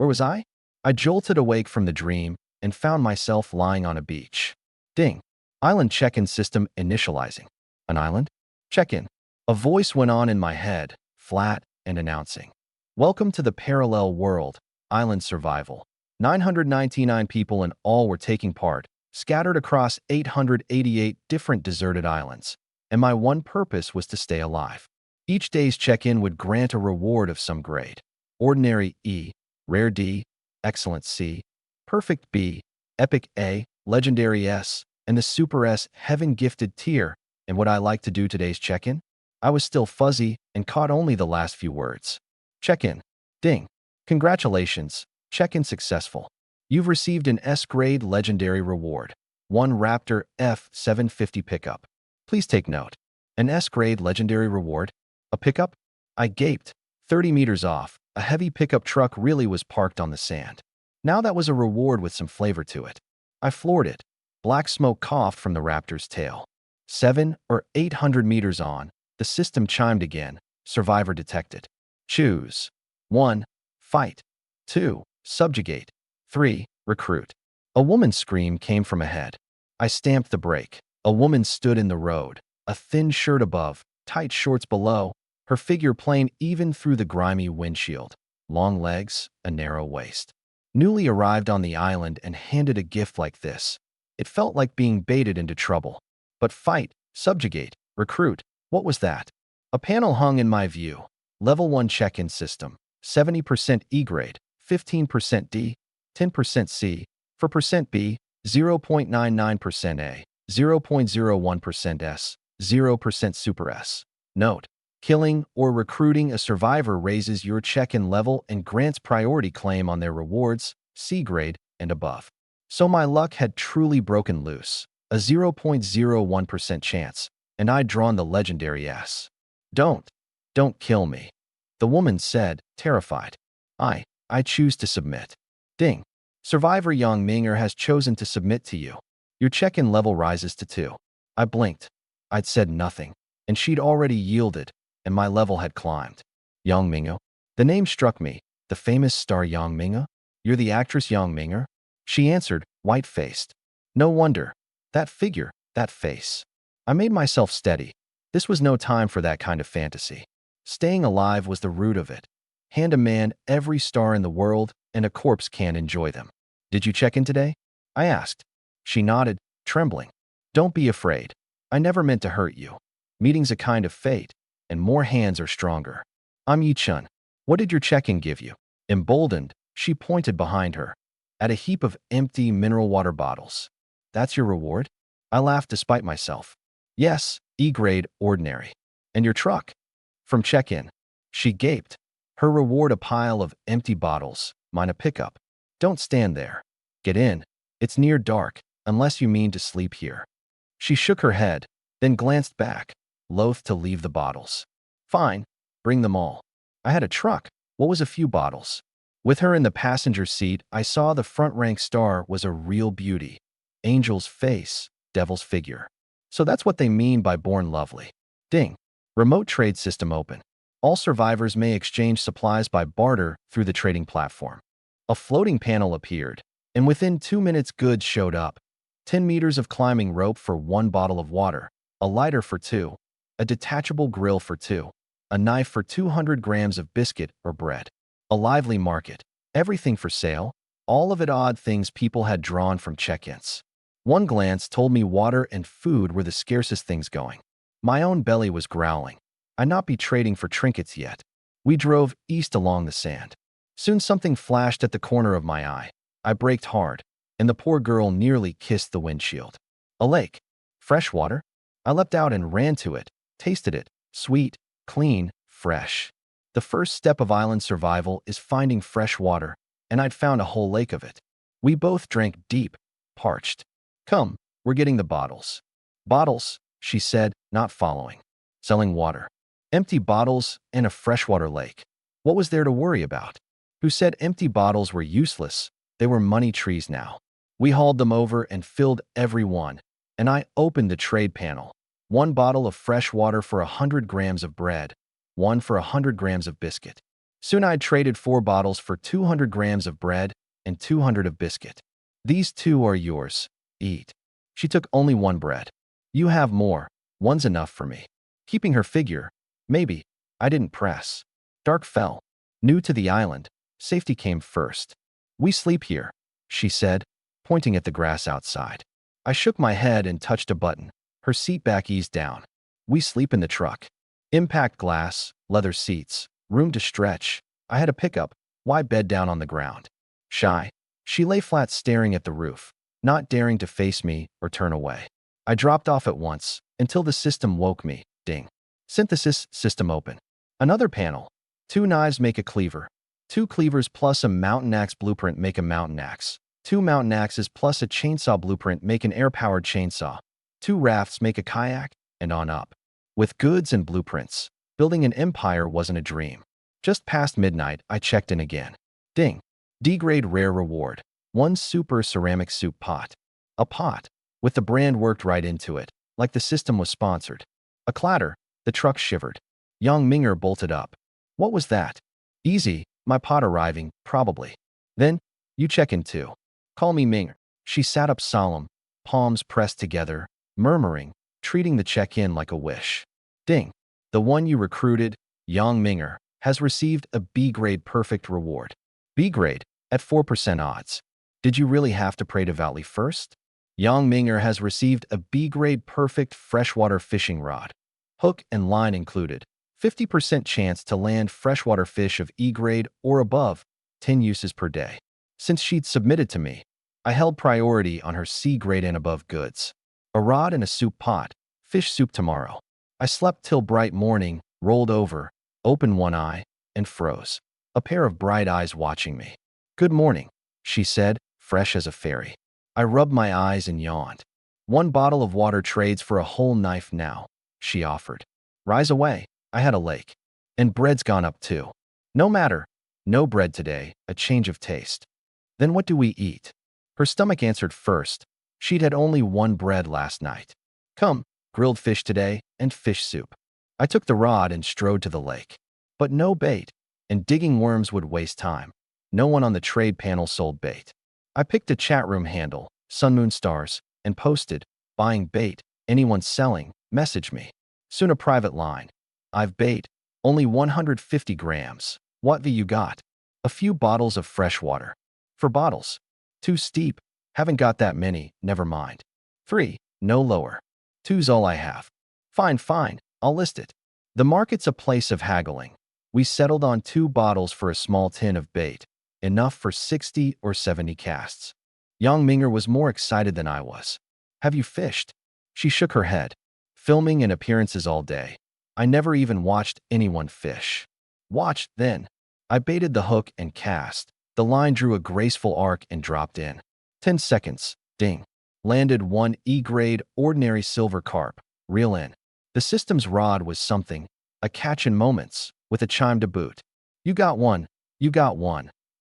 Where was I? I jolted awake from the dream and found myself lying on a beach. Ding. Island check-in system initializing. An island? Check-in. A voice went on in my head, flat and announcing. Welcome to the parallel world, island survival. 999 people in all were taking part, scattered across 888 different deserted islands. And my one purpose was to stay alive. Each day's check-in would grant a reward of some grade. Ordinary E, Rare D, Excellent C, Perfect B, Epic A, Legendary S, and the Super S Heaven-gifted tier. And would I like to do today's check-in? I was still fuzzy and caught only the last few words. Check-in. Ding. Congratulations. Check-in successful. You've received an S-grade legendary reward. 1 Raptor F750 pickup. Please take note. An S-grade legendary reward? A pickup? I gaped. 30 meters off, a heavy pickup truck really was parked on the sand. Now that was a reward with some flavor to it. I floored it. Black smoke coughed from the Raptor's tail. 700 or 800 meters on, the system chimed again. Survivor detected. Choose. 1. Fight. 2. Subjugate. 3. Recruit. A woman's scream came from ahead. I stamped the brake. A woman stood in the road, a thin shirt above, tight shorts below, her figure plain even through the grimy windshield. Long legs, a narrow waist. Newly arrived on the island and handed a gift like this. It felt like being baited into trouble. But fight, subjugate, recruit, what was that? A panel hung in my view. Level 1 check-in system. 70% E grade, 15% D, 10% C, for percent B, 0.99% A, 0.01% S, 0% Super S. Note: killing or recruiting a survivor raises your check-in level and grants priority claim on their rewards, C grade and above. So my luck had truly broken loose, a 0.01% chance, and I'd drawn the legendary S. Don't kill me, the woman said, terrified. I choose to submit. Ding. Survivor Yang Minger has chosen to submit to you. Your check-in level rises to 2. I blinked. I'd said nothing, and she'd already yielded, and my level had climbed. Yang Mingo? The name struck me. The famous star Yang Mingo? You're the actress Yang Minger? She answered, white-faced. No wonder. That figure, that face. I made myself steady. This was no time for that kind of fantasy. Staying alive was the root of it. Hand a man every star in the world, and a corpse can't enjoy them. Did you check in today? I asked. She nodded, trembling. Don't be afraid. I never meant to hurt you. Meeting's a kind of fate, and more hands are stronger. I'm Yi-chun. What did your check-in give you? Emboldened, she pointed behind her, at a heap of empty mineral water bottles. That's your reward? I laughed despite myself. Yes, E-grade, ordinary. And your truck? From check-in. She gaped. Her reward a pile of empty bottles, mine a pickup. Don't stand there. Get in. It's near dark, unless you mean to sleep here. She shook her head, then glanced back, loath to leave the bottles. Fine, bring them all. I had a truck. What was a few bottles? With her in the passenger seat, I saw the front rank star was a real beauty. Angel's face, devil's figure. So that's what they mean by born lovely. Ding. Remote trade system open. All survivors may exchange supplies by barter through the trading platform. A floating panel appeared, and within 2 minutes goods showed up. 10 meters of climbing rope for 1 bottle of water, a lighter for 2, a detachable grill for 2, a knife for 200 grams of biscuit or bread. A lively market, everything for sale, all of it odd things people had drawn from check-ins. One glance told me water and food were the scarcest things going. My own belly was growling. I'd not be trading for trinkets yet. We drove east along the sand. Soon something flashed at the corner of my eye. I braked hard, and the poor girl nearly kissed the windshield. A lake. Fresh water? I leapt out and ran to it, tasted it. Sweet, clean, fresh. The first step of island survival is finding fresh water, and I'd found a whole lake of it. We both drank deep, parched. Come, we're getting the bottles. Bottles, she said, not following. Selling water. Empty bottles and a freshwater lake. What was there to worry about? Who said empty bottles were useless? They were money trees now. We hauled them over and filled every one, and I opened the trade panel. 1 bottle of fresh water for 100 grams of bread, 1 for 100 grams of biscuit. Soon I'd traded 4 bottles for 200 grams of bread and 200 of biscuit. These 2 are yours. Eat. She took only 1 bread. You have more. 1's enough for me. Keeping her figure. Maybe. I didn't press. Dark fell. New to the island. Safety came first. We sleep here, she said, pointing at the grass outside. I shook my head and touched a button. Her seat back eased down. We sleep in the truck. Impact glass, leather seats, room to stretch. I had a pickup, wide bed down on the ground. Shy. She lay flat staring at the roof, not daring to face me or turn away. I dropped off at once, until the system woke me. Ding. Synthesis system open. Another panel. 2 knives make a cleaver. 2 cleavers plus a mountain axe blueprint make a mountain axe. 2 mountain axes plus a chainsaw blueprint make an air-powered chainsaw. 2 rafts make a kayak, and on up. With goods and blueprints, building an empire wasn't a dream. Just past midnight, I checked in again. Ding. D-grade rare reward. 1 super ceramic soup pot. A pot, with the brand worked right into it, like the system was sponsored. A clatter. The truck shivered. Young Minger bolted up. What was that? Easy. My pot arriving, probably. Then, you check in too. Call me Minger. She sat up solemn, palms pressed together, murmuring, treating the check-in like a wish. Ding. The one you recruited, Young Minger, has received a B-grade perfect reward. B-grade, at 4% odds. Did you really have to pray devoutly first? Young Minger has received a B-grade perfect freshwater fishing rod. Hook and line included. 50% chance to land freshwater fish of E-grade or above, 10 uses per day. Since she'd submitted to me, I held priority on her C-grade and above goods. A rod and a soup pot, fish soup tomorrow. I slept till bright morning, rolled over, opened one eye, and froze. A pair of bright eyes watching me. Good morning, she said, fresh as a fairy. I rubbed my eyes and yawned. 1 bottle of water trades for a whole knife now, she offered. Rise away. I had a lake. And bread's gone up too. No matter. No bread today, a change of taste. Then what do we eat? Her stomach answered first. She'd had only 1 bread last night. Come, grilled fish today, and fish soup. I took the rod and strode to the lake. But no bait, and digging worms would waste time. No one on the trade panel sold bait. I picked a chat room handle, Sun Moon Stars, and posted, buying bait, anyone selling, message me. Soon a private line. I've bait, only 150 grams. What V you got? A few bottles of fresh water. For bottles. Too steep. Haven't got that many, never mind. 3, no lower. 2's all I have. Fine, I'll list it. The market's a place of haggling. We settled on 2 bottles for a small tin of bait, enough for 60 or 70 casts. Young Minger was more excited than I was. Have you fished? She shook her head. Filming and appearances all day. I never even watched anyone fish. Watched, then. I baited the hook and cast. The line drew a graceful arc and dropped in. 10 seconds. Ding. Landed 1 E-grade ordinary silver carp. Reel in. The system's rod was something. A catch in moments, with a chime to boot. You got one,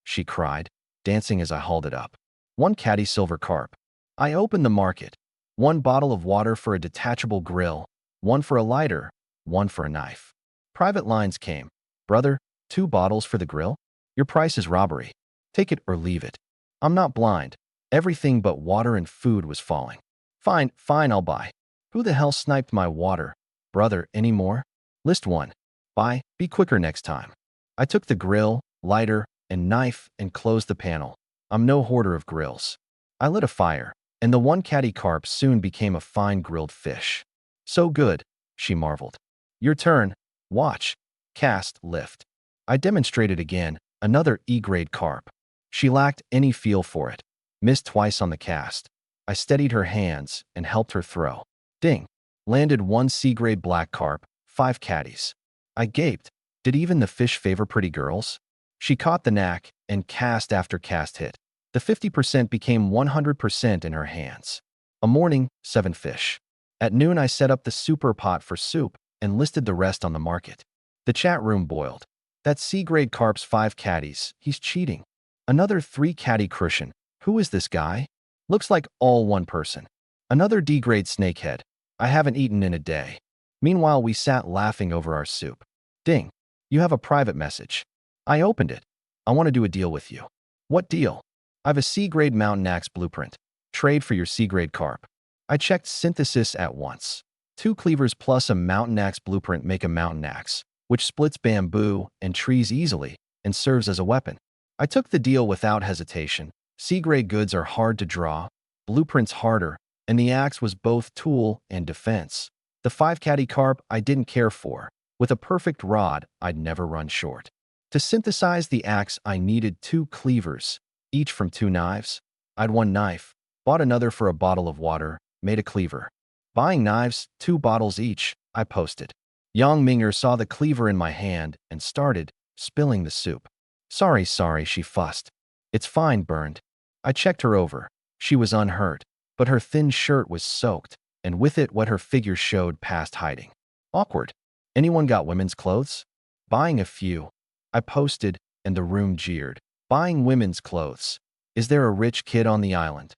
she cried, dancing as I hauled it up. 1 caddy silver carp. I opened the market. 1 bottle of water for a detachable grill, 1 for a lighter, 1 for a knife. Private lines came. Brother, 2 bottles for the grill? Your price is robbery. Take it or leave it. I'm not blind. Everything but water and food was falling. Fine, I'll buy. Who the hell sniped my water? Brother, any more? List 1. Buy, be quicker next time. I took the grill, lighter, and knife and closed the panel. I'm no hoarder of grills. I lit a fire, and the 1 caddy carp soon became a fine grilled fish. So good, she marveled. Your turn. Watch. Cast, lift. I demonstrated again, another E-grade carp. She lacked any feel for it. Missed twice on the cast. I steadied her hands and helped her throw. Ding. Landed 1 C-grade black carp, 5 caddies. I gaped. Did even the fish favor pretty girls? She caught the knack, and cast after cast hit. The 50% became 100% in her hands. A morning, 7 fish. At noon I set up the super pot for soup and listed the rest on the market. The chat room boiled. That C-grade carp's 5 caddies, he's cheating. Another 3 caddy cushion. Who is this guy? Looks like all 1 person. Another D-grade snakehead. I haven't eaten in a day. Meanwhile we sat laughing over our soup. Ding. You have a private message. I opened it. I want to do a deal with you. What deal? I've a C-grade mountain axe blueprint. Trade for your C-grade carp. I checked synthesis at once. 2 cleavers plus a mountain axe blueprint make a mountain axe, which splits bamboo and trees easily and serves as a weapon. I took the deal without hesitation. C-grade goods are hard to draw, blueprints harder, and the axe was both tool and defense. The 5 caddy carp I didn't care for. With a perfect rod, I'd never run short. To synthesize the axe, I needed 2 cleavers, each from 2 knives. I'd 1 knife, bought another for a bottle of water, made a cleaver. Buying knives, 2 bottles each, I posted. Yang Ming'er saw the cleaver in my hand and started spilling the soup. Sorry, she fussed. It's fine, burned. I checked her over. She was unhurt, but her thin shirt was soaked, and with it what her figure showed past hiding. Awkward. Anyone got women's clothes? Buying a few. I posted, and the room jeered. Buying women's clothes. Is there a rich kid on the island?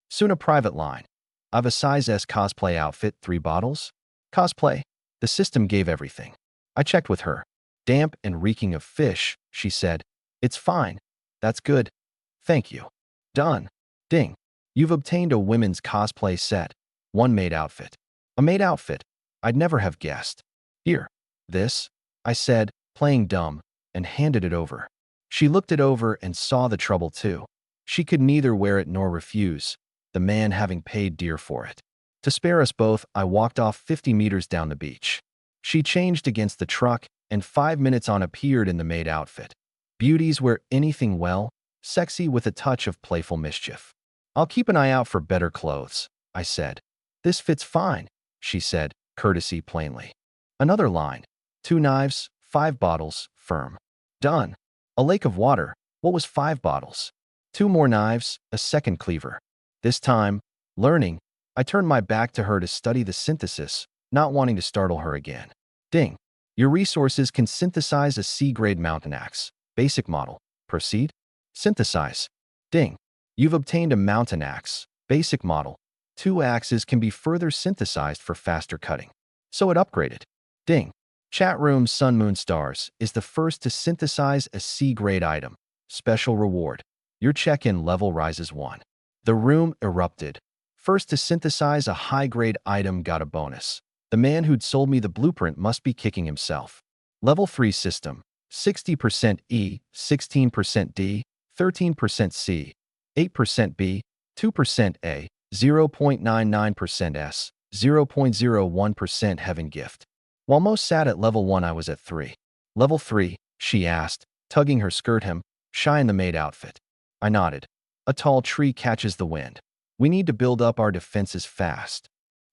Soon a private line. I've a size S cosplay outfit, 3 bottles? Cosplay? The system gave everything. I checked with her. Damp and reeking of fish, she said. It's fine. That's good. Thank you. Done. Ding. You've obtained a women's cosplay set. 1 maid outfit. A maid outfit. I'd never have guessed. Here. This, I said, playing dumb, and handed it over. She looked it over and saw the trouble too. She could neither wear it nor refuse, the man having paid dear for it. To spare us both, I walked off 50 meters down the beach. She changed against the truck, and 5 minutes on appeared in the maid outfit. Beauties wear anything well, sexy with a touch of playful mischief. I'll keep an eye out for better clothes, I said. This fits fine, she said, courtesy plainly. Another line. 2 knives, 5 bottles, firm. Done. A lake of water. What was 5 bottles? 2 more knives, a second cleaver. This time, learning, I turned my back to her to study the synthesis, not wanting to startle her again. Ding. Your resources can synthesize a C-grade mountain axe. Basic model. Proceed. Synthesize. Ding. You've obtained a mountain axe. Basic model. 2 axes can be further synthesized for faster cutting. So it upgraded. Ding. Chat room Sun Moon Stars is the first to synthesize a C-grade item. Special reward. Your check-in level rises 1. The room erupted. First to synthesize a high-grade item got a bonus. The man who'd sold me the blueprint must be kicking himself. Level 3 system. 60% E, 16% D, 13% C, 8% B, 2% A, 0.99% S, 0.01% Heaven Gift. While most sat at level 1, I was at 3. Level 3, she asked, tugging her skirt hem, shy in the maid outfit. I nodded. A tall tree catches the wind. We need to build up our defenses fast.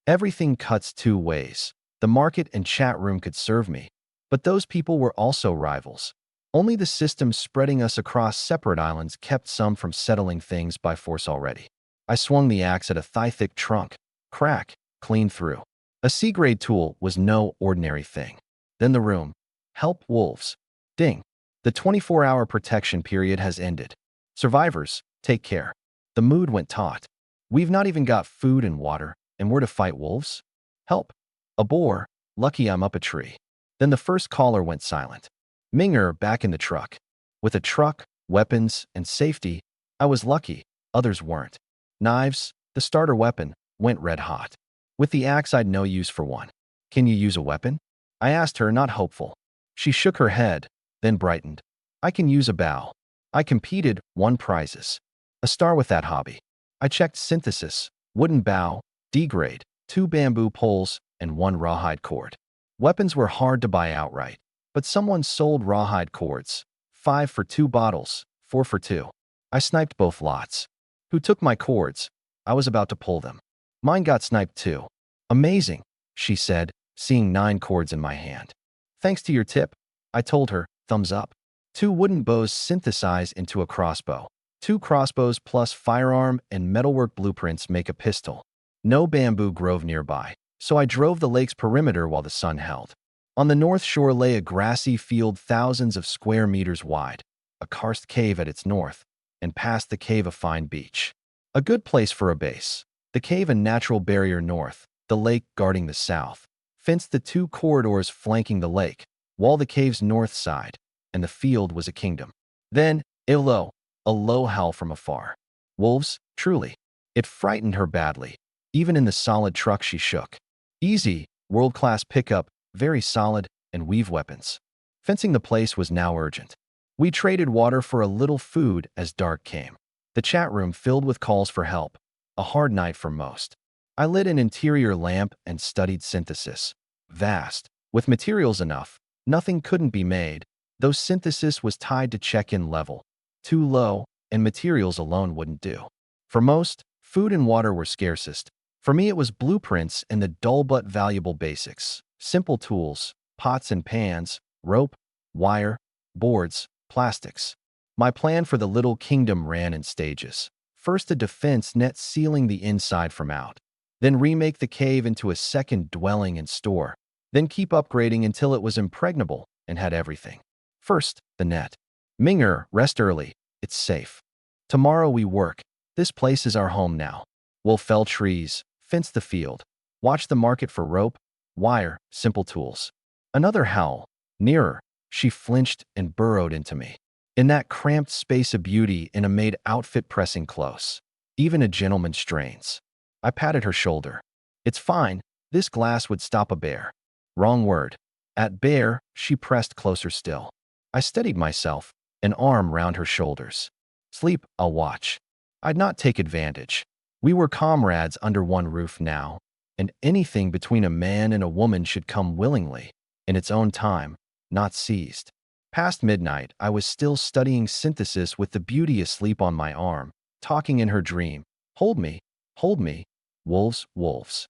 Everything cuts 2 ways. The market and chat room could serve me, but those people were also rivals. Only the system spreading us across separate islands kept some from settling things by force already. I swung the axe at a thigh-thick trunk. Crack, clean through. A C-grade tool was no ordinary thing. Then the room. Help wolves. Ding. The 24-hour protection period has ended. Survivors, take care. The mood went taut. We've not even got food and water, and we're to fight wolves? Help. A boar. Lucky I'm up a tree. Then the first caller went silent. Ming'er back in the truck. With a truck, weapons, and safety, I was lucky. Others weren't. Knives, the starter weapon, went red hot. With the axe, I'd no use for one. Can you use a weapon? I asked her, not hopeful. She shook her head, then brightened. I can use a bow. I competed, won prizes. A star with that hobby. I checked synthesis, wooden bow, D-grade, 2 bamboo poles, and 1 rawhide cord. Weapons were hard to buy outright, but someone sold rawhide cords. 5 for 2 bottles, 4 for 2. I sniped both lots. Who took my cords? I was about to pull them. Mine got sniped too. Amazing, she said, seeing 9 cords in my hand. Thanks to your tip, I told her, thumbs up. 2 wooden bows synthesize into a crossbow. 2 crossbows plus firearm and metalwork blueprints make a pistol. No bamboo grove nearby, so I drove the lake's perimeter while the sun held. On the north shore lay a grassy field thousands of square meters wide, a karst cave at its north, and past the cave a fine beach. A good place for a base. The cave a natural barrier north, the lake guarding the south. Fenced the 2 corridors flanking the lake, wall the cave's north side. and the field was a kingdom. Then, a low howl from afar. Wolves, truly. It frightened her badly. Even in the solid truck she shook. Easy, world-class pickup, very solid, and weave weapons. Fencing the place was now urgent. We traded water for a little food as dark came. The chat room filled with calls for help. A hard night for most. I lit an interior lamp and studied synthesis. Vast. With materials enough, nothing couldn't be made, though synthesis was tied to check-in level. Too low, and materials alone wouldn't do. For most, food and water were scarcest. For me it was blueprints and the dull but valuable basics. Simple tools, pots and pans, rope, wire, boards, plastics. My plan for the little kingdom ran in stages. First a defense net sealing the inside from out. Then remake the cave into a second dwelling and store. Then keep upgrading until it was impregnable and had everything. First, the net. Minger, rest early. It's safe. Tomorrow we work. This place is our home now. We'll fell trees, fence the field, watch the market for rope, wire, simple tools. Another howl. Nearer. She flinched and burrowed into me. In that cramped space of beauty in a maid outfit pressing close. Even a gentleman strains. I patted her shoulder. It's fine. This glass would stop a bear. Wrong word. At bear, she pressed closer still. I steadied myself, an arm round her shoulders. Sleep, I'll watch. I'd not take advantage. We were comrades under one roof now, and anything between a man and a woman should come willingly, in its own time, not seized. Past midnight, I was still studying synthesis with the beauty asleep on my arm, talking in her dream. Hold me, hold me. Wolves, wolves.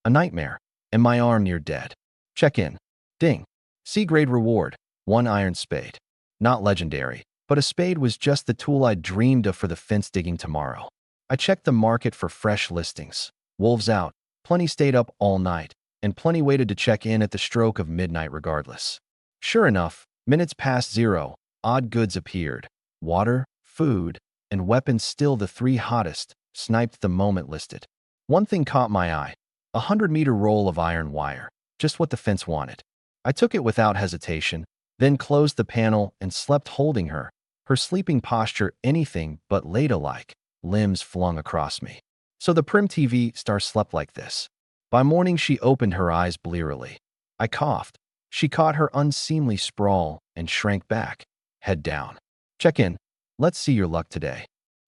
A nightmare, and my arm near dead. Check in. Ding. C-grade reward, 1 iron spade. Not legendary, but a spade was just the tool I'd dreamed of for the fence digging tomorrow. I checked the market for fresh listings. Wolves out, plenty stayed up all night, and plenty waited to check in at the stroke of midnight regardless. Sure enough, minutes past 0, odd goods appeared. Water, food, and weapons still the 3 hottest, sniped the moment listed. One thing caught my eye. A 100-meter roll of iron wire. Just what the fence wanted. I took it without hesitation, then closed the panel and slept holding her, her sleeping posture anything but ladle-like, limbs flung across me. So the prim TV star slept like this. By morning she opened her eyes blearily. I coughed. She caught her unseemly sprawl and shrank back, head down. Check in. Let's see your luck today.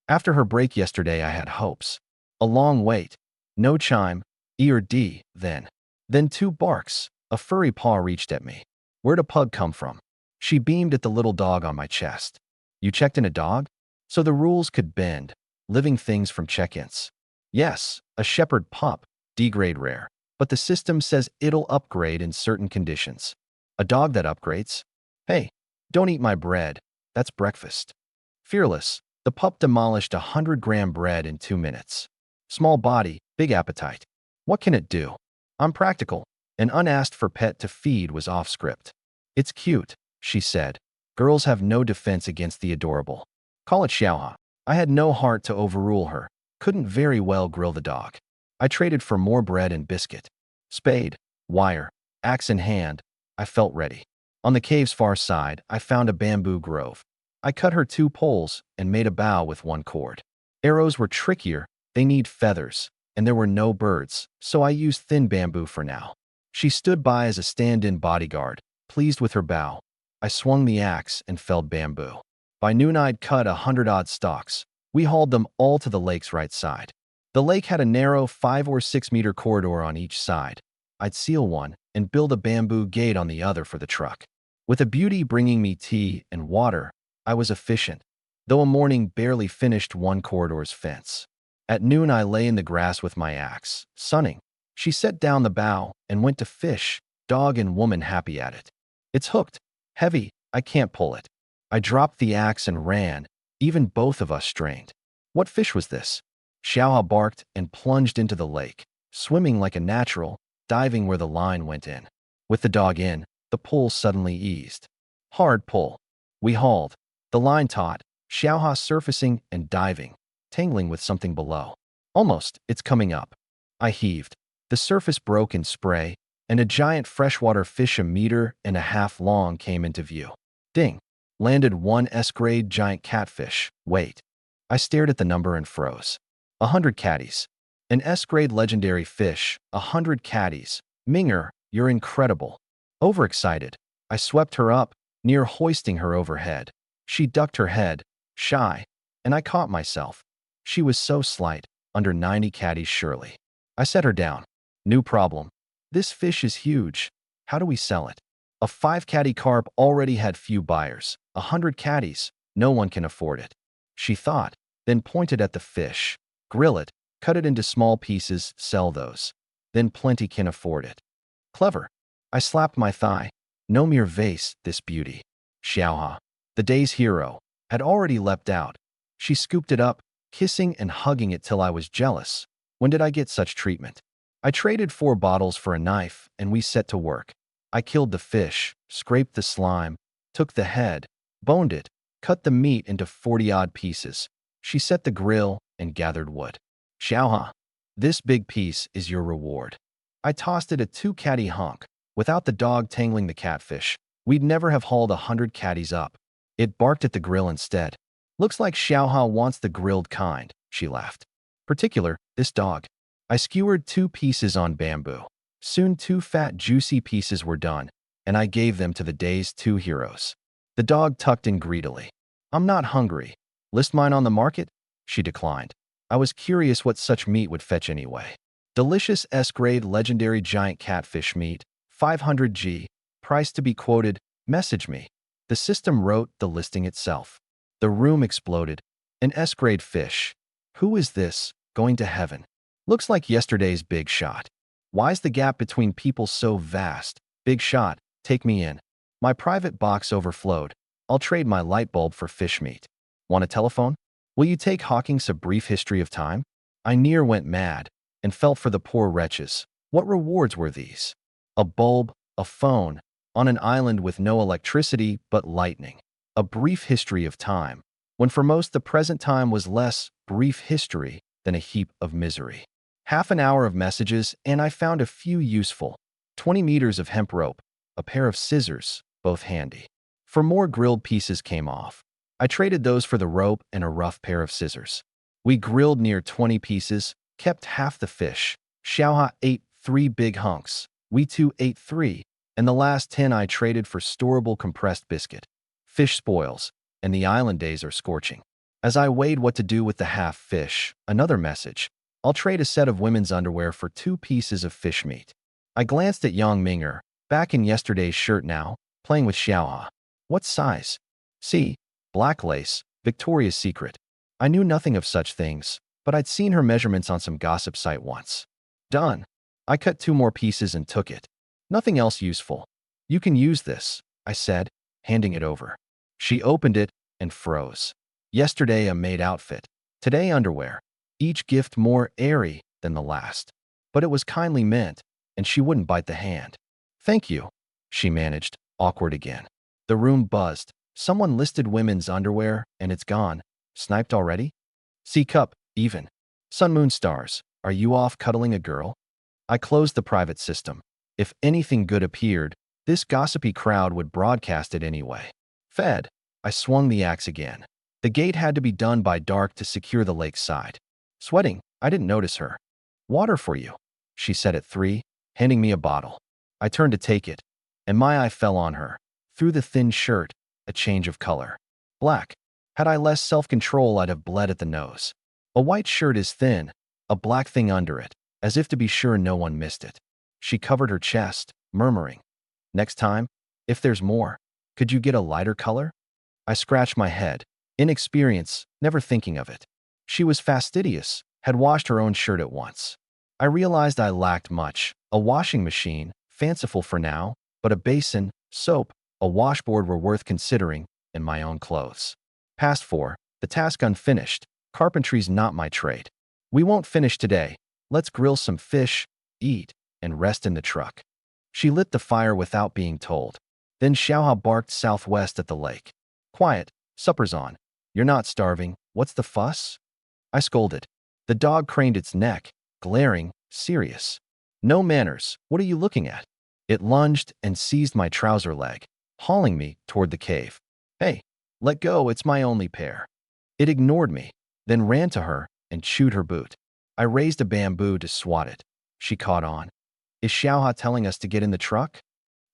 After her break yesterday I had hopes. A long wait. No chime, E or D, then. Then 2 barks. A furry paw reached at me. Where'd a pug come from? She beamed at the little dog on my chest. You checked in a dog? So the rules could bend. Living things from check-ins. Yes, a shepherd pup, D-grade rare. But the system says it'll upgrade in certain conditions. A dog that upgrades? Hey, don't eat my bread. That's breakfast. Fearless, the pup demolished 100-gram bread in 2 minutes. Small body, big appetite. What can it do? I'm practical. An unasked for pet to feed was off script. It's cute, she said. Girls have no defense against the adorable. Call it Xiaoha. I had no heart to overrule her. Couldn't very well grill the dog. I traded for more bread and biscuit. Spade, wire, axe in hand, I felt ready. On the cave's far side, I found a bamboo grove. I cut her 2 poles and made a bow with 1 cord. Arrows were trickier, they need feathers, and there were no birds, so I used thin bamboo for now. She stood by as a stand-in bodyguard, pleased with her bow. I swung the axe and felled bamboo. By noon I'd cut 100-odd stalks. We hauled them all to the lake's right side. The lake had a narrow 5 or 6 meter corridor on each side. I'd seal one and build a bamboo gate on the other for the truck. With a beauty bringing me tea and water, I was efficient, though a morning barely finished 1 corridor's fence. At noon I lay in the grass with my axe, sunning. She set down the bow and went to fish, dog and woman happy at it. It's hooked, heavy, I can't pull it. I dropped the axe and ran, even both of us strained. What fish was this? Xiaoha barked and plunged into the lake, swimming like a natural, diving where the line went in. With the dog in, the pull suddenly eased. Hard pull. We hauled. The line taut, Xiaoha surfacing and diving, tangling with something below. Almost, it's coming up. I heaved. The surface broke in spray, and a giant freshwater fish 1.5 meters long came into view. Ding. Landed one S-grade giant catfish. Wait. I stared at the number and froze. 100 catties. An S-grade legendary fish. 100 catties. Minger, you're incredible. Overexcited, I swept her up, near hoisting her overhead. She ducked her head, shy, and I caught myself. She was so slight, under 90 catties surely. I set her down. New problem. This fish is huge. How do we sell it? A 5-catty carp already had few buyers. 100 catties. No one can afford it. She thought, then pointed at the fish. Grill it, cut it into small pieces, sell those. Then plenty can afford it. Clever. I slapped my thigh. No mere vase, this beauty. Xiaoha, the day's hero, had already leapt out. She scooped it up, kissing and hugging it till I was jealous. When did I get such treatment? I traded 4 bottles for a knife, and we set to work. I killed the fish, scraped the slime, took the head, boned it, cut the meat into 40-odd pieces. She set the grill and gathered wood. Xiaoha, this big piece is your reward. I tossed it a 2-catty hunk. Without the dog tangling the catfish, we'd never have hauled 100 catties up. It barked at the grill instead. Looks like Xiaoha wants the grilled kind, she laughed. Particular, this dog. I skewered 2 pieces on bamboo. Soon 2 fat, juicy pieces were done, and I gave them to the day's 2 heroes. The dog tucked in greedily. I'm not hungry. List mine on the market? She declined. I was curious what such meat would fetch anyway. Delicious S-grade legendary giant catfish meat, 500 G, price to be quoted, message me. The system wrote the listing itself. The room exploded. An S-grade fish. Who is this? Going to heaven. Looks like yesterday's big shot. Why's the gap between people so vast? Big shot, take me in. My private box overflowed. I'll trade my light bulb for fish meat. Want a telephone? Will you take Hawking's A Brief History of Time? I near went mad and felt for the poor wretches. What rewards were these? A bulb, a phone, on an island with no electricity but lightning. A brief history of time, when for most the present time was less brief history than a heap of misery. Half an hour of messages, and I found a few useful. 20 meters of hemp rope, a pair of scissors, both handy. For more grilled pieces came off. I traded those for the rope and a rough pair of scissors. We grilled near 20 pieces, kept half the fish. Xiaoha ate 3 big hunks. We 2 ate 3, and the last 10 I traded for storable compressed biscuit. Fish spoils, and the island days are scorching. As I weighed what to do with the half fish, another message. I'll trade a set of women's underwear for 2 pieces of fish meat. I glanced at Yang Minger, back in yesterday's shirt now, playing with Xiaoha. What size? See, black lace, Victoria's Secret. I knew nothing of such things, but I'd seen her measurements on some gossip site once. Done. I cut 2 more pieces and took it. Nothing else useful. You can use this, I said, handing it over. She opened it and froze. Yesterday a maid outfit. Today underwear. Each gift more airy than the last. But it was kindly meant, and she wouldn't bite the hand. Thank you, she managed, awkward again. The room buzzed. Someone listed women's underwear, and it's gone. Sniped already? C-cup, even. Sun Moon Stars, are you off cuddling a girl? I closed the private system. If anything good appeared, this gossipy crowd would broadcast it anyway. Fed. I swung the axe again. The gate had to be done by dark to secure the lake side. Sweating, I didn't notice her. Water for you, she said at 3, handing me a bottle. I turned to take it, and my eye fell on her. Through the thin shirt, a change of color. Black. Had I less self-control, I'd have bled at the nose. A white shirt is thin, a black thing under it, as if to be sure no one missed it. She covered her chest, murmuring, "Next time, if there's more, could you get a lighter color?" I scratched my head, inexperience, never thinking of it. She was fastidious, had washed her own shirt at once. I realized I lacked much. A washing machine, fanciful for now, but a basin, soap, a washboard were worth considering, and my own clothes. Past 4, the task unfinished. Carpentry's not my trade. We won't finish today. Let's grill some fish, eat, and rest in the truck. She lit the fire without being told. Then Xiaoha barked southwest at the lake. Quiet, supper's on. You're not starving. What's the fuss? I scolded. The dog craned its neck, glaring, serious. No manners. What are you looking at? It lunged and seized my trouser leg, hauling me toward the cave. Hey, Let go, it's my only pair. It ignored me, then ran to her and chewed her boot. I raised a bamboo to swat it. She caught on. Is Xiaoha telling us to get in the truck?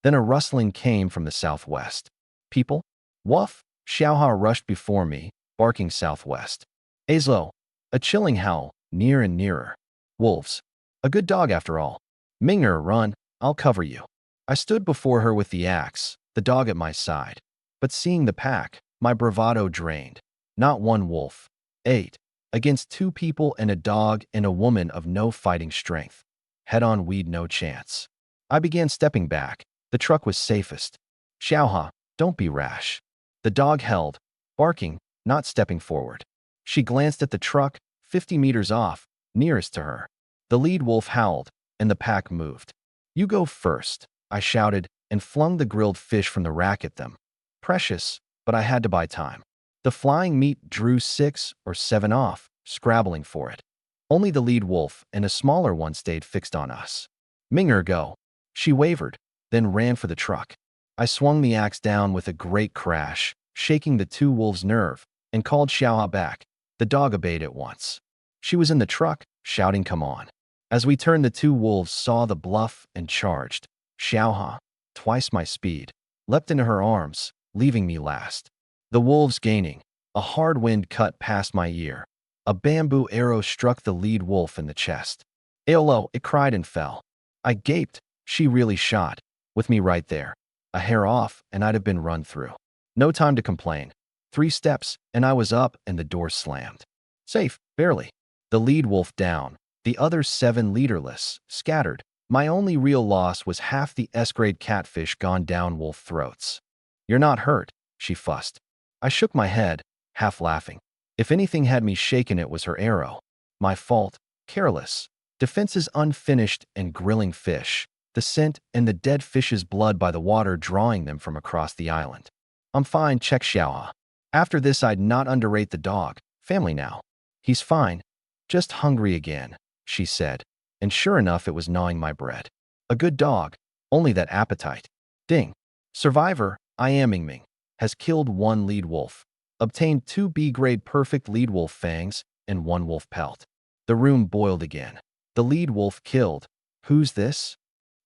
Then a rustling came from the southwest. People? Woof! Xiaoha rushed before me, barking southwest. Azlo! A chilling howl, near and nearer. Wolves. A good dog after all. Ming'er, run, I'll cover you. I stood before her with the axe, the dog at my side. But seeing the pack, my bravado drained. Not one wolf. 8. Against 2 people and a dog and a woman of no fighting strength. Head-on we'd no chance. I began stepping back. The truck was safest. Xiaoha, don't be rash. The dog held, barking, not stepping forward. She glanced at the truck, 50 meters off, nearest to her. The lead wolf howled, and the pack moved. You go first, I shouted, and flung the grilled fish from the rack at them. Precious, but I had to buy time. The flying meat drew 6 or 7 off, scrabbling for it. Only the lead wolf and a smaller one stayed fixed on us. Ming'er, go. She wavered, then ran for the truck. I swung the axe down with a great crash, shaking the 2 wolves' nerve, and called Xiaoha back. The dog obeyed at once. She was in the truck, shouting, come on. As we turned, the 2 wolves saw the bluff and charged. Xiaoha, twice my speed, leapt into her arms, leaving me last. The wolves gaining. A hard wind cut past my ear. A bamboo arrow struck the lead wolf in the chest. Aolo, it cried and fell. I gaped. She really shot, with me right there. A hair off, and I'd have been run through. No time to complain. 3 steps, and I was up and the door slammed. Safe, barely. The lead wolf down. The other 7 leaderless, scattered. My only real loss was half the S-grade catfish gone down wolf throats. You're not hurt, she fussed. I shook my head, half laughing. If anything had me shaken, it was her arrow. My fault, careless. Defenses unfinished and grilling fish. The scent and the dead fish's blood by the water drawing them from across the island. I'm fine, check Xiaoha. After this, I'd not underrate the dog. Family now. He's fine. Just hungry again, she said. And sure enough, it was gnawing my bread. A good dog, only that appetite. Ding. Survivor, I am Mingming, has killed 1 lead wolf, obtained 2 B-grade perfect lead wolf fangs, and 1 wolf pelt. The room boiled again. The lead wolf killed. Who's this?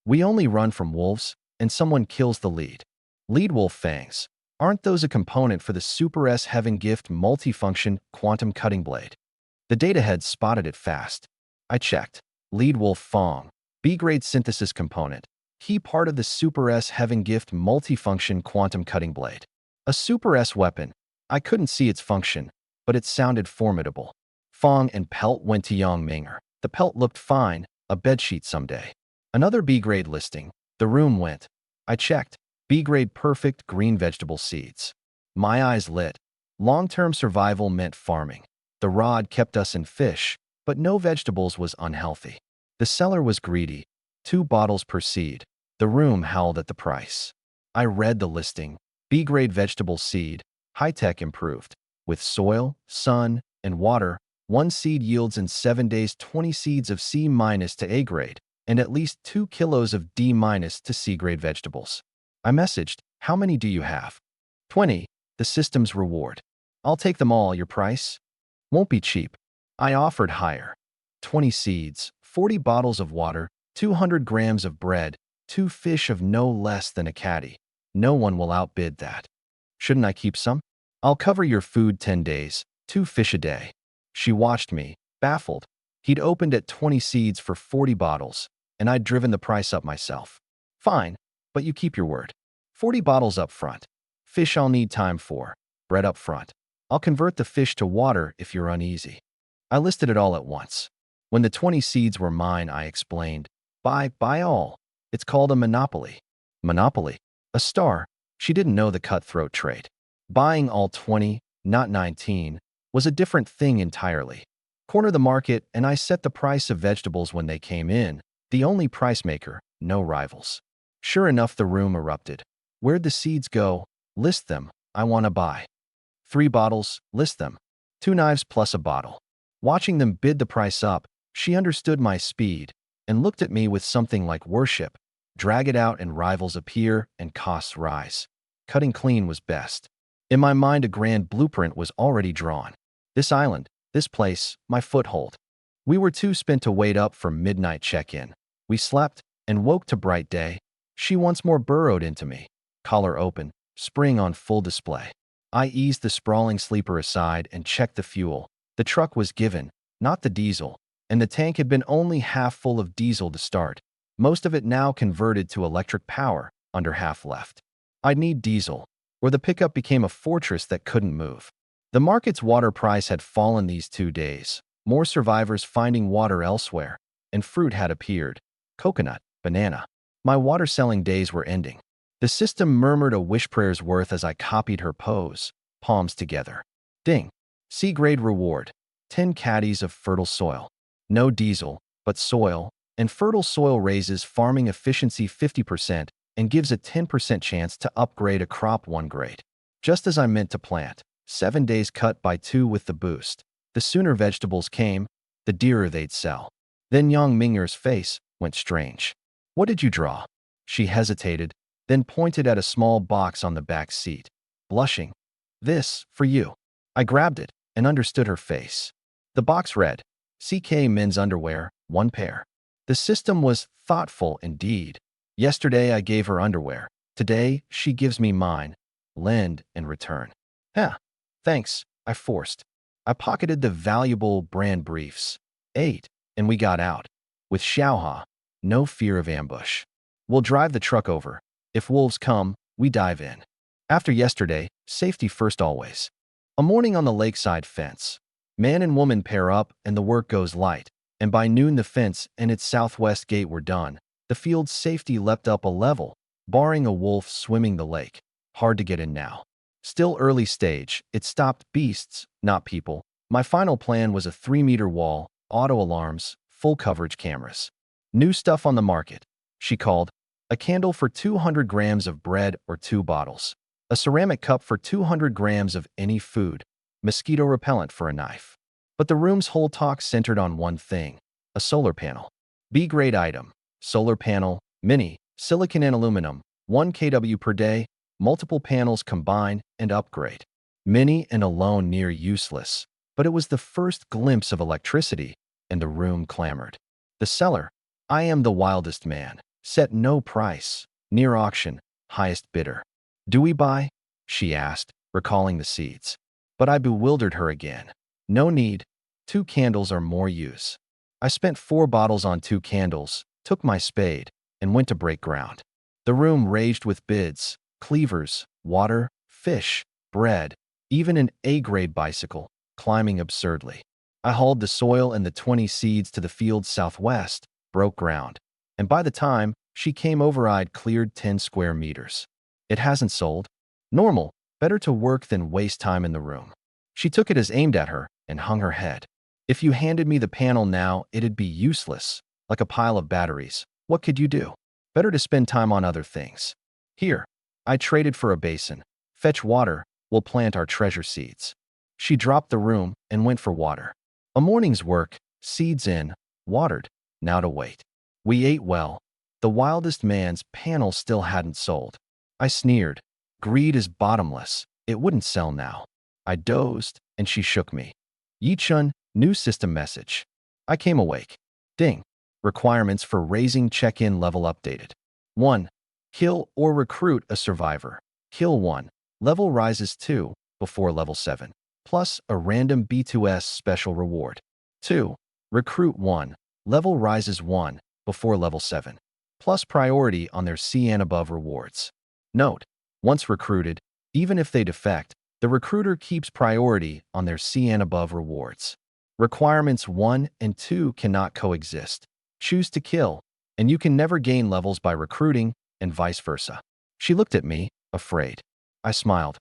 We only run from wolves, and someone kills the lead. Lead wolf fangs. Aren't those a component for the Super S Heaven Gift multifunction quantum cutting blade? The datahead spotted it fast. I checked. Lead wolf fang. B-grade synthesis component. Key part of the Super S Heaven Gift multifunction quantum cutting blade. A Super S weapon. I couldn't see its function, but it sounded formidable. Fang and pelt went to Yang Ming'er. The pelt looked fine, a bedsheet someday. Another B-grade listing. The room went. I checked. B-grade perfect green vegetable seeds. My eyes lit. Long-term survival meant farming. The rod kept us in fish, but no vegetables was unhealthy. The seller was greedy. 2 bottles per seed. The room howled at the price. I read the listing. B-grade vegetable seed, high-tech improved. With soil, sun, and water, 1 seed yields in 7 days 20 seeds of C- to A-grade, and at least 2 kilos of D- to C-grade vegetables. I messaged, how many do you have? 20, the system's reward. I'll take them all, your price? Won't be cheap. I offered higher. 20 seeds, 40 bottles of water, 200 grams of bread, 2 fish of no less than a caddy. No one will outbid that. Shouldn't I keep some? I'll cover your food 10 days, 2 fish a day. She watched me, baffled. He'd opened at 20 seeds for 40 bottles, and I'd driven the price up myself. Fine, but you keep your word. 40 bottles up front. Fish I'll need time for. Bread up front. I'll convert the fish to water if you're uneasy. I listed it all at once. When the 20 seeds were mine, I explained, buy all. It's called a monopoly. Monopoly. A star. She didn't know the cutthroat trait. Buying all 20, not 19, was a different thing entirely. Corner the market, and I set the price of vegetables when they came in, the only price maker, no rivals. Sure enough, the room erupted. Where'd the seeds go? List them. I want to buy. 3 bottles, list them. 2 knives plus a bottle. Watching them bid the price up, she understood my speed and looked at me with something like worship. Drag it out and rivals appear and costs rise. Cutting clean was best. In my mind, a grand blueprint was already drawn. This island, this place, my foothold. We were too spent to wait up for midnight check-in. We slept and woke to bright day. She once more burrowed into me, collar open, spring on full display. I eased the sprawling sleeper aside and checked the fuel. The truck was given, not the diesel, and the tank had been only half full of diesel to start. Most of it now converted to electric power, under half left. I'd need diesel, or the pickup became a fortress that couldn't move. The market's water price had fallen these 2 days, more survivors finding water elsewhere, and fruit had appeared. Coconut, banana. My water-selling days were ending. The system murmured a wish prayer's worth as I copied her pose, palms together. Ding. C-grade reward. 10 caddies of fertile soil. No diesel, but soil, and fertile soil raises farming efficiency 50% and gives a 10% chance to upgrade a crop 1 grade. Just as I meant to plant. 7 days cut by 2 with the boost. The sooner vegetables came, the dearer they'd sell. Then young Minger's face went strange. What did you draw? She hesitated, then pointed at a small box on the back seat. Blushing. This, for you. I grabbed it and understood her face. The box read, CK men's underwear, 1 pair. The system was thoughtful indeed. Yesterday I gave her underwear. Today she gives me mine. Lend and return. Thanks, I forced. I pocketed the valuable brand briefs. Ate, and we got out. With Xiaoha, no fear of ambush. We'll drive the truck over. If wolves come, we dive in. After yesterday, safety first always. A morning on the lakeside fence. Man and woman pair up and the work goes light. And by noon the fence and its southwest gate were done. The field's safety leapt up a level, barring a wolf swimming the lake. Hard to get in now. Still early stage, it stopped beasts, not people. My final plan was a 3-meter wall, auto alarms, full coverage cameras. New stuff on the market, she called. A candle for 200 grams of bread or 2 bottles. A ceramic cup for 200 grams of any food. Mosquito repellent for a knife. But the room's whole talk centered on one thing. A solar panel. B-grade item. Solar panel, mini, silicon and aluminum, 1 kW per day, multiple panels combine and upgrade. Mini and alone near useless, but it was the first glimpse of electricity, and the room clamored. The seller, I am the wildest man, set no price, near auction, highest bidder. Do we buy? She asked, recalling the seeds. But I bewildered her again. No need. 2 candles are more use. I spent 4 bottles on 2 candles, took my spade, and went to break ground. The room raged with bids, cleavers, water, fish, bread, even an A-grade bicycle, climbing absurdly. I hauled the soil and the 20 seeds to the field's southwest, broke ground. And by the time she came over, I'd cleared 10 square meters. It hasn't sold. Normal, better to work than waste time in the room. She took it as aimed at her and hung her head. If you handed me the panel now, it'd be useless, like a pile of batteries. What could you do? Better to spend time on other things. Here, I traded for a basin. Fetch water, we'll plant our treasure seeds. She dropped the room and went for water. A morning's work, seeds in, watered, now to wait. We ate well. The wildest man's panel still hadn't sold. I sneered. Greed is bottomless. It wouldn't sell now. I dozed, and she shook me. Yichun, new system message. I came awake. Ding. Requirements for raising check-in level updated. 1. Kill or recruit a survivor. Kill 1. Level rises 2 before level 7. Plus a random B2S special reward. 2. Recruit 1. Level rises 1 before level 7. Plus priority on their C and above rewards. Note. Once recruited, even if they defect, the recruiter keeps priority on their C and above rewards. Requirements 1 and 2 cannot coexist. Choose to kill, and you can never gain levels by recruiting, and vice versa. She looked at me, afraid. I smiled.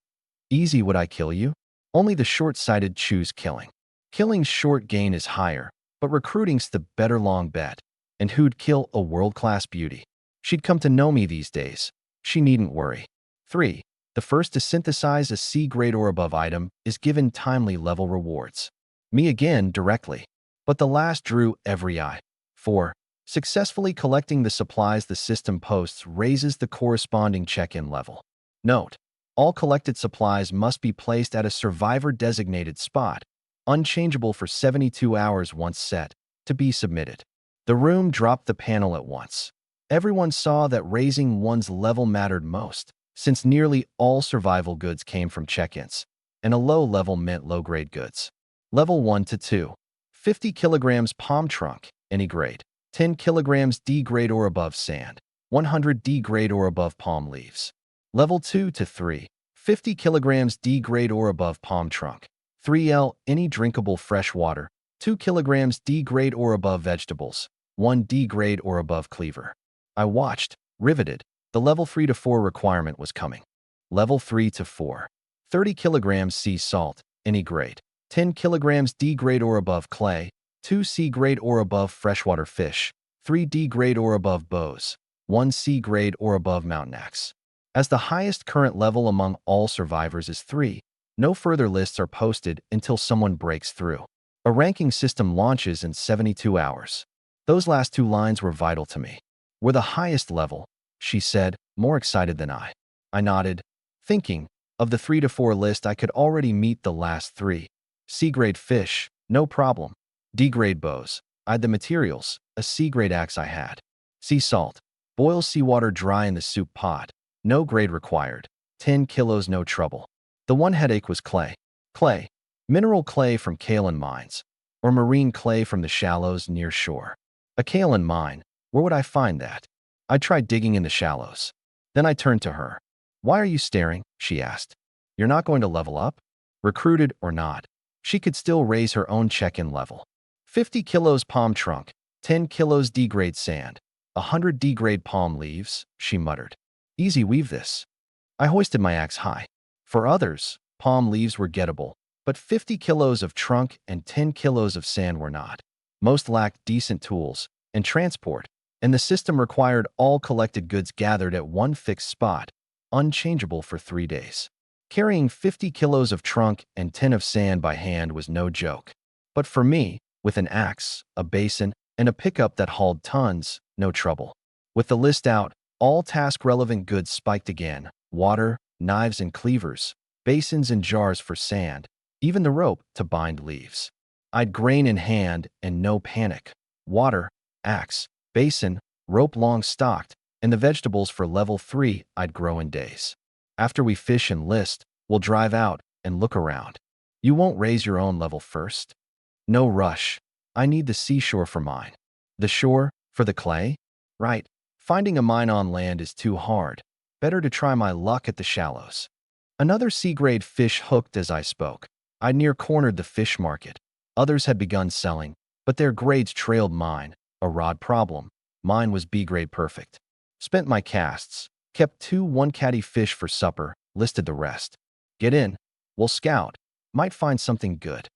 Easy, would I kill you? Only the short-sighted choose killing. Killing's short gain is higher, but recruiting's the better long bet. And who'd kill a world-class beauty? She'd come to know me these days. She needn't worry. 3. The first to synthesize a C-grade or above item is given timely level rewards. Me again directly. But the last drew every eye. 4. Successfully collecting the supplies the system posts raises the corresponding check-in level. Note. All collected supplies must be placed at a survivor-designated spot, unchangeable for 72 hours once set, to be submitted. The room dropped the panel at once. Everyone saw that raising one's level mattered most, since nearly all survival goods came from check-ins, and a low level meant low-grade goods. Level 1 to 2. 50 kilograms palm trunk, any grade. 10 kilograms D grade or above sand. 100 D grade or above palm leaves. Level 2 to 3. 50 kilograms D grade or above palm trunk. 3L any drinkable fresh water. 2 kilograms D grade or above vegetables. 1 D grade or above cleaver. I watched, riveted. The level 3 to 4 requirement was coming. Level 3 to 4. 30 kilograms sea salt, any grade. 10 kilograms D grade or above clay. 2 C grade or above freshwater fish. 3 D grade or above bows. 1 C grade or above mountain axe. As the highest current level among all survivors is 3, no further lists are posted until someone breaks through. A ranking system launches in 72 hours. Those last 2 lines were vital to me. We're the highest level, she said, more excited than I. I nodded, thinking, of the 3 to 4 list I could already meet the last 3. C-grade fish, no problem. D-grade bows, I'd the materials, a C-grade axe I had. Sea salt, boil seawater dry in the soup pot, no grade required. 10 kilos no trouble. The one headache was clay. Clay, mineral clay from kaolin mines, or marine clay from the shallows near shore. A kaolin mine, where would I find that? I tried digging in the shallows. Then I turned to her. Why are you staring? She asked. You're not going to level up? Recruited or not, she could still raise her own check-in level. 50 kilos palm trunk, 10 kilos D-grade sand, 100 D-grade palm leaves, she muttered. Easy weave this. I hoisted my axe high. For others, palm leaves were gettable, but 50 kilos of trunk and 10 kilos of sand were not. Most lacked decent tools and transport, and the system required all collected goods gathered at one fixed spot, unchangeable for 3 days. Carrying 50 kilos of trunk and 10 of sand by hand was no joke. But for me, with an axe, a basin, and a pickup that hauled tons, no trouble. With the list out, all task-relevant goods spiked again: water, knives and cleavers, basins and jars for sand, even the rope to bind leaves. I'd grain in hand and no panic. Water, axe, basin, rope long stocked, and the vegetables for level 3 I'd grow in days. After we fish and list, we'll drive out and look around. You won't raise your own level first? No rush. I need the seashore for mine. The shore for the clay? Right. Finding a mine on land is too hard. Better to try my luck at the shallows. Another C-grade fish hooked as I spoke. I near-cornered the fish market. Others had begun selling, but their grades trailed mine. A rod problem. Mine was B-grade perfect. Spent my casts. Kept 2 one-caddy fish for supper. Listed the rest. Get in. We'll scout. Might find something good.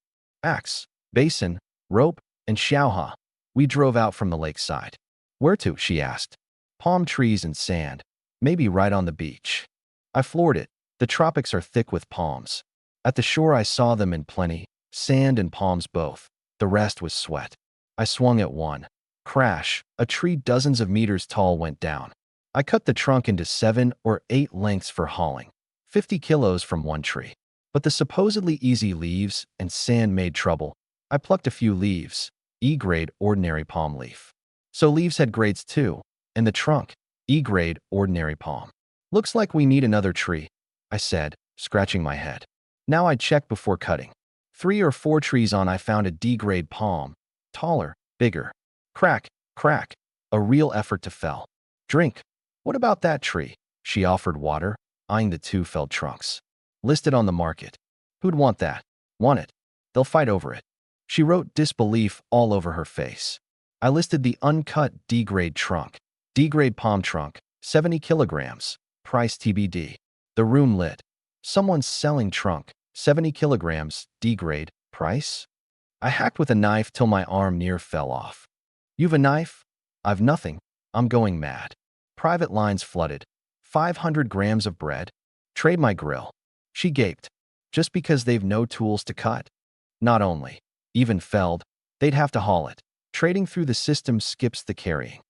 Axe, basin, rope, and xiaoha. We drove out from the lakeside. Where to? She asked. Palm trees and sand. Maybe right on the beach. I floored it. The tropics are thick with palms. At the shore I saw them in plenty, sand and palms both. The rest was sweat. I swung at one. Crash, a tree dozens of meters tall went down. I cut the trunk into 7 or 8 lengths for hauling. 50 kilos from one tree. But the supposedly easy leaves and sand made trouble. I plucked a few leaves, E-grade ordinary palm leaf. So leaves had grades too, and the trunk, E-grade ordinary palm. Looks like we need another tree, I said, scratching my head. Now I'd check before cutting. 3 or 4 trees on I found a D-grade palm, taller, bigger. Crack, crack, a real effort to fell. Drink. What about that tree? She offered water, eyeing the 2 felled trunks. Listed on the market. Who'd want that? Want it. They'll fight over it. She wrote disbelief all over her face. I listed the uncut D-grade trunk. D-grade palm trunk, 70 kilograms. Price TBD. The room lit. Someone's selling trunk, 70 kilograms, D-grade, price? I hacked with a knife till my arm near fell off. You've a knife? I've nothing. I'm going mad. Private lines flooded. 500 grams of bread? Trade my grill. She gaped. Just because they've no tools to cut? Not only, even felled, they'd have to haul it. Trading through the system skips the carrying.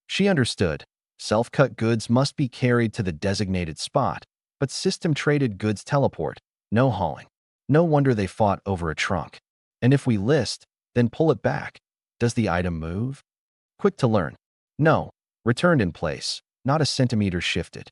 She understood. Self-cut goods must be carried to the designated spot, But system traded goods teleport. No hauling. No wonder they fought over a trunk. And if we list, then pull it back. Does the item move? Quick to learn. No. Returned in place. Not a centimeter shifted.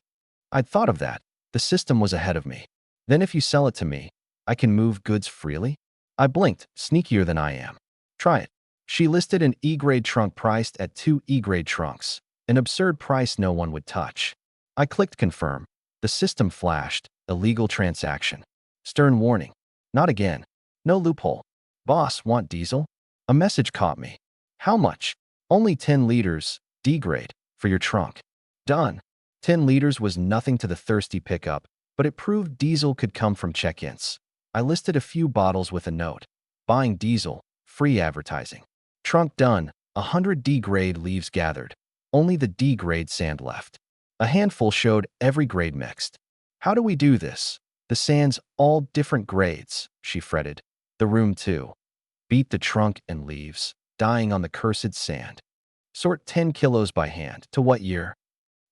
I'd thought of that. The system was ahead of me. Then if you sell it to me, I can move goods freely? I blinked, sneakier than I am. Try it. She listed an E-grade trunk priced at 2 E-grade trunks, an absurd price no one would touch. I clicked confirm. The system flashed, illegal transaction. Stern warning. Not again. No loophole. Boss, want diesel? A message caught me. How much? Only 10 liters, D-grade, for your trunk. Done. 10 liters was nothing to the thirsty pickup, but it proved diesel could come from check-ins. I listed a few bottles with a note. Buying diesel, free advertising. Trunk done, 100 D-grade leaves gathered. Only the D-grade sand left. A handful showed every grade mixed. How do we do this? The sand's all different grades, she fretted. The room too. Beat the trunk and leaves, dying on the cursed sand. Sort 10 kilos by hand. To what year?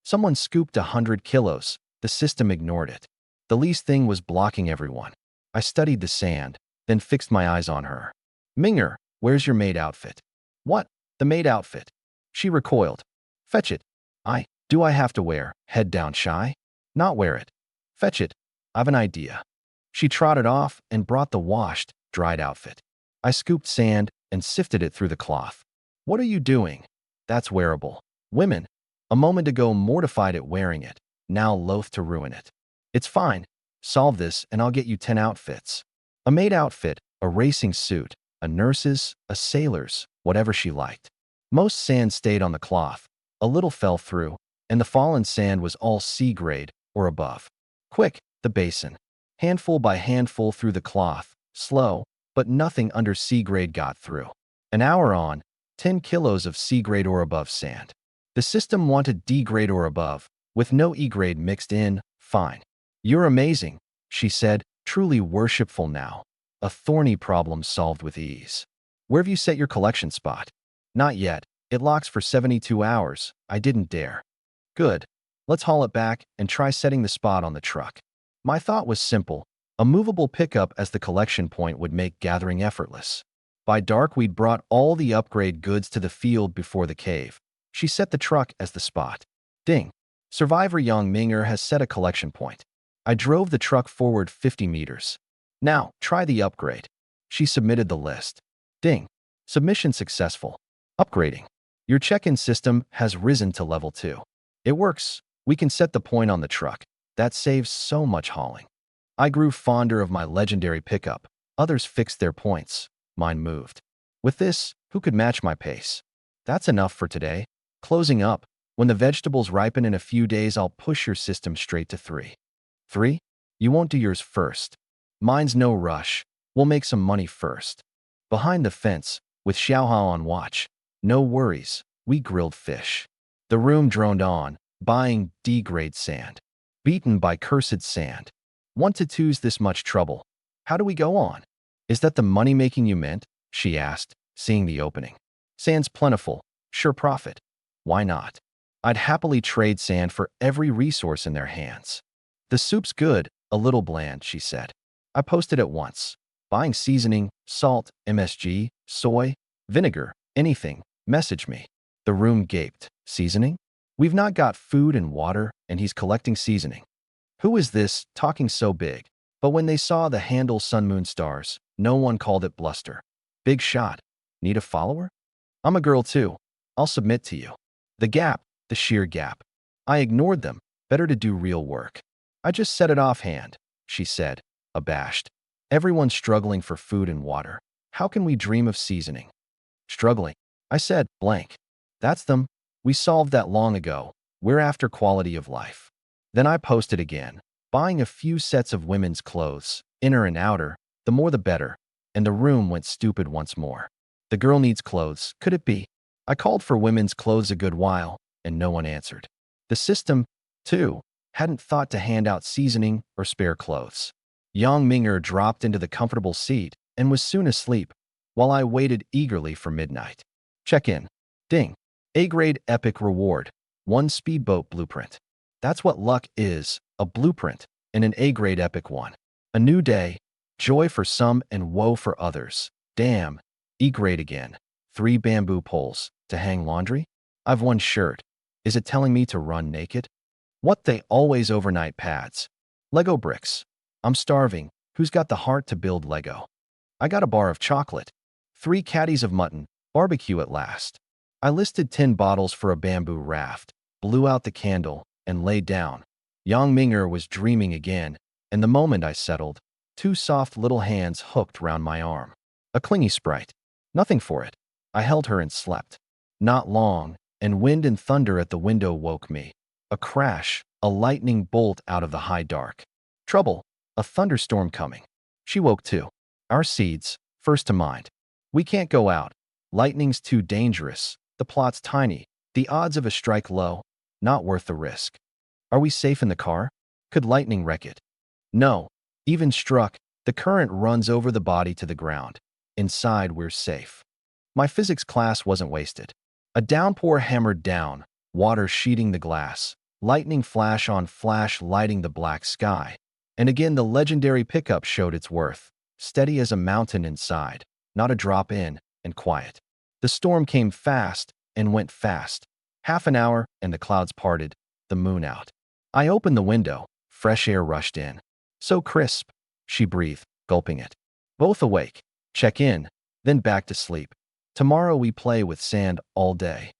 Someone scooped 100 kilos. The system ignored it. The least thing was blocking everyone. I studied the sand, then fixed my eyes on her. Minger, where's your maid outfit? What? The maid outfit? She recoiled. Fetch it. Do I have to wear, head down shy? Not wear it. Fetch it. I've an idea. She trotted off and brought the washed, dried outfit. I scooped sand and sifted it through the cloth. What are you doing? That's wearable. Women. A moment ago mortified at wearing it, now loath to ruin it. It's fine. Solve this and I'll get you 10 outfits. A maid outfit, a racing suit, a nurse's, a sailor's, whatever she liked. Most sand stayed on the cloth. A little fell through, and the fallen sand was all C-grade or above. Quick, the basin. Handful by handful through the cloth, slow, but nothing under C-grade got through. An hour on, 10 kilos of C-grade or above sand. The system wanted D-grade or above, with no E-grade mixed in. Fine. You're amazing, she said, truly worshipful now. A thorny problem solved with ease. Where have you set your collection spot? Not yet. It locks for 72 hours. I didn't dare. Good. Let's haul it back and try setting the spot on the truck. My thought was simple. A movable pickup as the collection point would make gathering effortless. By dark, we'd brought all the upgrade goods to the field before the cave. She set the truck as the spot. Ding. Survivor Yang Minger has set a collection point. I drove the truck forward 50 meters. Now, try the upgrade. She submitted the list. Ding. Submission successful. Upgrading. Your check-in system has risen to level 2. It works. We can set the point on the truck. That saves so much hauling. I grew fonder of my legendary pickup. Others fixed their points. Mine moved. With this, who could match my pace? That's enough for today. Closing up. When the vegetables ripen in a few days, I'll push your system straight to 3. 3? You won't do yours first. Mine's no rush. We'll make some money first. Behind the fence, with Xiaohao on watch. No worries. We grilled fish. The room droned on, buying D-grade sand. Beaten by cursed sand. 1 to 2's this much trouble. How do we go on? Is that the money-making you meant? She asked, seeing the opening. Sand's plentiful. Sure profit. Why not? I'd happily trade sand for every resource in their hands. The soup's good, a little bland, she said. I posted at once. Buying seasoning, salt, MSG, soy, vinegar, anything, message me. The room gaped. Seasoning? We've not got food and water, and he's collecting seasoning. Who is this, talking so big? But when they saw the handle sun moon stars, no one called it bluster. Big shot. Need a follower? I'm a girl too. I'll submit to you. The gap, the sheer gap. I ignored them. Better to do real work. I just said it offhand, she said, abashed. Everyone's struggling for food and water. How can we dream of seasoning? Struggling. I said, blank. That's them. We solved that long ago. We're after quality of life. Then I posted again, buying a few sets of women's clothes, inner and outer, the more the better, and the room went stupid once more. The girl needs clothes, could it be? I called for women's clothes a good while, and no one answered. The system, too, hadn't thought to hand out seasoning or spare clothes. Yang Minger dropped into the comfortable seat and was soon asleep, while I waited eagerly for midnight. Check-in. Ding. A-grade epic reward. 1 speedboat blueprint. That's what luck is, a blueprint. and an A-grade epic one. A new day, joy for some and woe for others. Damn, E-grade again. 3 bamboo poles. To hang laundry? I've one shirt. Is it telling me to run naked? What they always overnight pads. Lego bricks. I'm starving. Who's got the heart to build Lego? I got a bar of chocolate. 3 caddies of mutton. Barbecue at last. I listed 10 bottles for a bamboo raft, blew out the candle, and lay down. Yang Ming'er was dreaming again, and the moment I settled, 2 soft little hands hooked round my arm. A clingy sprite. Nothing for it. I held her and slept. Not long, and wind and thunder at the window woke me. A crash, a lightning bolt out of the high dark. Trouble, a thunderstorm coming. She woke too. Our seeds, first to mind. We can't go out. Lightning's too dangerous. The plot's tiny. The odds of a strike low. Not worth the risk. Are we safe in the car? Could lightning wreck it? No. Even struck, the current runs over the body to the ground. Inside, we're safe. My physics class wasn't wasted. A downpour hammered down, water sheeting the glass, lightning flash on flash lighting the black sky. And again the legendary pickup showed its worth, steady as a mountain inside, not a drop in, and quiet. The storm came fast and went fast. Half an hour and the clouds parted, the moon out. I opened the window, fresh air rushed in. So crisp, she breathed, gulping it. Both awake, check in, then back to sleep. Tomorrow we play with sand all day.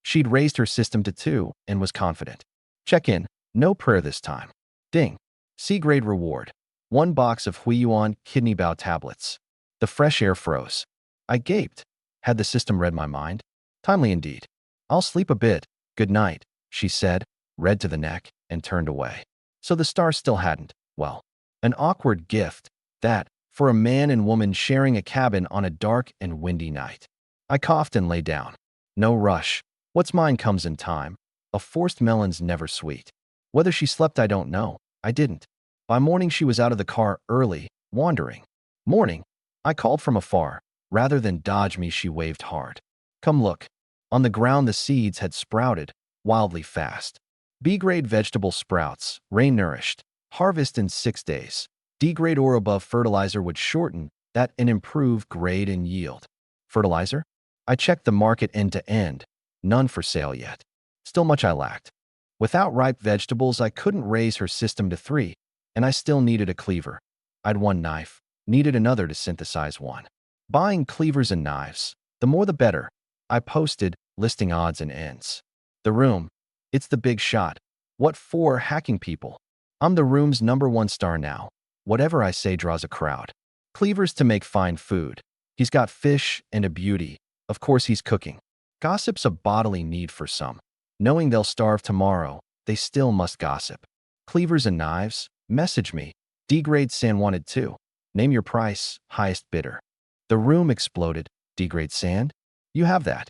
She'd raised her system to 2 and was confident. Check in, no prayer this time. Ding. C-grade reward. 1 box of Huiyuan kidney bao tablets. The fresh air froze. I gaped. Had the system read my mind? Timely indeed. I'll sleep a bit. Good night, she said, red to the neck, and turned away. So the star still hadn't. Well, an awkward gift, that, for a man and woman sharing a cabin on a dark and windy night. I coughed and lay down. No rush. What's mine comes in time. A forced melon's never sweet. Whether she slept I don't know. I didn't. By morning she was out of the car early, wandering. Morning. I called from afar. Rather than dodge me she waved hard. Come look. On the ground the seeds had sprouted, wildly fast. B-grade vegetable sprouts, rain-nourished. Harvest in 6 days. D-grade or above fertilizer would shorten that and improve grade and yield. Fertilizer? I checked the market end to end. None for sale yet. Still much I lacked. Without ripe vegetables, I couldn't raise her system to 3, and I still needed a cleaver. I'd 1 knife, needed another to synthesize 1. Buying cleavers and knives, the more the better. I posted, listing odds and ends. The room, it's the big shot. What for hacking people? I'm the room's #1 star now. Whatever I say draws a crowd. Cleavers to make fine food. He's got fish and a beauty. Of course he's cooking. Gossip's a bodily need for some. Knowing they'll starve tomorrow, they still must gossip. Cleavers and knives, message me. D-grade sand wanted 2. Name your price, highest bidder. The room exploded. D-grade sand? You have that.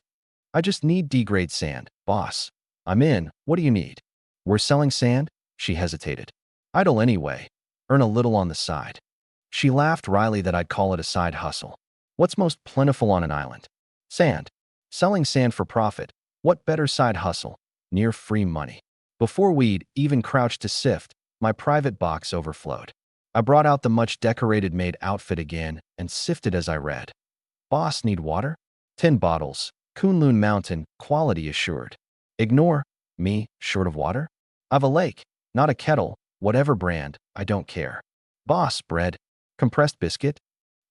I just need D-grade sand, boss. I'm in. What do you need? We're selling sand? She hesitated. Idle anyway. Earn a little on the side. She laughed wryly that I'd call it a side hustle. What's most plentiful on an island? Sand. Selling sand for profit. What better side hustle? Near free money. Before we'd even crouched to sift, my private box overflowed. I brought out the much-decorated maid outfit again and sifted as I read. Boss need water? 10 bottles. Kunlun Mountain, quality assured. Ignore me, short of water? I've a lake, not a kettle, whatever brand, I don't care. Boss, bread. Compressed biscuit?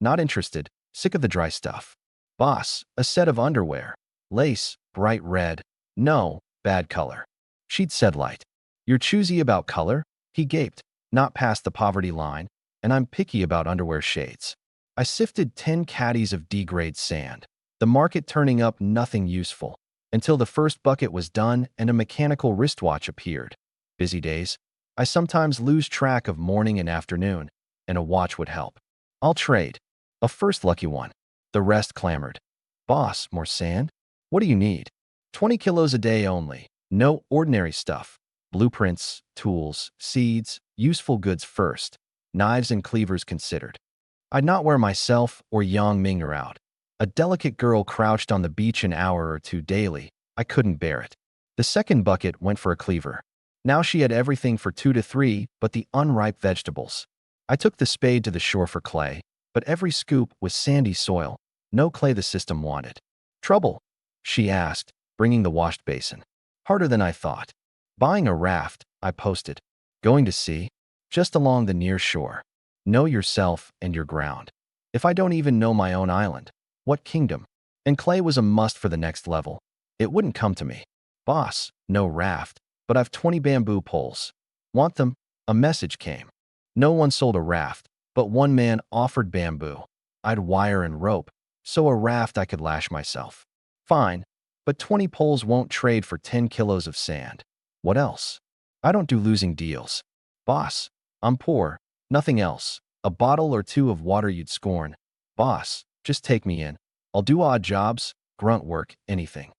Not interested, sick of the dry stuff. Boss, a set of underwear. Lace, bright red. No, bad color. She'd said light. You're choosy about color? He gaped, not past the poverty line, and I'm picky about underwear shades. I sifted 10 caddies of D-grade sand, the market turning up nothing useful, until the first bucket was done and a mechanical wristwatch appeared. Busy days. I sometimes lose track of morning and afternoon, and a watch would help. I'll trade. A first lucky one. The rest clamored. Boss, more sand? What do you need? 20 kilos a day only. No ordinary stuff. Blueprints, tools, seeds, useful goods first. Knives and cleavers considered. I'd not wear myself or Yang Ming'er out. A delicate girl crouched on the beach an hour or 2 daily. I couldn't bear it. The second bucket went for a cleaver. Now she had everything for 2 to 3 but the unripe vegetables. I took the spade to the shore for clay, but every scoop was sandy soil, no clay the system wanted. Trouble? She asked, bringing the washed basin. Harder than I thought. Buying a raft, I posted. Going to sea? Just along the near shore. Know yourself and your ground. If I don't even know my own island, what kingdom? And clay was a must for the next level. It wouldn't come to me. Boss, no raft, but I've 20 bamboo poles. Want them? A message came. No one sold a raft, but one man offered bamboo. I'd wire and rope, so a raft I could lash myself. Fine, but 20 poles won't trade for 10 kilos of sand. What else? I don't do losing deals. Boss, I'm poor, nothing else. A bottle or two of water you'd scorn. Boss, just take me in. I'll do odd jobs, grunt work, anything.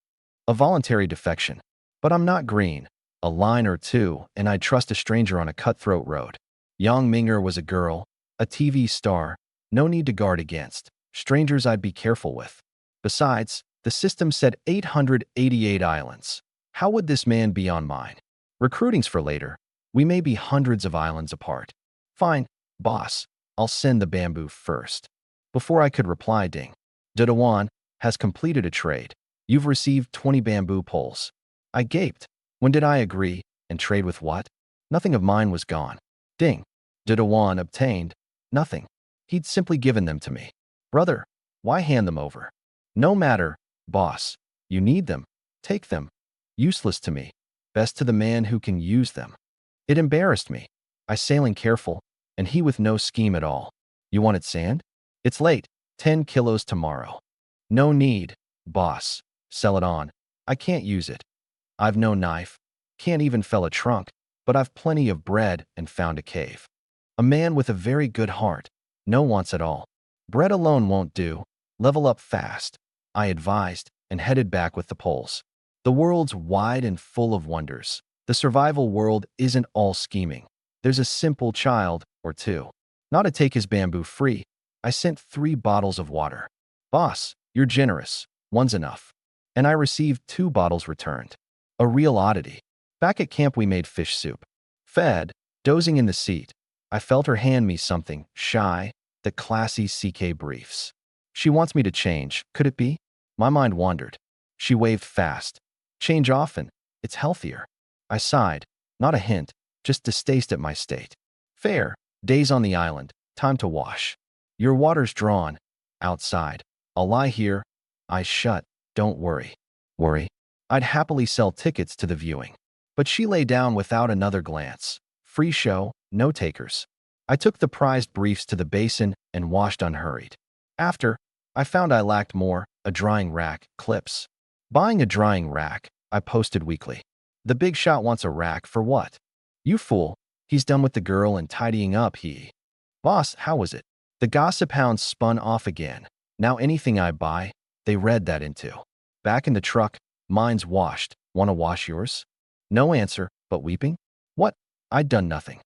A voluntary defection. But I'm not green. A line or two, and I'd trust a stranger on a cutthroat road. Yang Ming'er was a girl, a TV star, no need to guard against. Strangers I'd be careful with. Besides, the system said 888 islands. How would this man be on mine? Recruiting's for later. We may be hundreds of islands apart. Fine, boss, I'll send the bamboo first. Before I could reply, ding. Dedawan has completed a trade. You've received 20 bamboo poles. I gaped. When did I agree, and trade with what? Nothing of mine was gone. Ding. Dedawan obtained nothing. He'd simply given them to me. Brother, why hand them over? No matter, boss. You need them. Take them. Useless to me. Best to the man who can use them. It embarrassed me. I sailing careful, and he with no scheme at all. You wanted sand? It's late. 10 kilos tomorrow. No need, boss. Sell it on. I can't use it. I've no knife. Can't even fell a trunk, but I've plenty of bread and found a cave. A man with a very good heart. No wants at all. Bread alone won't do. Level up fast. I advised and headed back with the poles. The world's wide and full of wonders. The survival world isn't all scheming. There's a simple child or two. Not to take his bamboo free, I sent 3 bottles of water. Boss, you're generous. One's enough. And I received 2 bottles returned. A real oddity. Back at camp we made fish soup. Fed, dozing in the seat, I felt her hand me something shy, the classy CK briefs. She wants me to change. Could it be? My mind wandered. She waved fast. Change often. It's healthier. I sighed. Not a hint, just distaste at my state. Fair. Days on the island. Time to wash. Your water's drawn. Outside. I'll lie here. Eyes shut. Don't worry. Worry? I'd happily sell tickets to the viewing. But she lay down without another glance. Free show, no takers. I took the prized briefs to the basin and washed unhurried. After, I found I lacked more, a drying rack, clips. Buying a drying rack, I posted weekly. The big shot wants a rack for what? You fool. He's done with the girl and tidying up, he. Boss, how was it? The gossip hound spun off again. Now anything I buy, they read that into. Back in the truck, mine's washed. Wanna wash yours? No answer, but weeping? What? I'd done nothing.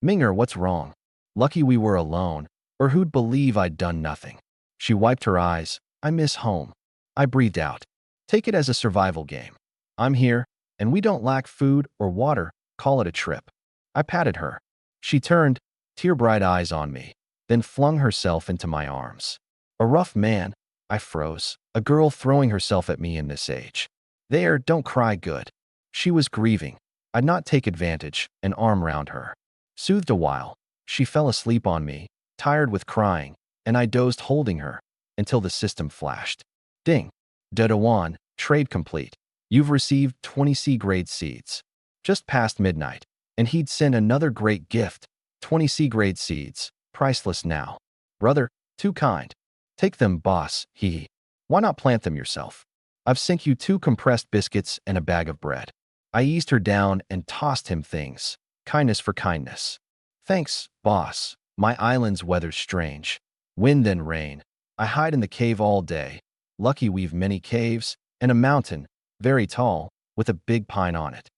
Ming'er, what's wrong? Lucky we were alone, or who'd believe I'd done nothing? She wiped her eyes. I miss home. I breathed out. Take it as a survival game. I'm here, and we don't lack food or water. Call it a trip. I patted her. She turned, tear-bright eyes on me, then flung herself into my arms. A rough man. I froze. A girl throwing herself at me in this age. There, don't cry, good. She was grieving. I'd not take advantage, an arm round her. Soothed a while. She fell asleep on me, tired with crying, and I dozed holding her, until the system flashed. Ding. Dedawan, trade complete. You've received 20 C-grade seeds. Just past midnight, and he'd send another great gift. 20 C-grade seeds, priceless now. Brother, too kind. Take them, boss, he. Why not plant them yourself? I've sent you 2 compressed biscuits and a bag of bread. I eased her down and tossed him things. Kindness for kindness. Thanks, boss. My island's weather's strange. Wind and rain. I hide in the cave all day. Lucky we've many caves, and a mountain, very tall, with a big pine on it.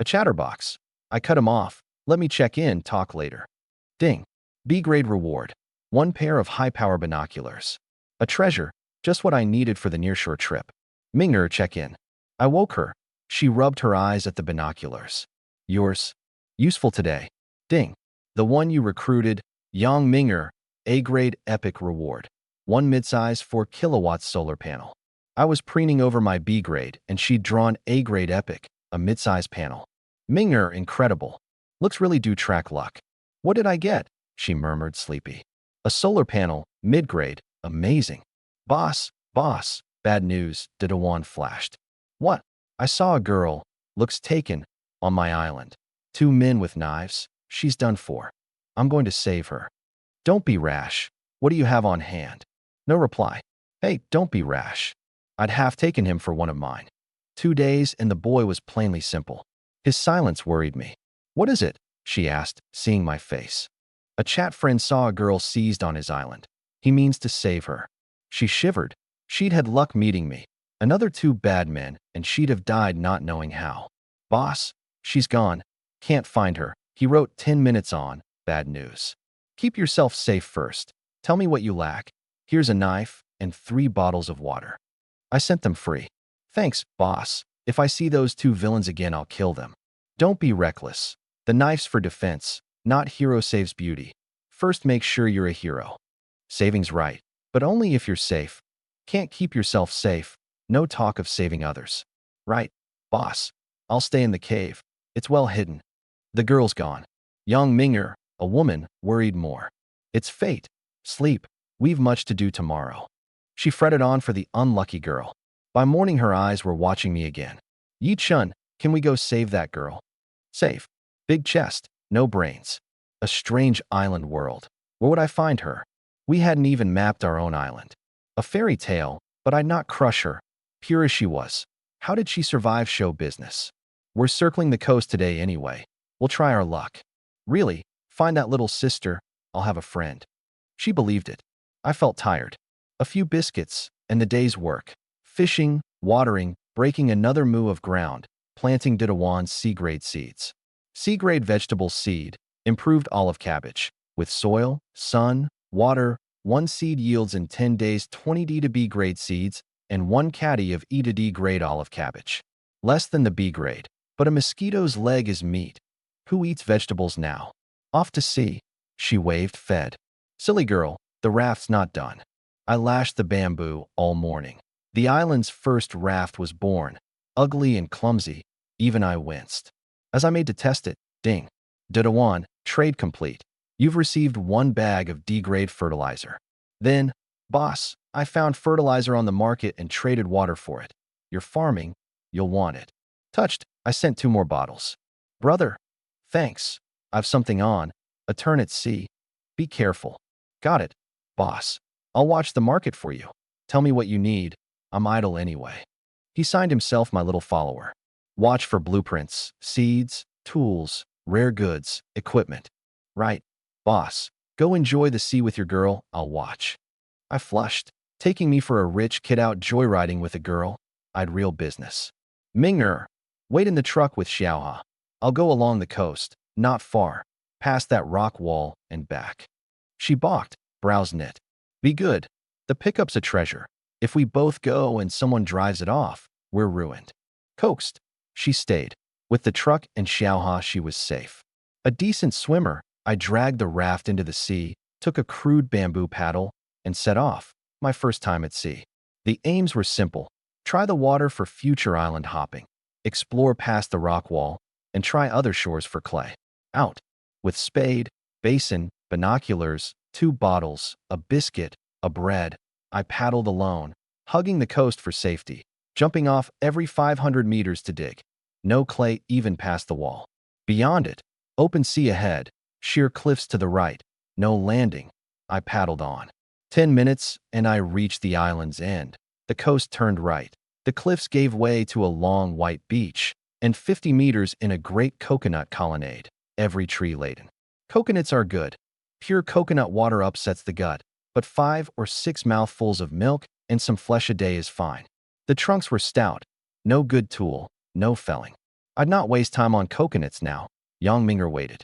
A chatterbox. I cut him off. Let me check in, talk later. Ding. B-grade reward. 1 pair of high-power binoculars. A treasure, just what I needed for the nearshore trip. Ming'er, check in. I woke her. She rubbed her eyes at the binoculars. Yours. Useful today. Ding. The one you recruited. Yang Minger. A-grade epic reward. 1 midsize 4 kilowatts solar panel. I was preening over my B-grade and she'd drawn A-grade epic, a midsize panel. Minger, incredible. Looks really do track luck. What did I get? She murmured sleepy. A solar panel, mid-grade, amazing. Boss, bad news, Didawan flashed. What? I saw a girl, looks taken, on my island. 2 men with knives, she's done for. I'm going to save her. Don't be rash. What do you have on hand? No reply. Hey, don't be rash. I'd have taken him for one of mine. 2 days and the boy was plainly simple. His silence worried me. What is it? She asked, seeing my face. A chat friend saw a girl seized on his island. He means to save her. She shivered. She'd had luck meeting me. Another 2 bad men, and she'd have died not knowing how. Boss, she's gone. Can't find her. He wrote 10 minutes on. Bad news. Keep yourself safe first. Tell me what you lack. Here's a knife and 3 bottles of water. I sent them free. Thanks, boss. If I see those 2 villains again, I'll kill them. Don't be reckless. The knife's for defense, not hero saves beauty. First make sure you're a hero. Saving's right, but only if you're safe. Can't keep yourself safe. No talk of saving others. Right, boss. I'll stay in the cave. It's well hidden. The girl's gone. Yang Minger, a woman, worried more. It's fate. Sleep. We've much to do tomorrow. She fretted on for the unlucky girl. By morning her eyes were watching me again. Yi Chun, can we go save that girl? Safe. Big chest, no brains. A strange island world. Where would I find her? We hadn't even mapped our own island. A fairy tale, but I'd not crush her. Pure as she was. How did she survive show business? We're circling the coast today anyway. We'll try our luck. Really, find that little sister, I'll have a friend. She believed it. I felt tired. A few biscuits, and the day's work. Fishing, watering, breaking another moo of ground, planting Didawan's C-grade seeds. C-grade vegetable seed, improved olive cabbage. With soil, sun, water, 1 seed yields in 10 days 20D to B-grade seeds and 1 caddy of E to D-grade olive cabbage. Less than the B-grade, but a mosquito's leg is meat. Who eats vegetables now? Off to sea. She waved, fed. Silly girl, the raft's not done. I lashed the bamboo all morning. The island's first raft was born, ugly and clumsy. Even I winced. As I made to test it, ding. Didawan, trade complete. You've received 1 bag of D-grade fertilizer. Then, boss, I found fertilizer on the market and traded water for it. You're farming, you'll want it. Touched, I sent 2 more bottles. Brother, thanks. I've something on. A turn at sea. Be careful. Got it, boss. I'll watch the market for you. Tell me what you need. I'm idle anyway. He signed himself my little follower. Watch for blueprints, seeds, tools, rare goods, equipment. Right, boss. Go enjoy the sea with your girl, I'll watch. I flushed. Taking me for a rich kid out joyriding with a girl, I'd real business. Minger, wait in the truck with Xiaoha. I'll go along the coast, not far, past that rock wall and back. She balked, brows knit. Be good. The pickup's a treasure. If we both go and someone drives it off, we're ruined. Coaxed. She stayed. With the truck and Xiaoha, she was safe. A decent swimmer, I dragged the raft into the sea, took a crude bamboo paddle, and set off, my first time at sea. The aims were simple. Try the water for future island hopping. Explore past the rock wall, and try other shores for clay. Out. With spade, basin, binoculars, 2 bottles, a biscuit, a bread, I paddled alone, hugging the coast for safety, jumping off every 500 meters to dig. No clay even past the wall. Beyond it, open sea ahead, sheer cliffs to the right, no landing. I paddled on. 10 minutes, and I reached the island's end. The coast turned right. The cliffs gave way to a long white beach, and 50 meters in a great coconut colonnade, every tree laden. Coconuts are good. Pure coconut water upsets the gut, but 5 or 6 mouthfuls of milk and some flesh a day is fine. The trunks were stout. No good tool, no felling. I'd not waste time on coconuts now. Yang Minger waited.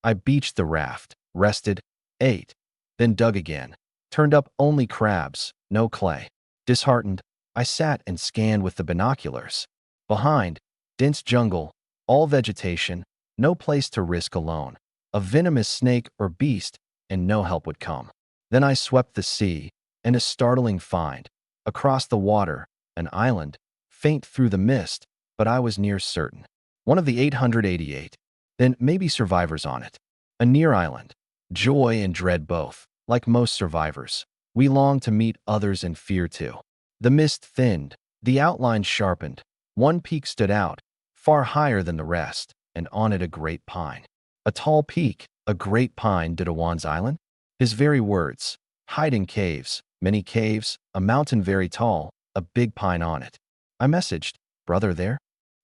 I beached the raft, rested, ate, then dug again. Turned up only crabs, no clay. Disheartened, I sat and scanned with the binoculars. Behind, dense jungle, all vegetation, No place to risk alone. A venomous snake or beast, and no help would come. Then I swept the sea, and a startling find. Across the water, an island, faint through the mist, but I was near certain. One of the 888. Then maybe survivors on it. A near island. Joy and dread both. Like most survivors, we long to meet others and fear too. The mist thinned, the outline sharpened. One peak stood out, far higher than the rest, and on it a great pine. A tall peak, a great pine, Didawan's island? His very words. Hide in caves, many caves, a mountain very tall, a big pine on it. I messaged, brother there?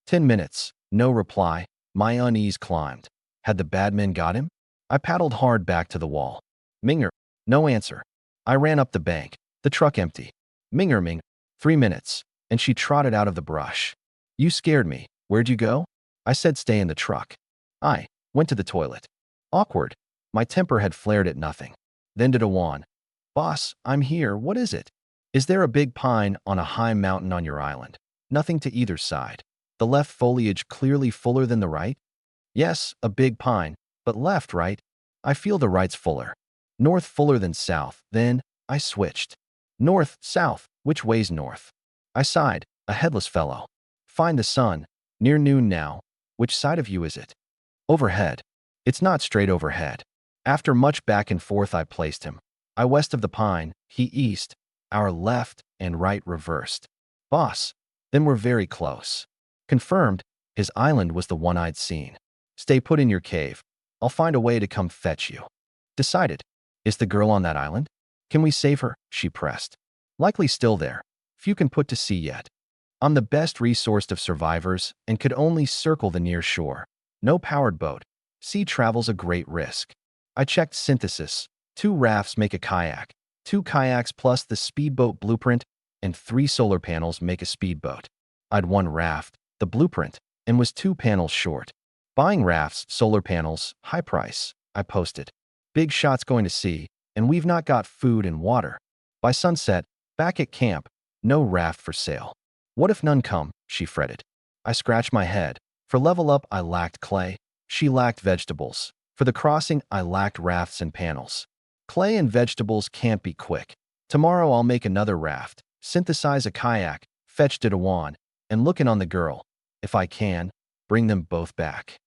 10 minutes, no reply. My unease climbed. Had the bad men got him? I paddled hard back to the wall. Minger, no answer. I ran up the bank, the truck empty. Minger, 3 minutes, and she trotted out of the brush. You scared me. Where'd you go? I said stay in the truck. I went to the toilet. Awkward. My temper had flared at nothing. Then to Dawan. Boss, I'm here. What is it? Is there a big pine on a high mountain on your island? Nothing to either side. The left foliage clearly fuller than the right? Yes, a big pine, but left, right? I feel the right's fuller. North fuller than south. Then I switched. North, south, which way's north? I sighed, a headless fellow. Find the sun. Near noon now. Which side of you is it? Overhead. It's not straight overhead. After much back and forth I placed him. I west of the pine, he east, our left and right reversed. Boss. Then we're very close. Confirmed, his island was the one I'd seen. Stay put in your cave. I'll find a way to come fetch you. Decided. Is the girl on that island? Can we save her? She pressed. Likely still there. Few can put to sea yet. I'm the best resourced of survivors and could only circle the near shore. No powered boat. Sea travel's a great risk. I checked synthesis. 2 rafts make a kayak. 2 kayaks plus the speedboat blueprint and 3 solar panels make a speedboat. I'd 1 raft, the blueprint, and was 2 panels short. Buying rafts, solar panels, high price. I posted. Big shots going to sea, and we've not got food and water. By sunset, back at camp, no raft for sale. What if none come? She fretted. I scratched my head. For level up, I lacked clay. She lacked vegetables. For the crossing, I lacked rafts and panels. Clay and vegetables can't be quick. Tomorrow I'll make another raft, synthesize a kayak, fetch Didawan, and look in on the girl. If I can, bring them both back.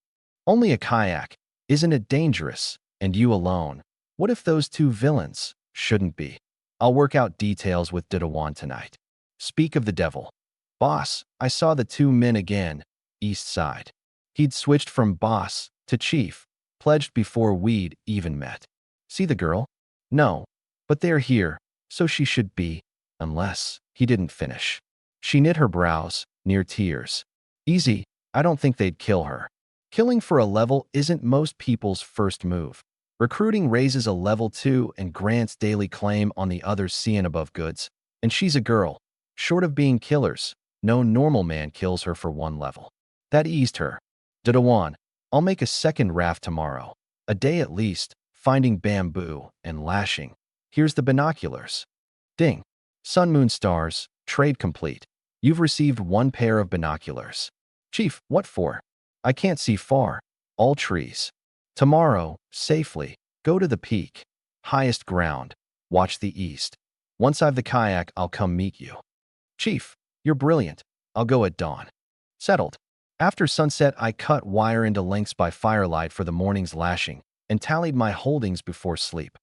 Only a kayak. Isn't it dangerous? And you alone. What if those 2 villains? Shouldn't be. I'll work out details with Didawan tonight. Speak of the devil. Boss, I saw the 2 men again, east side. He'd switched from boss to chief, pledged before we'd even met. See the girl? No, but they're here, so she should be, unless he didn't finish. She knit her brows, near tears. Easy, I don't think they'd kill her. Killing for a level isn't most people's first move. Recruiting raises a level 2 and grants daily claim on the other's C and above goods, and she's a girl. Short of being killers, no normal man kills her for 1 level. That eased her. Didawan, I'll make a second raft tomorrow. A day at least, finding bamboo and lashing. Here's the binoculars. Ding. Sun, moon, stars, trade complete. You've received 1 pair of binoculars. Chief, what for? I can't see far. All trees. Tomorrow, safely, go to the peak. Highest ground. Watch the east. Once I've the kayak, I'll come meet you. Chief, you're brilliant. I'll go at dawn. Settled. After sunset, I cut wire into lengths by firelight for the morning's lashing and tallied my holdings before sleep.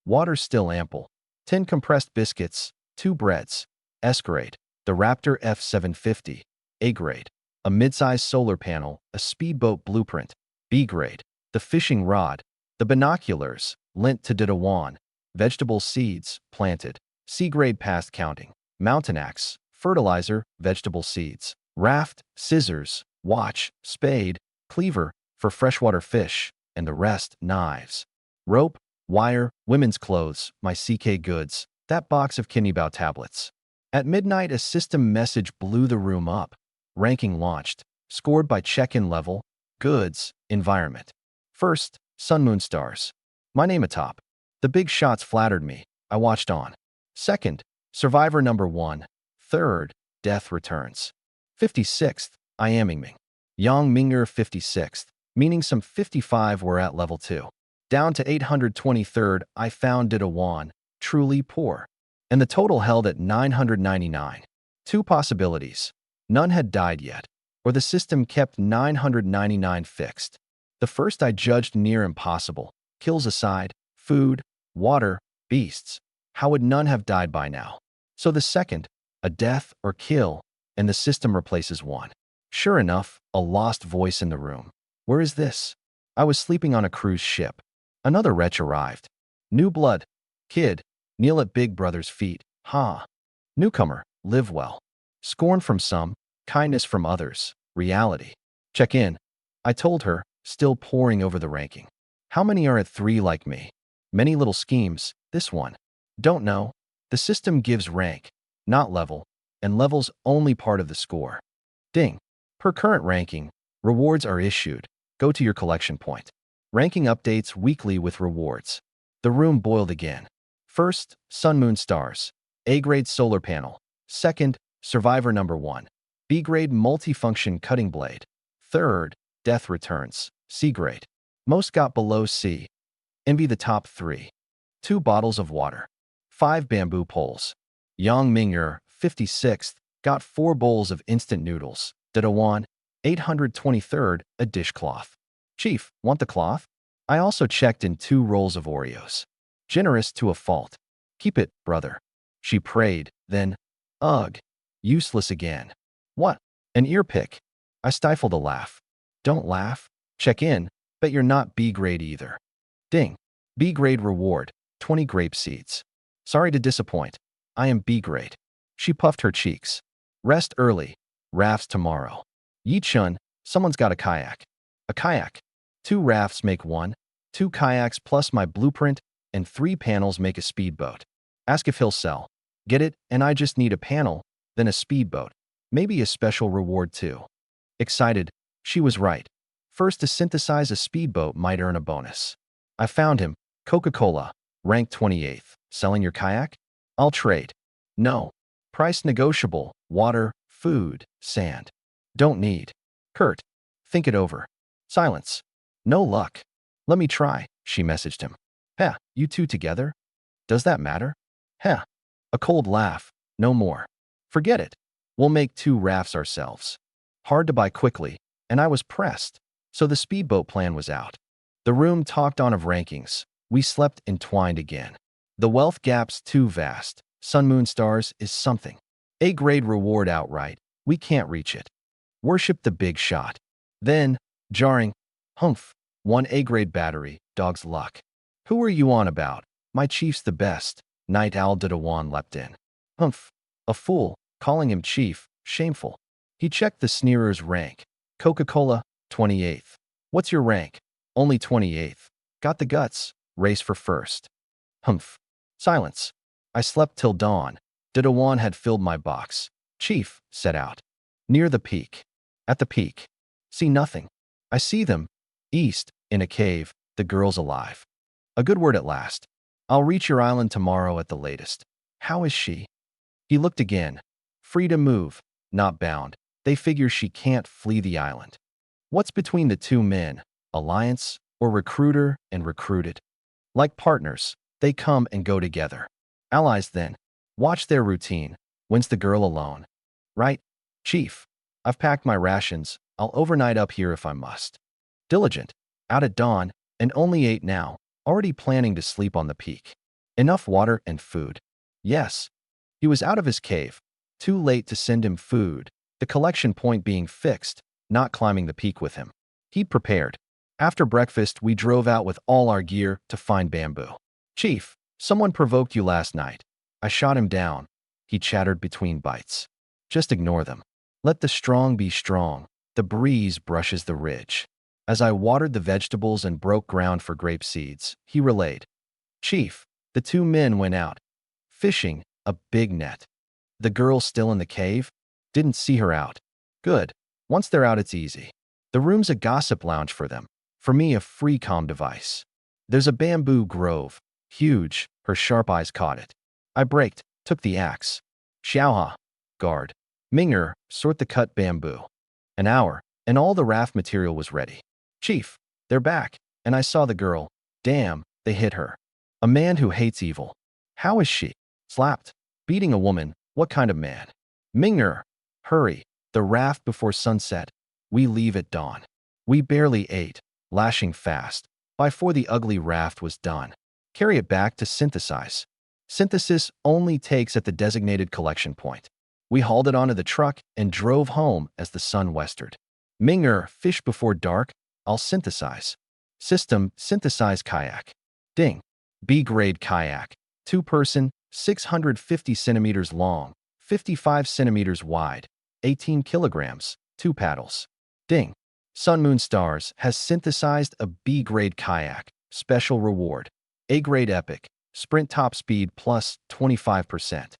Water still ample. 10 compressed biscuits, 2 breads. S-grade, the Raptor F750. A-grade, a mid-size solar panel, a speedboat blueprint. B-grade, the fishing rod, the binoculars, lent to Didawan. Vegetable seeds, planted. C-grade past counting. Mountain axe, fertilizer, vegetable seeds. Raft, scissors, watch, spade, cleaver, for freshwater fish, and the rest, knives. Rope, wire, women's clothes, my CK goods, that box of kidney bow tablets. At midnight, a system message blew the room up. Ranking launched, scored by check-in level, goods, environment. First, sun, moon, stars. My name atop. The big shots flattered me. I watched on. Second, survivor number 1. Third, death returns. 56th, I am Ming. Yang Minger 56th. meaning some 55 were at level 2. Down to 823rd, I found Didawan, truly poor. And the total held at 999. Two possibilities. None had died yet, or the system kept 999 fixed. The first I judged near impossible. Kills aside, food, water, beasts. How would none have died by now? So the second, a death or kill, and the system replaces one. Sure enough, a lost voice in the room. Where is this? I was sleeping on a cruise ship. Another wretch arrived. New blood. Kid, kneel at Big Brother's feet. Ha. Newcomer, live well. Scorn from some, kindness from others. Reality. Check in. I told her, still poring over the ranking. How many are at 3 like me? Many little schemes. This one. Don't know. The system gives rank, not level, and level's only part of the score. Ding. Per current ranking, rewards are issued. Go to your collection point. Ranking updates weekly with rewards. The room boiled again. First, Sun Moon Stars. A-grade solar panel. Second, Survivor number 1. B-grade multifunction cutting blade. Third, Death Returns. C-grade. Most got below C. Envy the top 3. 2 bottles of water. 5 bamboo poles. Yang Ming'er, 56th, got 4 bowls of instant noodles. Didawan, 823rd, a dishcloth. Chief, want the cloth? I also checked in 2 rolls of Oreos. Generous to a fault. Keep it, brother. She prayed, then, ugh, useless again. What? An ear pick. I stifled a laugh. Don't laugh. Check in. Bet you're not B-grade either. Ding. B-grade reward, 20 grape seeds. Sorry to disappoint. I am B-grade. She puffed her cheeks. Rest early. Rafts tomorrow. Yi-chun, someone's got a kayak. A kayak. 2 rafts make 1. 2 kayaks plus my blueprint, and 3 panels make a speedboat. Ask if he'll sell. Get it, and I just need a panel, then a speedboat. Maybe a special reward too. Excited, she was right. First, to synthesize a speedboat might earn a bonus. I found him. Coca-Cola, ranked 28th. Selling your kayak? I'll trade. No. Price negotiable. Water, food, sand. Don't need. Kurt. Think it over. Silence. No luck. Let me try, she messaged him. Heh, you two together? Does that matter? Heh. A cold laugh. No more. Forget it. We'll make 2 rafts ourselves. Hard to buy quickly, and I was pressed, so the speedboat plan was out. The room talked on of rankings. We slept entwined again. The wealth gap's too vast. Sun Moon Stars is something. A-grade reward outright. We can't reach it. Worship the big shot. Then, jarring, humph, 1 A-grade battery, dog's luck. Who are you on about? My chief's the best. Night Owl Didawan leapt in. Humph, a fool, calling him chief, shameful. He checked the sneerer's rank. Coca-Cola, 28th. What's your rank? Only 28th. Got the guts. Race for first. Humph. Silence. I slept till dawn. Didawan had filled my box. Chief, set out. Near the peak. At the peak. See nothing. I see them. East, in a cave, the girl's alive. A good word at last. I'll reach your island tomorrow at the latest. How is she? He looked again. Free to move, not bound. They figure she can't flee the island. What's between the 2 men? Alliance, or recruiter and recruited? Like partners, they come and go together. Allies then. Watch their routine. When's the girl alone? Right, Chief. I've packed my rations. I'll overnight up here if I must. Diligent. Out at dawn, and only 8 now. Already planning to sleep on the peak. Enough water and food. Yes. He was out of his cave. Too late to send him food. The collection point being fixed, not climbing the peak with him. He'd prepared. After breakfast, we drove out with all our gear to find bamboo. Chief, someone provoked you last night. I shot him down. He chattered between bites. Just ignore them. Let the strong be strong. The breeze brushes the ridge. As I watered the vegetables and broke ground for grape seeds, he relayed. Chief, the 2 men went out. Fishing, a big net. The girl still in the cave? Didn't see her out. Good. Once they're out, it's easy. The room's a gossip lounge for them. For me, a free comm device. There's a bamboo grove. Huge. Her sharp eyes caught it. I braked, took the axe. Xiaoha. Guard. Ming'er, sort the cut bamboo. An hour, and all the raft material was ready. Chief, they're back, and I saw the girl. Damn, they hit her. A man who hates evil. How is she? Slapped. Beating a woman, what kind of man? Mingner, hurry, the raft before sunset. We leave at dawn. We barely ate, lashing fast, before the ugly raft was done. Carry it back to synthesize. Synthesis only takes at the designated collection point. We hauled it onto the truck and drove home as the sun westered. Mingner, fish before dark, I'll synthesize. System, synthesize kayak. Ding. B-grade kayak. 2-person, 650 centimeters long, 55 centimeters wide, 18 kilograms, 2 paddles. Ding. Sun Moon Stars has synthesized a B-grade kayak. Special reward. A-grade epic. Sprint top speed plus 25%.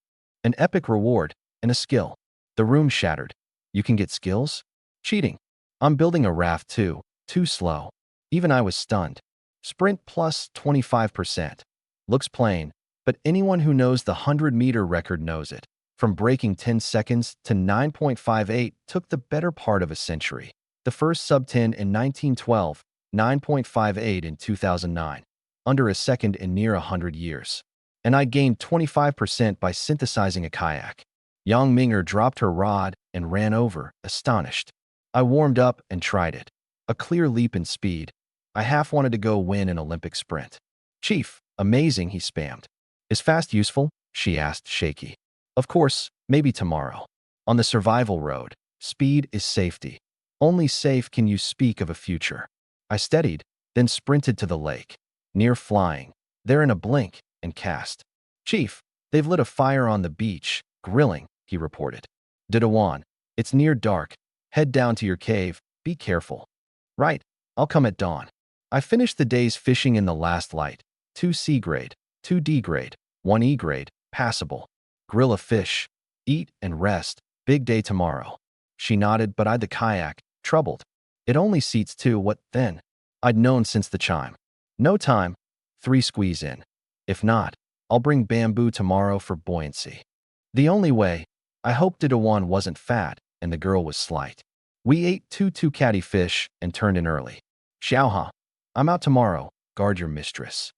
An epic reward and a skill. The room shattered. You can get skills? Cheating. I'm building a raft too. Too slow. Even I was stunned. Sprint plus 25%. Looks plain, but anyone who knows the 100-meter record knows it. From breaking 10 seconds to 9.58 took the better part of a century. The first sub-10 in 1912, 9.58 in 2009. Under a second in near 100 years. And I gained 25% by synthesizing a kayak. Yang Ming'er dropped her rod and ran over, astonished. I warmed up and tried it. A clear leap in speed. I half wanted to go win an Olympic sprint. Chief, amazing, he spammed. Is fast useful? She asked, shaky. Of course, maybe tomorrow. On the survival road, speed is safety. Only safe can you speak of a future. I steadied, then sprinted to the lake. Near flying, there in a blink, and cast. Chief, they've lit a fire on the beach, grilling, he reported. Didawan, it's near dark. Head down to your cave, be careful. Right, I'll come at dawn. I finished the day's fishing in the last light. 2 C-grade, 2 D-grade, 1 E-grade, passable. Grill a fish, eat and rest, big day tomorrow. She nodded, but eyed the kayak, troubled. It only seats 2, what then? I'd known since the chime. No time. 3 squeeze in. If not, I'll bring bamboo tomorrow for buoyancy. The only way, I hoped Didawan wasn't fat and the girl was slight. We ate 2 catty fish and turned in early. Xiaoha, I'm out tomorrow, guard your mistress.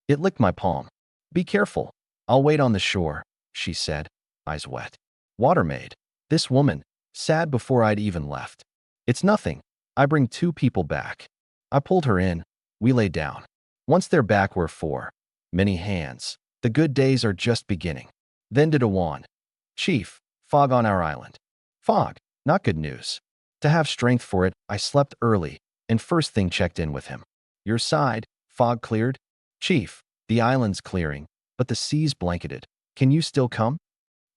It licked my palm. Be careful, I'll wait on the shore, she said, eyes wet. Water maid. This woman, sad before I'd even left. It's nothing, I bring 2 people back. I pulled her in, we lay down. Once they're back, we're 4. Many hands. The good days are just beginning. Then Didawan. Chief, fog on our island. Fog, not good news. To have strength for it, I slept early, and first thing checked in with him. Your side, fog cleared? Chief, the island's clearing, but the sea's blanketed. Can you still come?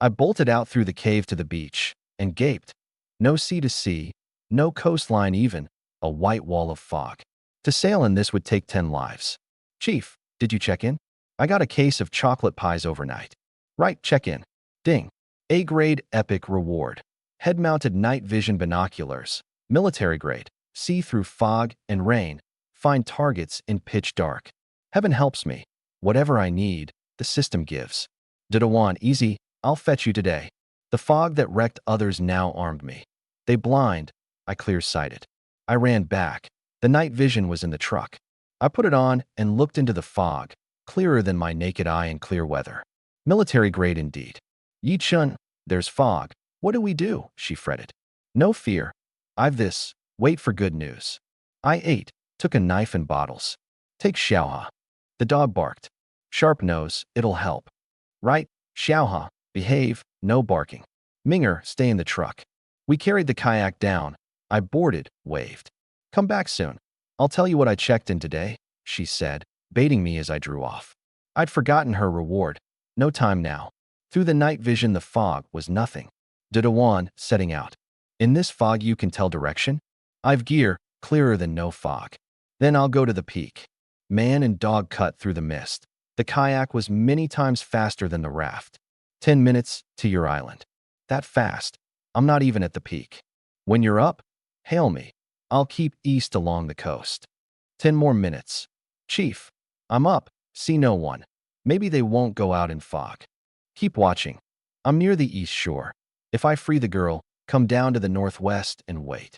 I bolted out through the cave to the beach, and gaped. No sea to see, no coastline even, a white wall of fog. To sail in this would take 10 lives. Chief, did you check in? I got a case of chocolate pies overnight. Right, check in. Ding. A-grade epic reward. Head-mounted night vision binoculars. Military grade. See through fog and rain. Find targets in pitch dark. Heaven helps me. Whatever I need, the system gives. Didawan, easy, I'll fetch you today. The fog that wrecked others now armed me. They blind, I clear-sighted. I ran back. The night vision was in the truck. I put it on and looked into the fog, clearer than my naked eye in clear weather. Military grade indeed. Yi Chun, there's fog. What do we do? She fretted. No fear. I've this. Wait for good news. I ate, took a knife and bottles. Take Xiaoha. The dog barked. Sharp nose, it'll help. Right, Xiaoha, behave, no barking. Ming'er, stay in the truck. We carried the kayak down. I boarded, waved. Come back soon. I'll tell you what I checked in today, she said, baiting me as I drew off. I'd forgotten her reward. No time now. Through the night vision, the fog was nothing. Didawan, setting out. In this fog you can tell direction? I've gear, clearer than no fog. Then I'll go to the peak. Man and dog cut through the mist. The kayak was many times faster than the raft. 10 minutes to your island. That fast. I'm not even at the peak. When you're up, hail me. I'll keep east along the coast. 10 more minutes. Chief, I'm up. See no one. Maybe they won't go out in fog. Keep watching. I'm near the east shore. If I free the girl, come down to the northwest and wait.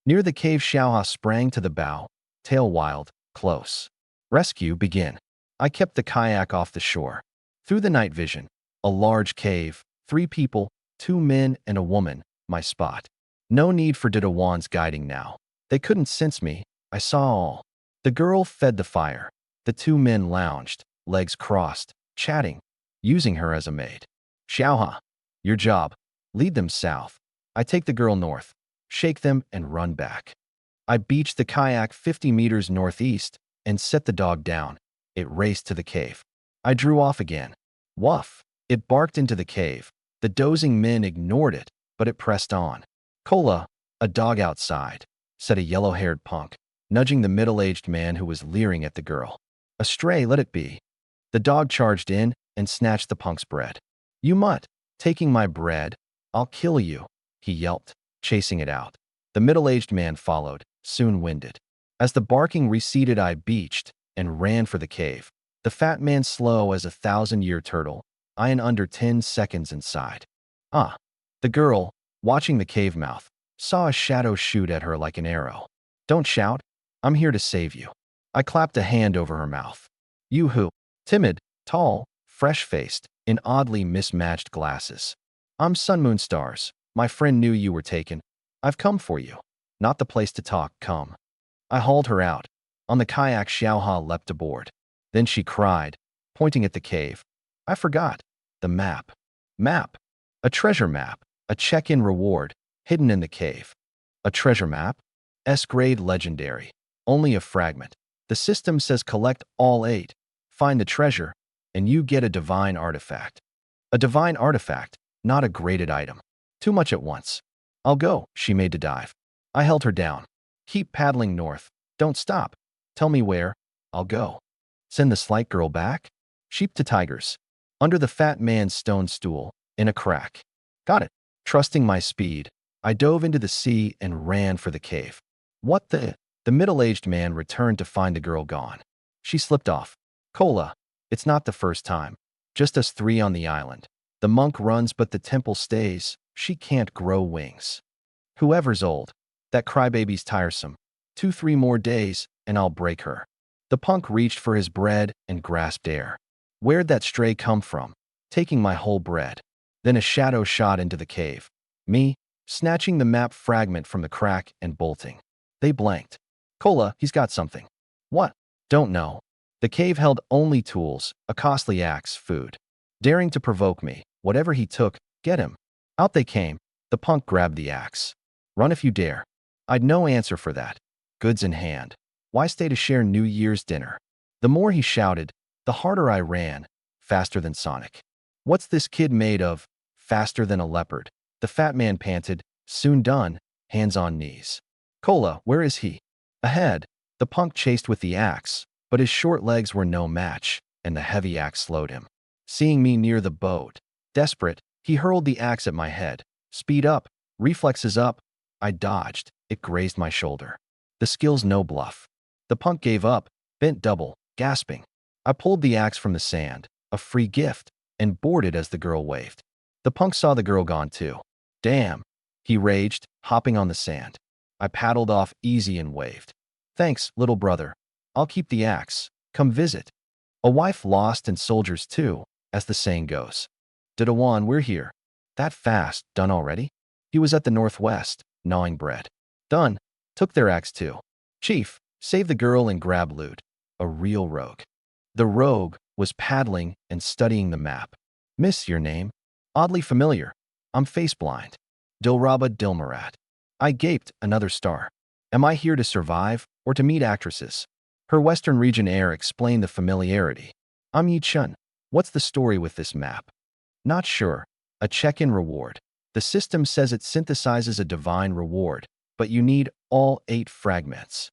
Near the cave, Xiaoha sprang to the bow, tail wild, close. Rescue begin. I kept the kayak off the shore. Through the night vision, a large cave, 3 people, 2 men and a woman, my spot. No need for Didawan's guiding now. They couldn't sense me. I saw all. The girl fed the fire. The 2 men lounged, legs crossed, chatting, using her as a maid. Xiaoha, your job. Lead them south. I take the girl north, shake them and run back. I beached the kayak 50 meters northeast and set the dog down. It raced to the cave. I drew off again. Woof! It barked into the cave. The dozing men ignored it, but it pressed on. Kola, a dog outside, said a yellow-haired punk, nudging the middle-aged man who was leering at the girl. A stray, let it be. The dog charged in and snatched the punk's bread. You mutt, taking my bread? I'll kill you, he yelped, chasing it out. The middle-aged man followed, soon winded. As the barking receded, I beached and ran for the cave. The fat man slow as a 1,000-year turtle, I in under 10 seconds inside. The girl, watching the cave mouth, saw a shadow shoot at her like an arrow. Don't shout, I'm here to save you. I clapped a hand over her mouth. You who? Timid, tall, fresh-faced, in oddly mismatched glasses. I'm Sun Moon Stars. My friend knew you were taken. I've come for you. Not the place to talk, come. I hauled her out. On the kayak, Xiaoha leapt aboard. Then she cried, pointing at the cave. I forgot. The map. Map. A treasure map. A check-in reward, hidden in the cave. A treasure map? S-grade legendary. Only a fragment. The system says collect all 8, find the treasure, and you get a divine artifact. A divine artifact, not a graded item. Too much at once. I'll go, she made to dive. I held her down. Keep paddling north. Don't stop. Tell me where. I'll go. Send the slight girl back? Sheep to tigers. Under the fat man's stone stool, in a crack. Got it. Trusting my speed, I dove into the sea and ran for the cave. What the? The middle-aged man returned to find the girl gone. She slipped off. Kola, it's not the first time. Just us 3 on the island. The monk runs but the temple stays. She can't grow wings. Whoever's old. That crybaby's tiresome. 2-3 more days, and I'll break her. The punk reached for his bread and grasped air. Where'd that stray come from? Taking my whole bread. Then a shadow shot into the cave. Me, snatching the map fragment from the crack and bolting. They blanked. Kola, he's got something. What? Don't know. The cave held only tools, a costly axe, food. Daring to provoke me, whatever he took, get him. Out they came. The punk grabbed the axe. Run if you dare. I'd no answer for that. Goods in hand. Why stay to share New Year's dinner? The more he shouted, the harder I ran, faster than Sonic. What's this kid made of? Faster than a leopard. The fat man panted, soon done, hands on knees. Kola, where is he? Ahead. The punk chased with the axe, but his short legs were no match, and the heavy axe slowed him. Seeing me near the boat, desperate, he hurled the axe at my head. Speed up, reflexes up. I dodged. It grazed my shoulder. The skill's no bluff. The punk gave up, bent double, gasping. I pulled the axe from the sand, a free gift, and boarded as the girl waved. The punk saw the girl gone too. Damn, he raged, hopping on the sand. I paddled off easy and waved. Thanks, little brother. I'll keep the axe. Come visit. A wife lost and soldiers too, as the saying goes. Didawan, we're here. That fast, done already? He was at the northwest, gnawing bread. Done. Took their axe too. Chief, save the girl and grab loot. A real rogue. The rogue was paddling and studying the map. Miss, your name? Oddly familiar. I'm face blind. Dilraba Dilmarat. I gaped, another star. Am I here to survive or to meet actresses? Her Western region air explained the familiarity. I'm Yi Chun. What's the story with this map? Not sure. A check-in reward. The system says it synthesizes a divine reward, but you need all 8 fragments.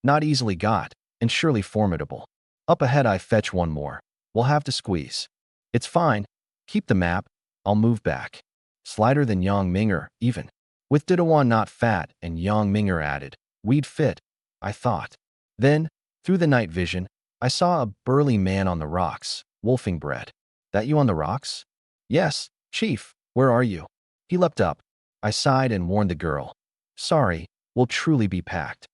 Not easily got, and surely formidable. Up ahead I fetch one more. We'll have to squeeze. It's fine. Keep the map. I'll move back. Slighter than Yang Minger, even. With Didawan not fat and Yang Minger added, we'd fit, I thought. Then, through the night vision, I saw a burly man on the rocks, wolfing bread. That you on the rocks? Yes, Chief, where are you? He leapt up. I sighed and warned the girl. Sorry, will truly be packed.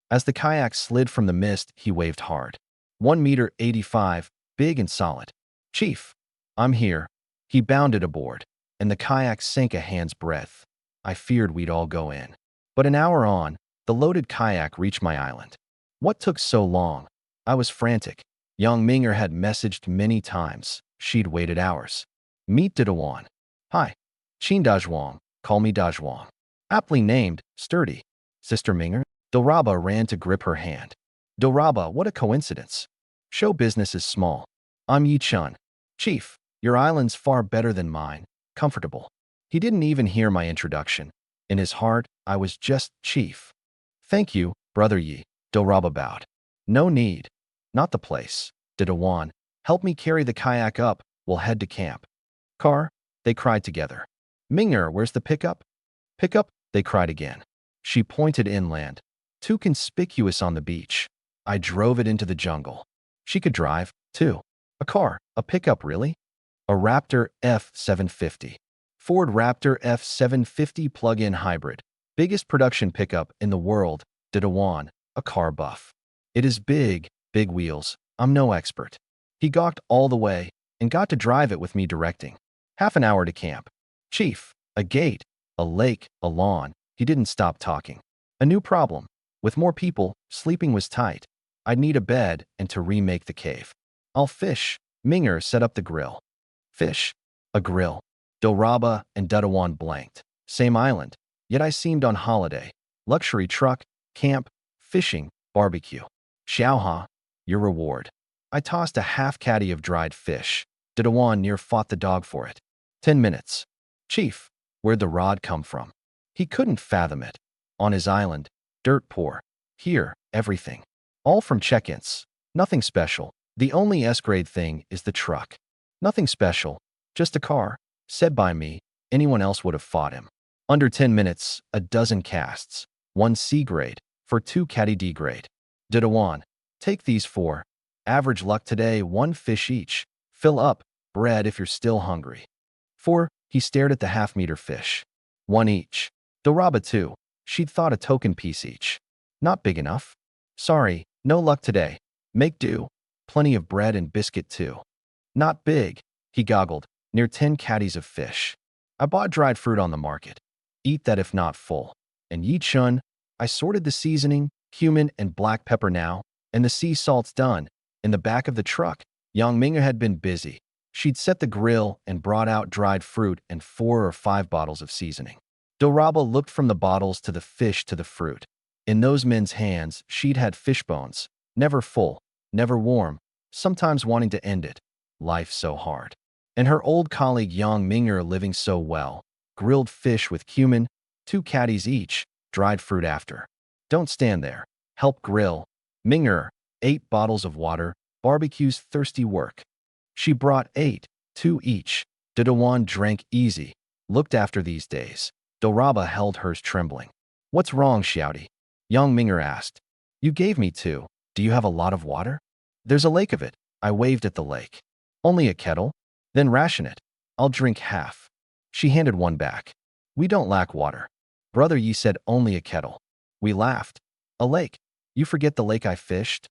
As the kayak slid from the mist, he waved hard. 1 meter 85, big and solid. Chief, I'm here. He bounded aboard, and the kayak sank a hand's breadth. I feared we'd all go in. But an hour on, the loaded kayak reached my island. What took so long? I was frantic. Young Minger had messaged many times. She'd waited hours. Meet Dajuan. Hi. Chin Dajuan. Call me Dajuan. Aptly named, sturdy. Sister Minger? Doraba ran to grip her hand. Doraba, what a coincidence. Show business is small. I'm Yi Chun. Chief, your island's far better than mine. Comfortable. He didn't even hear my introduction. In his heart, I was just Chief. Thank you, Brother Yi. Doraba bowed. No need. Not the place. Dajuan, help me carry the kayak up. We'll head to camp. Car, they cried together. Minger, where's the pickup? Pickup, they cried again. She pointed inland. Too conspicuous on the beach. I drove it into the jungle. She could drive, too. A car, a pickup, really? A Raptor F750. Ford Raptor F750 plug-in hybrid. Biggest production pickup in the world. Dajuan, a car buff. It is big, big wheels. I'm no expert. He gawked all the way and got to drive it with me directing. Half an hour to camp. Chief, a gate, a lake, a lawn. He didn't stop talking. A new problem. With more people, sleeping was tight. I'd need a bed and to remake the cave. I'll fish. Minger set up the grill. Fish. A grill. Doraba and Dajuan blanked. Same island. Yet I seemed on holiday. Luxury truck, camp, fishing, barbecue. Xiaoha, your reward. I tossed a half caddy of dried fish. Dajuan near fought the dog for it. 10 minutes. Chief, where'd the rod come from? He couldn't fathom it. On his island, dirt poor. Here, everything. All from check-ins. Nothing special. The only S-grade thing is the truck. Nothing special. Just a car. Said by me, anyone else would have fought him. Under 10 minutes, a dozen casts. 1 C-grade, for 2 caddy D-grade. Dajuan, take these 4. Average luck today, 1 fish each. Fill up, bread if you're still hungry. 4, he stared at the half-meter fish. 1 each. Doraba 2, she'd thought a token piece each. Not big enough. Sorry, no luck today. Make do. Plenty of bread and biscuit too. Not big, he goggled, near 10 caddies of fish. I bought dried fruit on the market. Eat that if not full. And Yi Chun, I sorted the seasoning, cumin and black pepper now, and the sea salt's done. In the back of the truck, Yang Ming had been busy. She'd set the grill and brought out dried fruit and 4 or 5 bottles of seasoning. Doraba looked from the bottles to the fish to the fruit. In those men's hands, she'd had fish bones. Never full, never warm, sometimes wanting to end it. Life so hard. And her old colleague Yang Minger living so well. Grilled fish with cumin, 2 caddies each, dried fruit after. Don't stand there. Help grill. Minger, 8 bottles of water, barbecue's thirsty work. She brought 8, 2 each. Dajuan drank easy. Looked after these days. Doraba held hers trembling. What's wrong, Xiaodi? Yang Minger asked. You gave me 2. Do you have a lot of water? There's a lake of it. I waved at the lake. Only a kettle? Then ration it. I'll drink half. She handed 1 back. We don't lack water. Brother Yi said only a kettle. We laughed. A lake. You forget the lake I fished?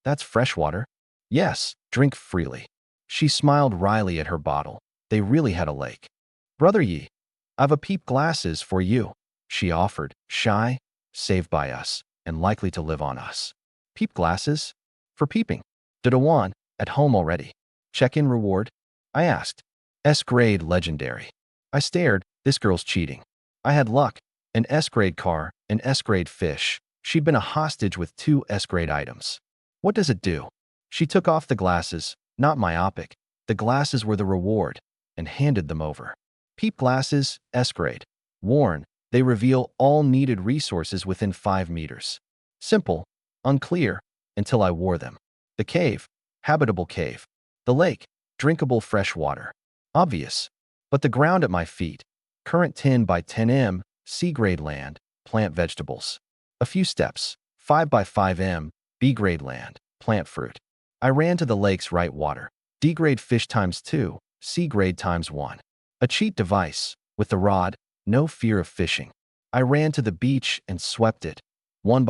That's fresh water. Yes, drink freely. She smiled wryly at her bottle. They really had a lake. Brother Yi, I've a peep glasses for you, she offered, shy, saved by us, and likely to live on us. Peep glasses? For peeping. Dajuan, at home already. Check-in reward? I asked. S-grade legendary. I stared. This girl's cheating. I had luck. An S-grade car, an S-grade fish. She'd been a hostage with 2 S-grade items. What does it do? She took off the glasses, not myopic. The glasses were the reward, and handed them over. Peep glasses, S-grade. Worn, they reveal all needed resources within 5 meters. Simple, unclear, until I wore them. The cave, habitable cave. The lake, drinkable fresh water. Obvious. But the ground at my feet, current 10 by 10 m, C-grade land, plant vegetables. A few steps, 5 by 5 m, B-grade land, plant fruit. I ran to the lake's right water. D-grade fish times 2, C-grade times 1. A cheat device. With the rod, no fear of fishing. I ran to the beach and swept it. 1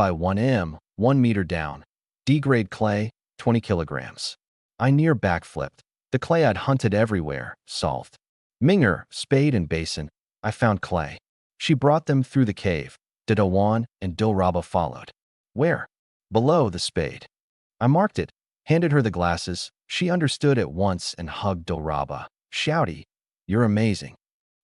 meter down. D-grade clay, 20 kilograms. I near backflipped. The clay I'd hunted everywhere, solved. Minger, spade and basin. I found clay. She brought them through the cave. Didawan and Dilraba followed. Where? Below the spade. I marked it, handed her the glasses. She understood at once and hugged Dilraba. Shouty, you're amazing.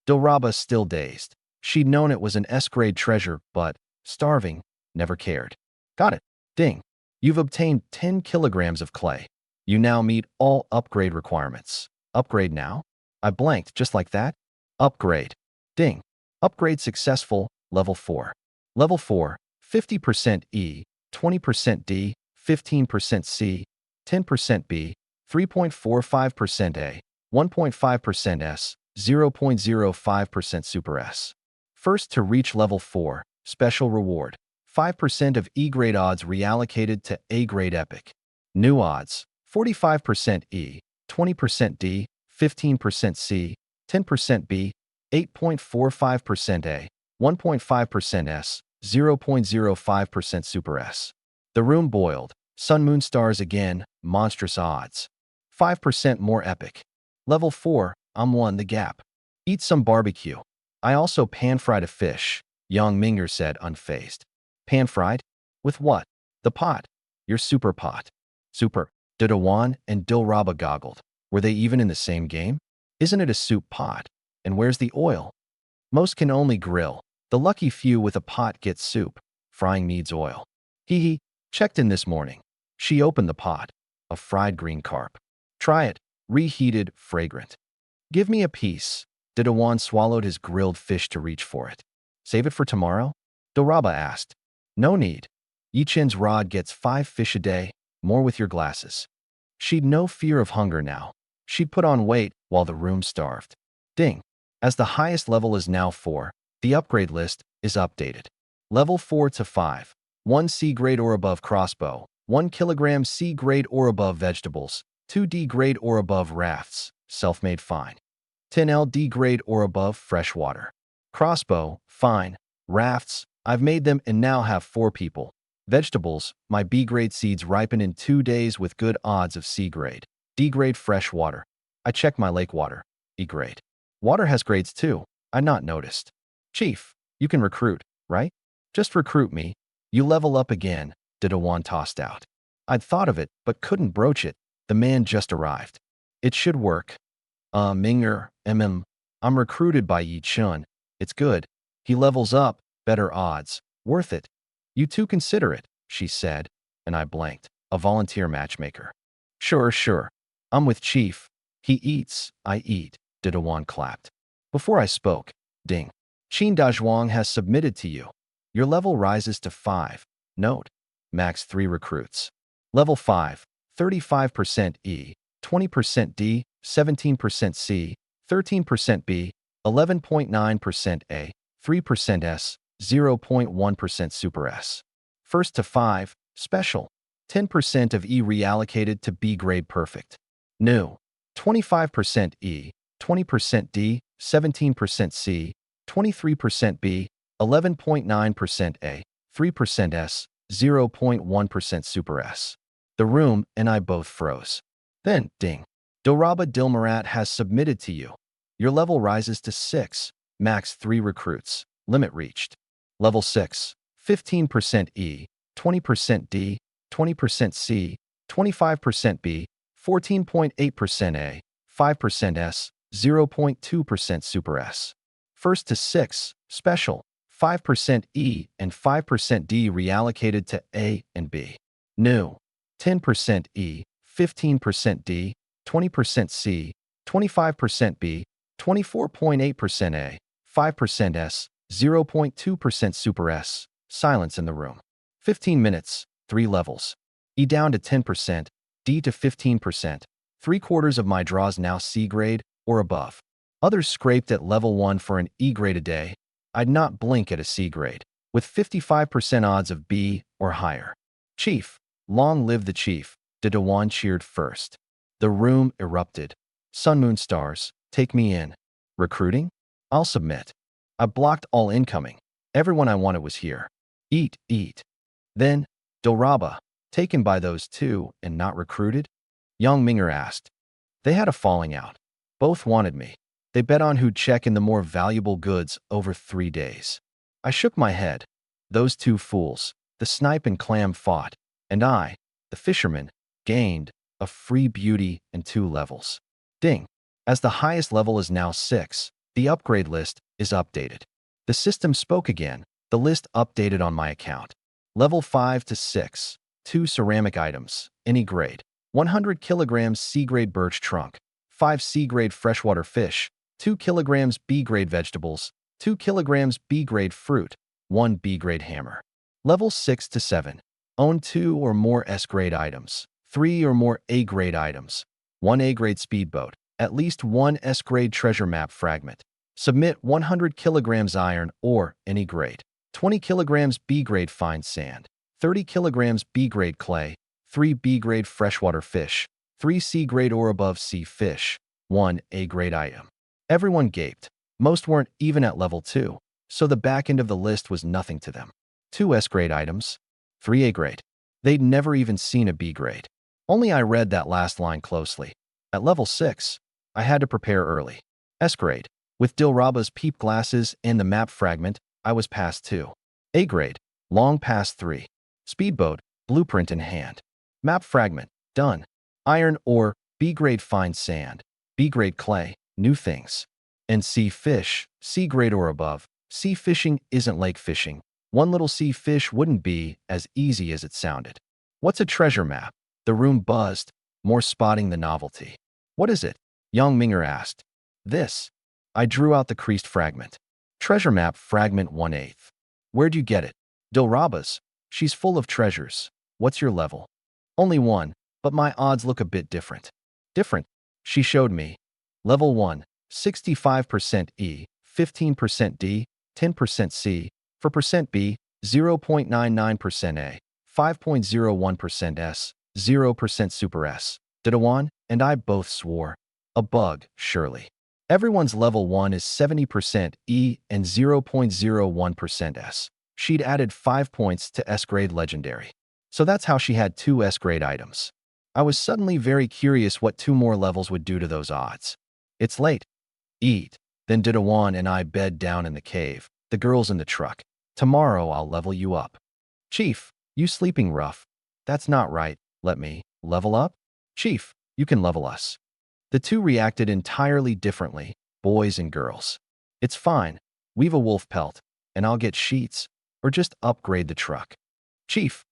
Dilraba still dazed. She'd known it was an S-grade treasure, but, starving, never cared. Got it. Ding. You've obtained 10 kilograms of clay. You now meet all upgrade requirements. Upgrade now? I blanked just like that. Upgrade. Ding. Upgrade successful, level 4. Level 4, 50% E, 20% D, 15% C, 10% B, 3.45% A, 1.5% S, 0.05% Super S. First to reach level 4, special reward. 5% of E-grade odds reallocated to A-grade epic. New odds, 45% E, 20% D, 15% C, 10% B, 8.45% A, 1.5% S, 0.05% Super S. The room boiled. Sun, moon, stars again, monstrous odds. 5% more epic. Level 4, I'm one the gap. Eat some barbecue. I also pan-fried a fish, young Minger said unfazed. Pan-fried? With what? The pot. Your super pot. Super. Didawan and Dilraba goggled. Were they even in the same game? Isn't it a soup pot? And where's the oil? Most can only grill. The lucky few with a pot get soup. Frying needs oil. Hee hee. Checked in this morning. She opened the pot. A fried green carp. Try it. Reheated, fragrant. Give me a piece. Didawan swallowed his grilled fish to reach for it. Save it for tomorrow? Dilraba asked. No need. Yichen's rod gets 5 fish a day, more with your glasses. She'd no fear of hunger now. She'd put on weight while the room starved. Ding. As the highest level is now 4, the upgrade list is updated. Level 4 to 5. 1 C-grade or above crossbow, 1 kilogram C-grade or above vegetables, 2 D-grade or above rafts, self-made fine. 10 LD grade or above freshwater. Crossbow, fine. Rafts, I've made them and now have 4 people. Vegetables, my B-grade seeds ripen in 2 days with good odds of C-grade. D-grade freshwater. I check my lake water. E-grade. Water has grades too. I not noticed. Chief, you can recruit, right? Just recruit me. You level up again, Didawan tossed out. I'd thought of it, but couldn't broach it. The man just arrived. It should work. Minger, I'm recruited by Yi Chun. It's good. He levels up, better odds. Worth it. You two consider it, she said, and I blanked. A volunteer matchmaker. Sure. I'm with Chief. He eats, I eat, Didawan clapped. Before I spoke, ding. Qin Dazhuang has submitted to you. Your level rises to 5. Note. Max 3 recruits. Level 5, 35% E, 20% D, 17% C, 13% B, 11.9% A, 3% S, 0.1% Super S. First to 5, special. 10% of E reallocated to B-grade perfect. New. 25% E, 20% D, 17% C, 23% B, 11.9% A, 3% S, 0.1% Super S. The room and I both froze. Then, ding. Dilraba Dilmarat has submitted to you. Your level rises to 6, max 3 recruits. Limit reached. Level 6, 15% E, 20% D, 20% C, 25% B, 14.8% A, 5% S, 0.2% Super S. First to 6, special. 5% E and 5% D reallocated to A and B. New. 10% E, 15% D, 20% C, 25% B, 24.8% A, 5% S, 0.2% Super S. Silence in the room. 15 minutes, 3 levels. E down to 10%, D to 15%. 3/4 of my draws now C grade or above. Others scraped at level 1 for an E grade a day. I'd not blink at a C grade, with 55% odds of B or higher. Chief, long live the chief, Didawan cheered first. The room erupted. Sun, moon, stars, take me in. Recruiting? I'll submit. I blocked all incoming. Everyone I wanted was here. Eat, eat. Then, Dilraba, taken by those two and not recruited? Young Minger asked. They had a falling out. Both wanted me. They bet on who'd check in the more valuable goods over 3 days. I shook my head. Those two fools, the snipe and clam fought, and I, the fisherman, gained a free beauty and 2 levels. Ding. As the highest level is now 6, the upgrade list is updated. The system spoke again. The list updated on my account. Level 5 to 6. 2 ceramic items, any grade. 100 kilograms C-grade birch trunk. 5 C-grade freshwater fish. 2 kilograms B-grade vegetables. 2 kilograms B-grade fruit. 1 B-grade hammer. Level 6 to 7. Own 2 or more S-grade items. 3 or more A-grade items. 1 A-grade speedboat. At least 1 S-grade treasure map fragment. Submit 100 kilograms iron or any grade. 20 kilograms B-grade fine sand. 30 kilograms B-grade clay. 3 B-grade freshwater fish. 3 C-grade or above sea fish. 1 A-grade item. Everyone gaped. Most weren't even at level 2, so the back end of the list was nothing to them. 2 S-grade items. 3 A-grade. They'd never even seen a B-grade. Only I read that last line closely. At level 6, I had to prepare early. S-grade. With Dilraba's peep glasses and the map fragment, I was past 2. A-grade. Long past 3. Speedboat. Blueprint in hand. Map fragment. Done. Iron ore. B-grade fine sand. B-grade clay. New things. And sea fish. C-grade or above. Sea fishing isn't lake fishing. One little sea fish wouldn't be as easy as it sounded. What's a treasure map? The room buzzed, more spotting the novelty. What is it? Young Minger asked. This. I drew out the creased fragment. Treasure map fragment 1/8. Where'd you get it? Dilraba's. She's full of treasures. What's your level? Only 1, but my odds look a bit different. Different? She showed me. Level 1, 65% E, 15% D, 10% C, for percent B, 0.99% A, 5.01% S, 0% Super S. Didawan and I both swore. A bug, surely. Everyone's level 1 is 70% E and 0.01% S. She'd added 5 points to S-grade legendary. So that's how she had 2 S-grade items. I was suddenly very curious what 2 more levels would do to those odds. It's late. Eat. Then Didawan and I bed down in the cave, the girls in the truck. Tomorrow I'll level you up. Chief, you sleeping rough. That's not right. Let me level up? Chief, you can level us. The two reacted entirely differently, boys and girls. It's fine. Weave a wolf pelt, and I'll get sheets, or just upgrade the truck. Chief,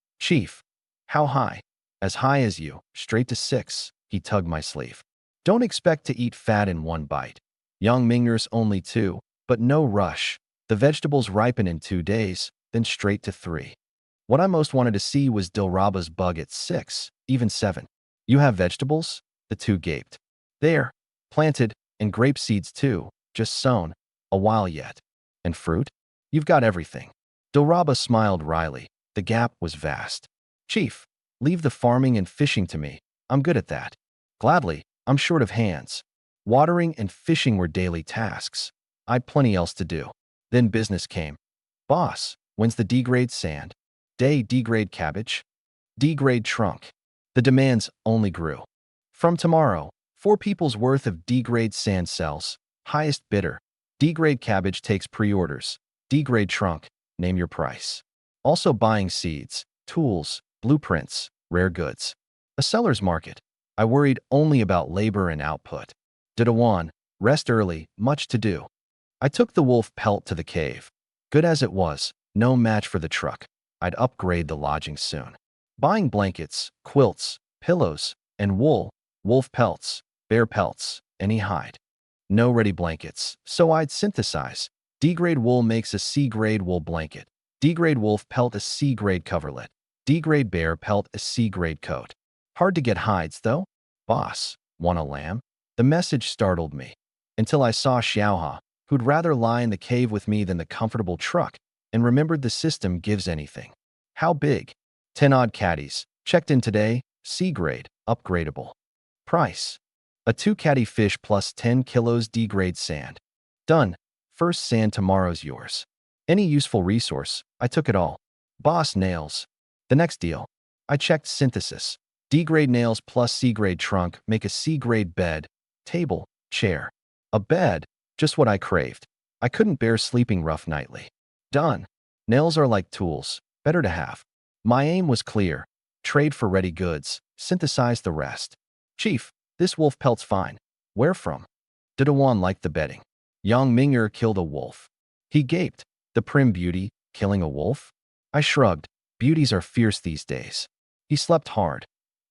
how high? As high as you, straight to 6, he tugged my sleeve. Don't expect to eat fat in 1 bite. Young Minger's only 2, but no rush. The vegetables ripen in 2 days, then straight to 3. What I most wanted to see was Dilraba's bug at 6, even 7. You have vegetables? The two gaped. There, planted, and grape seeds too, just sown, a while yet. And fruit? You've got everything. Dilraba smiled wryly. The gap was vast. Chief, leave the farming and fishing to me. I'm good at that. Gladly, I'm short of hands. Watering and fishing were daily tasks. I'd plenty else to do. Then business came. Boss, when's the D-grade sand? D-grade cabbage? D-grade trunk. The demands only grew. From tomorrow, 4 people's worth of D-grade sand sells. Highest bidder. D-grade cabbage takes pre-orders. D-grade trunk, name your price. Also buying seeds, tools, blueprints, rare goods. A seller's market. I worried only about labor and output. Didawan, rest early, much to do. I took the wolf pelt to the cave. Good as it was, no match for the truck. I'd upgrade the lodging soon. Buying blankets, quilts, pillows, and wool, wolf pelts, bear pelts, any hide. No ready blankets, so I'd synthesize. D-grade wool makes a C-grade wool blanket. D-grade wolf pelt a C-grade coverlet. D-grade bear pelt a C-grade coat. Hard to get hides, though. Boss, want a lamb? The message startled me. Until I saw Xiaoha, who'd rather lie in the cave with me than the comfortable truck, and remembered the system gives anything. How big? 10 odd caddies. Checked in today. C-grade. Upgradable. Price. A 2 caddy fish plus 10 kilos D-grade sand. Done. First sand tomorrow's yours. Any useful resource, I took it all. Boss nails. The next deal. I checked synthesis. D-grade nails plus C-grade trunk make a C-grade bed, table, chair. A bed, just what I craved. I couldn't bear sleeping rough nightly. Done. Nails are like tools, better to have. My aim was clear. Trade for ready goods, synthesize the rest. Chief, this wolf pelt's fine. Where from? Didawan liked the betting. Yang Ming'er killed a wolf. He gaped. The prim beauty, killing a wolf? I shrugged. Beauties are fierce these days. He slept hard.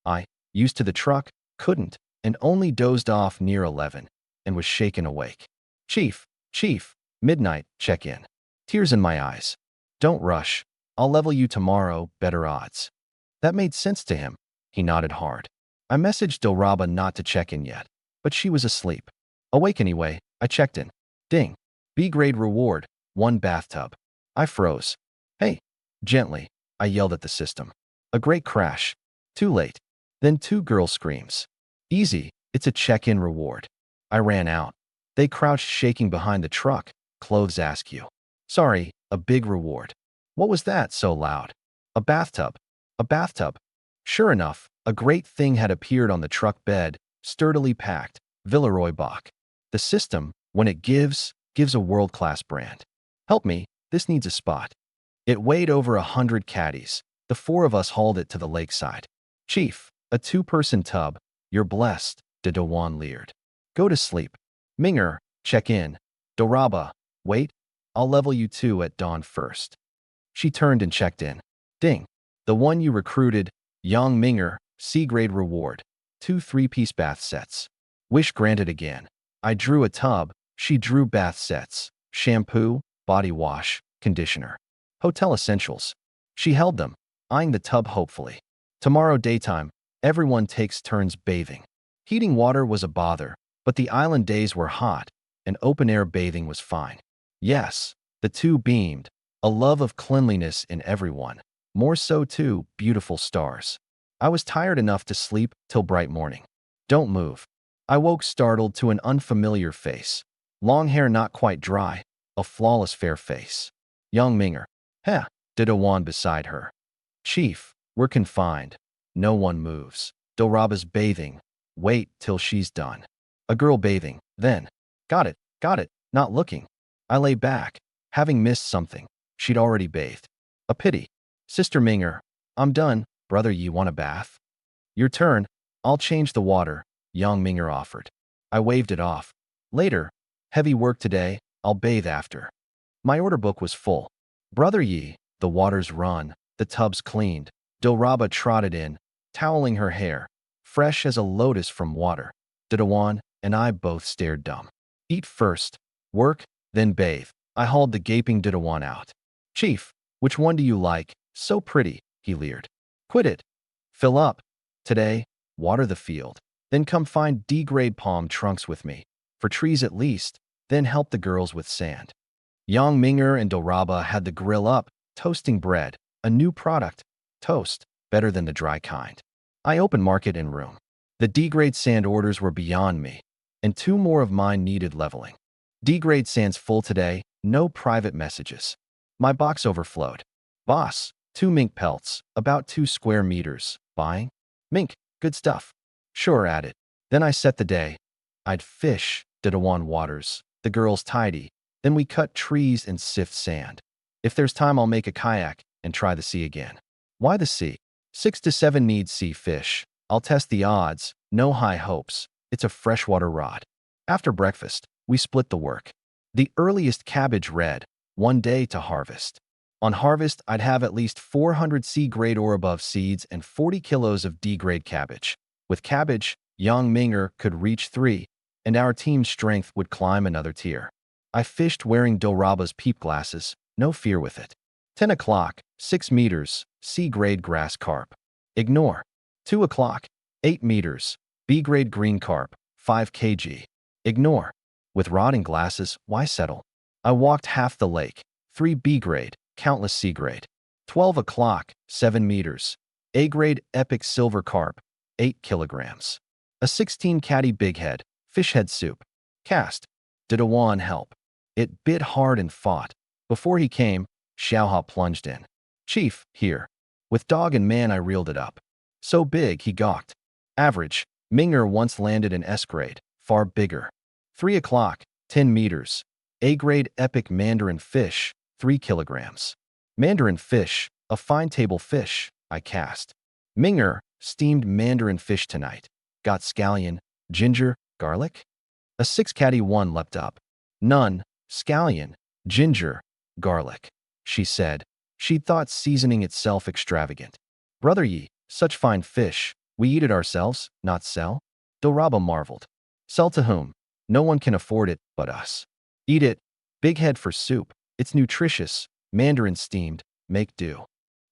I, used to the truck, couldn't, and only dozed off near 11, and was shaken awake. Chief, midnight, check in. Tears in my eyes. Don't rush. I'll level you tomorrow, better odds. That made sense to him. He nodded hard. I messaged Doraba not to check in yet, but she was asleep. Awake anyway, I checked in. Ding. B-grade reward, 1 bathtub. I froze. Hey. Gently, I yelled at the system. A great crash. Too late. Then 2 girl screams. Easy, it's a check-in reward. I ran out. They crouched shaking behind the truck, clothes askew. Sorry, a big reward. What was that so loud? A bathtub. A bathtub. Sure enough, a great thing had appeared on the truck bed, sturdily packed, Villeroy Bach. The system, when it gives a world-class brand. Help me, this needs a spot. It weighed over 100 caddies. The 4 of us hauled it to the lakeside. Chief, a 2-person tub. You're blessed, Didawan leered. Go to sleep. Ming'er, check in. Doraba, wait, I'll level you 2 at dawn first. She turned and checked in. Ding. The one you recruited, Yang Ming'er, C-grade reward. 2 3-piece bath sets. Wish granted again. I drew a tub, she drew bath sets. Shampoo, body wash, conditioner. Hotel essentials. She held them, eyeing the tub hopefully. Tomorrow daytime, everyone takes turns bathing. Heating water was a bother, but the island days were hot, and open-air bathing was fine. Yes, the 2 beamed, a love of cleanliness in everyone. More so too, beautiful stars. I was tired enough to sleep till bright morning. Don't move. I woke startled to an unfamiliar face. Long hair not quite dry, a flawless fair face. Young Ming'er. Heh, Didawan beside her. Chief, we're confined. No one moves. Doraba's bathing. Wait till she's done. A girl bathing, then. Got it, not looking. I lay back, having missed something. She'd already bathed. A pity. Sister Ming'er, I'm done. Brother, you want a bath? Your turn. I'll change the water, Yang Ming'er offered. I waved it off. Later. Heavy work today. I'll bathe after. My order book was full. Brother Yi, the water's run, the tub's cleaned. Doraba trotted in, toweling her hair, fresh as a lotus from water. Didawan and I both stared dumb. Eat first, work, then bathe. I hauled the gaping Didawan out. Chief, which one do you like? So pretty, he leered. Quit it. Fill up. Today, water the field. Then come find D-grade palm trunks with me. For trees at least, then help the girls with sand. Yang Ming'er and Doraba had the grill up, toasting bread. A new product. Toast, better than the dry kind. I opened market and room. The D-grade sand orders were beyond me, and 2 more of mine needed leveling. D-grade sand's full today, no private messages. My box overflowed. Boss, 2 mink pelts, about 2 square meters. Buying? Mink, good stuff. Sure, at it. Then I set the day. I'd fish, Didawan waters, the girls tidy. Then we cut trees and sift sand. If there's time, I'll make a kayak and try the sea again. Why the sea? 6 to 7 need sea fish. I'll test the odds, no high hopes. It's a freshwater rod. After breakfast, we split the work. The earliest cabbage red, 1 day to harvest. On harvest, I'd have at least 400 C-grade or above seeds and 40 kilos of D-grade cabbage. With cabbage, Yang Ming'er could reach 3, and our team's strength would climb another tier. I fished wearing Doraba's peep glasses, no fear with it. 10 o'clock, 6 meters, C-grade grass carp. Ignore. 2 o'clock, 8 meters, B-grade green carp, 5 kg. Ignore. With rod and glasses, why settle? I walked half the lake, 3 B-grade, countless C-grade. 12 o'clock, 7 meters, A-grade epic silver carp, 8 kilograms. A 16 caddy bighead, fish head soup. Cast. Didawan help. It bit hard and fought. Before he came, Xiaohua plunged in. Chief, here. With dog and man I reeled it up. So big, he gawked. Average. Minger once landed in S-grade, far bigger. 3 o'clock, 10 meters. A-grade epic mandarin fish, 3 kilograms. Mandarin fish, a fine table fish, I cast. Minger, steamed mandarin fish tonight. Got scallion, ginger, garlic? A 6 caddy 1 leapt up. None, scallion, ginger, garlic, she said. She thought seasoning itself extravagant. Brother Yi, such fine fish, we eat it ourselves, not sell? Doraba marveled. Sell to whom? No one can afford it but us. Eat it. Big head for soup. It's nutritious. Mandarin steamed. Make do.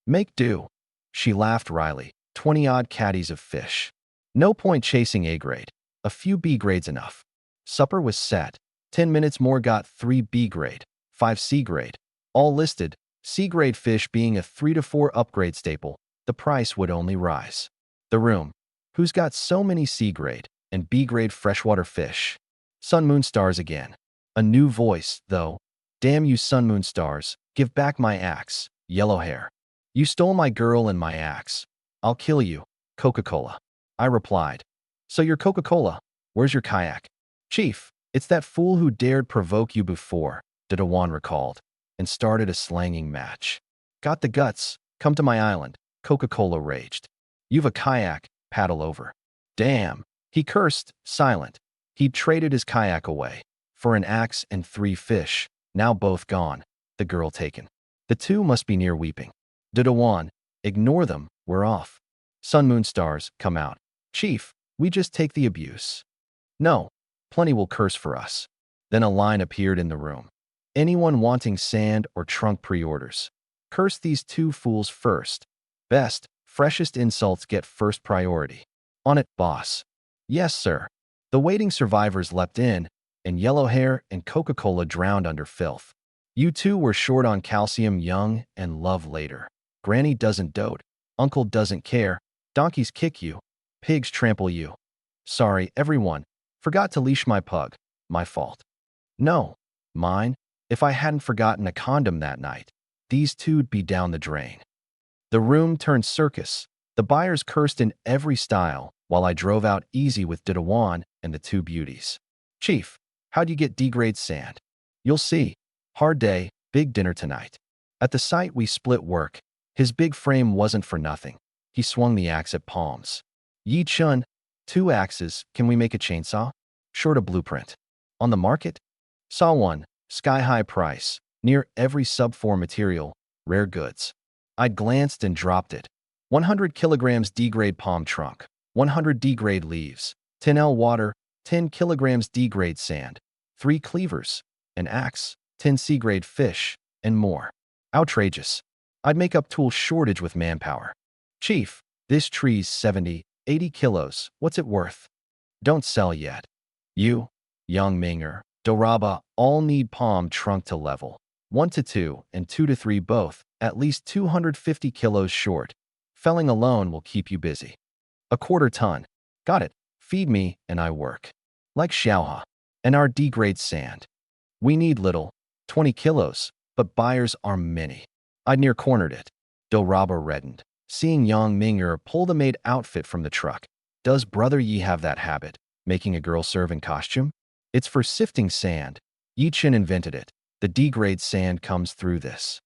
Make do. She laughed wryly. 20-odd caddies of fish. No point chasing A-grade. A few B-grades enough. Supper was set. 10 minutes more got 3 B-grade, 5 C-grade. All listed, C-grade fish being a 3 to 4 upgrade staple. The price would only rise. The room. Who's got so many C-grade and B-grade freshwater fish? Sun Moon Stars again. A new voice, though. Damn you Sun Moon Stars, give back my axe, yellow hair. You stole my girl and my axe. I'll kill you, Coca-Cola. I replied. So you're Coca-Cola. Where's your kayak? Chief, it's that fool who dared provoke you before, Didawan recalled, and started a slanging match. Got the guts, come to my island, Coca-Cola raged. You've a kayak, paddle over. Damn, he cursed, silent. He'd traded his kayak away for an axe and 3 fish, now both gone, the girl taken. The two must be near weeping. Didawan, ignore them, we're off. Sun Moon Stars, come out. Chief, we just take the abuse. No, plenty will curse for us. Then a line appeared in the room. Anyone wanting sand or trunk pre-orders. Curse these 2 fools first. Best, freshest insults get first priority. On it, boss. Yes, sir. The waiting survivors leapt in, and yellow hair and Coca-Cola drowned under filth. You two were short on calcium, young, and love later. Granny doesn't dote. Uncle doesn't care. Donkeys kick you. Pigs trample you. Sorry, everyone. Forgot to leash my pug. My fault. No. Mine. If I hadn't forgotten a condom that night, these two'd be down the drain. The room turned circus. The buyers cursed in every style, while I drove out easy with Didawan and the 2 beauties. Chief, how'd you get D-grade sand? You'll see. Hard day, big dinner tonight. At the site we split work. His big frame wasn't for nothing. He swung the axe at palms. Yi Chun, 2 axes, can we make a chainsaw? Short a blueprint. On the market? Saw one, sky-high price, near every sub-4 material, rare goods. I'd glanced and dropped it. 100 kilograms D-grade palm trunk, 100 D-grade leaves, 10 L water, 10 kilograms D-grade sand, 3 cleavers, an axe, 10 C-grade fish, and more. Outrageous. I'd make up tool shortage with manpower. Chief, this tree's 70, 80 kilos, what's it worth? Don't sell yet. You, young Minger, Doraba, all need palm trunk to level. 1 to 2 and 2 to 3 both, at least 250 kilos short. Felling alone will keep you busy. A quarter ton. Got it. Feed me and I work. Like Xiaohua. And our D-grade sand. We need little, 20 kilos, but buyers are many. I'd near cornered it. Doraba reddened, seeing young Minger pull the maid outfit from the truck. Does Brother Yi have that habit, making a girl serve in costume? It's for sifting sand. Yi Chen invented it. The D-grade sand comes through this.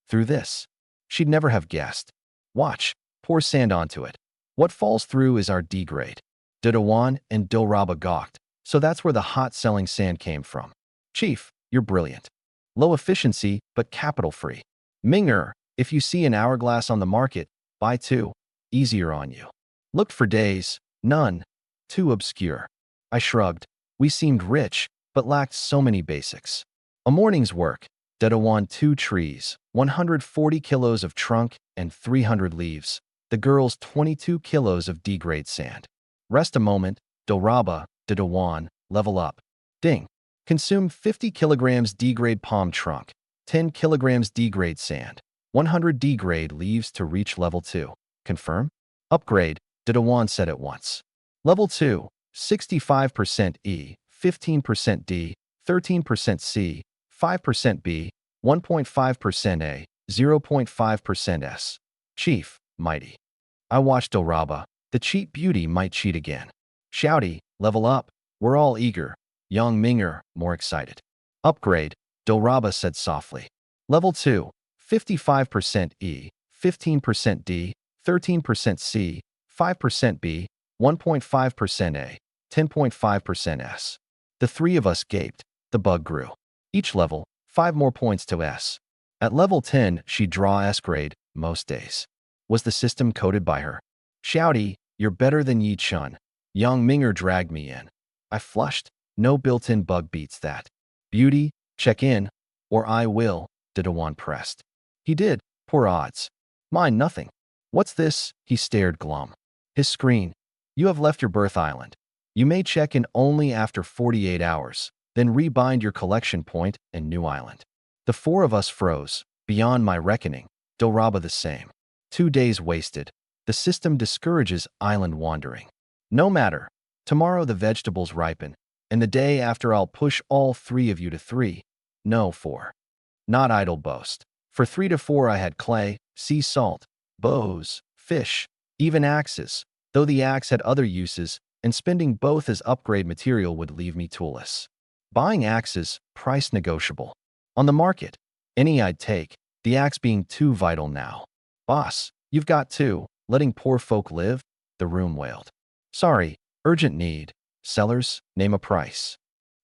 Through this. She'd never have guessed. Watch. Pour sand onto it. What falls through is our D-grade. Didawan and Doraba gawked. So that's where the hot-selling sand came from. Chief, you're brilliant. Low efficiency, but capital-free. Minger, if you see an hourglass on the market, buy 2. Easier on you. Looked for days. None. Too obscure. I shrugged. We seemed rich, but lacked so many basics. A morning's work. Didawan 2 trees, 140 kilos of trunk, and 300 leaves. The girls 22 kilos of D-grade sand. Rest a moment. Doraba, Didawan, level up. Ding. Consume 50 kilograms D-grade palm trunk, 10 kilograms D-grade sand, 100 D-grade leaves to reach level 2. Confirm? Upgrade, Didawan said at once. Level 2, 65% E, 15% D, 13% C, 5% B, 1.5% A, 0.5% S. Chief, mighty. I watched Doraba. The cheat beauty might cheat again. Shouty, level up. We're all eager. Young Minger, more excited. Upgrade, Doraba said softly. Level 2, 55% E, 15% D, 13% C, 5% B, 1.5% A, 10.5% S. The three of us gaped. The bug grew. Each level, 5 more points to S. At level 10, she'd draw S grade, most days. Was the system coded by her? Shouty, you're better than Yi Chun. Young Minger dragged me in. I flushed. No built-in bug beats that. Beauty, check in, or I will, Didawan pressed. He did, poor odds. Mine nothing. What's this? He stared glum. His screen. You have left your birth island. You may check in only after 48 hours, then rebind your collection point and new island. The four of us froze. Beyond my reckoning, Doraba the same. 2 days wasted. The system discourages island wandering. No matter. Tomorrow the vegetables ripen, and the day after I'll push all 3 of you to 3. No, 4. Not idle boast. For 3 to 4 I had clay, sea salt, bows, fish, even axes, though the axe had other uses, and spending both as upgrade material would leave me toolless. Buying axes, price negotiable. On the market, any I'd take, the axe being too vital now. Boss, you've got 2, letting poor folk live? The room wailed. Sorry, urgent need. Sellers, name a price.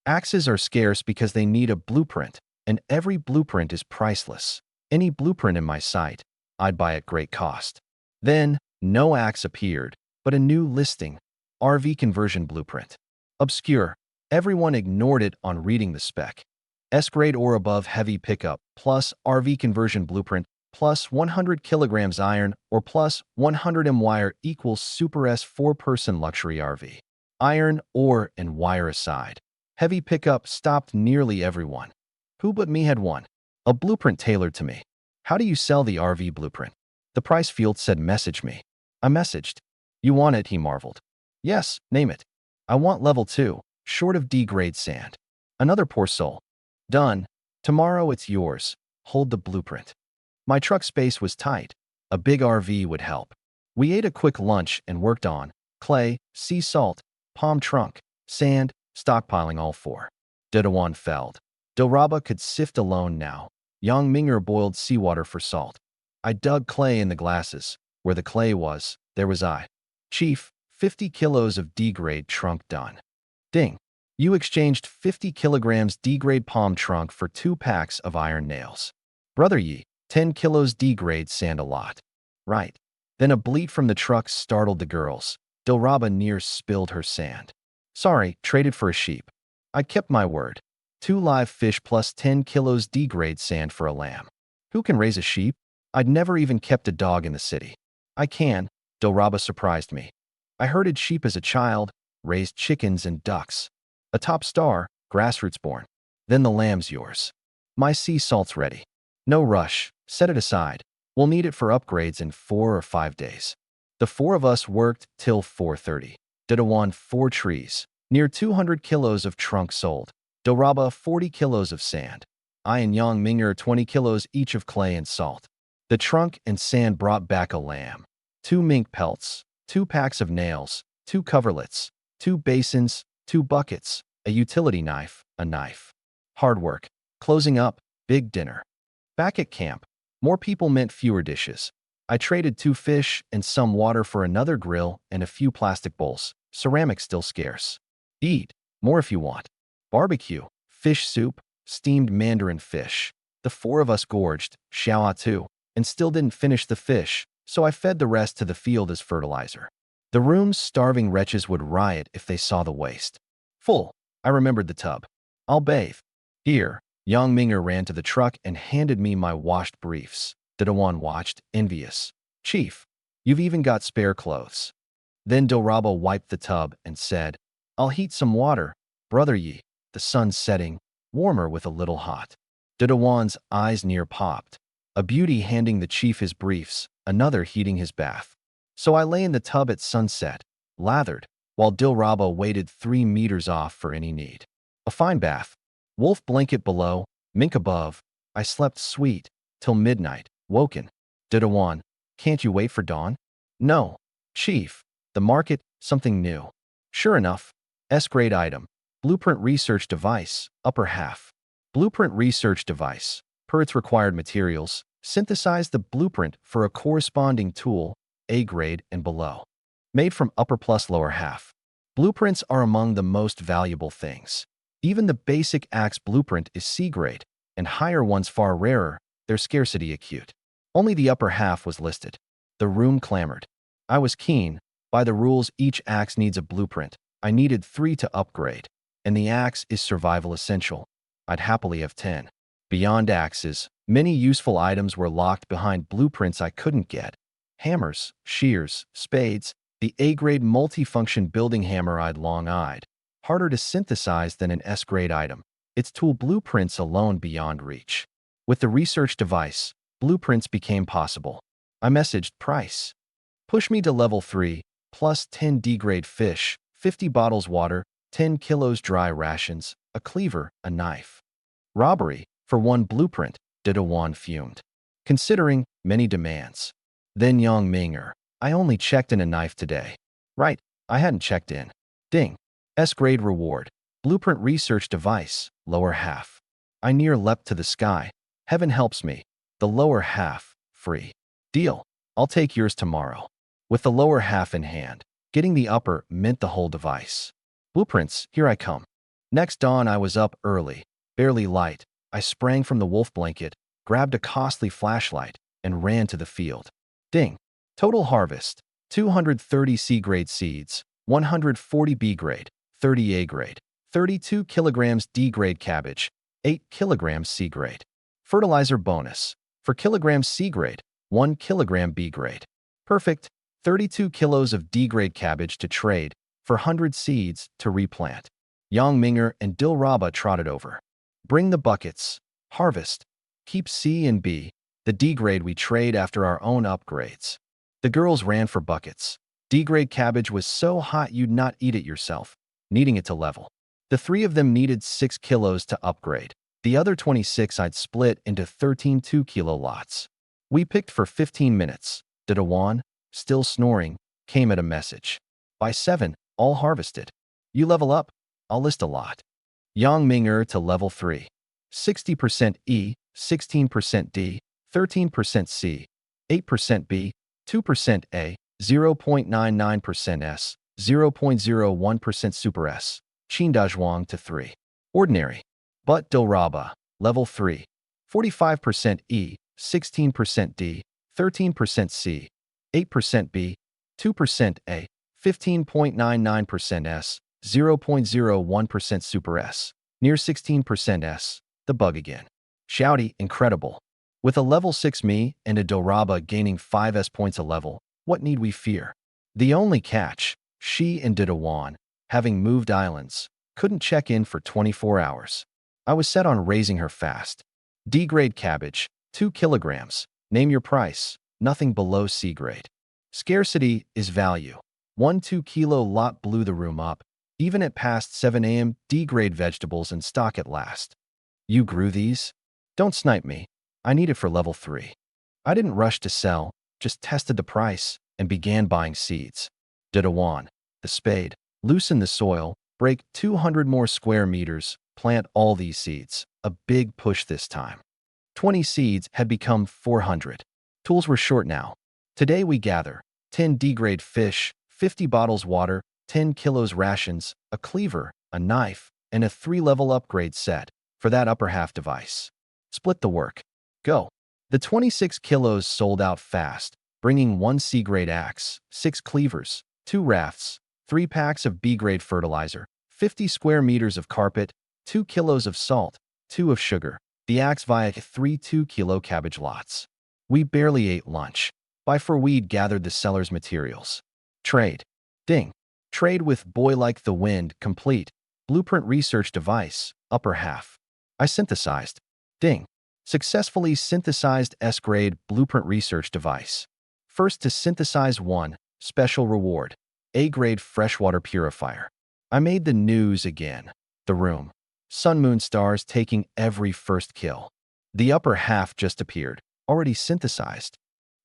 Axes are scarce because they need a blueprint, and every blueprint is priceless. Any blueprint in my sight, I'd buy at great cost. Then, no axe appeared, but a new listing, RV conversion blueprint. Obscure. Everyone ignored it on reading the spec. S-grade or above heavy pickup, plus RV conversion blueprint, plus 100 kilograms iron, or plus 100 M wire equals Super S 4-person luxury RV. Iron, ore, and wire aside, heavy pickup stopped nearly everyone. Who but me had one? A blueprint tailored to me. How do you sell the RV blueprint? The price field said message me. I messaged. You want it, he marveled. Yes, name it. I want level 2, short of D-grade sand. Another poor soul. Done. Tomorrow it's yours. Hold the blueprint. My truck space was tight. A big RV would help. We ate a quick lunch and worked on clay, sea salt, palm trunk, sand, stockpiling all 4. Didawan felled. Doraba could sift alone now. Yang Minger boiled seawater for salt. I dug clay in the glasses. Where the clay was, there was I. Chief, 50 kilos of D-grade trunk done. Ding. You exchanged 50 kilograms D-grade palm trunk for 2 packs of iron nails. Brother Yi, 10 kilos D-grade sand a lot. Right. Then a bleat from the truck startled the girls. Doraba near spilled her sand. Sorry, traded for a sheep. I kept my word. 2 live fish plus 10 kilos D-grade sand for a lamb. Who can raise a sheep? I'd never even kept a dog in the city. I can. Doraba surprised me. I herded sheep as a child, raised chickens and ducks. A top star, grassroots born. Then the lamb's yours. My sea salt's ready. No rush, set it aside. We'll need it for upgrades in 4 or 5 days. The 4 of us worked till 4:30. Didawan 4 trees, near 200 kilos of trunk sold. Doraba 40 kilos of sand. I and Yang Minger 20 kilos each of clay and salt. The trunk and sand brought back a lamb. 2 mink pelts, 2 packs of nails, 2 coverlets, 2 basins, 2 buckets, a utility knife, a knife. Hard work. Closing up, big dinner. Back at camp, more people meant fewer dishes. I traded 2 fish and some water for another grill and a few plastic bowls. Ceramic still scarce. Eat. More if you want. Barbecue, fish soup, steamed mandarin fish. The 4 of us gorged, xiao too, and still didn't finish the fish, so I fed the rest to the field as fertilizer. The room's starving wretches would riot if they saw the waste. Full. I remembered the tub. I'll bathe. Here. Yang Minger ran to the truck and handed me my washed briefs. Didawan watched, envious. Chief, you've even got spare clothes. Then Doraba wiped the tub and said, I'll heat some water, Brother Yi. The sun's setting, warmer with a little hot. Didawan's eyes near popped. A beauty handing the chief his briefs, another heating his bath. So I lay in the tub at sunset, lathered, while Doraba waited 3 meters off for any need. A fine bath. Wolf blanket below, mink above, I slept sweet till midnight, woken. Didawan, can't you wait for dawn? No. Chief, the market, something new. Sure enough, S-grade item. Blueprint research device, upper half. Blueprint research device. Per its required materials, synthesize the blueprint for a corresponding tool, A grade and below. Made from upper plus lower half. Blueprints are among the most valuable things. Even the basic axe blueprint is C grade, and higher ones far rarer, their scarcity acute. Only the upper half was listed. The room clamored. I was keen. By the rules, each axe needs a blueprint. I needed 3 to upgrade, and the axe is survival essential. I'd happily have 10. Beyond axes, many useful items were locked behind blueprints I couldn't get. Hammers, shears, spades, the A-grade multifunction building hammer I'd long-eyed. Harder to synthesize than an S-grade item. Its tool blueprints alone beyond reach. With the research device, blueprints became possible. I messaged price. Push me to level 3, plus 10 D-grade fish, 50 bottles water, 10 kilos dry rations, a cleaver, a knife. Robbery, for 1 blueprint, Didawan fumed. Considering many demands. Then Yang Minger, I only checked in a knife today. Right, I hadn't checked in. Ding. S-grade reward. Blueprint research device, lower half. I near leapt to the sky. Heaven helps me. The lower half, free. Deal. I'll take yours tomorrow. With the lower half in hand, getting the upper meant the whole device. Blueprints, here I come. Next dawn I was up early, barely light. I sprang from the wolf blanket, grabbed a costly flashlight, and ran to the field. Ding. Total harvest, 230 C-grade seeds, 140 B-grade, 30 A-grade, 32 kilograms D-grade cabbage, 8 kilograms C-grade. Fertilizer bonus. For kilograms C-grade, 1 kilogram B-grade. Perfect. 32 kilos of D-grade cabbage to trade, for 100 seeds to replant. Yang Minger and Dilraba trotted over. Bring the buckets. Harvest. Keep C and B. The D-grade we trade after our own upgrades. The girls ran for buckets. D-grade cabbage was so hot you'd not eat it yourself, needing it to level. The 3 of them needed 6 kilos to upgrade. The other 26 I'd split into 13 2-kilo lots. We picked for 15 minutes. Didawan, still snoring, came at a message. By 7, all harvested. You level up, I'll list a lot. Yang Minger to level 3. 60% E, 16% D, 13% C, 8% B, 2% A, 0.99% S, 0.01% Super S. Qindazhuang to 3. Ordinary. But Dilraba, level 3. 45% E, 16% D, 13% C, 8% B, 2% A, 15.99% S, 0.01% Super S. Near 16% S. The bug again. Shouty, incredible. With a level 6 me and a Dilraba gaining 5 S points a level, what need we fear? The only catch, she and Didawan, having moved islands, couldn't check in for 24 hours. I was set on raising her fast. D-grade cabbage, 2 kilograms. Name your price, nothing below C-grade. Scarcity is value. 1 2-kilo lot blew the room up. Even at past 7 a.m., D-grade vegetables in stock at last. You grew these? Don't snipe me. I need it for level 3. I didn't rush to sell, just tested the price and began buying seeds. Didawan, the spade, loosen the soil, break 200 more square meters, plant all these seeds. A big push this time. 20 seeds had become 400. Tools were short now. Today we gather 10 D-grade fish, 50 bottles water, 10 kilos rations, a cleaver, a knife, and a 3-level upgrade set for that upper half device. Split the work. Go. The 26 kilos sold out fast, bringing 1 C-grade axe, 6 cleavers, 2 rafts, 3 packs of B-grade fertilizer, 50 square meters of carpet, 2 kilos of salt, 2 of sugar, the axe via 3 2-kilo cabbage lots. We barely ate lunch. By for we'd gathered the seller's materials. Trade. Ding. Trade with boy like the wind, complete. Blueprint research device, upper half. I synthesized. Ding. Successfully synthesized S-grade blueprint research device. First to synthesize 1, special reward. A-grade freshwater purifier. I made the news again. The room. Sun moon stars taking every first kill. The upper half just appeared, already synthesized.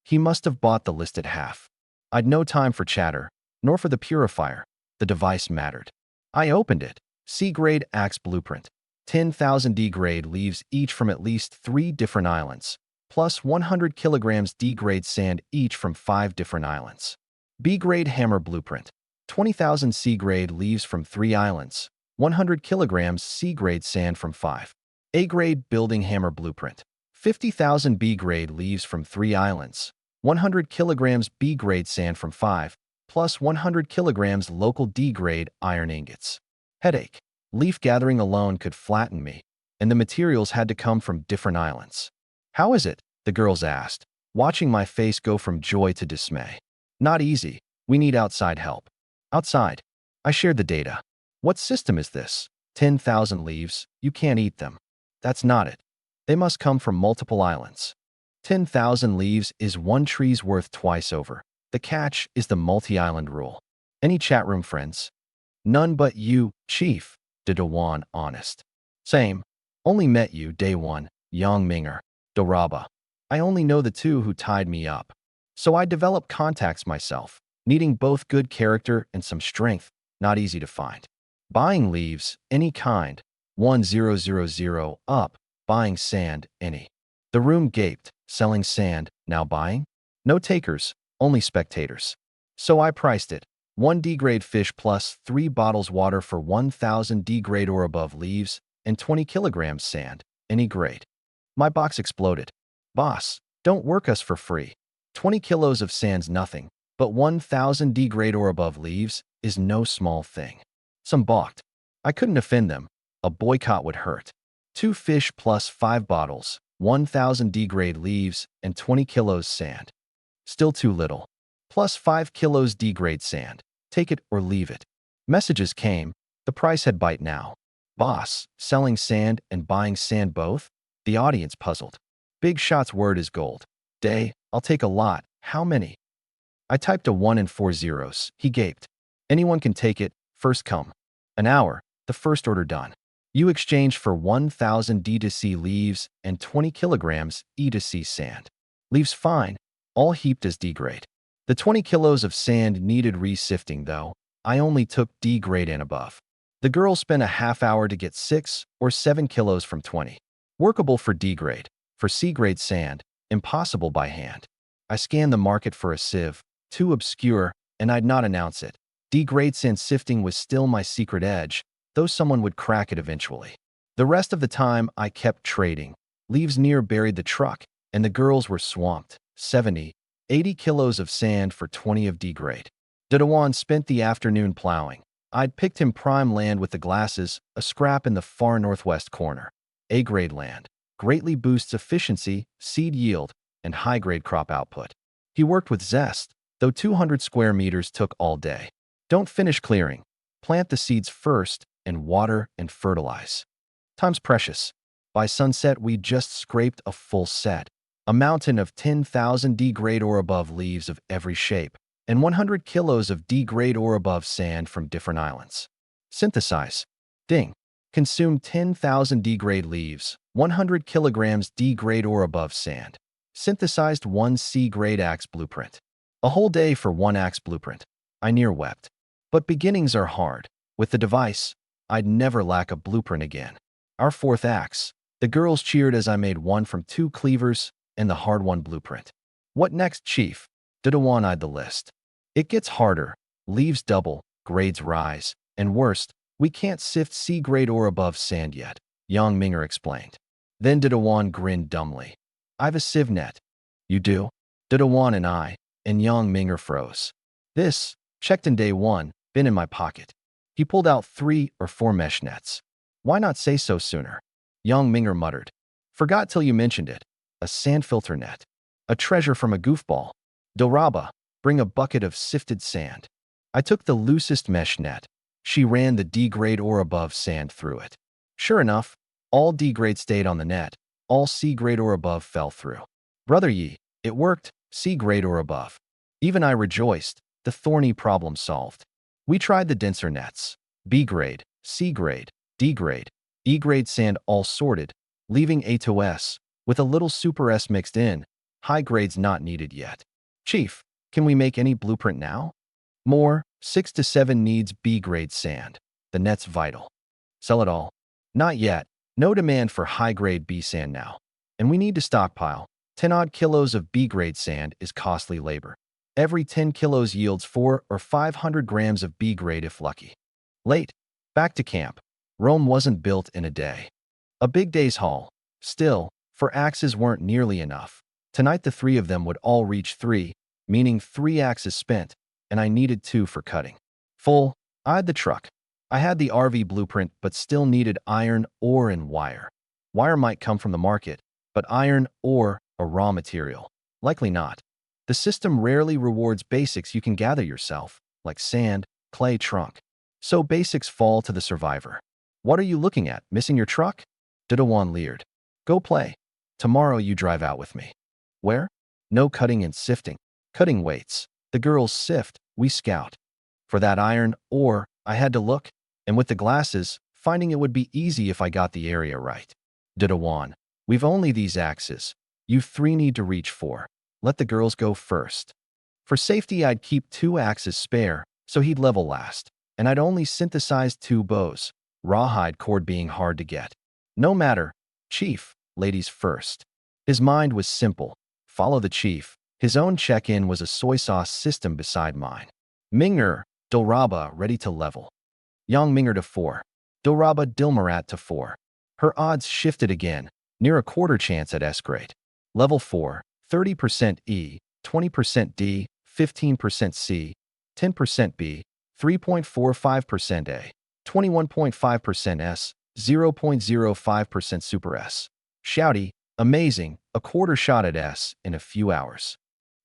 He must have bought the listed half. I'd no time for chatter, nor for the purifier. The device mattered. I opened it. C-grade axe blueprint. 10,000 D-grade leaves each from at least 3 different islands, plus 100 kilograms D-grade sand each from 5 different islands. B-grade hammer blueprint. 20,000 C-grade leaves from 3 islands, 100 kilograms C-grade sand from 5. A-grade building hammer blueprint. 50,000 B-grade leaves from 3 islands, 100 kilograms B-grade sand from 5, plus 100 kilograms local D-grade iron ingots. Headache. Leaf gathering alone could flatten me, and the materials had to come from different islands. How is it? The girls asked, watching my face go from joy to dismay. Not easy. We need outside help. Outside. I shared the data. What system is this? 10,000 leaves. You can't eat them. That's not it. They must come from multiple islands. 10,000 leaves is 1 tree's worth twice over. The catch is the multi-island rule. Any chat room friends? None but you, Chief. Dewan, honest. Same. Only met you day 1, Yang Minger. Doraba. I only know the 2 who tied me up. So I developed contacts myself, needing both good character and some strength, not easy to find. Buying leaves, any kind. 1000 up. Buying sand, any. The room gaped. Selling sand, now buying? No takers, only spectators. So I priced it. 1 D-grade fish plus 3 bottles water for 1,000 D-grade or above leaves and 20 kilograms sand, any grade. My box exploded. Boss, don't work us for free. 20 kilos of sand's nothing, but 1,000 D-grade or above leaves is no small thing. Some balked. I couldn't offend them. A boycott would hurt. 2 fish plus 5 bottles, 1,000 D-grade leaves, and 20 kilos sand. Still too little. Plus 5 kilos D-grade sand. Take it or leave it. Messages came. The price had bite now. Boss, selling sand and buying sand both? The audience puzzled. Big Shot's word is gold. Day, I'll take a lot. How many? I typed a 1 and 4 zeros. He gaped. Anyone can take it. First come. An hour. The first order done. You exchanged for 1,000 D2C leaves and 20 kilograms E2C sand. Leaves fine. All heaped as D-grade. The 20 kilos of sand needed re-sifting, though. I only took D-grade and above. The girls spent a half hour to get 6 or 7 kilos from 20. Workable for D-grade. For C-grade sand, impossible by hand. I scanned the market for a sieve, too obscure, and I'd not announce it. D-grade sand sifting was still my secret edge, though someone would crack it eventually. The rest of the time, I kept trading. Leaves near buried the truck, and the girls were swamped. 70, 80 kilos of sand for 20 of D-grade. Dewan spent the afternoon plowing. I'd picked him prime land with the glasses, a scrap in the far northwest corner. A-grade land. Greatly boosts efficiency, seed yield, and high-grade crop output. He worked with zest, though 200 square meters took all day. Don't finish clearing. Plant the seeds first, and water and fertilize. Time's precious. By sunset, we just scraped a full set. A mountain of 10,000 D-grade or above leaves of every shape, and 100 kilos of D-grade or above sand from different islands. Synthesize. Ding. Consume 10,000 D-grade leaves, 100 kilograms D-grade or above sand. Synthesized 1 C-grade axe blueprint. A whole day for 1 axe blueprint. I near wept. But beginnings are hard. With the device, I'd never lack a blueprint again. Our 4th axe. The girls cheered as I made 1 from 2 cleavers and the hard-won blueprint. What next, Chief? Dewan eyed the list. It gets harder. Leaves double, grades rise, and worst, we can't sift C-grade or above sand yet, Yang Minger explained. Then Dewan grinned dumbly. I've a sieve net. You do? Dewan and I, and Yang Minger froze. This, checked in day 1, been in my pocket. He pulled out 3 or 4 mesh nets. Why not say so sooner? Yang Minger muttered. Forgot till you mentioned it. A sand filter net. A treasure from a goofball. Doraba, bring a bucket of sifted sand. I took the loosest mesh net. She ran the D-grade or above sand through it. Sure enough, all D-grade stayed on the net. All C-grade or above fell through. Brother Yi, it worked, C-grade or above. Even I rejoiced, the thorny problem solved. We tried the denser nets. B-grade, C-grade, D-grade, E-grade sand all sorted, leaving A to S, with a little Super S mixed in. High grades not needed yet. Chief, can we make any blueprint now? More, 6 to 7 needs B-grade sand. The net's vital. Sell it all. Not yet. No demand for high-grade B sand now. And we need to stockpile. 10-odd kilos of B-grade sand is costly labor. Every 10 kilos yields 4 or 500 grams of B-grade if lucky. Late. Back to camp. Rome wasn't built in a day. A big day's haul. Still, 4 axes weren't nearly enough. Tonight the 3 of them would all reach 3, meaning 3 axes spent, and I needed 2 for cutting. Full. I had the truck. I had the RV blueprint but still needed iron, ore, and wire. Wire might come from the market, but iron, ore, a raw material. Likely not. The system rarely rewards basics you can gather yourself, like sand, clay, trunk. So basics fall to the survivor. What are you looking at, missing your truck? Didawan leered. Go play. Tomorrow you drive out with me. Where? No cutting and sifting. Cutting weights. The girls sift, we scout. For that iron, ore, I had to look, and with the glasses, finding it would be easy if I got the area right. Didawan, we've only these axes. You 3 need to reach 4. Let the girls go first. For safety, I'd keep 2 axes spare, so he'd level last, and I'd only synthesized 2 bows, rawhide cord being hard to get. No matter. Chief, ladies first. His mind was simple. Follow the chief. His own check-in was a soy sauce system beside mine. Minger, Dilraba ready to level. Yang Minger to 4. Dilraba Dilmarat to 4. Her odds shifted again, near a quarter chance at S grade. Level 4, 30% E, 20% D, 15% C, 10% B, 3.45% A, 21.5% S, 0.05% Super S. Shouty, amazing, a quarter shot at S in a few hours.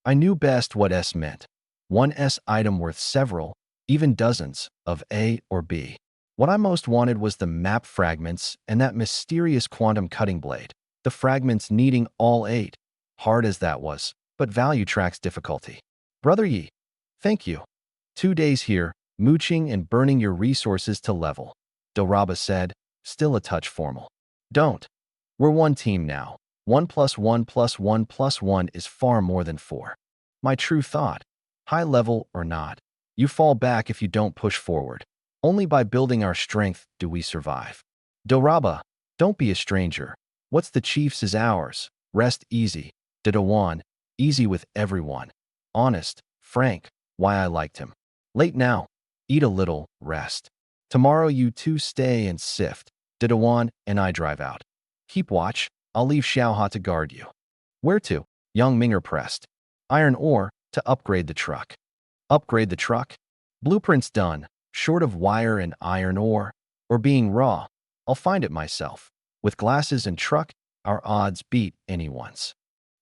I knew best what S meant. One S item worth several, even dozens, of A or B. What I most wanted was the map fragments and that mysterious quantum cutting blade. The fragments needing all 8. Hard as that was, but value tracks difficulty. Brother Yi, thank you. 2 days here, mooching and burning your resources to level. Dilraba said, still a touch formal. Don't. We're one team now. 1 + 1 + 1 + 1 is far more than 4. My true thought. High level or not, you fall back if you don't push forward. Only by building our strength do we survive. Dilraba, don't be a stranger. What's the chief's is ours. Rest easy. Didawan, easy with everyone. Honest, frank, why I liked him. Late now. Eat a little, rest. Tomorrow you 2 stay and sift. Didawan and I drive out. Keep watch. I'll leave Xiaoha to guard you. Where to? Young Minger pressed. Iron ore, to upgrade the truck. Upgrade the truck? Blueprints done, short of wire and iron ore, or being raw. I'll find it myself. With glasses and truck, our odds beat anyone's.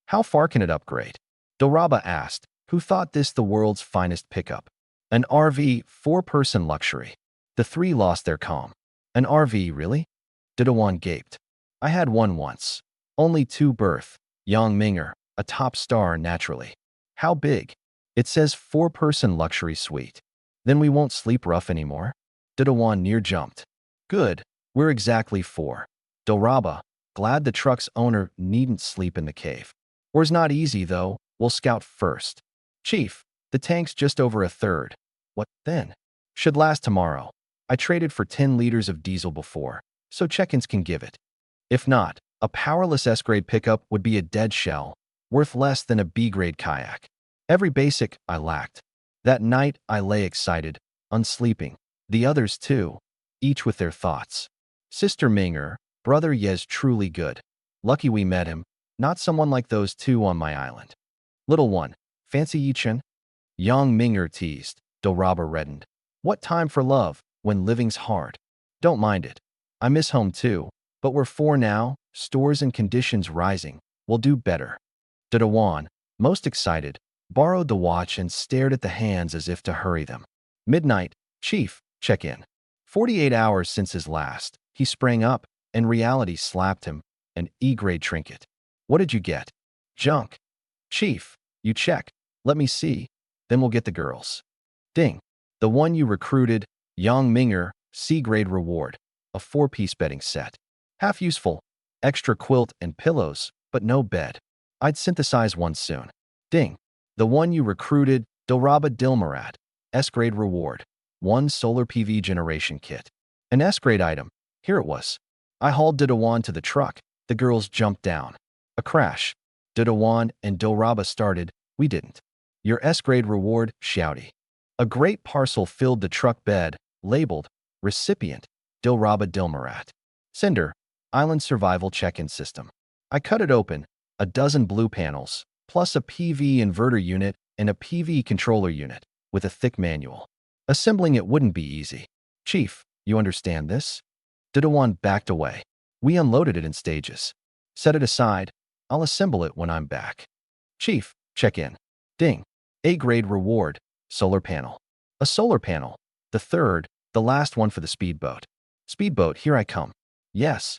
How far can it upgrade? Dilraba asked, who thought this the world's finest pickup. An RV, 4-person luxury. The 3 lost their calm. An RV, really? Didawan gaped. I had one once. Only 2 berth. Yang Minger, a top star naturally. How big? It says 4-person luxury suite. Then we won't sleep rough anymore? Didawan near jumped. Good, we're exactly 4. Dilraba, glad the truck's owner needn't sleep in the cave. War's not easy though, we'll scout first. Chief, the tank's just over 1/3. What then? Should last tomorrow. I traded for 10 liters of diesel before, so check-ins can give it. If not, a powerless S-grade pickup would be a dead shell, worth less than a B-grade kayak. Every basic I lacked. That night I lay excited, unsleeping. The others too, each with their thoughts. Sister Minger, brother Yez truly good. Lucky we met him, not someone like those 2 on my island. Little one, fancy Yichin? Yang Minger teased. Dilraba reddened. What time for love, when living's hard? Don't mind it. I miss home too, but we're 4 now, stores and conditions rising. We'll do better. Didawan, most excited, borrowed the watch and stared at the hands as if to hurry them. Midnight, chief, check in. 48 hours since his last. He sprang up, and reality slapped him, an E-grade trinket. What did you get? Junk. Chief, you check. Let me see. Then we'll get the girls. Ding. The one you recruited, Yang Minger, C-grade reward. A 4-piece bedding set. Half useful. Extra quilt and pillows. but no bed. I'd synthesize one soon. Ding. The one you recruited, Dilraba Dilmarat. S-grade reward. 1 solar PV generation kit. An S-grade item. Here it was. I hauled Didawan to the truck. The girls jumped down. A crash. Didawan and Dilraba started. We didn't. Your S-grade reward, shouty. A great parcel filled the truck bed, labeled, recipient, Dilraba Dilmarat. Cinder, island survival check-in system. I cut it open, a dozen blue panels, plus a PV inverter unit and a PV controller unit, with a thick manual. Assembling it wouldn't be easy. Chief, you understand this? Didawan backed away. We unloaded it in stages. Set it aside. I'll assemble it when I'm back. Chief, check in. Ding. A-grade reward, solar panel. A solar panel. The third, the last one for the speedboat. Speedboat, here I come. Yes.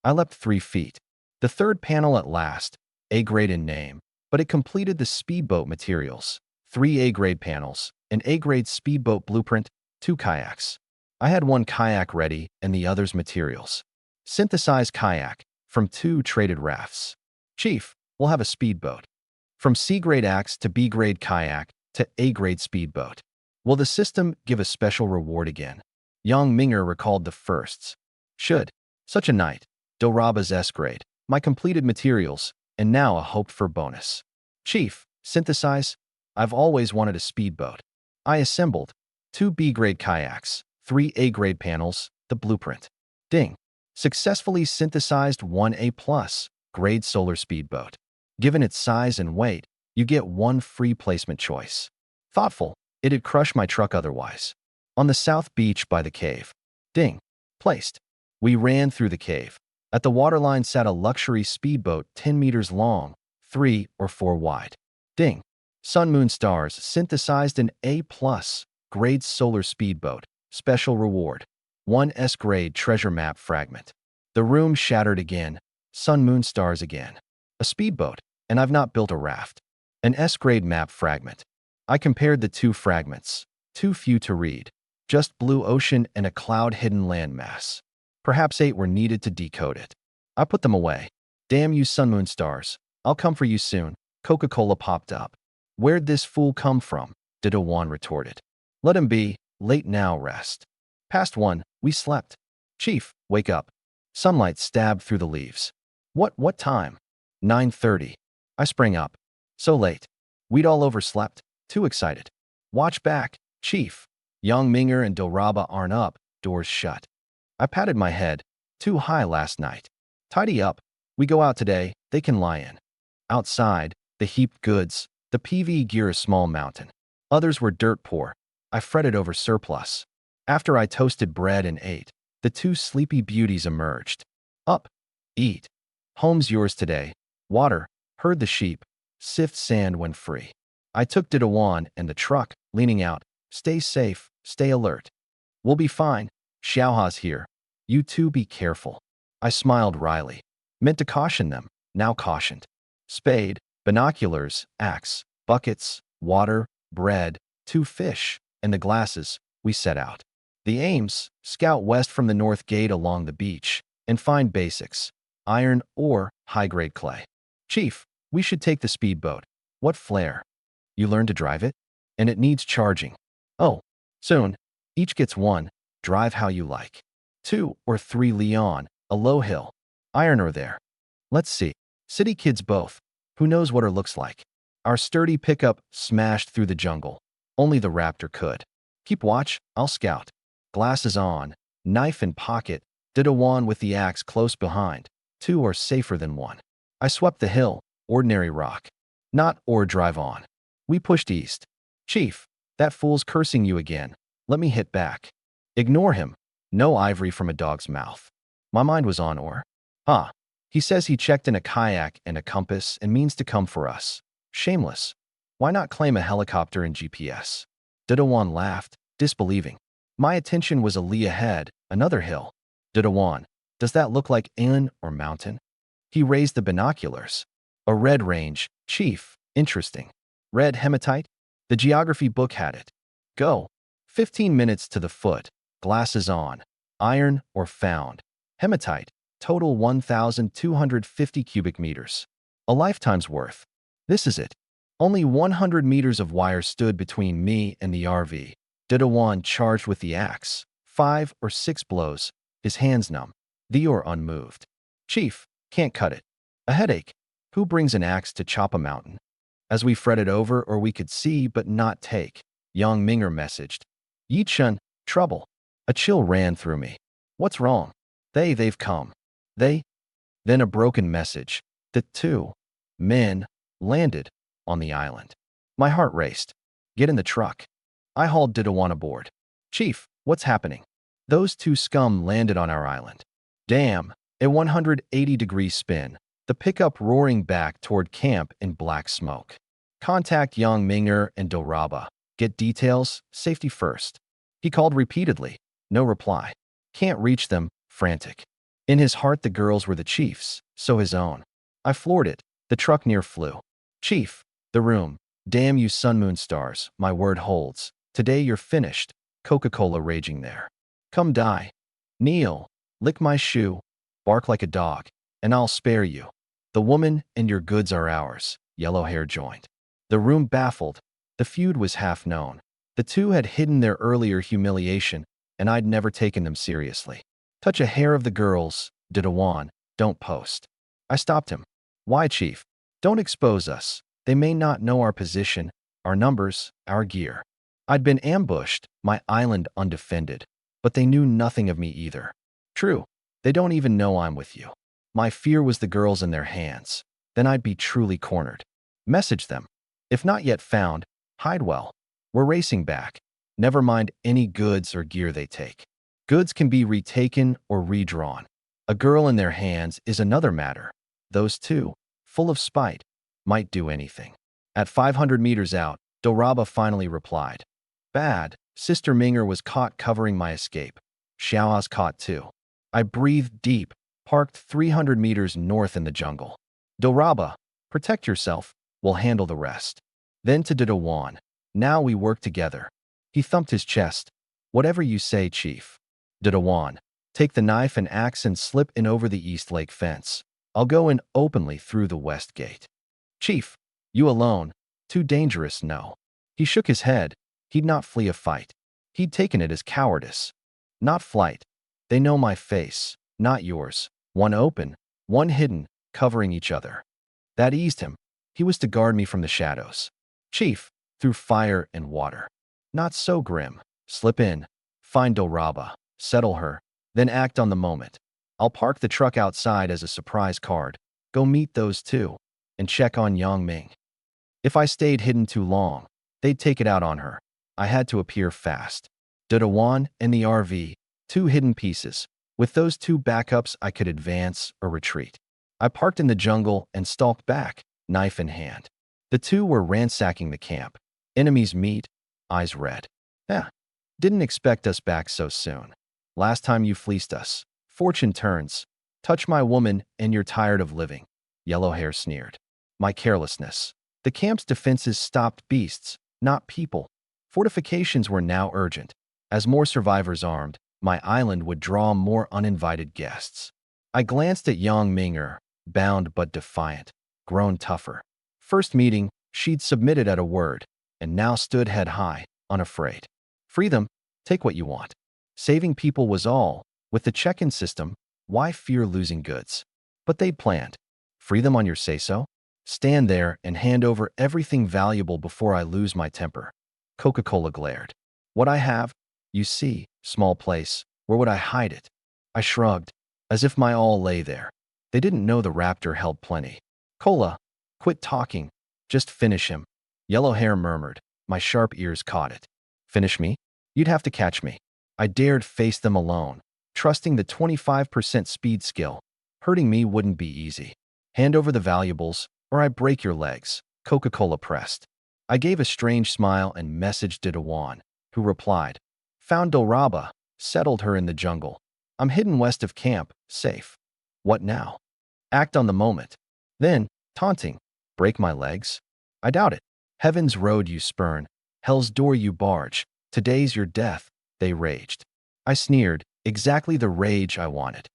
I leapt 3 feet. The third panel at last, A-grade in name, but it completed the speedboat materials. 3 A-grade panels, an A-grade speedboat blueprint, 2 kayaks. I had 1 kayak ready and the others materials. Synthesized kayak, from 2 traded rafts. Chief, we'll have a speedboat. From C-grade axe to B-grade kayak to A-grade speedboat. Will the system give a special reward again? Yang Minger recalled the firsts. Should. Such a night. Dilraba's S-grade. My completed materials, and now a hoped-for bonus. Chief, synthesize. I've always wanted a speedboat. I assembled 2 B-grade kayaks, 3 A-grade panels, the blueprint. Ding. Successfully synthesized 1 A+ grade solar speedboat. Given its size and weight, you get 1 free placement choice. Thoughtful, it'd crush my truck otherwise. On the south beach by the cave. Ding. Placed. We ran through the cave. At the waterline sat a luxury speedboat 10 meters long, 3 or 4 wide. Ding. Sun Moon Stars synthesized an A+ grade solar speedboat. Special reward. 1 S-grade treasure map fragment. The room shattered again. Sun Moon Stars again. A speedboat, and I've not built a raft. An S-grade map fragment. I compared the 2 fragments. Too few to read. Just blue ocean and a cloud-hidden landmass. Perhaps 8 were needed to decode it. I put them away. Damn you, Sun Moon Stars. I'll come for you soon. Coca-Cola popped up. Where'd this fool come from? Didawan retorted. Let him be. Late now, rest. Past 1, we slept. Chief, wake up. Sunlight stabbed through the leaves. What time? 9:30. I sprang up. So late. We'd all overslept. Too excited. Watch back, Chief. Yang Minger and Dilraba aren't up. Doors shut. I patted my head. Too high last night. Tidy up. We go out today. They can lie in. Outside, the heaped goods. The PV gear a small mountain. Others were dirt poor. I fretted over surplus. After I toasted bread and ate, the 2 sleepy beauties emerged. Up. Eat. Home's yours today. Water. Herd the sheep. Sift sand when free. I took Didawan and the truck, leaning out. Stay safe. Stay alert. We'll be fine. Xiaoha's here. You 2 be careful. I smiled wryly. Meant to caution them. Now cautioned. Spade, binoculars, axe, buckets, water, bread, 2 fish, and the glasses. We set out. The aims, scout west from the north gate along the beach, and find basics. Iron, ore, high-grade clay. Chief, we should take the speedboat. What flare? You learn to drive it? And it needs charging. Oh, soon. Each gets 1. Drive how you like. 2 or 3 Leon, a low hill. Iron ore there. Let's see. City kids both. Who knows what her looks like? Our sturdy pickup smashed through the jungle. Only the raptor could. Keep watch, I'll scout. Glasses on, knife in pocket, Didawan with the axe close behind. 2 are safer than 1. I swept the hill, ordinary rock. Not or drive on. We pushed east. Chief, that fool's cursing you again. Let me hit back. Ignore him. No ivory from a dog's mouth. My mind was on ore. Ah, he says he checked in a kayak and a compass and means to come for us. Shameless. Why not claim a helicopter and GPS? Didawan laughed, disbelieving. My attention was a li ahead, another hill. Didawan, does that look like inn or mountain? He raised the binoculars. A red range, Chief, interesting. Red hematite? The geography book had it. Go. 15 minutes to the foot, glasses on. Iron or found. Hematite, total 1,250 cubic meters. A lifetime's worth. This is it. Only 100 meters of wire stood between me and the RV. Didawan charged with the axe. 5 or 6 blows, his hands numb. Dior unmoved. Chief, can't cut it. A headache. Who brings an axe to chop a mountain? As we fretted over, or we could see but not take, Yang Minger messaged. Yichun, trouble. A chill ran through me. What's wrong? They've come. They? Then a broken message. The 2 men landed on the island. My heart raced. Get in the truck. I hauled Didawan aboard. Chief, what's happening? Those 2 scum landed on our island. Damn, a 180-degree spin, the pickup roaring back toward camp in black smoke. Contact Yang Minger and Doraba. Get details, safety first. He called repeatedly. No reply. Can't reach them, frantic. In his heart the girls were the chief's, so his own. I floored it. The truck near flew. Chief, the room. Damn you sun moon stars, my word holds. Today you're finished. Coca-Cola raging there. Come die. Kneel. Lick my shoe. Bark like a dog. And I'll spare you. The woman and your goods are ours. Yellow hair joined. The room baffled. The feud was half known. The 2 had hidden their earlier humiliation, and I'd never taken them seriously. Touch a hair of the girls, Didawan, don't post. I stopped him. Why, Chief? Don't expose us. They may not know our position, our numbers, our gear. I'd been ambushed, my island undefended, but they knew nothing of me either. True, they don't even know I'm with you. My fear was the girls in their hands. Then I'd be truly cornered. Message them. If not yet found, hide well. We're racing back. Never mind any goods or gear they take. Goods can be retaken or redrawn. A girl in their hands is another matter. Those 2, full of spite, might do anything. At 500 meters out, Doraba finally replied. Bad. Sister Minger was caught covering my escape. Xiao's caught too. I breathed deep, parked 300 meters north in the jungle. Doraba, protect yourself. We'll handle the rest. Then to Didawan. Now we work together. He thumped his chest. Whatever you say, Chief. Didawan, take the knife and axe and slip in over the East Lake fence. I'll go in openly through the west gate. Chief, you alone. Too dangerous, no. He shook his head. He'd not flee a fight. He'd taken it as cowardice. Not flight. They know my face, not yours. One open, one hidden, covering each other. That eased him. He was to guard me from the shadows. Chief, through fire and water. Not so grim. Slip in. Find Doraba. Settle her. Then act on the moment. I'll park the truck outside as a surprise card. Go meet those 2. And check on Yang Ming. If I stayed hidden too long, they'd take it out on her. I had to appear fast. Didawan and the RV, 2 hidden pieces. With those 2 backups, I could advance or retreat. I parked in the jungle and stalked back, knife in hand. The 2 were ransacking the camp. Enemies meet, eyes red. Didn't expect us back so soon. Last time you fleeced us. Fortune turns. Touch my woman and you're tired of living. Yellow hair sneered. My carelessness. The camp's defenses stopped beasts, not people. Fortifications were now urgent. As more survivors armed, my island would draw more uninvited guests. I glanced at Yang Minger, bound but defiant, grown tougher. First meeting, she'd submitted at a word, and now stood head high, unafraid. Free them, take what you want. Saving people was all. With the check-in system, why fear losing goods? But they'd planned. Free them on your say-so? Stand there and hand over everything valuable before I lose my temper. Coca-Cola glared. What I have? You see, small place, where would I hide it? I shrugged, as if my all lay there. They didn't know the raptor held plenty. Cola, quit talking. Just finish him. Yellow hair murmured. My sharp ears caught it. Finish me? You'd have to catch me. I dared face them alone, trusting the 25% speed skill. Hurting me wouldn't be easy. Hand over the valuables, or I break your legs. Coca-Cola pressed. I gave a strange smile and messaged Didawan, who replied. Found Doraba, settled her in the jungle. I'm hidden west of camp, safe. What now? Act on the moment. Then, taunting, break my legs? I doubt it. Heaven's road you spurn, hell's door you barge. Today's your death, they raged. I sneered, exactly the rage I wanted.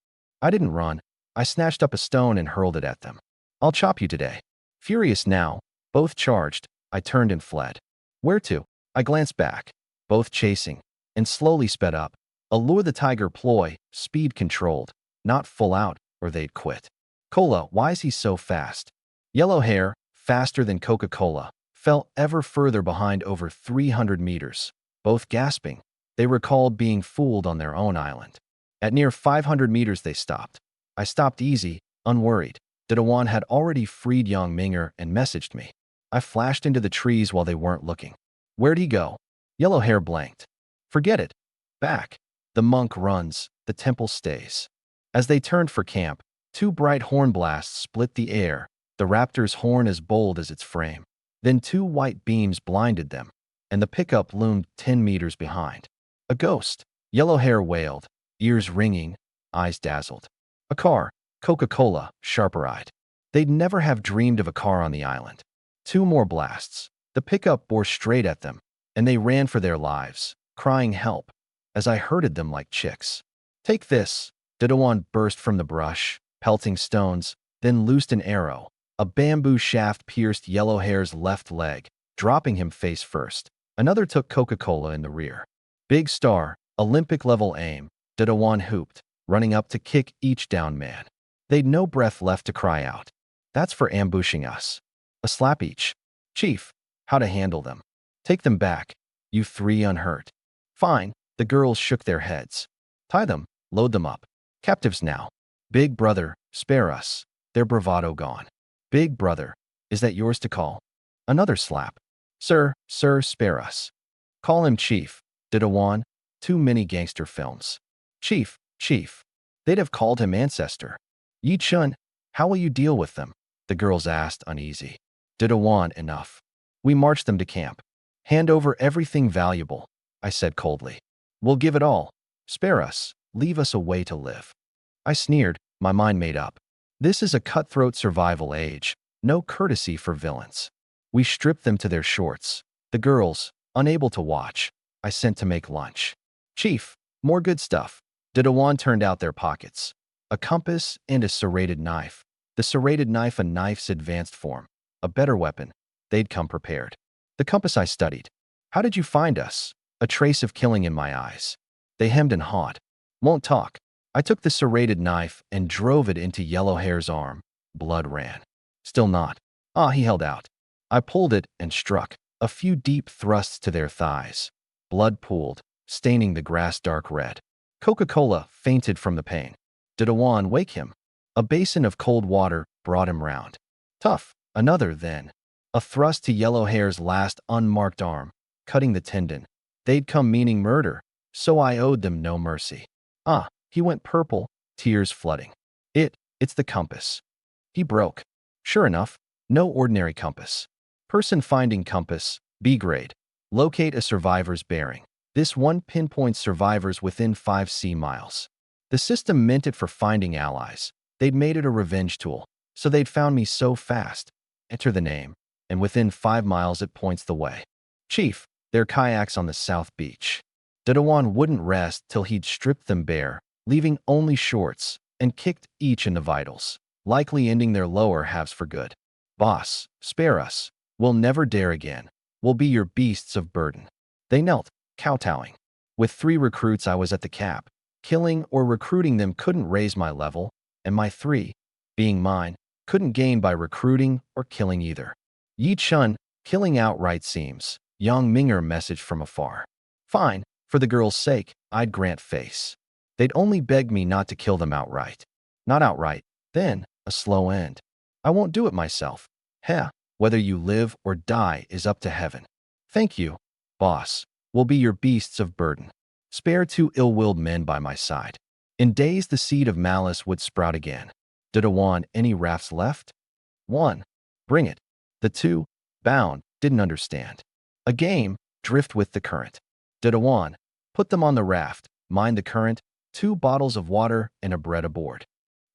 I didn't run. I snatched up a stone and hurled it at them. I'll chop you today. Furious now, both charged, I turned and fled. Where to? I glanced back, both chasing, and slowly sped up. Allure the tiger ploy, speed controlled, not full out, or they'd quit. Cola, why is he so fast? Yellow hair, faster than Coca-Cola, fell ever further behind over 300 meters, both gasping. They recalled being fooled on their own island. At near 500 meters they stopped. I stopped easy, unworried. Didawan had already freed young Minger and messaged me. I flashed into the trees while they weren't looking. Where'd he go? Yellow hair blanked. Forget it. Back. The monk runs, the temple stays. As they turned for camp, two bright horn blasts split the air, the raptor's horn as bold as its frame. Then two white beams blinded them, and the pickup loomed 10 meters behind. A ghost. Yellow hair wailed, ears ringing, eyes dazzled. A car. Coca-Cola, sharper-eyed. They'd never have dreamed of a car on the island. Two more blasts. The pickup bore straight at them, and they ran for their lives, crying help, as I herded them like chicks. Take this. Didawan burst from the brush, pelting stones, then loosed an arrow. A bamboo shaft pierced Yellow Hair's left leg, dropping him face first. Another took Coca-Cola in the rear. Big star, Olympic-level aim, Didawan hooped, running up to kick each down man. They'd no breath left to cry out. That's for ambushing us. A slap each. Chief, how to handle them. Take them back. You three unhurt. Fine. The girls shook their heads. Tie them. Load them up. Captives now. Big brother, spare us. Their bravado gone. Big brother, is that yours to call? Another slap. Sir, spare us. Call him Chief. Didawan. Too many gangster films. Chief. They'd have called him Ancestor. Yi Chun, how will you deal with them? The girls asked, uneasy. Didawan, enough. We marched them to camp. Hand over everything valuable, I said coldly. We'll give it all. Spare us. Leave us a way to live. I sneered, my mind made up. This is a cutthroat survival age. No courtesy for villains. We stripped them to their shorts. The girls, unable to watch, I sent to make lunch. Chief, more good stuff. Didawan turned out their pockets. A compass and a serrated knife. The serrated knife a knife's advanced form. A better weapon. They'd come prepared. The compass I studied. How did you find us? A trace of killing in my eyes. They hemmed and hawed. Won't talk. I took the serrated knife and drove it into Yellow Hair's arm. Blood ran. Still not. He held out. I pulled it and struck. A few deep thrusts to their thighs. Blood pooled, staining the grass dark red. Coca-Cola fainted from the pain. Didawan, wake him. A basin of cold water brought him round. Tough. Another, then. A thrust to Yellow Hair's last unmarked arm, cutting the tendon. They'd come meaning murder, so I owed them no mercy. He went purple, tears flooding. It's the compass. He broke. Sure enough, no ordinary compass. Person finding compass, B grade. Locate a survivor's bearing. This one pinpoints survivors within 5 sea miles. The system meant it for finding allies. They'd made it a revenge tool, so they'd found me so fast. Enter the name, and within 5 miles it points the way. Chief, their kayaks on the south beach. Didawan wouldn't rest till he'd stripped them bare, leaving only shorts, and kicked each in the vitals, likely ending their lower halves for good. Boss, spare us. We'll never dare again. We'll be your beasts of burden. They knelt, kowtowing. With 3 recruits I was at the cap. Killing or recruiting them couldn't raise my level, and my 3, being mine, couldn't gain by recruiting or killing either. Yi Chun, killing outright seems. Young Minger messaged from afar. Fine, for the girl's sake, I'd grant face. They'd only begged me not to kill them outright. Not outright, then, a slow end. I won't do it myself. Whether you live or die is up to heaven. Thank you, boss. We'll be your beasts of burden. Spare 2 ill-willed men by my side. In days the seed of malice would sprout again. Didawan, any rafts left? 1. Bring it. The 2, bound, didn't understand. A game, drift with the current. Didawan, put them on the raft, mind the current, 2 bottles of water and a bread aboard.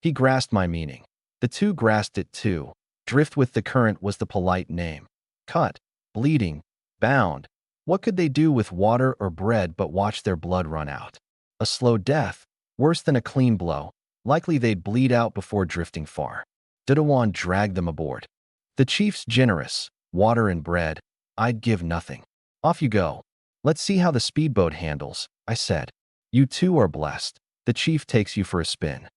He grasped my meaning. The 2 grasped it too. Drift with the current was the polite name. Cut, bleeding, bound. What could they do with water or bread but watch their blood run out? A slow death, worse than a clean blow. Likely they'd bleed out before drifting far. Didawan dragged them aboard. The chief's generous. Water and bread. I'd give nothing. Off you go. Let's see how the speedboat handles, I said. You two are blessed. The chief takes you for a spin.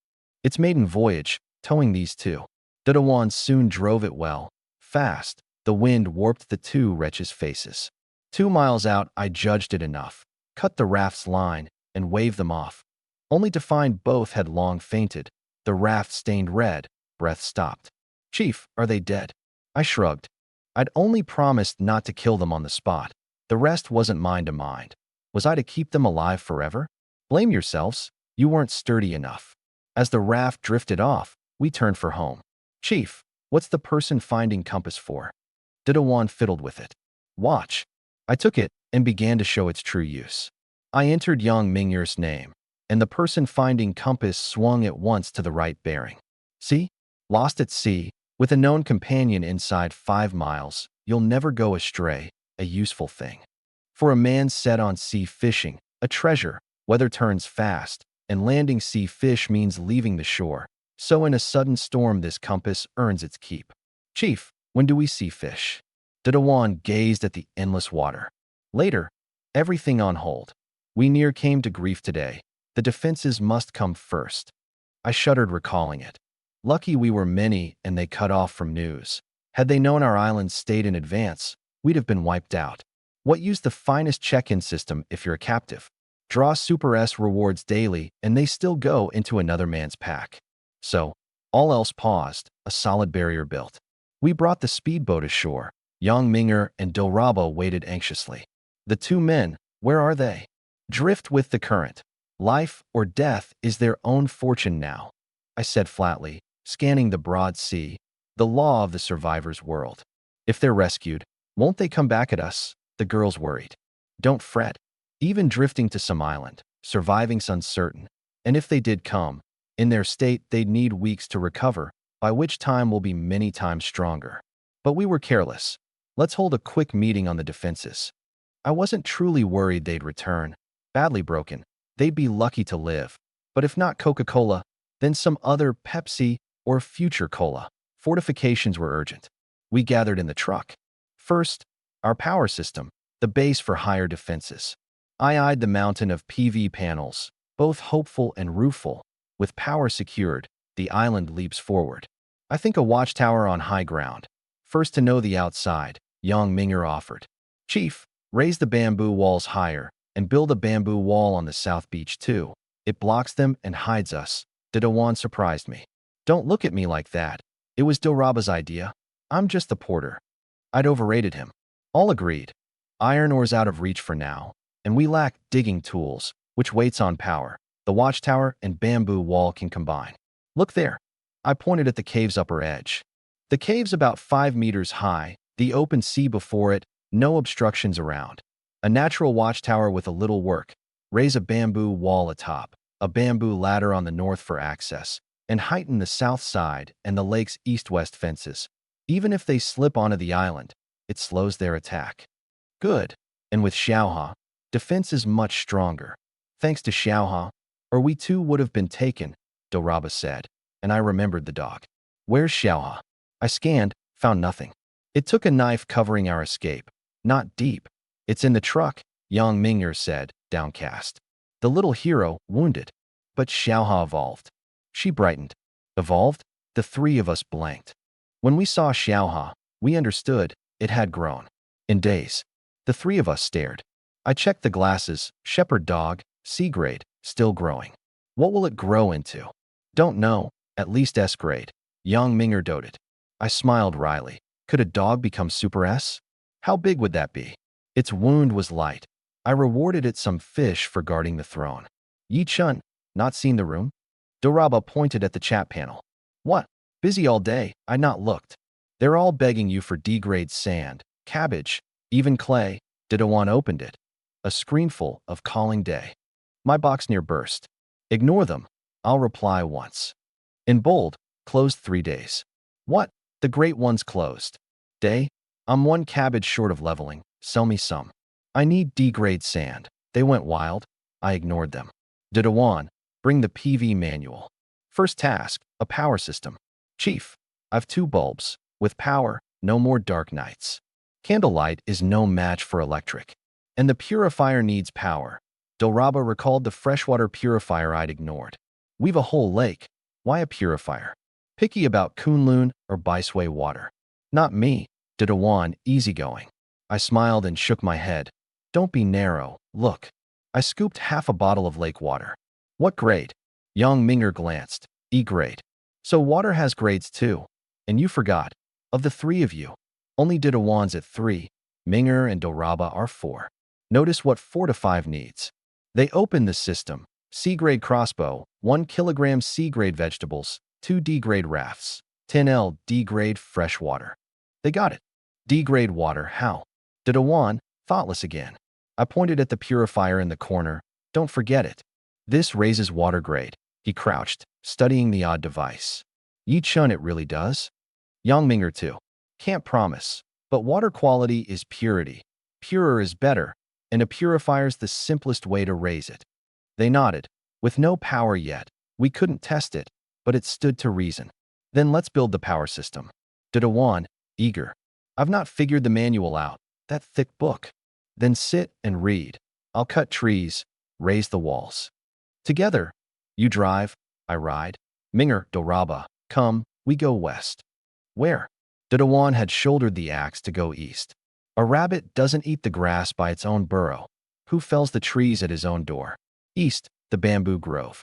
It's maiden voyage, towing these two. Didawan soon drove it well. Fast. The wind warped the two wretches' faces. 2 miles out, I judged it enough. Cut the raft's line and waved them off. Only to find both had long fainted. The raft stained red. Breath stopped. Chief, are they dead? I shrugged. I'd only promised not to kill them on the spot. The rest wasn't mine to mind. Was I to keep them alive forever? Blame yourselves. You weren't sturdy enough. As the raft drifted off, we turned for home. Chief, what's the person finding compass for? Didawan fiddled with it. Watch. I took it and began to show its true use. I entered young Mingyur's name, and the person finding compass swung at once to the right bearing. See? Lost at sea, with a known companion inside 5 miles, you'll never go astray, a useful thing. For a man set on sea fishing, a treasure, weather turns fast, and landing sea fish means leaving the shore. So in a sudden storm this compass earns its keep. Chief, when do we see fish? Didawan gazed at the endless water. Later, everything on hold. We near came to grief today. The defenses must come first. I shuddered recalling it. Lucky we were many and they cut off from news. Had they known our island stayed in advance, we'd have been wiped out. What use the finest check-in system if you're a captive? Draw Super S rewards daily and they still go into another man's pack. So, all else paused, a solid barrier built. We brought the speedboat ashore. Young Mingyur and Dilraba waited anxiously. The two men, where are they? Drift with the current. Life or death is their own fortune now, I said flatly, scanning the broad sea, the law of the survivor's world. If they're rescued, won't they come back at us? The girls worried. Don't fret. Even drifting to some island, surviving's uncertain. And if they did come, in their state they'd need weeks to recover, by which time we'll be many times stronger. But we were careless. Let's hold a quick meeting on the defenses. I wasn't truly worried they'd return. Badly broken, they'd be lucky to live. But if not Coca-Cola, then some other Pepsi or future cola. Fortifications were urgent. We gathered in the truck. First, our power system, the base for higher defenses. I eyed the mountain of PV panels, both hopeful and rueful. With power secured, the island leaps forward. I think a watchtower on high ground. First to know the outside, young Mingyur offered. Chief, raise the bamboo walls higher and build a bamboo wall on the south beach too. It blocks them and hides us. Didawan surprised me. Don't look at me like that. It was Dilraba's idea. I'm just the porter. I'd overrated him. All agreed. Iron ore's out of reach for now, and we lack digging tools, which waits on power. The watchtower and bamboo wall can combine. Look there. I pointed at the cave's upper edge. The cave's about 5 meters high, the open sea before it, no obstructions around. A natural watchtower with a little work. Raise a bamboo wall atop, a bamboo ladder on the north for access, and heighten the south side and the lake's east-west fences. Even if they slip onto the island, it slows their attack. Good. And with Xiaoha, defense is much stronger. Thanks to Xiaoha, or we too would have been taken, Dilraba said, and I remembered the dog. Where's Xiaoha? I scanned, found nothing. It took a knife covering our escape. Not deep. It's in the truck, young Mingyur said, downcast. The little hero, wounded. But Xiaoha evolved. She brightened. Evolved? The three of us blanked. When we saw Xiaoha, we understood it had grown. In days. The three of us stared. I checked the glasses, shepherd dog, C-grade, still growing. What will it grow into? Don't know, at least S-grade. Young Mingyur doted. I smiled wryly. Could a dog become Super S? How big would that be? Its wound was light. I rewarded it some fish for guarding the throne. Yi Chun, not seen the room? Dilraba pointed at the chat panel. What? Busy all day, I'd not looked. They're all begging you for D-grade sand, cabbage, even clay. Didawan opened it. A screenful of calling day. My box near burst. Ignore them. I'll reply once. In bold, closed 3 days. What? The great one's closed. Day? I'm 1 cabbage short of leveling. Sell me some. I need D-grade sand. They went wild. I ignored them. Didawan, bring the PV manual. First task, a power system. Chief, I've 2 bulbs. With power, no more dark nights. Candlelight is no match for electric. And the purifier needs power. Doraba recalled the freshwater purifier I'd ignored. We've a whole lake. Why a purifier? Picky about Kunlun or Baisway water. Not me, Didawan, easygoing. I smiled and shook my head. Don't be narrow, look. I scooped half a bottle of lake water. What grade? Yang Minger glanced. E grade. So water has grades too. And you forgot. Of the 3 of you, only Didawan's at 3. Minger and Doraba are 4. Notice what 4 to 5 needs. They open the system. C-grade crossbow, 1 kilogram C-grade vegetables, 2 D-grade rafts, 10 L D-grade fresh water. They got it. D-grade water, how? Didawan, thoughtless again. I pointed at the purifier in the corner. Don't forget it. This raises water grade. He crouched, studying the odd device. Yi Chun, it really does? Yang Minger too. Can't promise. But water quality is purity. Purer is better, and a purifier's the simplest way to raise it. They nodded. With no power yet, we couldn't test it, but it stood to reason. Then let's build the power system. Didawan, eager. I've not figured the manual out. That thick book. Then sit and read. I'll cut trees, raise the walls. Together, you drive, I ride. Minger, Doraba, come, we go west. Where? Didawan had shouldered the axe to go east. A rabbit doesn't eat the grass by its own burrow. Who fells the trees at his own door? East, the bamboo grove.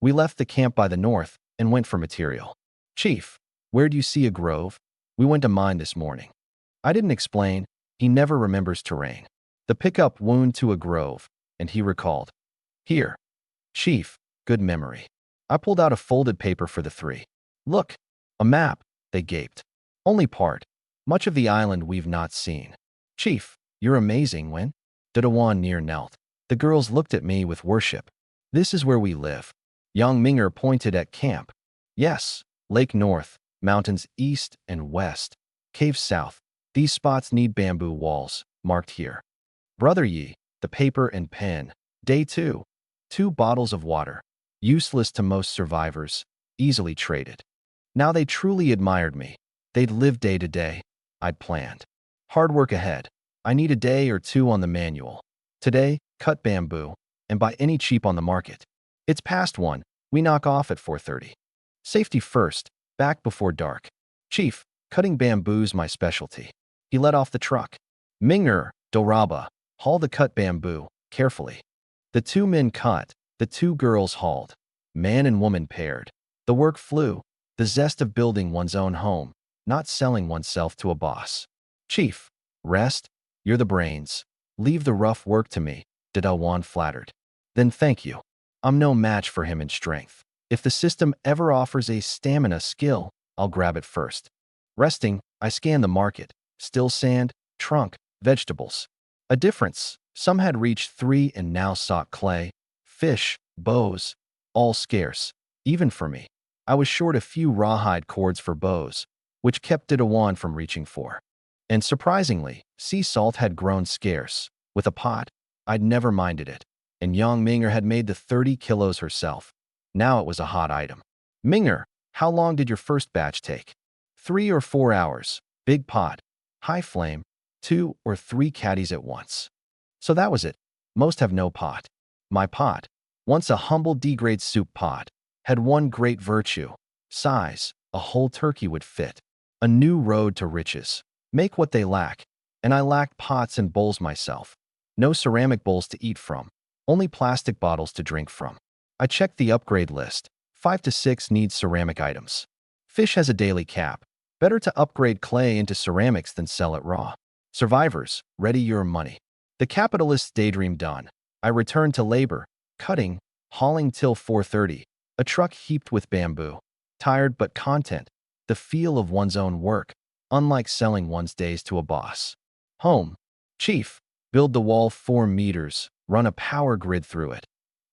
We left the camp by the north and went for material. Chief, where do you see a grove? We went to mine this morning. I didn't explain. He never remembers terrain. The pickup wound to a grove, and he recalled. Here. Chief, good memory. I pulled out a folded paper for the 3. Look, a map, they gaped. Only part. Much of the island we've not seen. Chief, you're amazing when? Didawan near knelt. The girls looked at me with worship. This is where we live. Yang Minger pointed at camp. Yes, lake north, mountains east and west, caves south. These spots need bamboo walls, marked here. Brother Yi, the paper and pen. Day 2. 2 bottles of water. Useless to most survivors, easily traded. Now they truly admired me. They'd live day to day. I'd planned. Hard work ahead. I need a day or 2 on the manual. Today, cut bamboo, and buy any cheap on the market. It's past 1. We knock off at 4:30. Safety first, back before dark. Chief, cutting bamboo's my specialty. He let off the truck. Minger, Doraba, haul the cut bamboo, carefully. The 2 men cut, the 2 girls hauled. Man and woman paired. The work flew, the zest of building one's own home, not selling oneself to a boss. Chief, rest, you're the brains. Leave the rough work to me, Didawan flattered. Then thank you. I'm no match for him in strength. If the system ever offers a stamina skill, I'll grab it first. Resting, I scan the market. Still sand, trunk, vegetables. A difference. Some had reached 3 and now sought clay, fish, bows, all scarce, even for me. I was short a few rawhide cords for bows, which kept Didawan from reaching for. And surprisingly, sea salt had grown scarce. With a pot, I'd never minded it. And Yang Minger had made the 30 kilos herself. Now it was a hot item. Minger, how long did your first batch take? 3 or 4 hours. Big pot. High flame. 2 or 3 caddies at once. So that was it. Most have no pot. My pot, once a humble D-grade soup pot, had one great virtue. Size, a whole turkey would fit. A new road to riches. Make what they lack. And I lacked pots and bowls myself. No ceramic bowls to eat from. Only plastic bottles to drink from. I checked the upgrade list. 5 to 6 need ceramic items. Fish has a daily cap. Better to upgrade clay into ceramics than sell it raw. Survivors, ready your money. The capitalist's daydream done. I returned to labor, cutting, hauling till 4:30. A truck heaped with bamboo. Tired but content. The feel of one's own work, unlike selling one's days to a boss. Home. Chief, build the wall 4 meters. Run a power grid through it.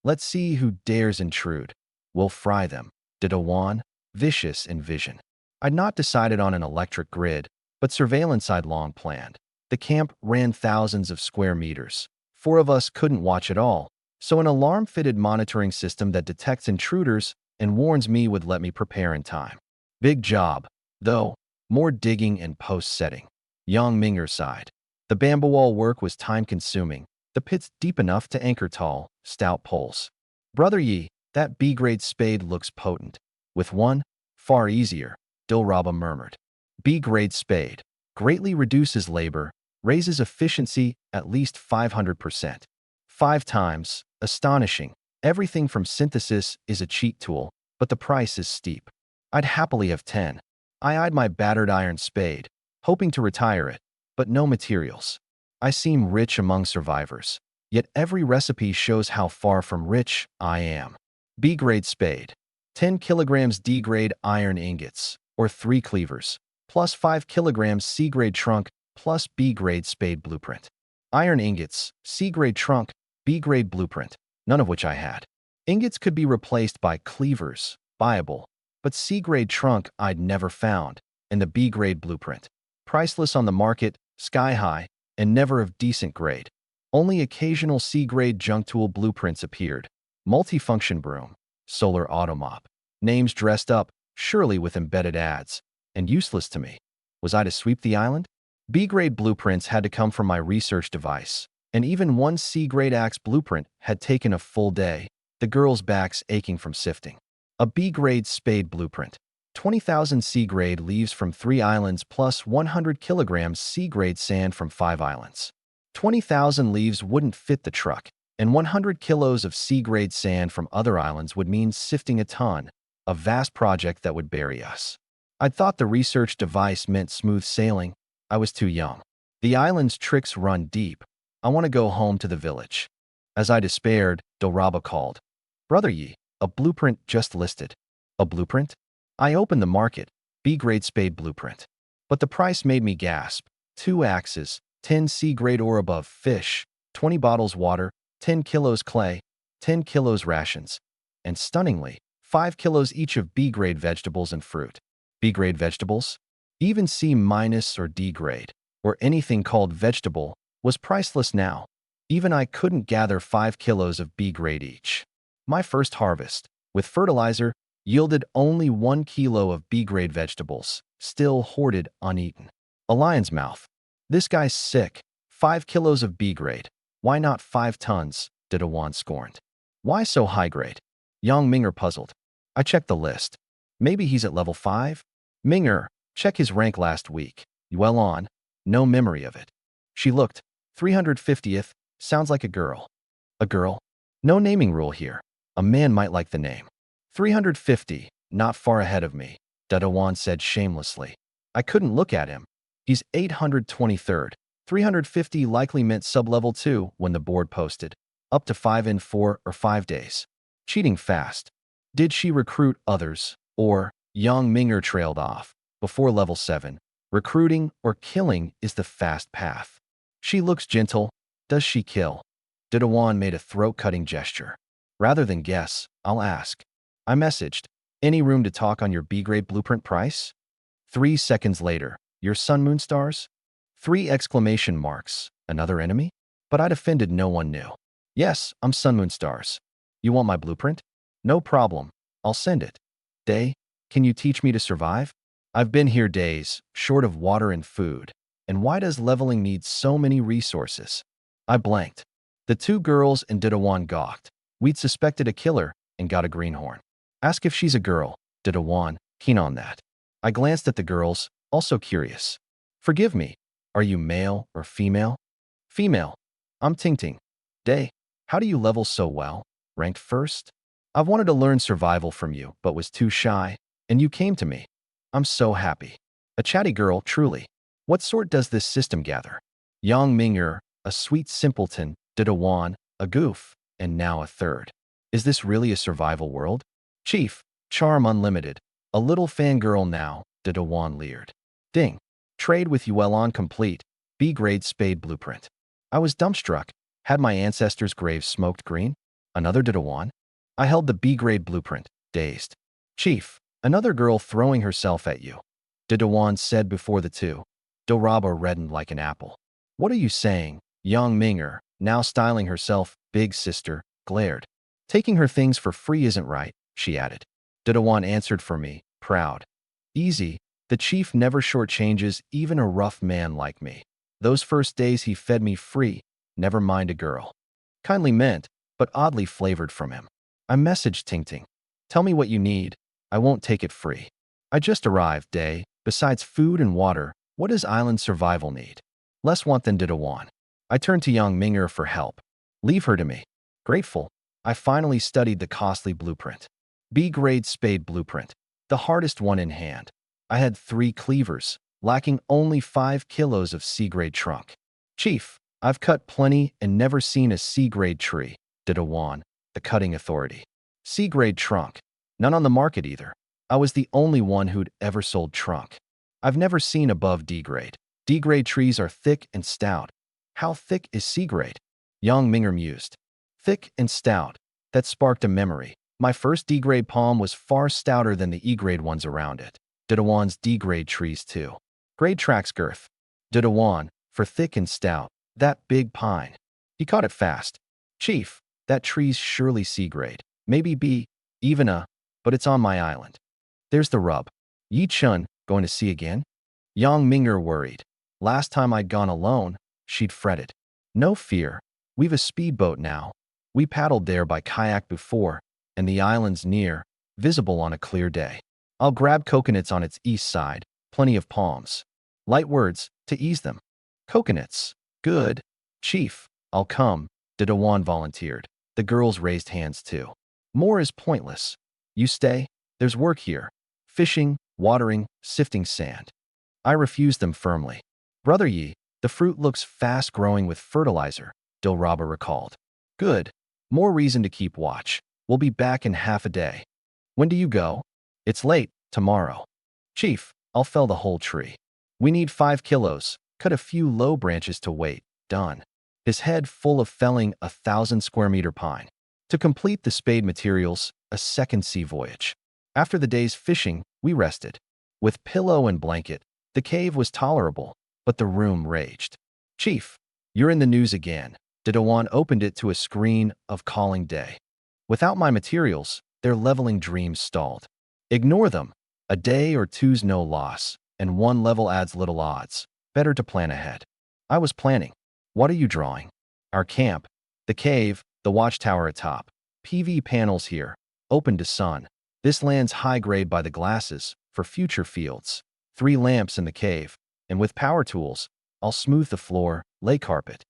Let's see who dares intrude. We'll fry them. Didawan, vicious in vision. I'd not decided on an electric grid, but surveillance I'd long planned. The camp ran thousands of square meters. 4 of us couldn't watch it all, so an alarm-fitted monitoring system that detects intruders and warns me would let me prepare in time. Big job. though more digging and post-setting. Yang Minger sighed. The bamboo wall work was time-consuming, the pits deep enough to anchor tall, stout poles. Brother Yi, that B-grade spade looks potent. With one, far easier, Dilraba murmured. B-grade spade greatly reduces labor, raises efficiency at least 500%. 5 times, astonishing. Everything from synthesis is a cheat tool, but the price is steep. I'd happily have 10. I eyed my battered iron spade, hoping to retire it, but no materials. I seem rich among survivors, yet every recipe shows how far from rich I am. B-grade spade. 10 kilograms D-grade iron ingots, or 3 cleavers, plus 5 kilograms C-grade trunk, plus B-grade spade blueprint. Iron ingots, C-grade trunk, B-grade blueprint, none of which I had. Ingots could be replaced by cleavers, buyable, but C-grade trunk I'd never found, and the B-grade blueprint. Priceless on the market, sky-high, and never of decent grade. Only occasional C-grade junk tool blueprints appeared. Multifunction broom, solar automop. Names dressed up, surely with embedded ads, and useless to me. Was I to sweep the island? B-grade blueprints had to come from my research device, and even one C-grade axe blueprint had taken a full day, the girls' backs aching from sifting. A B-grade spade blueprint. 20,000 C-grade leaves from 3 islands plus 100 kilograms C-grade sand from 5 islands. 20,000 leaves wouldn't fit the truck, and 100 kilos of C-grade sand from other islands would mean sifting a ton, a vast project that would bury us. I'd thought the research device meant smooth sailing. I was too young. The island's tricks run deep. I want to go home to the village. As I despaired, Dilraba called. Brother Yi, a blueprint just listed. A blueprint? I opened the market, B-grade spade blueprint. But the price made me gasp. 2 axes, 10 C-grade or above fish, 20 bottles water, 10 kilos clay, 10 kilos rations, and stunningly, 5 kilos each of B-grade vegetables and fruit. B-grade vegetables? Even C- or D-grade, or anything called vegetable, was priceless now. Even I couldn't gather 5 kilos of B-grade each. My first harvest, with fertilizer, yielded only 1 kilo of B-grade vegetables, still hoarded uneaten. A lion's mouth. This guy's sick. 5 kilos of B-grade. Why not 5 tons? Didawan scorned. Why so high grade? Yang Minger puzzled. I checked the list. Maybe he's at level 5? Minger, check his rank last week. Well on. No memory of it. She looked. 350th. Sounds like a girl. A girl? No naming rule here. A man might like the name. 350, not far ahead of me, Didawan said shamelessly. I couldn't look at him. He's 823rd. 350 likely meant sub-level 2 when the board posted. Up to 5 in 4 or 5 days. Cheating fast. Did she recruit others? Or, Yang Minger trailed off. Before level 7, recruiting or killing is the fast path. She looks gentle. Does she kill? Didawan made a throat-cutting gesture. Rather than guess, I'll ask. I messaged. Any room to talk on your B-grade blueprint price? 3 seconds later, your sun moon stars? 3 exclamation marks. Another enemy? But I'd offended no one new. Yes, I'm sun moon stars. You want my blueprint? No problem. I'll send it. Day, can you teach me to survive? I've been here days, short of water and food. And why does leveling need so many resources? I blanked. The 2 girls and Didawan gawked. We'd suspected a killer and got a greenhorn. Ask if she's a girl, Didawan, keen on that. I glanced at the girls, also curious. Forgive me, are you male or female? Female. I'm Ting. Day, how do you level so well? Ranked first? I've wanted to learn survival from you, but was too shy, and you came to me. I'm so happy. A chatty girl, truly. What sort does this system gather? Yang Minger, a sweet simpleton, Didawan, a goof, and now a third. Is this really a survival world? Chief, charm unlimited. A little fangirl now, Didawan leered. Ding. Trade with Yuelon complete. B-grade spade blueprint. I was dumbstruck. Had my ancestors' graves smoked green? Another Didawan? I held the B-grade blueprint, dazed. Chief, another girl throwing herself at you. Didawan said before the 2. Dilraba reddened like an apple. What are you saying? Yang Minger, now styling herself big sister, glared. Taking her things for free isn't right, she added. Didawan answered for me, proud. Easy, The chief never shortchanges even a rough man like me. Those first days he fed me free, never mind a girl. Kindly meant, but oddly flavored from him. I messaged Ting. Tell me what you need. I won't take it free. I just arrived, Day. Besides food and water, what does island survival need? Less want than did a want. I turned to young Minger for help. Leave her to me. Grateful, I finally studied the costly blueprint. B-grade spade blueprint, the hardest one in hand. I had 3 cleavers, lacking only 5 kilos of C-grade trunk. Chief, I've cut plenty and never seen a C-grade tree, did Awan, the cutting authority. C-grade trunk, none on the market either. I was the only one who'd ever sold trunk. I've never seen above D-grade. D-grade trees are thick and stout. How thick is C-grade? Young Minger mused. Thick and stout. That sparked a memory. My first D-grade palm was far stouter than the E-grade ones around it. Didawan's D-grade trees too. Grade tracks girth. Didawan, for thick and stout. That big pine. He caught it fast. Chief, that tree's surely C-grade. Maybe B, even A, but it's on my island. There's the rub. Yi Chun, going to sea again? Yang Minger worried. Last time I'd gone alone, she'd fretted. No fear. We've a speedboat now. We paddled there by kayak before, and the island's near, visible on a clear day. I'll grab coconuts on its east side, plenty of palms. Light words, to ease them. Coconuts. Good. Chief, I'll come, Didawan volunteered. The girls raised hands too. More is pointless. You stay? There's work here. Fishing, watering, sifting sand. I refused them firmly. Brother Yi, the fruit looks fast growing with fertilizer, Dilraba recalled. Good. More reason to keep watch. We'll be back in half a day. When do you go? It's late, tomorrow. Chief, I'll fell the whole tree. We need 5 kilos, cut a few low branches to weight, done. His head full of felling 1,000 square meter pine. To complete the spade materials, a second sea voyage. After the day's fishing, we rested. With pillow and blanket, the cave was tolerable, but the room raged. Chief, you're in the news again. Didawan opened it to a screen of calling day. Without my materials, their leveling dreams stalled. Ignore them. A day or two's no loss, and 1 level adds little odds. Better to plan ahead. I was planning. What are you drawing? Our camp, the cave, the watchtower atop. PV panels here, open to sun. This land's high grade by the glasses, for future fields. 3 lamps in the cave, and with power tools, I'll smooth the floor, lay carpet.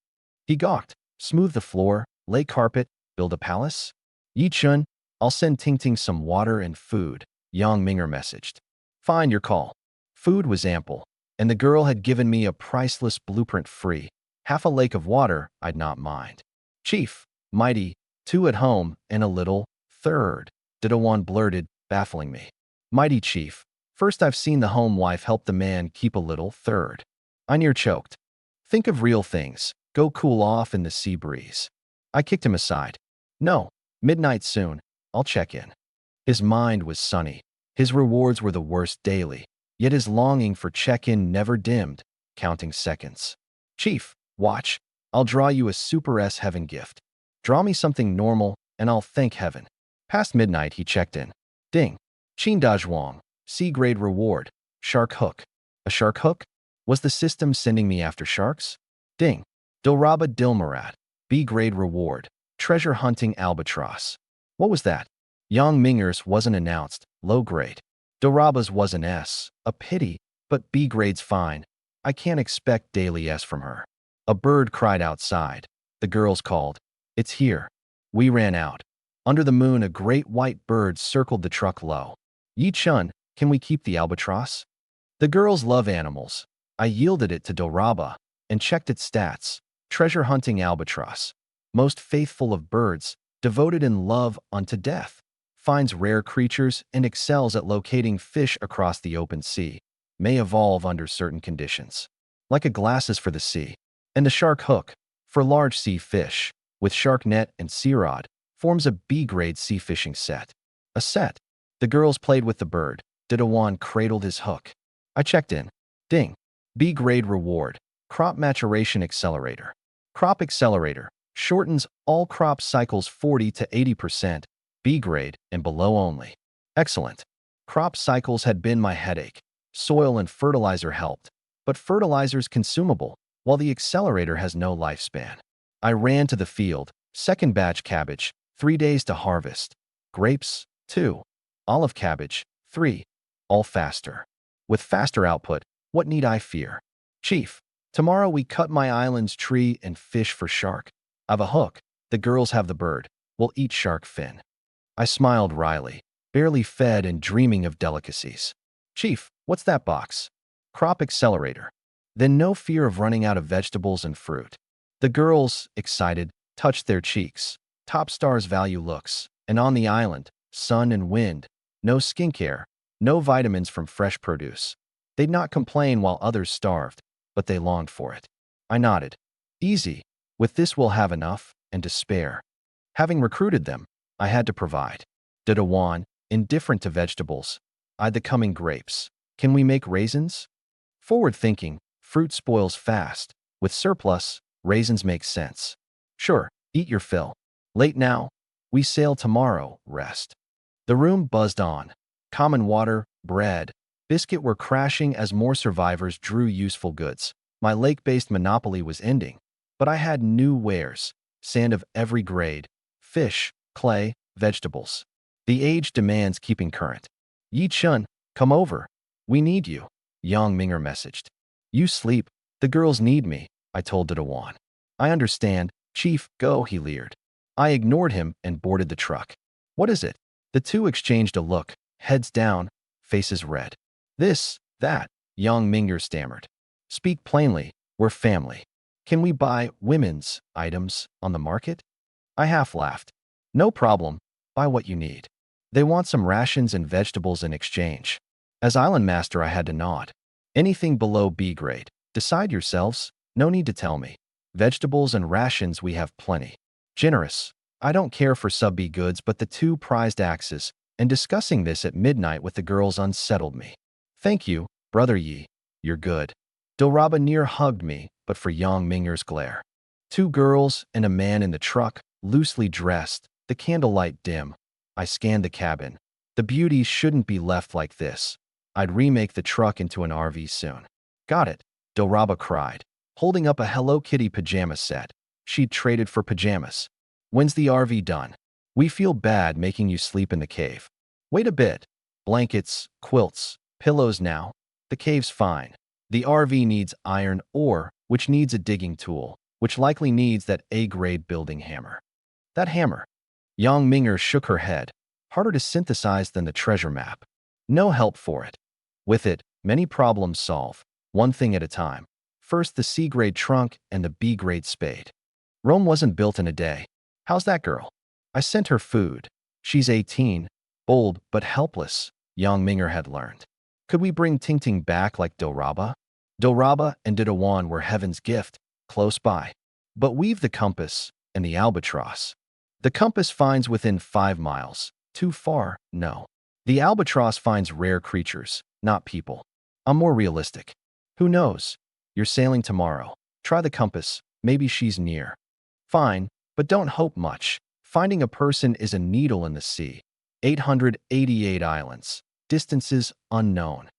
He gawked. Smooth the floor, lay carpet, build a palace? Yi Chun, I'll send Ting some water and food, Yang Minger messaged. Fine, your call. Food was ample, and the girl had given me a priceless blueprint free. Half a lake of water, I'd not mind. Chief, mighty, 2 at home, and a little, 3rd, Didawan blurted, baffling me. Mighty chief, first I've seen the home wife help the man keep a little, 3rd. I near choked. Think of real things. Go cool off in the sea breeze. I kicked him aside. No, midnight soon. I'll check in. His mind was sunny. His rewards were the worst daily, yet his longing for check-in never dimmed, counting seconds. Chief, watch. I'll draw you a Super S Heaven gift. Draw me something normal, and I'll thank heaven. Past midnight, he checked in. Ding. Qindazhuang. C-grade reward. Shark hook. A shark hook? Was the system sending me after sharks? Ding. Dilraba Dilmarat. B-grade reward. Treasure hunting albatross. What was that? Yang Minger's wasn't announced. Low grade. Dilraba's was an S. A pity, but B-grade's fine. I can't expect daily S from her. A bird cried outside. The girls called. It's here. We ran out. Under the moon, a great white bird circled the truck low. Yi Chun, can we keep the albatross? The girls love animals. I yielded it to Dilraba and checked its stats. Treasure hunting albatross. Most faithful of birds, devoted in love unto death. Finds rare creatures and excels at locating fish across the open sea. May evolve under certain conditions. Like a glasses for the sea. And the shark hook, for large sea fish, with shark net and sea rod, forms a B-grade sea fishing set. A set. The girls played with the bird. Didawan cradled his hook. I checked in. Ding. B-grade reward. Crop maturation accelerator. Crop accelerator shortens all crop cycles 40 to 80%, B-grade and below only. Excellent. Crop cycles had been my headache. Soil and fertilizer helped, but fertilizer's consumable, while the accelerator has no lifespan. I ran to the field, second batch cabbage, 3 days to harvest. Grapes, 2. Olive cabbage, 3. All faster. With faster output, what need I fear? Chief, tomorrow we cut my island's tree and fish for shark. I've a hook. The girls have the bird. We'll eat shark fin. I smiled wryly, barely fed and dreaming of delicacies. Chief, what's that box? Crop accelerator. Then no fear of running out of vegetables and fruit. The girls, excited, touched their cheeks. Top stars value looks. And on the island, sun and wind. No skincare, no vitamins from fresh produce. They'd not complain while others starved, but they longed for it. I nodded. Easy. With this we'll have enough, and to spare. Having recruited them, I had to provide. Didawan, indifferent to vegetables, eyed the coming grapes. Can we make raisins? Forward thinking, fruit spoils fast. With surplus, raisins make sense. Sure, eat your fill. Late now? We sail tomorrow, rest. The room buzzed on. Common water, bread, biscuit were crashing as more survivors drew useful goods. My lake-based monopoly was ending, but I had new wares, sand of every grade, fish, clay, vegetables. The age demands keeping current. Yi Chun, come over. We need you, Yang Minger messaged. You sleep. The girls need me, I told Didawan. I understand. Chief, go, he leered. I ignored him and boarded the truck. What is it? The two exchanged a look, heads down, faces red. This, that, Yang Minger stammered. Speak plainly, we're family. Can we buy women's items on the market? I half laughed. No problem, buy what you need. They want some rations and vegetables in exchange. As island master I had to nod. Anything below B grade. Decide yourselves, no need to tell me. Vegetables and rations we have plenty. Generous. I don't care for sub-B goods but the two prized axes, and discussing this at midnight with the girls unsettled me. Thank you, Brother Yi. You're good. Dilraba near hugged me, but for Yang Minger's glare. 2 girls and a man in the truck, loosely dressed, the candlelight dim. I scanned the cabin. The beauties shouldn't be left like this. I'd remake the truck into an RV soon. Got it, Dilraba cried, holding up a Hello Kitty pajama set. She'd traded for pajamas. When's the RV done? We feel bad making you sleep in the cave. Wait a bit. Blankets, quilts, pillows now. The cave's fine. The RV needs iron ore, which needs a digging tool, which likely needs that A-grade building hammer. That hammer. Yang Minger shook her head. Harder to synthesize than the treasure map. No help for it. With it, many problems solve, one thing at a time. First the C-grade trunk and the B-grade spade. Rome wasn't built in a day. How's that girl? I sent her food. She's 18, bold but helpless, Yang Minger had learned. Could we bring Tingting back like Dilraba? Dilraba and Didawan were heaven's gift, close by. But we've the compass and the albatross. The compass finds within 5 miles. Too far, no. The albatross finds rare creatures, not people. I'm more realistic. Who knows? You're sailing tomorrow. Try the compass, maybe she's near. Fine, but don't hope much. Finding a person is a needle in the sea. 888 islands. Distances unknown.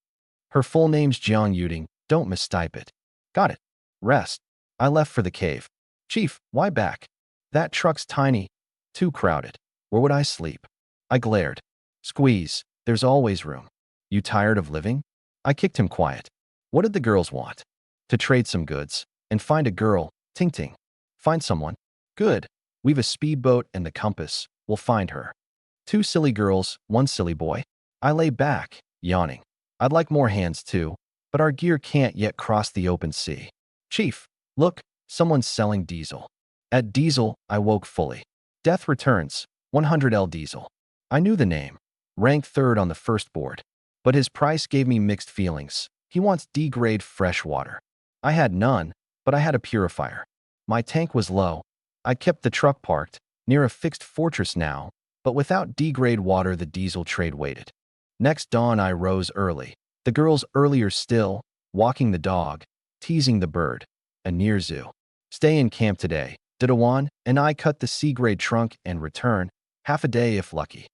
Her full name's Jiang Yuding, don't mistype it. Got it. Rest. I left for the cave. Chief, why back? That truck's tiny. Too crowded. Where would I sleep? I glared. Squeeze, there's always room. You tired of living? I kicked him quiet. What did the girls want? To trade some goods, and find a girl, Tingting. Find someone? Good. We've a speedboat and the compass. We'll find her. 2 silly girls, 1 silly boy. I lay back, yawning. I'd like more hands too, but our gear can't yet cross the open sea. Chief, look, someone's selling diesel. At diesel, I woke fully. Death Returns, 100L diesel. I knew the name. Ranked 3rd on the first board. But his price gave me mixed feelings. He wants D-grade fresh water. I had none, but I had a purifier. My tank was low. I kept the truck parked, near a fixed fortress now, but without D-grade water the diesel trade waited. Next dawn I rose early. The girls earlier still, walking the dog, teasing the bird. A near zoo. Stay in camp today. Didawan and I cut the C-grade trunk and return, half a day if lucky.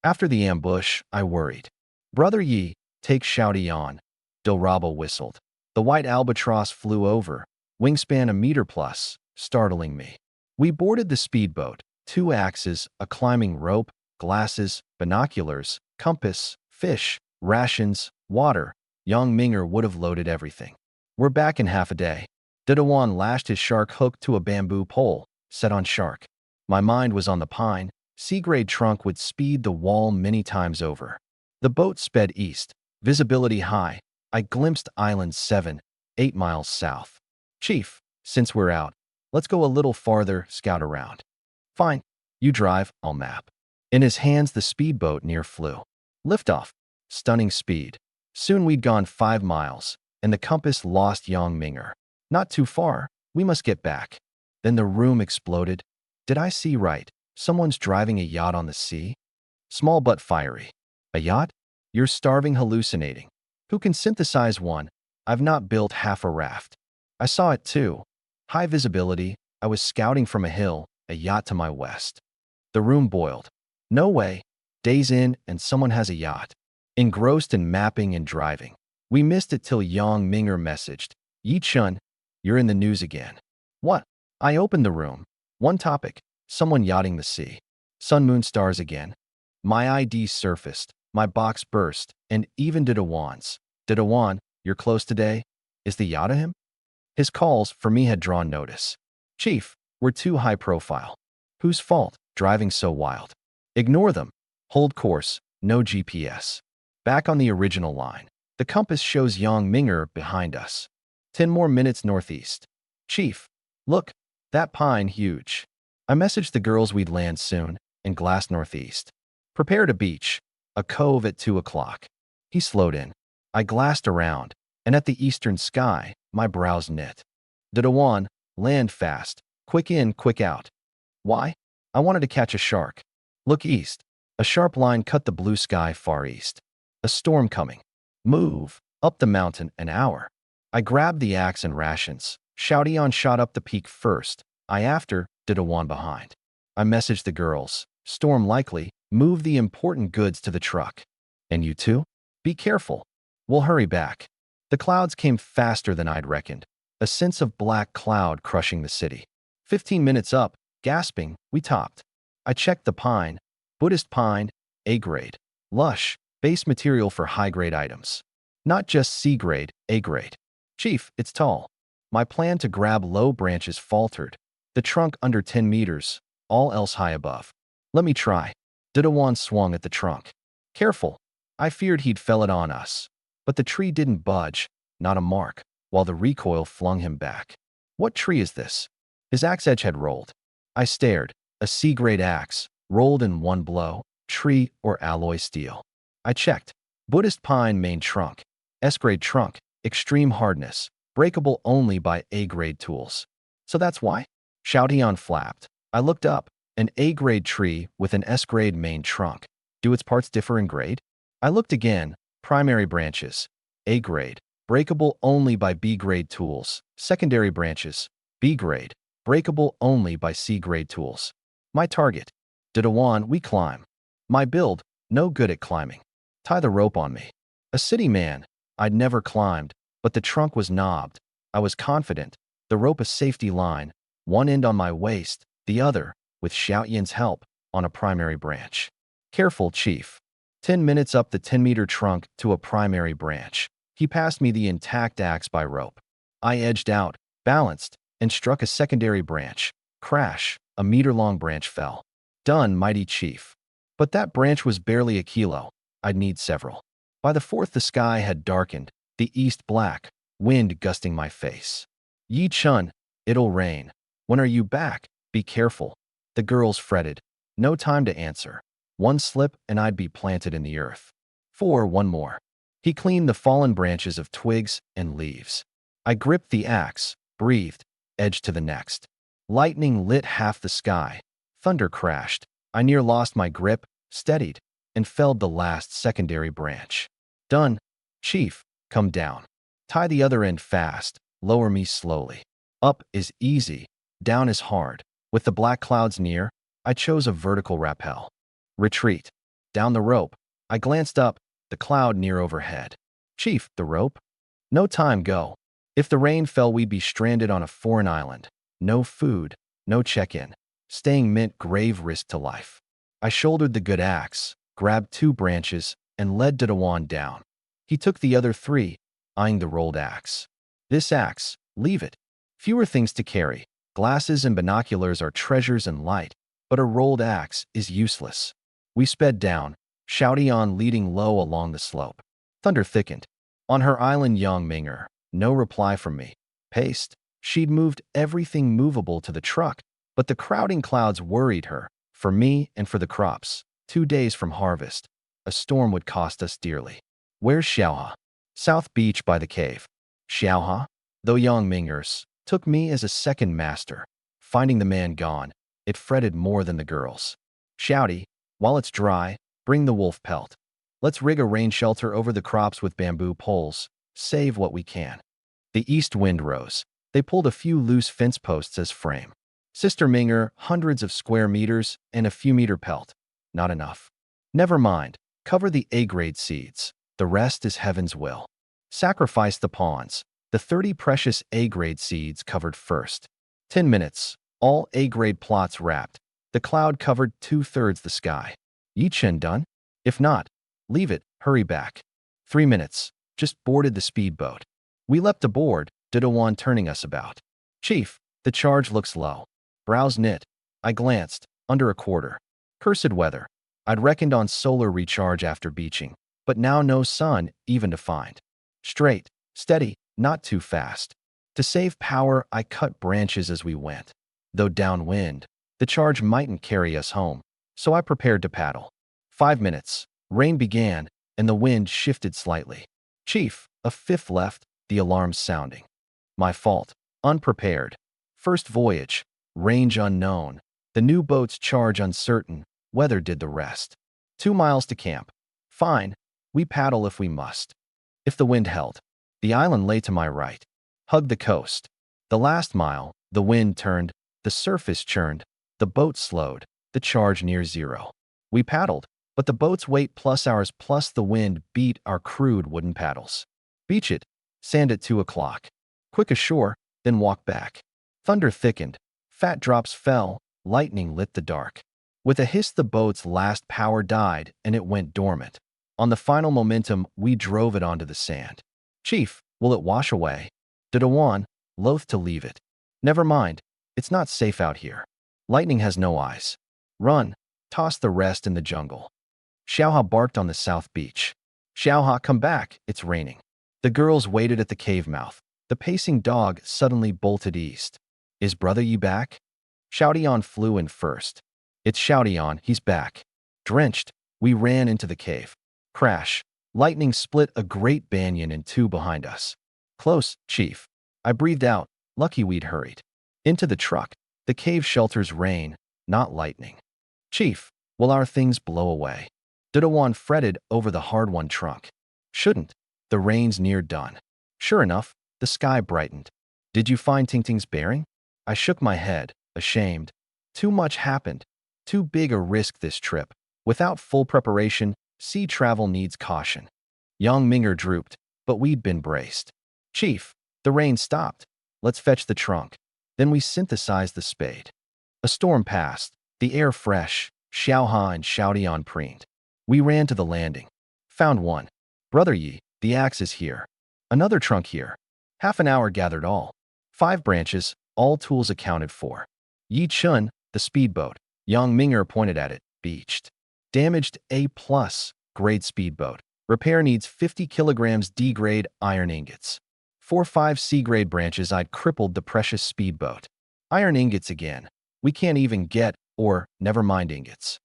After the ambush, I worried. Brother Yi, take Shouty on. Dilraba whistled. The white albatross flew over, wingspan a meter plus, startling me. We boarded the speedboat, 2 axes, a climbing rope, glasses, binoculars, compass, fish, rations, water. Young Minger would have loaded everything. We're back in half a day. Didawan lashed his shark hook to a bamboo pole, set on shark. My mind was on the pine. Sea-grade trunk would speed the wall many times over. The boat sped east, visibility high. I glimpsed island 7, 8 miles south. Chief, since we're out, let's go a little farther, scout around. Fine. You drive, I'll map. In his hands, the speedboat near flew. Liftoff. Stunning speed. Soon we'd gone 5 miles, and the compass lost Yang Minger. Not too far. We must get back. Then the room exploded. Did I see right? Someone's driving a yacht on the sea? Small but fiery. A yacht? You're starving hallucinating. Who can synthesize one? I've not built half a raft. I saw it too. High visibility. I was scouting from a hill, a yacht to my west. The room boiled. No way. Days in, and someone has a yacht. Engrossed in mapping and driving. We missed it till Yang Minger messaged. Yi Chun, you're in the news again. What? I opened the room. One topic. Someone yachting the sea. Sun, moon, stars again. My ID surfaced. My box burst. And even Didawan's. Didawan, you're close today? Is the yacht him? His calls, for me, had drawn notice. Chief, we're too high profile. Whose fault? Driving so wild. Ignore them. Hold course. No GPS. Back on the original line. The compass shows Yang Minger behind us. 10 more minutes northeast. Chief, look, that pine huge. I messaged the girls we'd land soon, in Glass northeast. Prepare to beach. A cove at 2 o'clock. He slowed in. I glassed around, and at the eastern sky, my brows knit. Didawan, land fast. Quick in, quick out. Why? I wanted to catch a shark. Look east. A sharp line cut the blue sky far east. A storm coming. Move. Up the mountain, an hour. I grabbed the axe and rations. Shoutian shot up the peak first. I after, Didawan behind. I messaged the girls. Storm likely. Move the important goods to the truck. And you too? Be careful. We'll hurry back. The clouds came faster than I'd reckoned. A sense of black cloud crushing the city. 15 minutes up, gasping, we topped. I checked the pine. Buddhist pine, A-grade. Lush, base material for high-grade items. Not just C-grade, A-grade. Chief, it's tall. My plan to grab low branches faltered. The trunk under 10 meters, all else high above. Let me try. Didawan swung at the trunk. Careful. I feared he'd fell it on us. But the tree didn't budge, not a mark, while the recoil flung him back. What tree is this? His axe edge had rolled. I stared. A C-grade axe, rolled in one blow, tree or alloy steel. I checked. Buddhist pine main trunk. S-grade trunk, extreme hardness, breakable only by A-grade tools. So that's why? Shoutian flapped. I looked up. An A-grade tree with an S-grade main trunk. Do its parts differ in grade? I looked again. Primary branches. A-grade. Breakable only by B-grade tools. Secondary branches. B-grade. Breakable only by C-grade tools. My target. Didawan, we climb. My build, no good at climbing. Tie the rope on me. A city man. I'd never climbed, but the trunk was knobbed. I was confident. The rope a safety line. One end on my waist, the other, with Xiaoyan's help, on a primary branch. Careful, Chief. 10 minutes up the 10-meter trunk to a primary branch. He passed me the intact axe by rope. I edged out, balanced, and struck a secondary branch. Crash, a meter-long branch fell. Done, mighty Chief. But that branch was barely a kilo. I'd need several. By the fourth, the sky had darkened, the east black, wind gusting my face. Yi Chun, it'll rain. When are you back? Be careful. The girls fretted. No time to answer. One slip and I'd be planted in the earth. 4, one more. He cleaned the fallen branches of twigs and leaves. I gripped the axe, breathed, edge to the next. Lightning lit half the sky. Thunder crashed. I near lost my grip, steadied, and felled the last secondary branch. Done. Chief, come down. Tie the other end fast. Lower me slowly. Up is easy. Down is hard. With the black clouds near, I chose a vertical rappel. Retreat. Down the rope. I glanced up, the cloud near overhead. Chief, the rope? No time, go. If the rain fell, we'd be stranded on a foreign island. No food, no check-in. Staying meant grave risk to life. I shouldered the good axe, grabbed 2 branches, and led Didawan down. He took the other 3, eyeing the rolled axe. This axe, leave it. Fewer things to carry. Glasses and binoculars are treasures and light, but a rolled axe is useless. We sped down, Shouty leading low along the slope. Thunder thickened. On her island, young Minger, no reply from me. Paced. She'd moved everything movable to the truck, but the crowding clouds worried her, for me and for the crops. 2 days from harvest. A storm would cost us dearly. Where's Xiaoha? South Beach by the cave. Xiaoha? Though young Mingers took me as a second master. Finding the man gone, it fretted more than the girls. Shouty, while it's dry, bring the wolf pelt. Let's rig a rain shelter over the crops with bamboo poles. Save what we can. The east wind rose. They pulled a few loose fence posts as frame. Sister Minger, hundreds of square meters and a few meter pelt. Not enough. Never mind. Cover the A-grade seeds. The rest is heaven's will. Sacrifice the pawns. The 30 precious A-grade seeds covered first. 10 minutes. All A-grade plots wrapped. The cloud covered 2/3 the sky. Yichen done? If not, leave it. Hurry back. 3 minutes. Just boarded the speedboat. We leapt aboard, Didawan turning us about. Chief, the charge looks low. Brows knit. I glanced. Under a quarter. Cursed weather. I'd reckoned on solar recharge after beaching, but now no sun even to find. Straight, steady, not too fast. To save power, I cut branches as we went. Though downwind, the charge mightn't carry us home, so I prepared to paddle. 5 minutes. Rain began, and the wind shifted slightly. Chief, a fifth left, the alarms sounding. My fault. Unprepared. First voyage. Range unknown. The new boat's charge uncertain. Weather did the rest. 2 miles to camp. Fine. We paddle if we must. If the wind held. The island lay to my right. Hugged the coast. The last mile, the wind turned, the surface churned, the boat slowed, the charge near zero. We paddled, but the boat's weight plus ours plus the wind beat our crude wooden paddles. Beach it. Sand at 2 o'clock. Quick ashore, then walk back. Thunder thickened. Fat drops fell. Lightning lit the dark. With a hiss, the boat's last power died, and it went dormant. On the final momentum, we drove it onto the sand. Chief, will it wash away? Didawan, loath to leave it. Never mind. It's not safe out here. Lightning has no eyes. Run. Toss the rest in the jungle. Xiaoha barked on the south beach. Xiaoha, come back. It's raining. The girls waited at the cave mouth. The pacing dog suddenly bolted east. Is Brother Yi back? Shouty flew in first. It's Shouty, he's back. Drenched, we ran into the cave. Crash. Lightning split a great banyan in 2 behind us. Close, Chief. I breathed out. Lucky we'd hurried. Into the truck. The cave shelters rain, not lightning. Chief, will our things blow away? Didawan fretted over the hard-won trunk. Shouldn't. The rain's near done. Sure enough, the sky brightened. Did you find Tingting's bearing? I shook my head, ashamed. Too much happened. Too big a risk this trip. Without full preparation, sea travel needs caution. Young Minger drooped, but we'd been braced. Chief, the rain stopped. Let's fetch the trunk. Then we synthesized the spade. A storm passed, the air fresh, Xiaoha and Shouty preened. We ran to the landing. Found one. Brother Yi, the axe is here. Another trunk here. Half an hour gathered all. 5 branches, all tools accounted for. Yi Chun, the speedboat. Young Minger pointed at it, beached. Damaged A+, grade speedboat. Repair needs 50 kilograms D-grade iron ingots. 4-5 C-grade branches. I'd crippled the precious speedboat. Iron ingots again. We can't even get, or, never mind ingots.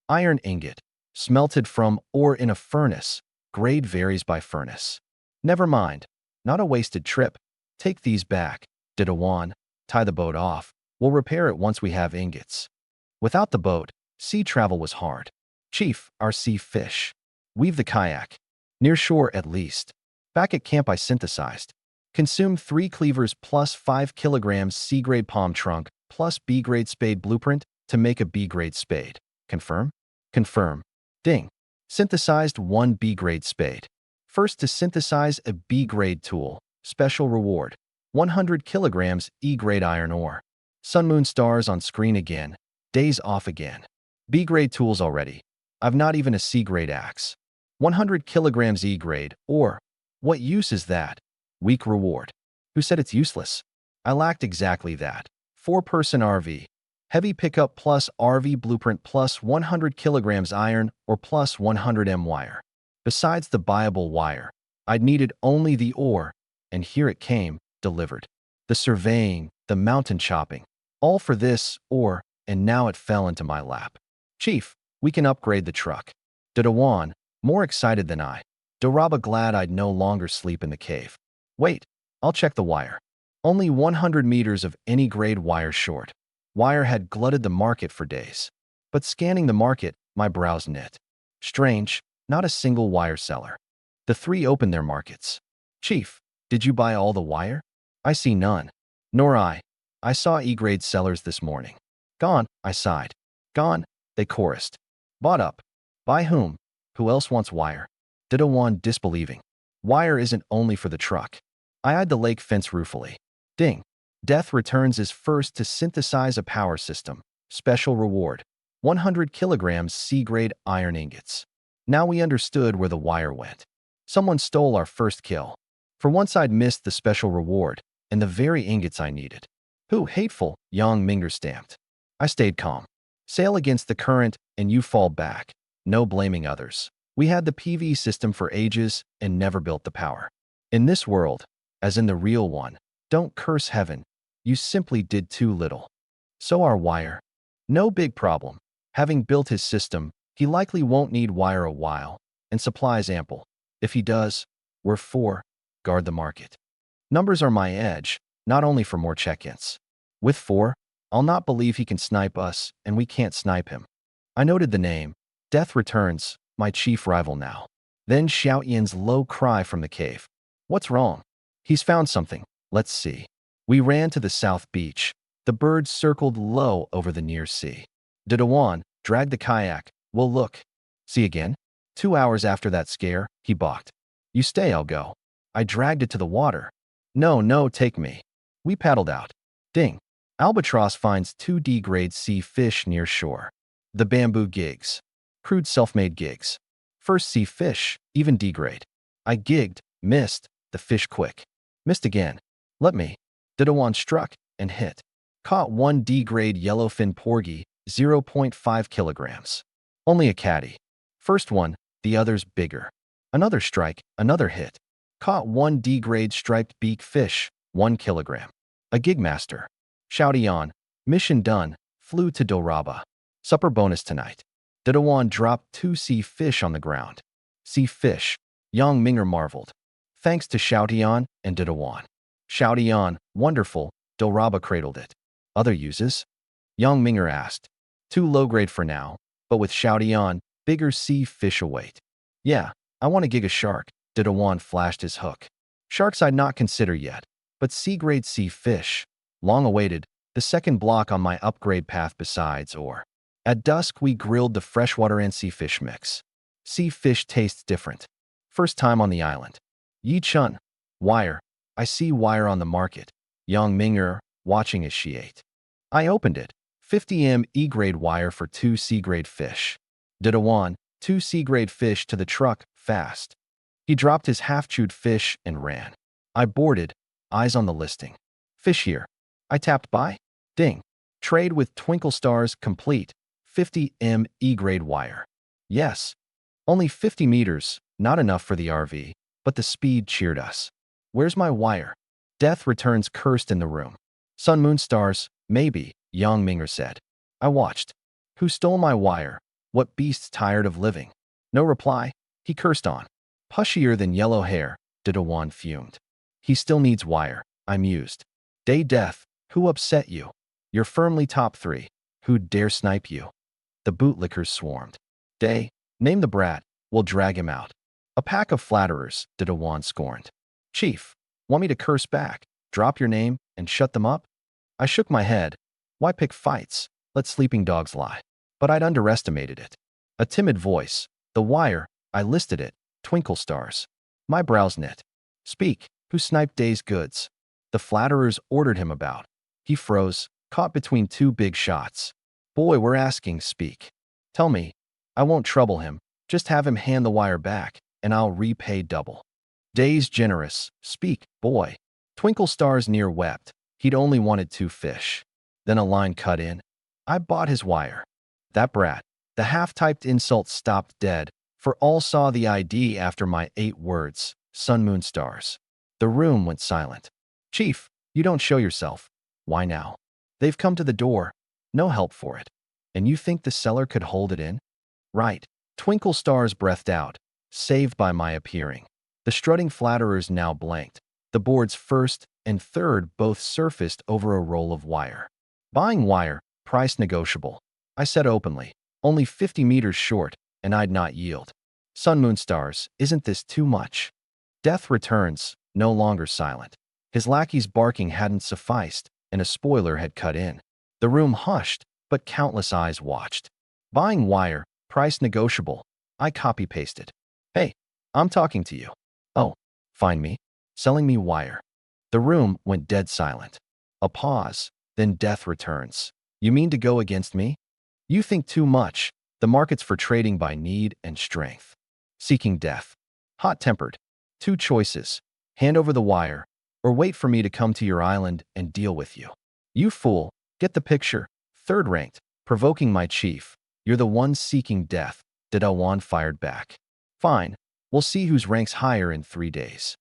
Iron ingot. Smelted from, or in a furnace. Grade varies by furnace. Never mind. Not a wasted trip. Take these back. Didawan, tie the boat off. We'll repair it once we have ingots. Without the boat, sea travel was hard. Chief, our sea fish. Weave the kayak. Near shore at least. Back at camp I synthesized. Consume 3 cleavers plus 5 kilograms C-grade palm trunk plus B-grade spade blueprint to make a B-grade spade. Confirm? Confirm. Ding. Synthesized 1 B-grade spade. First to synthesize a B-grade tool. Special reward. 100 kilograms E-grade iron ore. Sun moon stars on screen again. Days off again. B-grade tools already. I've not even a C-grade axe. 100 kilograms E-grade ore. What use is that? Weak reward. Who said it's useless? I lacked exactly that. 4-person RV. Heavy pickup plus RV blueprint plus 100 kilograms iron or plus 100 M wire. Besides the buyable wire, I'd needed only the ore, and here it came, delivered. The surveying, the mountain chopping, all for this ore, and now it fell into my lap. Chief, we can upgrade the truck. Dedawan, more excited than I. Doraba glad I'd no longer sleep in the cave. Wait, I'll check the wire. Only 100 meters of any grade wire short. Wire had glutted the market for days. But scanning the market, my brows knit. Strange, not a single wire seller. The three opened their markets. Chief, did you buy all the wire? I see none. Nor I. I saw E-grade sellers this morning. Gone, I sighed. Gone, they chorused. Bought up. By whom? Who else wants wire? Dedawan disbelieving. Wire isn't only for the truck. I eyed the lake fence ruefully. Ding. Death returns is first to synthesize a power system. Special reward. 100 kilograms C-grade iron ingots. Now we understood where the wire went. Someone stole our first kill. For once I'd missed the special reward, and the very ingots I needed. Who, hateful, Yang Minger stamped. I stayed calm. Sail against the current, and you fall back. No blaming others. We had the PV system for ages, and never built the power. In this world, as in the real one, don't curse heaven. You simply did too little. So our wire. No big problem. Having built his system, he likely won't need wire a while, and supplies ample. If he does, we're 4. Guard the market. Numbers are my edge, not only for more check-ins. With 4, I'll not believe he can snipe us, and we can't snipe him. I noted the name. Death returns, my chief rival now. Then Xiao Yin's low cry from the cave. What's wrong? He's found something. Let's see. We ran to the south beach. The birds circled low over the near sea. Dedawan dragged the kayak. We'll look. See again? 2 hours after that scare, he balked. You stay, I'll go. I dragged it to the water. No, take me. We paddled out. Ding. Albatross finds 2 D-grade sea fish near shore. The bamboo gigs. Crude self-made gigs. First sea fish, even D-grade. I gigged, missed, the fish quick. Missed again. Let me. Dedawan struck and hit. Caught 1 D-grade yellowfin porgy, 0.5 kilograms. Only a caddy. First one, the others bigger. Another strike, another hit. Caught 1 D-grade striped beak fish, 1 kilogram. A gigmaster. Shouty on. Mission done. Flew to Doraba. Supper bonus tonight. Dedawan dropped 2 sea fish on the ground. Sea fish. Yang Minger marveled. Thanks to Shoutyon and Dedawan. Shoutyon, wonderful, Doraba cradled it. Other uses? Yang Minger asked. 2 low-grade for now, but with Shoutyon, bigger sea fish await. Yeah, I want to gig a shark. Dedawan flashed his hook. Sharks I'd not consider yet, but C-grade sea fish. Long awaited, the second block on my upgrade path besides or. At dusk we grilled the freshwater and sea fish mix. Sea fish tastes different. First time on the island. Yi Chun. Wire. I see wire on the market. Yang Minger, watching as she ate. I opened it. 50 M E-grade wire for 2 C-grade fish. Dedawan, 2 C-grade fish to the truck, fast. He dropped his half-chewed fish and ran. I boarded, eyes on the listing. Fish here. I tapped buy. Ding. Trade with twinkle stars complete. 50 M E-grade wire. Yes. Only 50 meters, not enough for the RV, but the speed cheered us. Where's my wire? Death returns cursed in the room. Sun moon stars, maybe, Yang Minger said. I watched. Who stole my wire? What beast's tired of living? No reply. He cursed on. Pushier than yellow hair, Dedawan fumed. He still needs wire, I mused. Day Death, who upset you? You're firmly top 3. Who'd dare snipe you? The bootlickers swarmed. Day, name the brat, we'll drag him out. A pack of flatterers, Dedawan scorned. Chief, want me to curse back, drop your name, and shut them up? I shook my head. Why pick fights? Let sleeping dogs lie. But I'd underestimated it. A timid voice. The wire, I listed it. Twinkle stars. My brows knit. Speak, who sniped Day's goods? The flatterers ordered him about. He froze, caught between two big shots. Boy, we're asking, speak. Tell me. I won't trouble him. Just have him hand the wire back, and I'll repay double. Day's generous. Speak, boy. Twinkle Stars near wept. He'd only wanted 2 fish. Then a line cut in. I bought his wire. That brat. The half-typed insult stopped dead, for all saw the ID after my 8 words, sun, moon, stars. The room went silent. Chief, you don't show yourself. Why now? They've come to the door. No help for it. And you think the seller could hold it in? Right. Twinkle Stars breathed out, saved by my appearing. The strutting flatterers now blanked. The boards first and third both surfaced over a roll of wire. Buying wire, price negotiable. I said openly, only 50 meters short, and I'd not yield. Sun, moon, stars, isn't this too much? Death returns, no longer silent. His lackey's barking hadn't sufficed, and a spoiler had cut in. The room hushed, but countless eyes watched. Buying wire, price negotiable. I copy-pasted. Hey, I'm talking to you. Oh, find me? Selling me wire. The room went dead silent. A pause, then death returns. You mean to go against me? You think too much. The market's for trading by need and strength. Seeking death. Hot-tempered. 2 choices. Hand over the wire, or wait for me to come to your island and deal with you. You fool, get the picture. Third-ranked, provoking my chief. You're the one seeking death. Dedawan fired back. Fine, we'll see whose ranks higher in 3 days.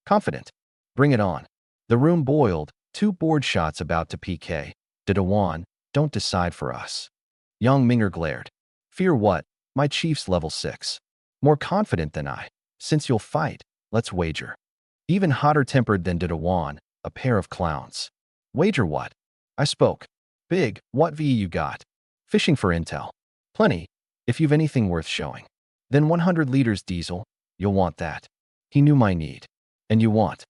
Confident. Bring it on. The room boiled, 2 board shots about to PK. Dedawan, don't decide for us. Young Minger glared. Fear what? My chief's level 6. More confident than I. Since you'll fight, let's wager. Even hotter-tempered than Dedawan, a pair of clowns. Wager what? I spoke. Big, what VE you got? Fishing for intel. Plenty, if you've anything worth showing. Then 100 liters diesel, you'll want that. He knew my need. And you want?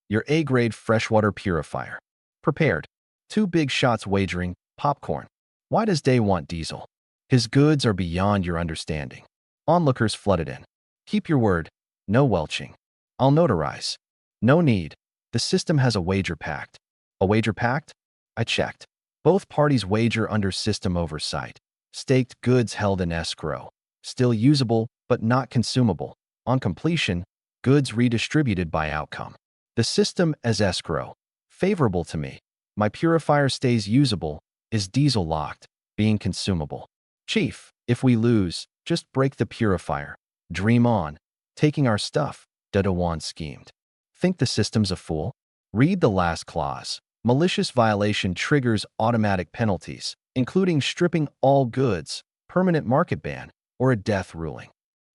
Your A-grade freshwater purifier. Prepared. 2 big shots wagering, popcorn. Why does Day want diesel? His goods are beyond your understanding. Onlookers flooded in. Keep your word. No welching. I'll notarize. No need. The system has a wager pact. A wager pact? I checked. Both parties wager under system oversight. Staked goods held in escrow. Still usable, but not consumable. On completion, goods redistributed by outcome. The system as escrow. Favorable to me. My purifier stays usable, is diesel locked, being consumable. Chief, if we lose, just break the purifier. Dream on. Taking our stuff, Dedawan schemed. Think the system's a fool? Read the last clause. Malicious violation triggers automatic penalties, including stripping all goods, permanent market ban, or a death ruling.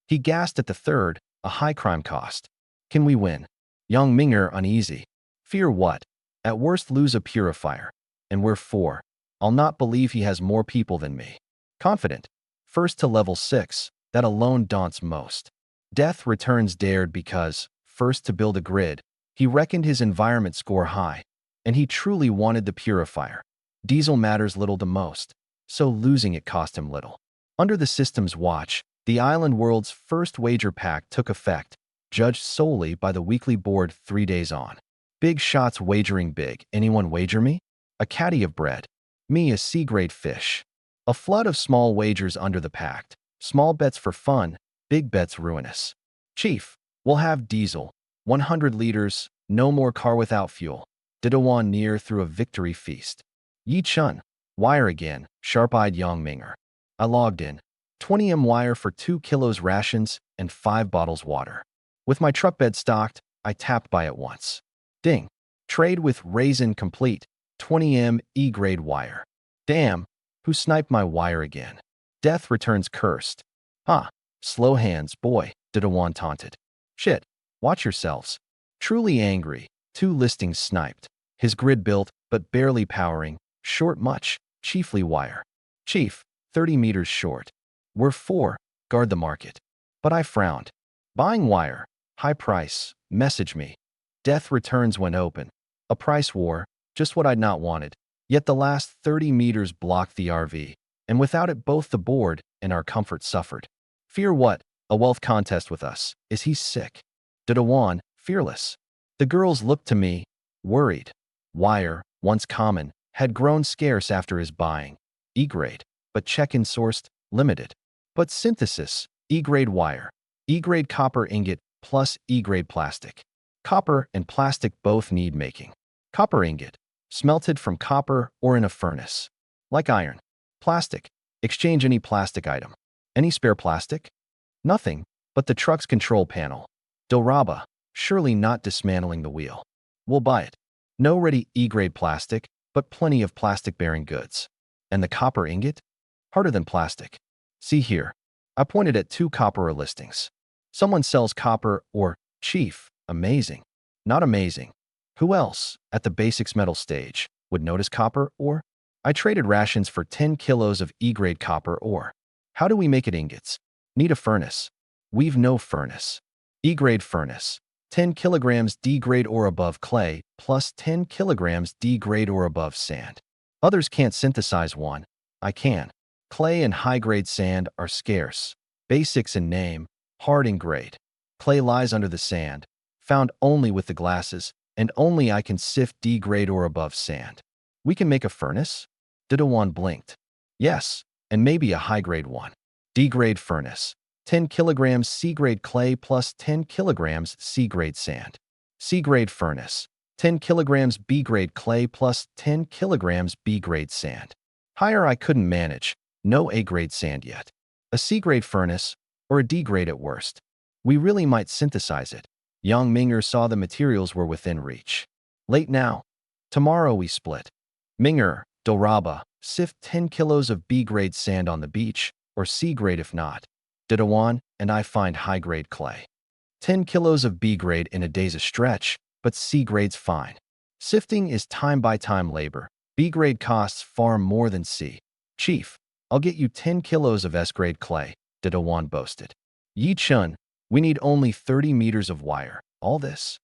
He gasped at the third, a high crime cost. Can we win? Young Minger uneasy. Fear what? At worst lose a purifier. And we're 4. I'll not believe he has more people than me. Confident. First to level 6, that alone daunts most. Death returns dared because, first to build a grid, he reckoned his environment score high, and he truly wanted the purifier. Diesel matters little to most, so losing it cost him little. Under the system's watch, the island world's first wager pact took effect, judged solely by the weekly board 3 days on. Big shots wagering big. Anyone wager me? A caddy of bread. Me a C-grade fish. A flood of small wagers under the pact. Small bets for fun, big bets ruinous. Chief, we'll have diesel. 100 liters, no more car without fuel. Dedawan near through a victory feast. Yi Chun, wire again, sharp-eyed young Minger. I logged in. 20 wire for 2 kilos rations and 5 bottles water. With my truck bed stocked, I tapped by at once. Ding. Trade with raisin complete. 20 E-grade wire. Damn, who sniped my wire again? Death returns cursed. Slow hands, boy, Dedawan taunted. Shit, watch yourselves. Truly angry, 2 listings sniped. His grid built, but barely powering. Short much, chiefly wire. Chief, 30 meters short. We're 4, guard the market. But I frowned. Buying wire, high price, message me. Death returns when open. A price war, just what I'd not wanted. Yet the last 30 meters blocked the RV, and without it both the board and our comfort suffered. Fear what? A wealth contest with us. Is he sick? Didawan, fearless. The girls looked to me, worried. Wire, once common, had grown scarce after his buying. E-grade, but check-in sourced, limited. But synthesis, E-grade wire. E-grade copper ingot plus E-grade plastic. Copper and plastic both need making. Copper ingot, smelted from copper or in a furnace. Like iron. Plastic, exchange any plastic item. Any spare plastic? Nothing, but the truck's control panel. Doraba, surely not dismantling the wheel. We'll buy it. No ready E-grade plastic, but plenty of plastic-bearing goods. And the copper ingot? Harder than plastic. See here. I pointed at 2 copper listings. Someone sells copper or, chief, amazing. Not amazing. Who else, at the basics metal stage, would notice copper ore? I traded rations for 10 kilos of E-grade copper ore. How do we make it ingots? Need a furnace. We've no furnace. E-grade furnace. 10 kilograms D-grade ore above clay, plus 10 kilograms D-grade ore above sand. Others can't synthesize one. I can. Clay and high-grade sand are scarce. Basics in name, hard in grade. Clay lies under the sand, found only with the glasses, and only I can sift D-grade ore above sand. We can make a furnace? Didawan blinked. Yes, and maybe a high-grade one. D-grade furnace. 10 kilograms C-grade clay plus 10 kilograms C-grade sand. C-grade furnace. 10 kilograms B-grade clay plus 10 kilograms B-grade sand. Higher I couldn't manage. No A-grade sand yet. A C-grade furnace, or a D-grade at worst. We really might synthesize it. Young Minger saw the materials were within reach. Late now. Tomorrow we split. Minger, Doraba, sift 10 kilos of B-grade sand on the beach, or C-grade if not. Didawan and I find high-grade clay. 10 kilos of B-grade in a day's a stretch, but C-grade's fine. Sifting is time-by-time labor. B-grade costs far more than C. Chief, I'll get you 10 kilos of S-grade clay, Didawan boasted. Yi Chun, we need only 30 meters of wire. All this?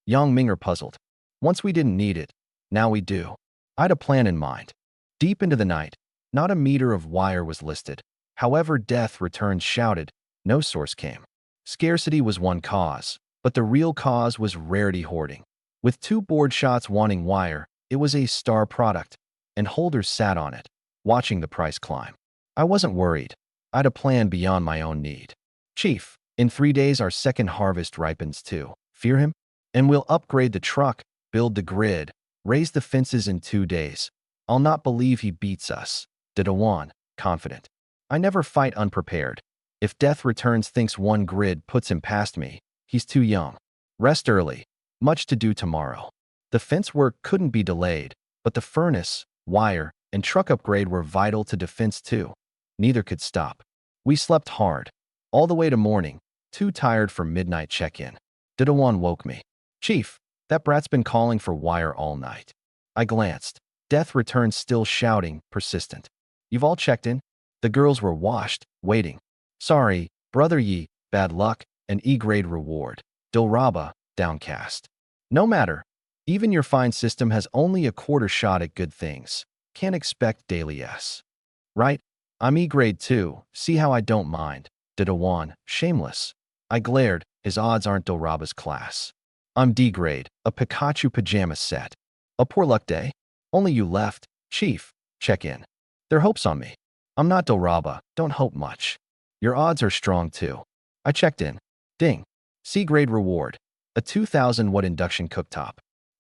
Yang Minger puzzled. Once we didn't need it, now we do. I had a plan in mind. Deep into the night, not a meter of wire was listed. However, death returns shouted, no source came. Scarcity was one cause, but the real cause was rarity hoarding. With 2 board shots wanting wire, it was a star product, and holders sat on it, watching the price climb. I wasn't worried. I had a plan beyond my own need. Chief, in 3 days our second harvest ripens too. Fear him? And we'll upgrade the truck, build the grid, raise the fences in 2 days. I'll not believe he beats us. Didawan, confident. I never fight unprepared. If Death Returns thinks one grid puts him past me, he's too young. Rest early. Much to do tomorrow. The fence work couldn't be delayed, but the furnace, wire, and truck upgrade were vital to defense too. Neither could stop. We slept hard. All the way to morning, too tired for midnight check-in. Didawan woke me. Chief, that brat's been calling for wire all night. I glanced. Death Returns still shouting, persistent. You've all checked in? The girls were washed, waiting. Sorry, Brother Yi, bad luck, an E-grade reward. Doraba, downcast. No matter. Even your fine system has only a quarter shot at good things. Can't expect daily S. Right? I'm E-grade too. See how I don't mind. Didawan, shameless. I glared. His odds aren't Doraba's class. I'm D-grade, a Pikachu pajama set. A poor luck day? Only you left. Chief, check in. Their hopes on me. I'm not Doraba, don't hope much. Your odds are strong too. I checked in. Ding. C-grade reward. A 2,000-watt induction cooktop.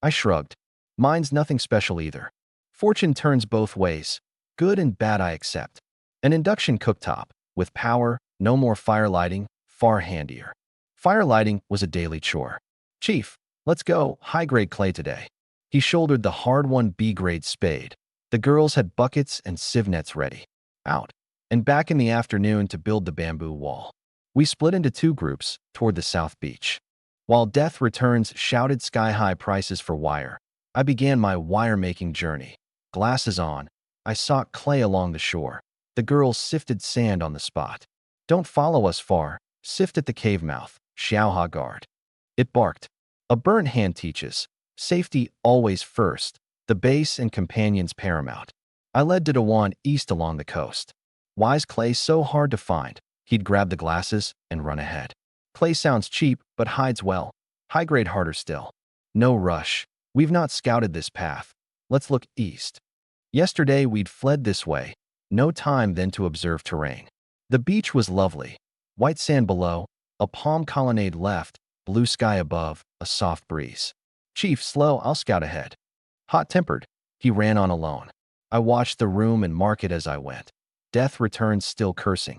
I shrugged. Mine's nothing special either. Fortune turns both ways. Good and bad I accept. An induction cooktop, with power, no more firelighting, far handier. Firelighting was a daily chore. Chief, let's go, high-grade clay today. He shouldered the hard-won B-grade spade. The girls had buckets and sieve nets ready. Out. And back in the afternoon to build the bamboo wall. We split into 2 groups, toward the South Beach. While Death Returns shouted sky-high prices for wire, I began my wire-making journey. Glasses on, I sought clay along the shore. The girls sifted sand on the spot. Don't follow us far, sift at the cave mouth, Xiaoha guard. It barked. A burnt hand teaches. Safety always first, the base and companions paramount. I led Didawan east along the coast. Why's clay so hard to find? He'd grab the glasses and run ahead. Clay sounds cheap, but hides well. High grade harder still. No rush. We've not scouted this path. Let's look east. Yesterday we'd fled this way. No time then to observe terrain. The beach was lovely. White sand below, a palm colonnade left, blue sky above, a soft breeze. Chief, slow, I'll scout ahead. Hot-tempered, he ran on alone. I watched the room and mark it as I went. Death returns still cursing.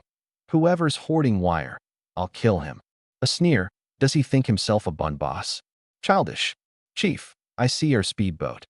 Whoever's hoarding wire, I'll kill him. A sneer, does he think himself a bun boss? Childish. Chief, I see our speedboat.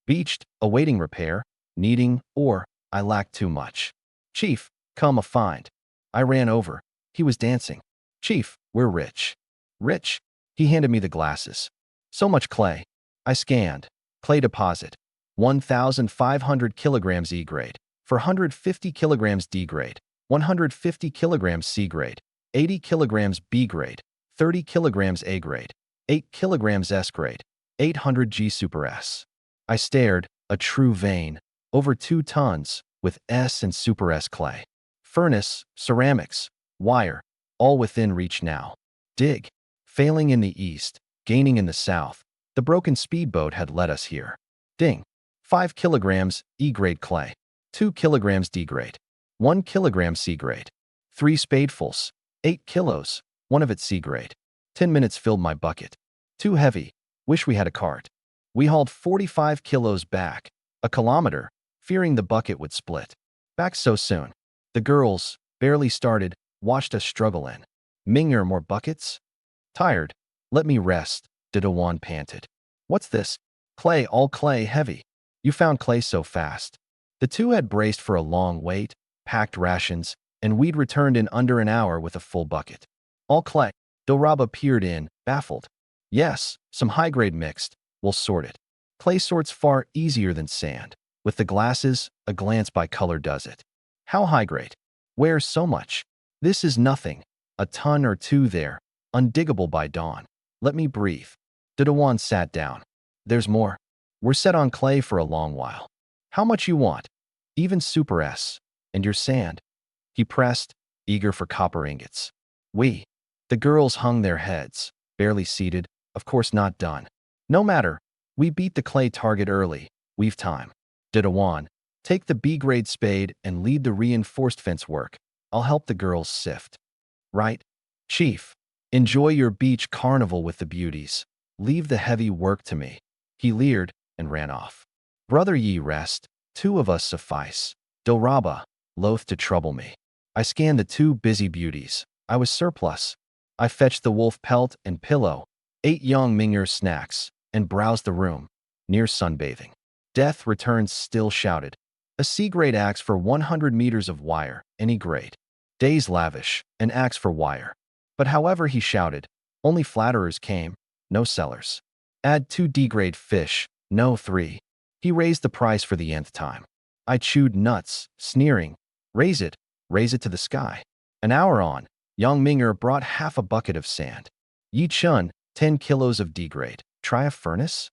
Beached, awaiting repair, needing, or, I lack too much. Chief, come a find. I ran over. He was dancing. Chief, we're rich. Rich? He handed me the glasses. So much clay. I scanned. Clay deposit. 1,500 kilograms E grade. 450 kilograms D grade. 150 kilograms C grade. 80 kilograms B grade. 30 kilograms A grade. 8 kilograms S grade. 800 G Super S. I stared, a true vein, over 2 tons, with S and Super S clay. Furnace, ceramics, wire, all within reach now. Dig. Failing in the east, gaining in the south, the broken speedboat had led us here. Ding. 5 kilograms E-grade clay. 2 kilograms D-grade. 1 kilogram C-grade. 3 spadefuls. 8 kilos, one of it C-grade. 10 minutes filled my bucket. Too heavy. Wish we had a cart. We hauled 45 kilos back, a kilometer, fearing the bucket would split. Back so soon. The girls, barely started, watched us struggle in. Minger, more buckets? Tired. Let me rest, Didawan panted. What's this? Clay, all clay, heavy. You found clay so fast. The two had braced for a long wait, packed rations, and we'd returned in under an hour with a full bucket. All clay. Doraba peered in, baffled. Yes, some high-grade mixed. We'll sort it. Clay sorts far easier than sand. With the glasses, a glance by color does it. How high-grade? Where so much? This is nothing. A ton or two there, undiggable by dawn. Let me breathe. Didawan sat down. There's more. We're set on clay for a long while. How much you want? Even Super S. And your sand? He pressed, eager for copper ingots. We. The girls hung their heads, barely seated, of course not done. No matter. We beat the clay target early. We've time. Didawan, take the B-grade spade and lead the reinforced fence work. I'll help the girls sift. Right? Chief, enjoy your beach carnival with the beauties. Leave the heavy work to me. He leered and ran off. Brother ye rest, 2 of us suffice. Doraba, loath to trouble me. I scanned the 2 busy beauties. I was surplus. I fetched the wolf pelt and pillow, 8 young Minger snacks, and browsed the room, near sunbathing. Death returns still shouted. A C-grade axe for 100 meters of wire, any grade. Days lavish, an axe for wire. But however he shouted, only flatterers came, no sellers. Add 2 D-grade fish, no 3. He raised the price for the nth time. I chewed nuts, sneering. Raise it to the sky. An hour on, young Minger brought half a bucket of sand. Yi Chun, 10 kilos of D-grade. Try a furnace?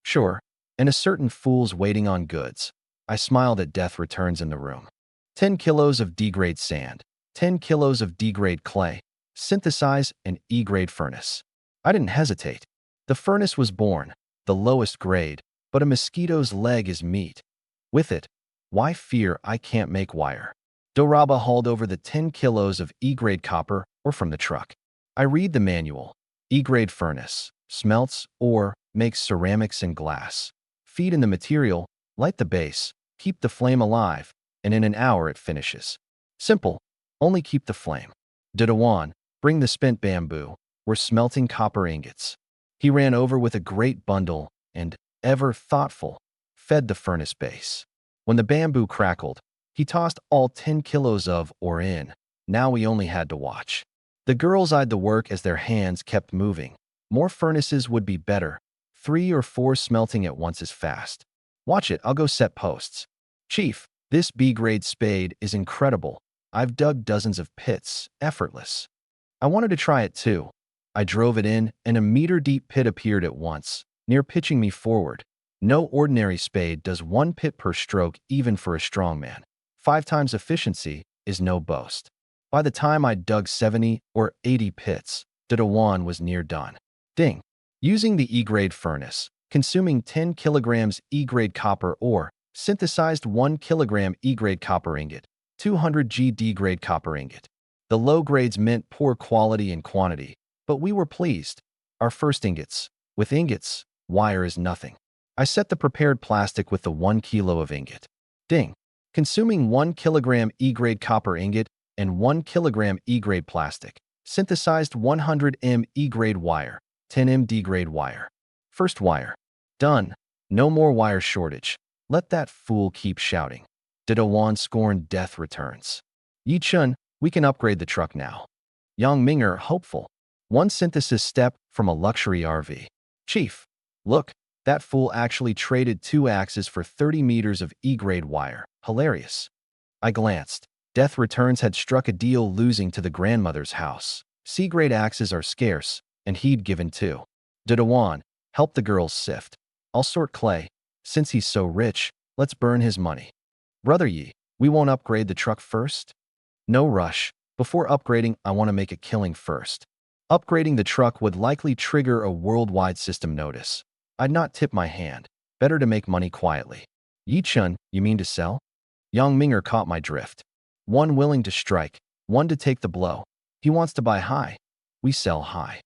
Sure. And a certain fool's waiting on goods. I smiled at death returns in the room. 10 kilos of D-grade sand. 10 kilos of D-grade clay. Synthesize an E-grade furnace. I didn't hesitate. The furnace was born, the lowest grade, but a mosquito's leg is meat. With it, why fear I can't make wire? Doraba hauled over the 10 kilos of E-grade copper or from the truck. I read the manual. E-grade furnace. Smelts, ore, makes ceramics and glass. Feed in the material, light the base, keep the flame alive, and in an hour it finishes. Simple. Only keep the flame. Didawan, bring the spent bamboo. We're smelting copper ingots. He ran over with a great bundle and, ever thoughtful, fed the furnace base. When the bamboo crackled, he tossed all 10 kilos of ore in. Now we only had to watch. The girls eyed the work as their hands kept moving. More furnaces would be better. 3 or 4 smelting at once is fast. Watch it, I'll go set posts. Chief, this B-grade spade is incredible. I've dug dozens of pits, effortless. I wanted to try it too. I drove it in, and a meter-deep pit appeared at once, near pitching me forward. No ordinary spade does 1 pit per stroke even for a strong man. 5 times efficiency is no boast. By the time I'd dug 70 or 80 pits, Didawan was near done. Ding. Using the E-grade furnace, consuming 10 kilograms E-grade copper ore, synthesized 1 kilogram E-grade copper ingot, 200 G D-grade copper ingot. The low grades meant poor quality and quantity, but we were pleased. Our first ingots. With ingots, wire is nothing. I set the prepared plastic with the 1 kilo of ingot. Ding. Consuming 1 kilogram E-grade copper ingot and 1 kilogram E-grade plastic, synthesized 100 m E-grade wire, 10 m D-grade wire. First wire. Done. No more wire shortage. Let that fool keep shouting. Didawan scorned death returns. Yi-chun, we can upgrade the truck now. Yang Minger, hopeful. One synthesis step from a luxury RV. Chief, look, that fool actually traded 2 axes for 30 meters of E-grade wire. Hilarious. I glanced. Death Returns had struck a deal losing to the grandmother's house. C-grade axes are scarce, and he'd given 2. Didawan, help the girls sift. I'll sort clay. Since he's so rich, let's burn his money. Brother Yi, we won't upgrade the truck first? No rush. Before upgrading, I want to make a killing first. Upgrading the truck would likely trigger a worldwide system notice. I'd not tip my hand. Better to make money quietly. Yi-chun, you mean to sell? Yang Minger caught my drift. One willing to strike, one to take the blow. He wants to buy high. We sell high.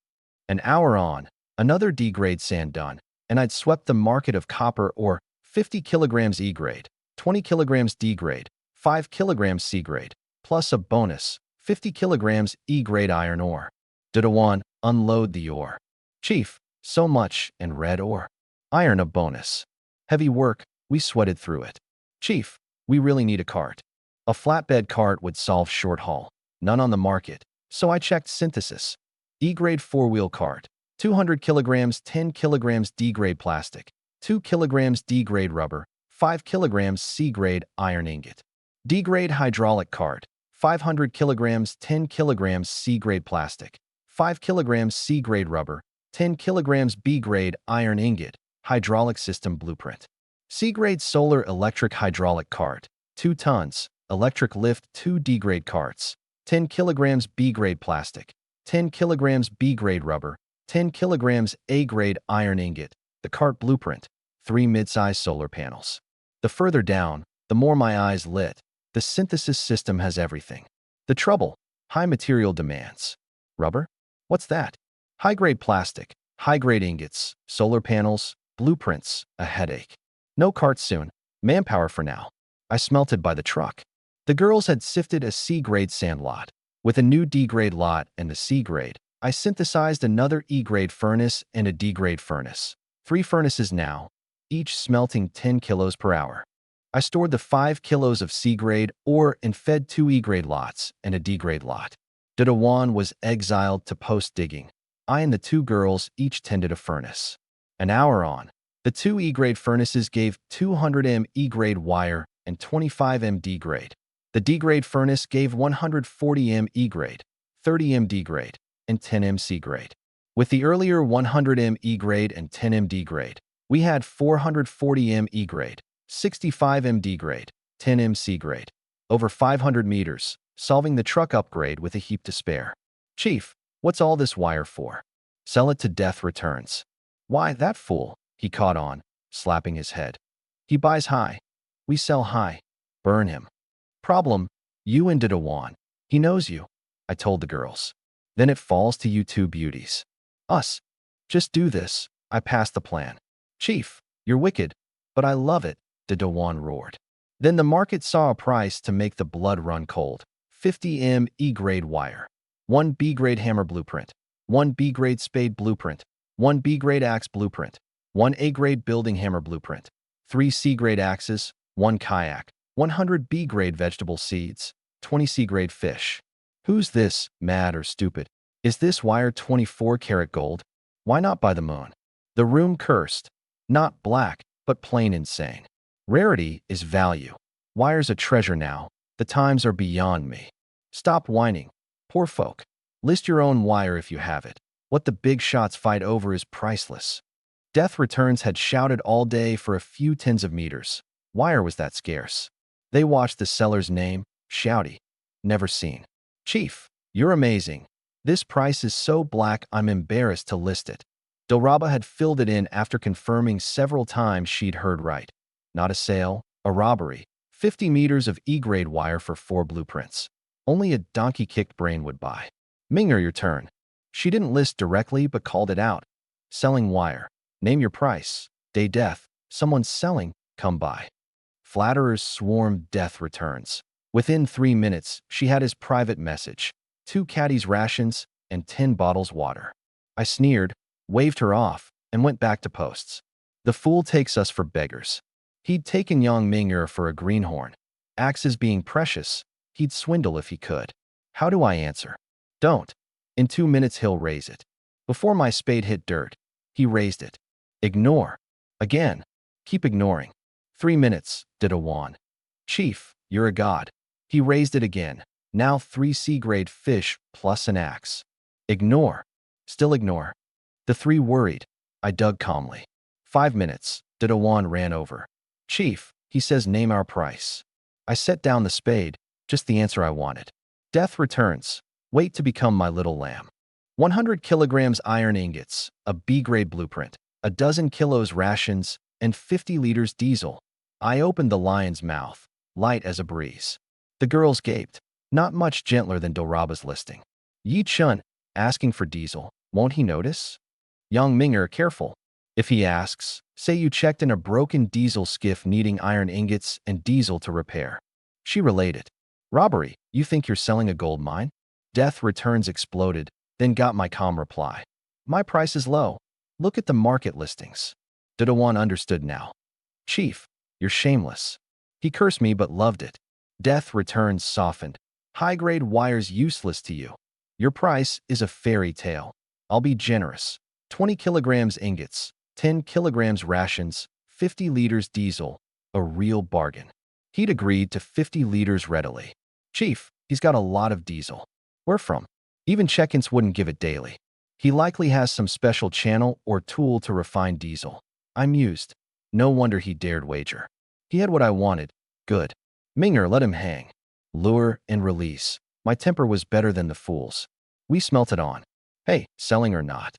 An hour on, another D-grade sand done, and I'd swept the market of copper ore, 50 kilograms E-grade, 20 kilograms D-grade, 5 kilograms C-grade, plus a bonus, 50 kilograms E-grade iron ore. Didawan, unload the ore. Chief, so much, and red ore. Iron a bonus. Heavy work, we sweated through it. Chief, we really need a cart. A flatbed cart would solve short haul. None on the market, so I checked synthesis. E-grade 4-wheel cart, 200 kilograms, 10 kilograms D-grade plastic, 2 kilograms D-grade rubber, 5 kilograms C-grade iron ingot. D-grade hydraulic cart, 500 kilograms, 10 kilograms C-grade plastic, 5 kilograms C-grade rubber, 10 kilograms B-grade iron ingot, hydraulic system blueprint. C-grade solar electric hydraulic cart, 2 tons, electric lift 2 D-grade carts, 10 kilograms B-grade plastic, 10 kilograms B-grade rubber, 10 kilograms A-grade iron ingot, the cart blueprint, 3 mid-size solar panels. The further down, the more my eyes lit. The synthesis system has everything. The trouble, high material demands. Rubber? What's that? High-grade plastic, high-grade ingots, solar panels, blueprints, a headache. No cart soon, manpower for now. I smelted by the truck. The girls had sifted a C-grade sand lot. With a new D-grade lot and the C-grade, I synthesized another E-grade furnace and a D-grade furnace. 3 furnaces now, each smelting 10 kilos per hour. I stored the 5 kilos of C-grade ore and fed 2 E-grade lots and a D-grade lot. Didawan was exiled to post-digging. I and the 2 girls each tended a furnace. An hour on, the 2 E-grade furnaces gave 200 m E-grade wire and 25 m D-grade. The D-grade furnace gave 140 m E-grade, 30 m D-grade, and 10 m C-grade. With the earlier 100 m E-grade and 10 m D-grade, we had 440 m E-grade, 65 m D-grade, 10 m C-grade. Over 500 meters, solving the truck upgrade with a heap to spare. Chief, what's all this wire for? Sell it to Death Returns. Why, that fool, he caught on, slapping his head. He buys high. We sell high. Burn him. Problem, you and Didawan. He knows you, I told the girls. Then it falls to you 2 beauties. Us. Just do this. I passed the plan. Chief, you're wicked, but I love it, Didawan roared. Then the market saw a price to make the blood run cold. 50 m E-grade wire. 1 B-grade hammer blueprint. 1 B-grade spade blueprint. 1 B-grade axe blueprint. 1 A-grade building hammer blueprint. 3 C-grade axes. 1 kayak. 100 B-grade vegetable seeds. 20 C-grade fish. Who's this, mad or stupid? Is this wire 24 karat gold? Why not buy the moon? The room cursed. Not black, but plain insane. Rarity is value. Wire's a treasure now. The times are beyond me. Stop whining. Poor folk. List your own wire if you have it. What the big shots fight over is priceless. Death Returns had shouted all day for a few tens of meters. Wire was that scarce. They watched the seller's name, shouty. Never seen. Chief, you're amazing. This price is so black I'm embarrassed to list it. Dilraba had filled it in after confirming several times she'd heard right. Not a sale, a robbery. 50 meters of E-grade wire for 4 blueprints. Only a donkey-kicked brain would buy. Minger, your turn. She didn't list directly but called it out. Selling wire. Name your price. Day death. Someone's selling. Come by. Flatterers swarmed. Death returns. Within 3 minutes, she had his private message. 2 caddies rations and 10 bottles water. I sneered, waved her off, and went back to posts. The fool takes us for beggars. He'd taken young Minger for a greenhorn. Axes being precious, he'd swindle if he could. How do I answer? Don't. In 2 minutes he'll raise it. Before my spade hit dirt, he raised it. Ignore. Again. Keep ignoring. 3 minutes, did a wan. Chief, you're a god. He raised it again. Now 3 C-grade fish plus an axe. Ignore. Still ignore. The 3 worried. I dug calmly. 5 minutes, did a wan ran over. Chief, he says name our price. I set down the spade, just the answer I wanted. Death returns. Wait to become my little lamb. 100 kilograms iron ingots, a B-grade blueprint, a dozen kilos rations, and 50 liters diesel. I opened the lion's mouth, light as a breeze. The girls gaped, not much gentler than Dilraba's listing. Yi Chun, asking for diesel, won't he notice? Young Minger, careful. If he asks, say you checked in a broken diesel skiff needing iron ingots and diesel to repair. She related. Robbery, you think you're selling a gold mine? Death returns exploded, then got my calm reply. My price is low. Look at the market listings. Didawan understood now. Chief, you're shameless. He cursed me but loved it. Death returns softened. High-grade wire's useless to you. Your price is a fairy tale. I'll be generous. 20 kilograms ingots, 10 kilograms rations, 50 liters diesel, a real bargain. He'd agreed to 50 liters readily. Chief, he's got a lot of diesel. Where from? Even check-ins wouldn't give it daily. He likely has some special channel or tool to refine diesel. I mused. No wonder he dared wager. He had what I wanted. Good. Minger, let him hang. Lure and release. My temper was better than the fool's. We smelt it on. Hey, selling or not?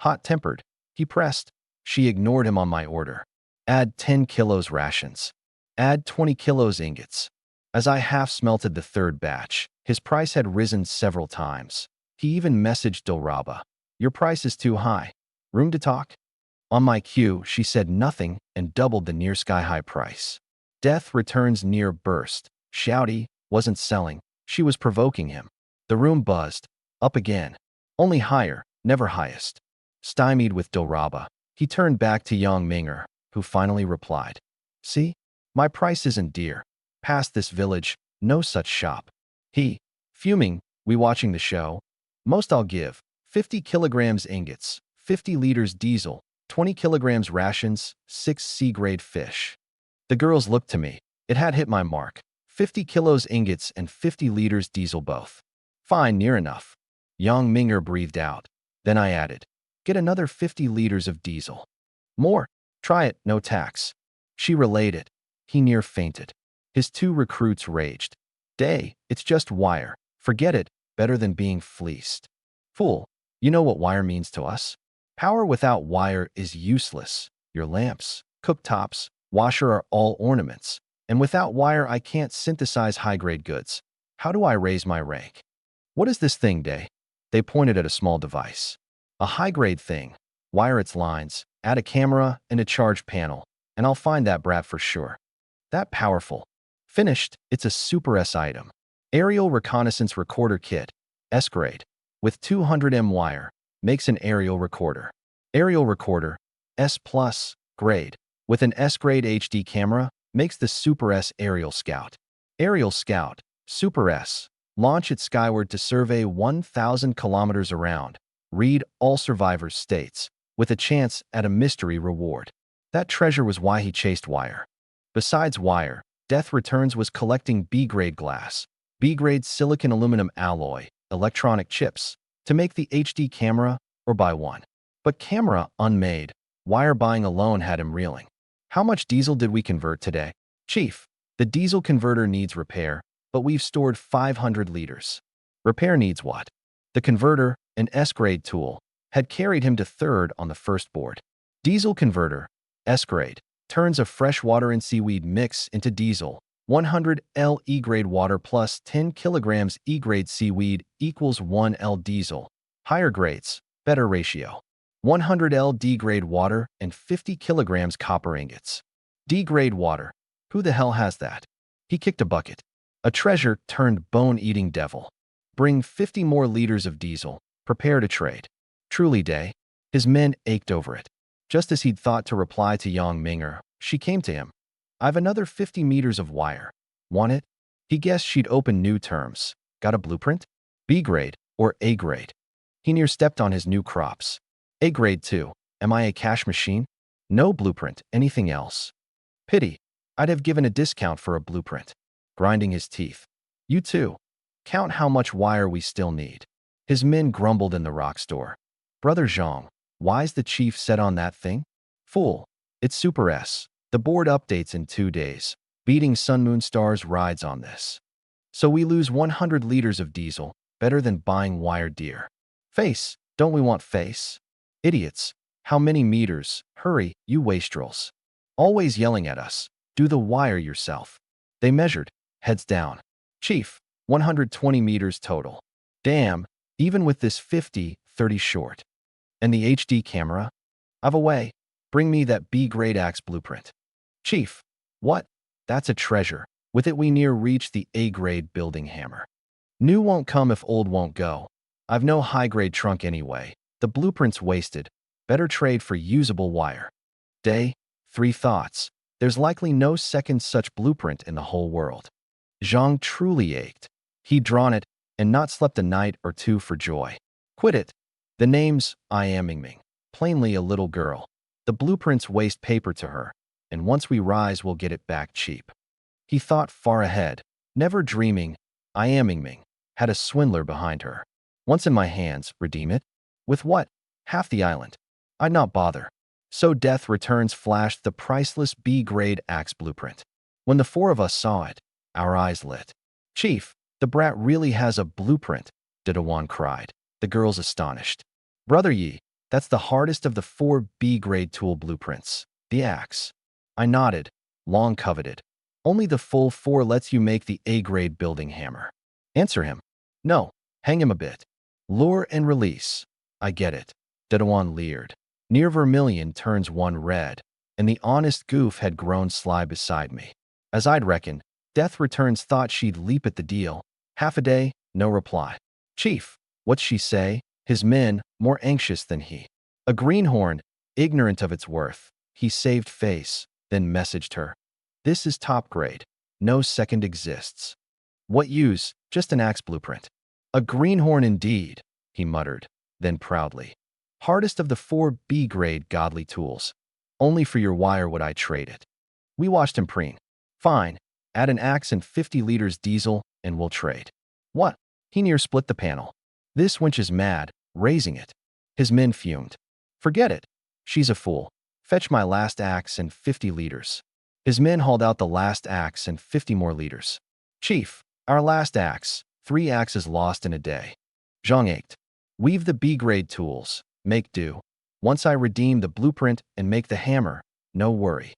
Hot-tempered. He pressed. She ignored him on my order. Add 10 kilos rations. Add 20 kilos ingots. As I half-smelted the third batch, his price had risen several times. He even messaged Dilraba. Your price is too high. Room to talk? On my cue, she said nothing and doubled the near sky-high price. Death returns near burst. Shouty, wasn't selling. She was provoking him. The room buzzed. Up again. Only higher, never highest. Stymied with Dilraba, he turned back to young Minger, who finally replied. See? My price isn't dear. Past this village, no such shop. He, fuming, we watching the show. Most I'll give, 50 kilograms ingots, 50 liters diesel, 20 kilograms rations, 6 C-grade fish. The girls looked to me. It had hit my mark. 50 kilos ingots and 50 liters diesel both. Fine, near enough. Young Minger breathed out. Then I added, get another 50 liters of diesel. More. Try it, no tax. She related. He near fainted. His 2 recruits raged. Day, it's just wire. Forget it, better than being fleeced. Fool, you know what wire means to us? Power without wire is useless. Your lamps, cooktops, washer are all ornaments. And without wire I can't synthesize high-grade goods. How do I raise my rank? What is this thing, Day? They pointed at a small device. A high-grade thing. Wire its lines, add a camera and a charge panel, and I'll find that brat for sure. That powerful. Finished, it's a Super S item. Aerial Reconnaissance Recorder Kit, S-grade. With 200 wire, makes an aerial recorder. Aerial recorder, S+, grade. With an S-grade HD camera, makes the Super S Aerial Scout. Aerial Scout, Super S. Launch it skyward to survey 1,000 kilometers around. Read all survivors' states, with a chance at a mystery reward. That treasure was why he chased wire. Besides wire, Death Returns was collecting B-grade glass, B-grade silicon aluminum alloy, electronic chips, to make the HD camera or buy one. But camera unmade, wire buying alone had him reeling. How much diesel did we convert today? Chief, the diesel converter needs repair, but we've stored 500 liters. Repair needs what? The converter, an S-grade tool, had carried him to third on the first board. Diesel converter, S-grade, turns a fresh water and seaweed mix into diesel. 100 L E-grade water plus 10 kilograms E-grade seaweed equals 1 L diesel. Higher grades, better ratio. 100 L D-grade water and 50 kilograms copper ingots. D-grade water. Who the hell has that? He kicked a bucket. A treasure turned bone-eating devil. Bring 50 more liters of diesel. Prepare to trade. Truly day. His men ached over it. Just as he'd thought to reply to Yang Ming'er, she came to him. I've another 50 meters of wire. Want it? He guessed she'd open new terms. Got a blueprint? B-grade or A-grade? He near stepped on his new crops. A-grade too. Am I a cash machine? No blueprint. Anything else? Pity. I'd have given a discount for a blueprint. Grinding his teeth. You too. Count how much wire we still need. His men grumbled in the rock store. Brother Zhang, why's the chief set on that thing? Fool. It's Super S. The board updates in 2 days. Beating Sun Moon Stars rides on this. So we lose 100 liters of diesel, better than buying wire dear. Face, don't we want face? Idiots. How many meters? Hurry, you wastrels. Always yelling at us. Do the wire yourself. They measured, heads down. Chief, 120 meters total. Damn, even with this 50, 30 short. And the HD camera? I've a way. Bring me that B-grade axe blueprint. Chief, what? That's a treasure. With it we near reach the A-grade building hammer. New won't come if old won't go. I've no high-grade trunk anyway. The blueprint's wasted. Better trade for usable wire. Day, 3 thoughts. There's likely no second such blueprint in the whole world. Zhang truly ached. He'd drawn it and not slept a night or two for joy. Quit it. The name's I am Mingming. Plainly a little girl. The blueprints waste paper to her, and once we rise we'll get it back cheap. He thought far ahead, never dreaming I am Mingming had a swindler behind her. Once in my hands, redeem it? With what? Half the island. I'd not bother. So Death Returns flashed the priceless B-grade axe blueprint. When the 4 of us saw it, our eyes lit. Chief, the brat really has a blueprint, Didawan cried. The girls astonished. Brother Yi, that's the hardest of the 4 B-grade tool blueprints. The axe. I nodded, long coveted. Only the full 4 lets you make the A-grade building hammer. Answer him. No, hang him a bit. Lure and release. I get it. Didawan leered. Near Vermilion turns 1 red, and the honest goof had grown sly beside me. As I'd reckoned, Death Returns thought she'd leap at the deal. Half a day, no reply. Chief, what's she say? His men, more anxious than he. A greenhorn, ignorant of its worth. He saved face, then messaged her. This is top grade. No second exists. What use? Just an axe blueprint. A greenhorn indeed, he muttered, then proudly. Hardest of the 4 B-grade godly tools. Only for your wire would I trade it. We watched him preen. Fine, add an axe and 50 liters diesel, and we'll trade. What? He near split the panel. This wench is mad, raising it. His men fumed. Forget it. She's a fool. Fetch my last axe and 50 liters. His men hauled out the last axe and 50 more liters. Chief, our last axe, 3 axes lost in a day. Zhang ached. Weave the B-grade tools. Make do. Once I redeem the blueprint and make the hammer, no worry.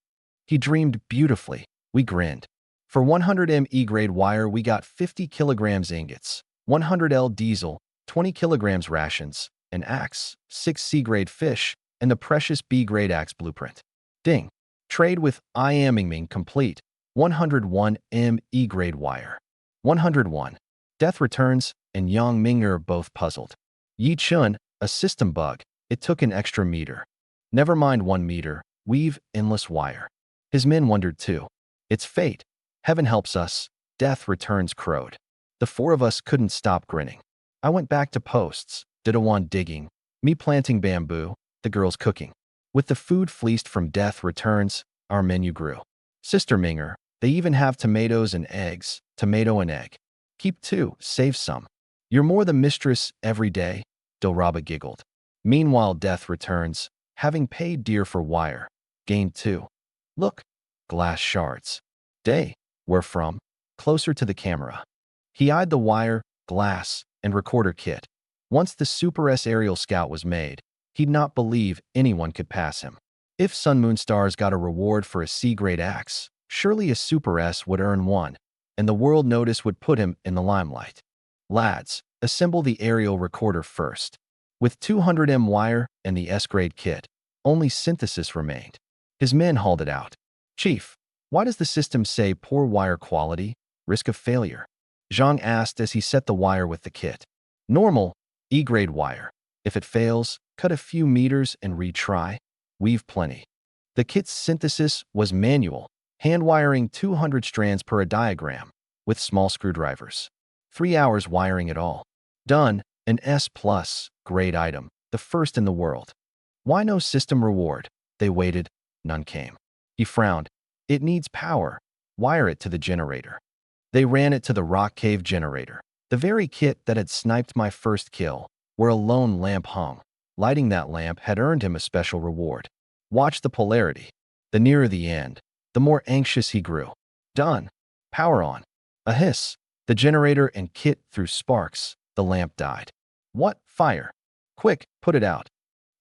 He dreamed beautifully. We grinned. For 100 M E-grade wire we got 50 kilograms ingots, 100 L diesel, 20 kilograms rations, an axe, 6 C-grade fish, and the precious B-grade axe blueprint. Ding. Trade with I am Mingming complete. 101 M E-grade wire. 101. Death Returns and Yang Ming'er are both puzzled. Yi Chun, a system bug. It took an extra meter. Never mind 1 meter. Weave endless wire. His men wondered too. It's fate. Heaven helps us. Death Returns crowed. The 4 of us couldn't stop grinning. I went back to posts. Didawan digging. Me planting bamboo. The girls cooking. With the food fleeced from Death Returns, our menu grew. Sister Ming'er, they even have tomatoes and eggs. Tomato and egg. Keep 2, save some. You're more the mistress every day, Doraba giggled. Meanwhile Death Returns, having paid dear for wire, gained 2. Look, glass shards. Day, where from? Closer to the camera. He eyed the wire, glass, and recorder kit. Once the Super S aerial scout was made, he'd not believe anyone could pass him. If Sun Moon Stars got a reward for a C-grade axe, surely a Super S would earn one, and the world notice would put him in the limelight. Lads, assemble the aerial recorder first. With 200M wire and the S-grade kit, only synthesis remained. His men hauled it out. Chief, why does the system say poor wire quality, risk of failure? Zhang asked as he set the wire with the kit. Normal, E-grade wire. If it fails, cut a few meters and retry. Weave plenty. The kit's synthesis was manual, hand-wiring 200 strands per a diagram, with small screwdrivers. 3 hours wiring it all. Done, an S+ grade item, the first in the world. Why no system reward? They waited, none came. He frowned. It needs power. Wire it to the generator. They ran it to the rock cave generator, the very kit that had sniped my first kill, where a lone lamp hung. Lighting that lamp had earned him a special reward. Watch the polarity. The nearer the end, the more anxious he grew. Done. Power on. A hiss. The generator and kit threw sparks. The lamp died. What? Fire. Quick, put it out.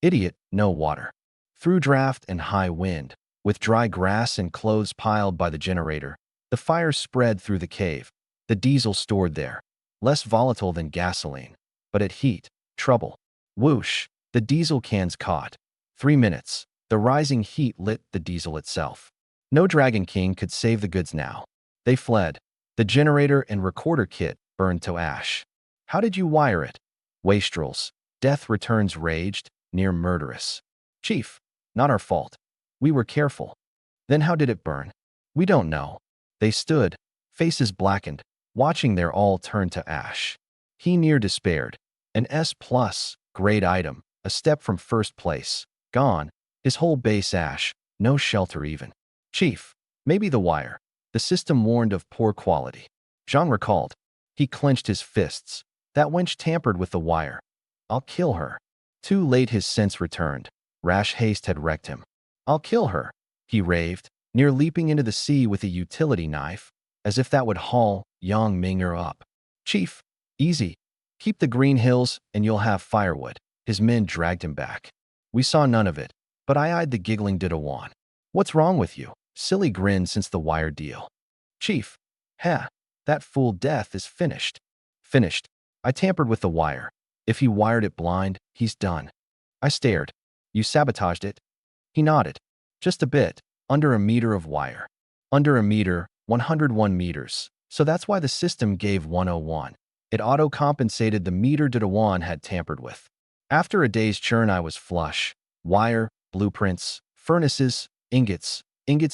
Idiot, no water. Through draft and high wind, with dry grass and clothes piled by the generator, the fire spread through the cave. The diesel stored there, less volatile than gasoline, but at heat, trouble. Whoosh, the diesel cans caught. 3 minutes. The rising heat lit the diesel itself. No Dragon King could save the goods now. They fled. The generator and recorder kit burned to ash. How did you wire it? Wastrels. Death Returns raged, near murderous. Chief, not our fault. We were careful. Then how did it burn? We don't know. They stood, faces blackened, watching their all turn to ash. He near despaired. An S+ grade item, a step from first place. Gone. His whole base ash, no shelter even. Chief, maybe the wire. The system warned of poor quality. Zhang recalled. He clenched his fists. That wench tampered with the wire. I'll kill her. Too late his sense returned. Rash haste had wrecked him. I'll kill her, he raved, near leaping into the sea with a utility knife, as if that would haul Yang Ming'er up. Chief, easy. Keep the green hills and you'll have firewood. His men dragged him back. We saw none of it, but I eyed the giggling Didawan. What's wrong with you? Silly grin since the wire deal. Chief, that fool Death is finished. Finished. I tampered with the wire. If he wired it blind, he's done. I stared. You sabotaged it? He nodded. Just a bit, under a meter of wire. Under a meter, 101 meters. So that's why the system gave 101. It auto-compensated the meter Didawan had tampered with. After a day's churn I was flush. Wire, blueprints, furnaces, ingots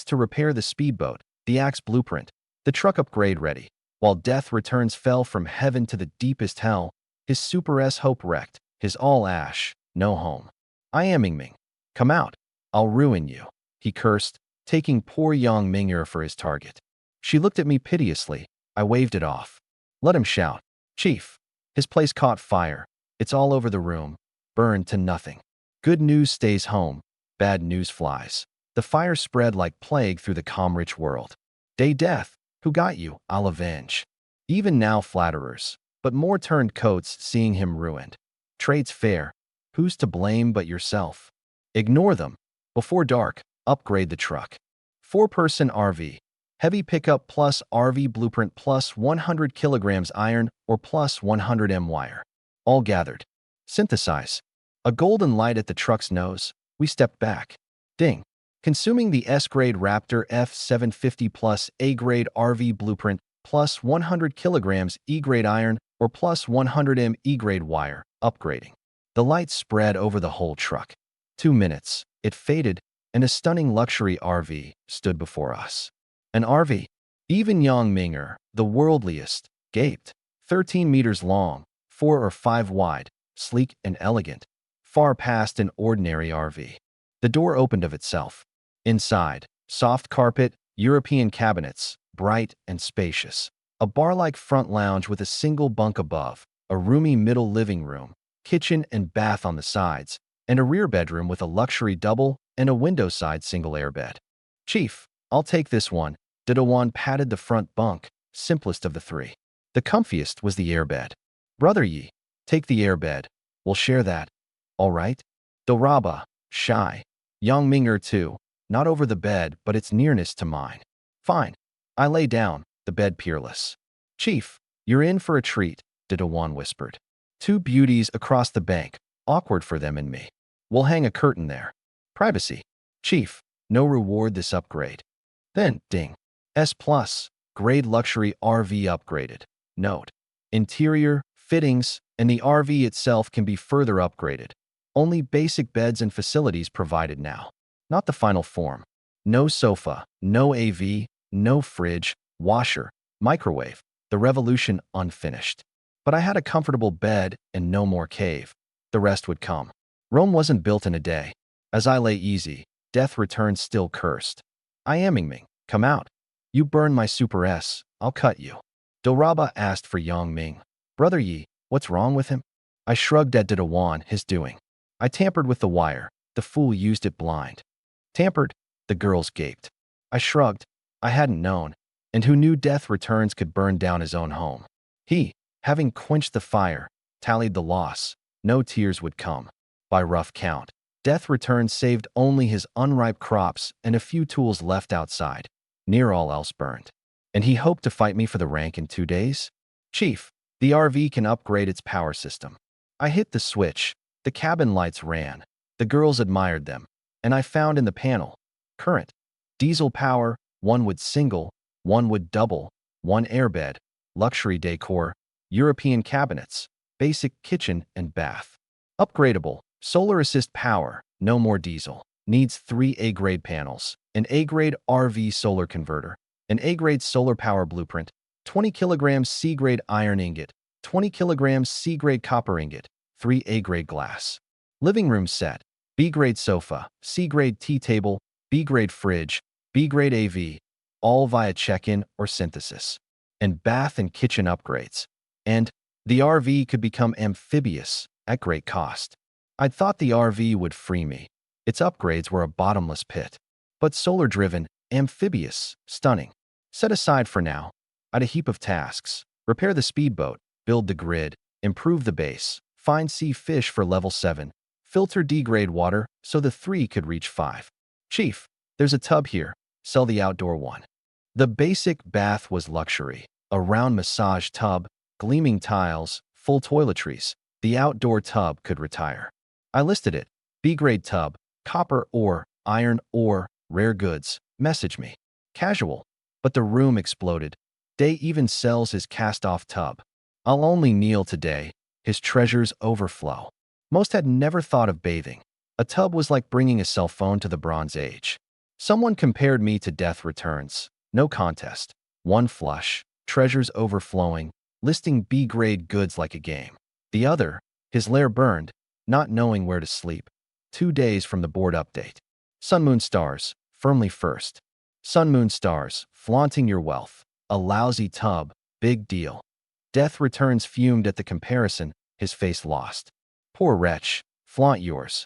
to repair the speedboat, the axe blueprint, the truck upgrade ready. While Death Returns fell from heaven to the deepest hell, his Super S hope wrecked, his all ash, no home. I am Mingming. Come out. I'll ruin you, he cursed, taking poor Yang Ming'er for his target. She looked at me piteously. I waved it off. Let him shout. Chief. His place caught fire. It's all over the room. Burned to nothing. Good news stays home. Bad news flies. The fire spread like plague through the calm-rich world. Day Death, who got you? I'll avenge. Even now flatterers, but more turned coats seeing him ruined. Trade's fair. Who's to blame but yourself? Ignore them. Before dark, upgrade the truck. 4-person RV. Heavy pickup plus RV blueprint plus 100 kilograms iron or plus 100M wire. All gathered. Synthesize. A golden light at the truck's nose. We stepped back. Ding. Consuming the S-grade Raptor F750 plus A-grade RV blueprint plus 100 kilograms E-grade iron or plus 100M E-grade wire. Upgrading. The light spread over the whole truck. 2 minutes. It faded, and a stunning luxury RV stood before us. An RV. Even Yang Ming'er, the worldliest, gaped. 13 meters long, 4 or 5 wide, sleek and elegant, far past an ordinary RV. The door opened of itself. Inside, soft carpet, European cabinets, bright and spacious. A bar-like front lounge with a single bunk above, a roomy middle living room, kitchen and bath on the sides, and a rear bedroom with a luxury double and a window-side single airbed. Chief, I'll take this one. Didawan patted the front bunk, simplest of the three. The comfiest was the airbed. Brother Yi, Take the airbed. We'll share that. All right? Doraba, shy. Yang Minger too. Not over the bed, but its nearness to mine. Fine. I lay down, the bed peerless. Chief, you're in for a treat, Didawan whispered. Two beauties across the bank, awkward for them and me. We'll hang a curtain there. Privacy. Chief, no reward this upgrade. Then, ding. S+, grade luxury RV upgraded. Note. Interior, fittings, and the RV itself can be further upgraded. Only basic beds and facilities provided now. Not the final form. No sofa, no AV, no fridge, washer, microwave. The revolution unfinished. But I had a comfortable bed and no more cave. The rest would come. Rome wasn't built in a day. As I lay easy, death returned still cursed. I am Ming, come out. You burn my Super S, I'll cut you. Doraba asked for Yang Ming. Brother Yi, what's wrong with him? I shrugged at Didawan, his doing. I tampered with the wire. The fool used it blind. Tampered? The girls gaped. I shrugged. I hadn't known. And who knew death returns could burn down his own home? He, having quenched the fire, tallied the loss. No tears would come. By rough count, death returns saved only his unripe crops and a few tools left outside. Near all else burned. And he hoped to fight me for the rank in 2 days? Chief, the RV can upgrade its power system. I hit the switch. The cabin lights ran. The girls admired them. And I found in the panel, current, diesel power, 1 would single, 1 would double, 1 airbed, luxury decor, European cabinets, basic kitchen and bath. Upgradable, solar assist power, no more diesel. Needs 3 A-grade panels, an A-grade RV solar converter, an A-grade solar power blueprint, 20 kilograms C-grade iron ingot, 20 kilograms C-grade copper ingot, 3 A-grade glass. Living room set, B-grade sofa, C-grade tea table, B-grade fridge, B-grade AV, all via check-in or synthesis. And bath and kitchen upgrades. And the RV could become amphibious at great cost. I'd thought the RV would free me. Its upgrades were a bottomless pit. But solar-driven, amphibious, stunning. Set aside for now. I'd a heap of tasks. Repair the speedboat, build the grid, improve the base, find sea fish for level 7, filter D-grade water so the 3 could reach 5. Chief, there's a tub here. Sell the outdoor one. The basic bath was luxury. A round massage tub, gleaming tiles, full toiletries. The outdoor tub could retire. I listed it. B-grade tub, copper ore, iron ore, rare goods. Message me. Casual. But the room exploded. Day even sells his cast-off tub. I'll only kneel today. His treasures overflow. Most had never thought of bathing. A tub was like bringing a cell phone to the Bronze Age. Someone compared me to Death Returns. No contest. 1 flush. Treasures overflowing. Listing B-grade goods like a game. The other, his lair burned, not knowing where to sleep. 2 days from the board update. Sun Moon Stars, firmly first. Sun Moon Stars, flaunting your wealth. A lousy tub, big deal. Death Returns fumed at the comparison, his face lost. Poor wretch, flaunt yours.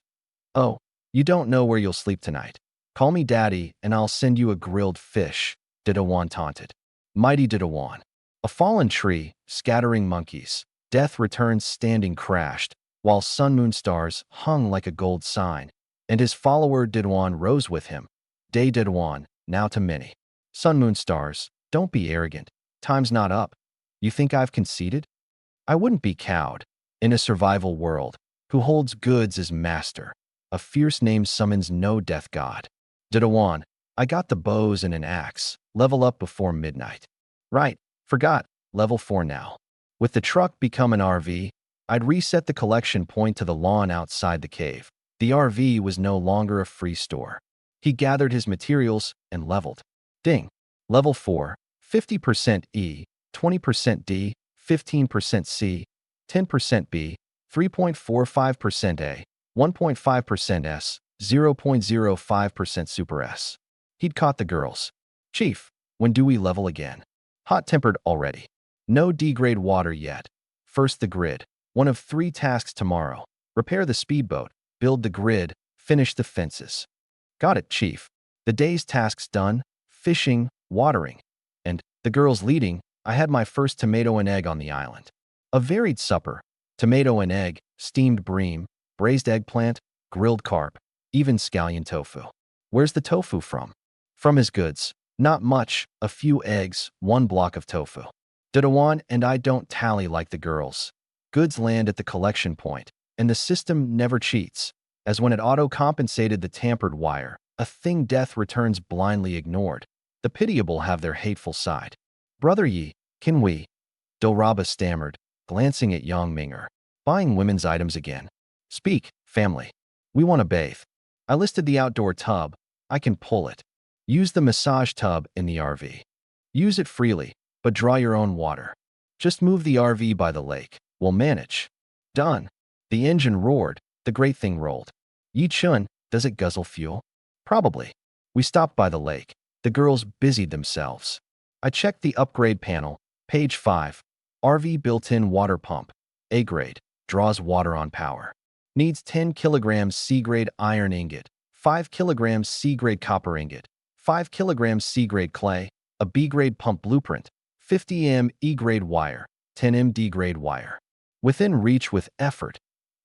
Oh, you don't know where you'll sleep tonight. Call me daddy and I'll send you a grilled fish, Didawan taunted. Mighty Didawan. A fallen tree, scattering monkeys. Death Returns standing crashed, while Sun Moon Stars hung like a gold sign, and his follower Didawan rose with him. Day Didawan, now to many. Sun Moon Stars, don't be arrogant. Time's not up. You think I've conceded? I wouldn't be cowed. In a survival world, who holds goods as master, a fierce name summons no death god. Didawan, I got the bows and an axe. Level up before midnight. Right, forgot, level 4 now. With the truck become an RV, I'd reset the collection point to the lawn outside the cave. The RV was no longer a free store. He gathered his materials and leveled. Ding. Level 4, 50% E, 20% D, 15% C, 10% B, 3.45% A, 1.5% S, 0.05% Super S. He'd caught the girls. Chief, when do we level again? Hot-tempered already. No D-grade water yet. First the grid. 1 of 3 tasks tomorrow. Repair the speedboat, build the grid, finish the fences. Got it, Chief. The day's tasks done, fishing, watering. And, the girls leading, I had my first tomato and egg on the island. A varied supper, tomato and egg, steamed bream, braised eggplant, grilled carp, even scallion tofu. Where's the tofu from? From his goods. Not much, a few eggs, one block of tofu. Didawan and I don't tally like the girls. Goods land at the collection point, and the system never cheats, as when it auto-compensated the tampered wire, a thing death returns blindly ignored. The pitiable have their hateful side. Brother Yi, can we? Doraba stammered, glancing at Yang Minger. Buying women's items again. Speak, family. We want to bathe. I listed the outdoor tub. I can pull it. Use the massage tub in the RV. Use it freely, but draw your own water. Just move the RV by the lake. We'll manage. Done. The engine roared. The great thing rolled. Yi Chun, does it guzzle fuel? Probably. We stopped by the lake. The girls busied themselves. I checked the upgrade panel. Page 5. RV built-in water pump. A-grade. Draws water on power. Needs 10 kilograms C-grade iron ingot, 5 kilograms C-grade copper ingot, 5 kilograms C-grade clay, a B-grade pump blueprint, 50 m E-grade wire, 10 m D-grade wire. Within reach with effort.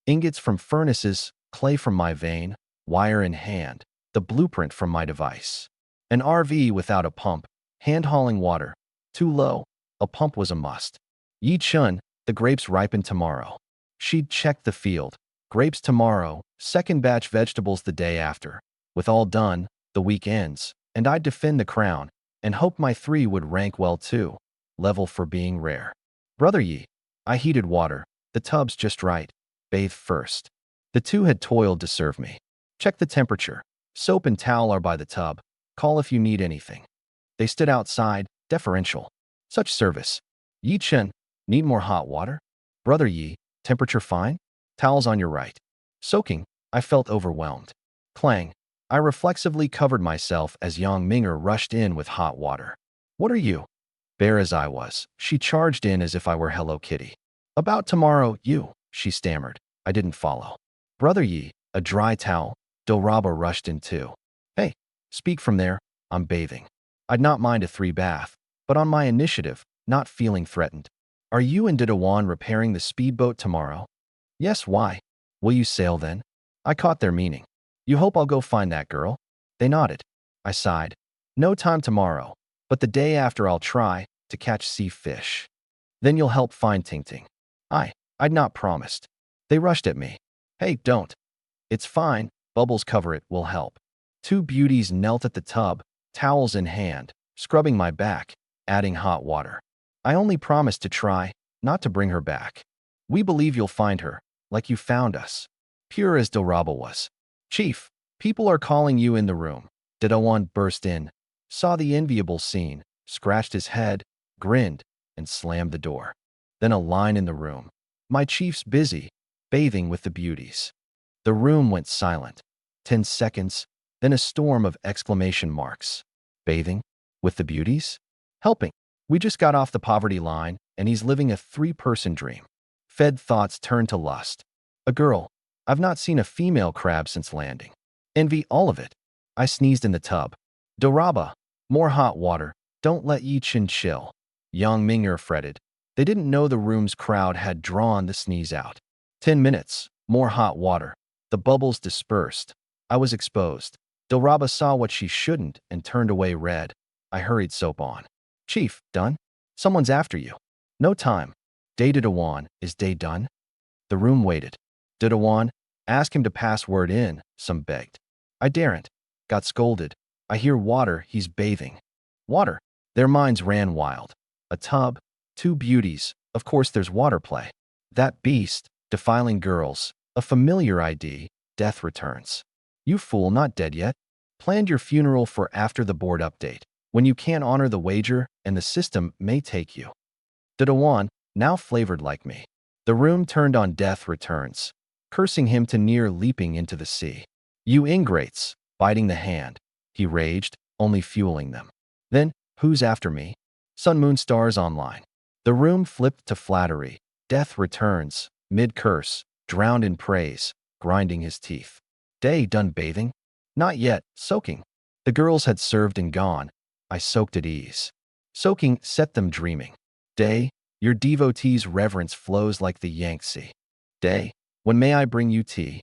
Ingots from furnaces, clay from my vein, wire in hand, the blueprint from my device. An RV without a pump, hand-hauling water. Too low. A pump was a must. Yi Chun, the grapes ripen tomorrow. She'd checked the field. Grapes tomorrow, second batch vegetables the day after. With all done, the week ends, and I'd defend the crown, and hope my 3 would rank well too. Level for being rare. Brother Yi, I heated water. The tub's just right. Bathe first. The 2 had toiled to serve me. Check the temperature. Soap and towel are by the tub. Call if you need anything. They stood outside, deferential. Such service. Yi Chun, need more hot water? Brother Yi, temperature fine? Towels on your right. Soaking, I felt overwhelmed. Clang. I reflexively covered myself as Yang Minger rushed in with hot water. What are you? Bare as I was, she charged in as if I were Hello Kitty. About tomorrow, you, she stammered. I didn't follow. Brother Yi, a dry towel. Doraba rushed in too. Hey, speak from there, I'm bathing. I'd not mind a 3 bath, but on my initiative, not feeling threatened. Are you and Didawan repairing the speedboat tomorrow? Yes, why? Will you sail then? I caught their meaning. You hope I'll go find that girl? They nodded. I sighed. No time tomorrow, but the day after I'll try to catch sea fish. Then you'll help find Ting Ting. I'd not promised. They rushed at me. Hey, don't. It's fine, bubbles cover it, will help. 2 beauties knelt at the tub, towels in hand, scrubbing my back, adding hot water. I only promised to try, not to bring her back. We believe you'll find her, like you found us. Pure as Doraba was. Chief, people are calling you in the room. Didawan burst in, saw the enviable scene, scratched his head, grinned, and slammed the door. Then a line in the room. My chief's busy, bathing with the beauties. The room went silent. 10 seconds, then a storm of exclamation marks. Bathing? With the beauties? Helping. We just got off the poverty line, and he's living a 3-person dream. Fed thoughts turned to lust. A girl. I've not seen a female crab since landing. Envy all of it. I sneezed in the tub. Doraba, more hot water. Don't let Yi Chun chill. Yang Minger fretted. They didn't know the room's crowd had drawn the sneeze out. 10 minutes. More hot water. The bubbles dispersed. I was exposed. Doraba saw what she shouldn't and turned away red. I hurried soap on. Chief, done? Someone's after you. No time. Day Didawan, is day done? The room waited. Didawan, ask him to pass word in, some begged. I daren't. Got scolded. I hear water, he's bathing. Water. Their minds ran wild. A tub, 2 beauties, of course there's water play. That beast, defiling girls, a familiar ID, death returns. You fool, not dead yet. Planned your funeral for after the board update, when you can't honor the wager and the system may take you. Didawan, now flavored like me. The room turned on death returns, cursing him to near leaping into the sea. You ingrates, biting the hand. He raged, only fueling them. Then, who's after me? Sun Moon Stars Online. The room flipped to flattery. Death returns, mid-curse, drowned in praise, grinding his teeth. Day done bathing? Not yet, soaking. The girls had served and gone. I soaked at ease. Soaking set them dreaming. Day, your devotees' reverence flows like the Yangtze. Day, when may I bring you tea?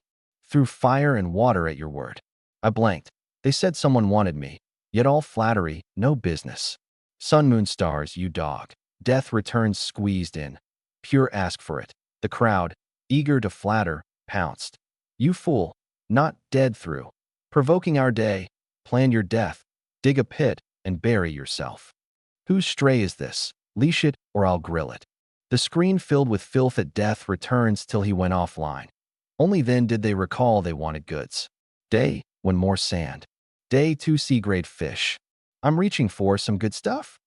Through fire and water at your word. I blanked. They said someone wanted me. Yet all flattery, no business. Sun, moon, stars, you dog. Death returns squeezed in. Pure ask for it. The crowd, eager to flatter, pounced. You fool, not dead through. Provoking our day, plan your death. Dig a pit and bury yourself. Whose stray is this? Leash it or I'll grill it. The screen filled with filth at death returns till he went offline. Only then did they recall they wanted goods. Day, when more sand. Day, 2 C-grade fish. I'm reaching for some good stuff?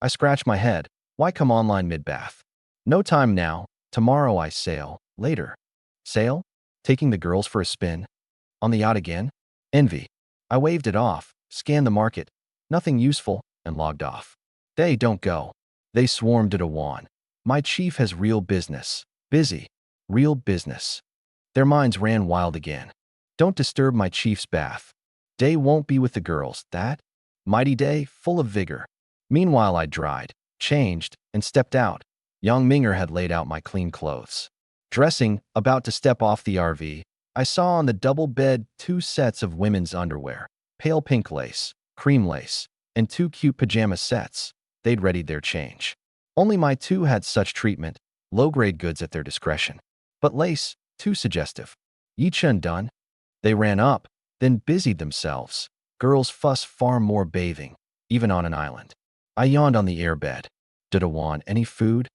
I scratch my head. Why come online mid-bath? No time now. Tomorrow I sail. Later. Sail? Taking the girls for a spin? On the yacht again? Envy. I waved it off, scanned the market. Nothing useful, and logged off. They don't go. They swarmed at a wan. My chief has real business. Busy. Real business. Their minds ran wild again. Don't disturb my chief's bath. Day won't be with the girls, that? Mighty day, full of vigor. Meanwhile I dried, changed, and stepped out. Young Minger had laid out my clean clothes. Dressing, about to step off the RV, I saw on the double bed 2 sets of women's underwear. Pale pink lace, cream lace, and 2 cute pajama sets. They'd readied their change. Only my 2 had such treatment, low-grade goods at their discretion. But lace, too suggestive. Each undone. They ran up, then busied themselves. Girls fuss far more bathing, even on an island. I yawned on the airbed. Did I want any food?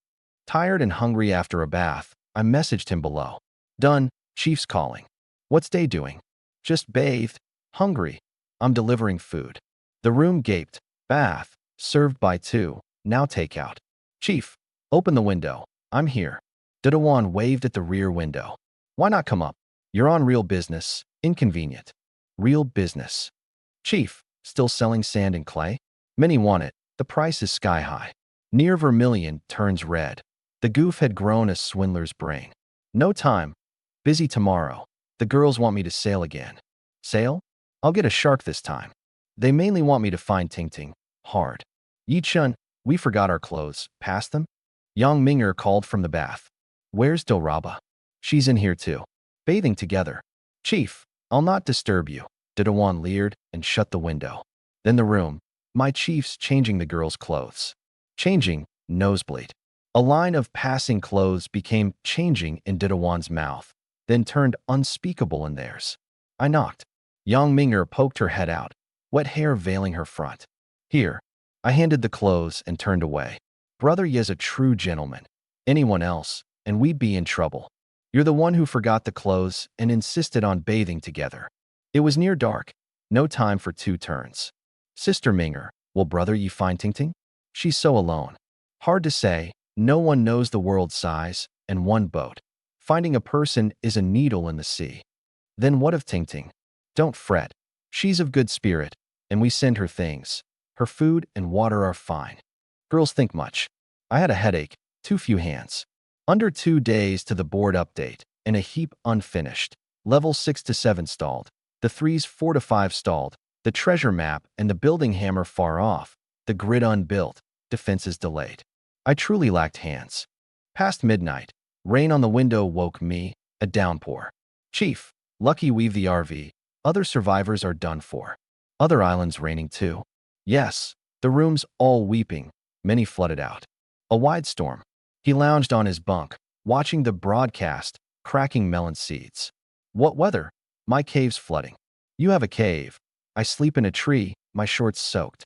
Tired and hungry after a bath, I messaged him below. Done, chief's calling. What's Day doing? Just bathed. Hungry. I'm delivering food. The room gaped. Bath. Served by 2. Now takeout. Chief, open the window. I'm here. Didawan waved at the rear window. Why not come up? You're on real business. Inconvenient. Real business. Chief, still selling sand and clay? Many want it. The price is sky high. Near vermilion turns red. The goof had grown a swindler's brain. No time. Busy tomorrow. The girls want me to sail again. Sail? I'll get a shark this time. They mainly want me to find Ting Ting. Hard. Yi-chun, we forgot our clothes. Pass them? Yang Minger called from the bath. Where's Doraba? She's in here too. Bathing together. Chief, I'll not disturb you. Didawan leered and shut the window. Then the room. My chief's changing the girls' clothes. Changing, nosebleed. A line of passing clothes became changing in Didawan's mouth, then turned unspeakable in theirs. I knocked. Yang Minger poked her head out, wet hair veiling her front. Here. I handed the clothes and turned away. Brother Ye's a true gentleman. Anyone else, and we'd be in trouble. You're the one who forgot the clothes and insisted on bathing together. It was near dark. No time for 2 turns. Sister Minger, will Brother Yi find Ting Ting? She's so alone. Hard to say. No one knows the world's size, and one boat. Finding a person is a needle in the sea. Then what of Ting Ting? Don't fret. She's of good spirit, and we send her things. Her food and water are fine. Girls think much. I had a headache, too few hands. Under 2 days to the board update, and a heap unfinished. Level 6 to 7 stalled. The 3s 4 to 5 stalled. The treasure map and the building hammer far off. The grid unbuilt. Defenses delayed. I truly lacked hands. Past midnight, rain on the window woke me, a downpour. Chief, lucky we've the RV. Other survivors are done for. Other islands raining too. Yes, the rooms all weeping, many flooded out. A wide storm. He lounged on his bunk, watching the broadcast, cracking melon seeds. What weather? My cave's flooding. You have a cave. I sleep in a tree, my shorts soaked.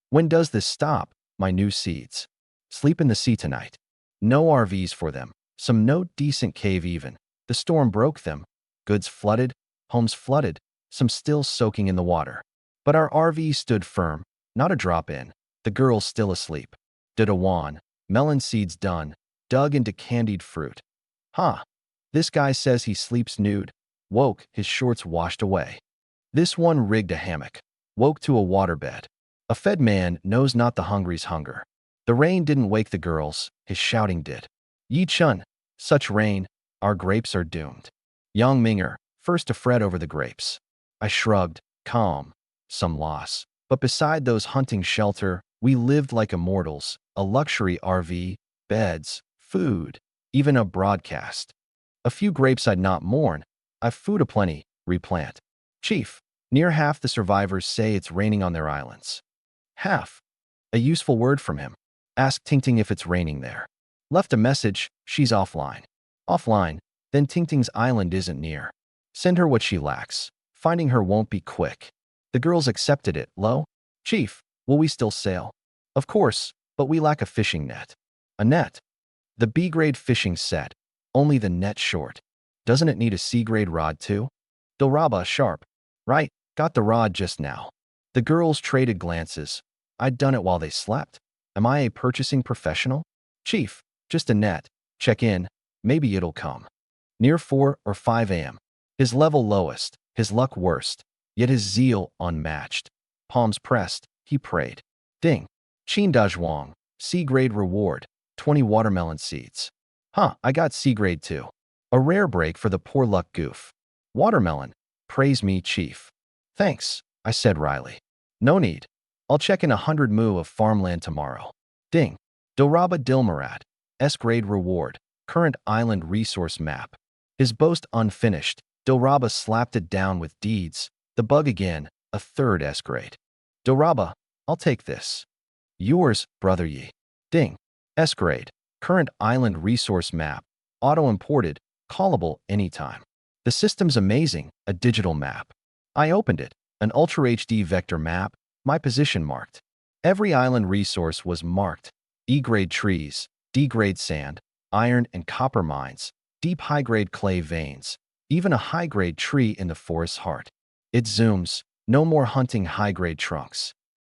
When does this stop? My new seeds. Sleep in the sea tonight. No RVs for them. Some no decent cave even. The storm broke them. Goods flooded, homes flooded, some still soaking in the water. But our RV stood firm, not a drop in. The girls still asleep. Didawan, melon seeds done, dug into candied fruit. Huh. This guy says he sleeps nude. Woke, his shorts washed away. This one rigged a hammock. Woke to a waterbed. A fed man knows not the hungry's hunger. The rain didn't wake the girls, his shouting did. Yi-chun, such rain, our grapes are doomed. Yang Minger, first to fret over the grapes. I shrugged, calm, some loss. But beside those hunting shelter, we lived like immortals, a luxury RV, beds, food, even a broadcast. A few grapes I'd not mourn. I've food aplenty, replant. Chief, near half the survivors say it's raining on their islands. Half. A useful word from him. Ask Tingting if it's raining there. Left a message, she's offline. Offline, then Tingting's island isn't near. Send her what she lacks. Finding her won't be quick. The girls accepted it. Lo? Chief, will we still sail? Of course, but we lack a fishing net. A net? The B-grade fishing set. Only the net short. Doesn't it need a C-grade rod too? Doraba sharp. Right, got the rod just now. The girls traded glances. I'd done it while they slept. Am I a purchasing professional? Chief, just a net. Check in. Maybe it'll come. Near 4 or 5 a.m. His level lowest, his luck worst, yet his zeal unmatched. Palms pressed, he prayed. Ding. Qin Dazhuang, C-grade reward, 20 watermelon seeds. Huh, I got C-grade too. A rare break for the poor luck goof. Watermelon. Praise me, Chief. Thanks, I said wryly. No need. I'll check in 100 mu of farmland tomorrow. Ding. Doraba Dilmarat, S-grade reward, current island resource map. His boast unfinished, Doraba slapped it down with deeds. The bug again, a third S-grade. Doraba, I'll take this. Yours, brother Yi. Ding. S-grade, current island resource map, auto-imported, callable anytime. The system's amazing, a digital map. I opened it, an Ultra HD vector map, my position marked. Every island resource was marked. E-grade trees, D-grade sand, iron and copper mines, deep high-grade clay veins, even a high-grade tree in the forest's heart. It zooms, no more hunting high-grade trunks.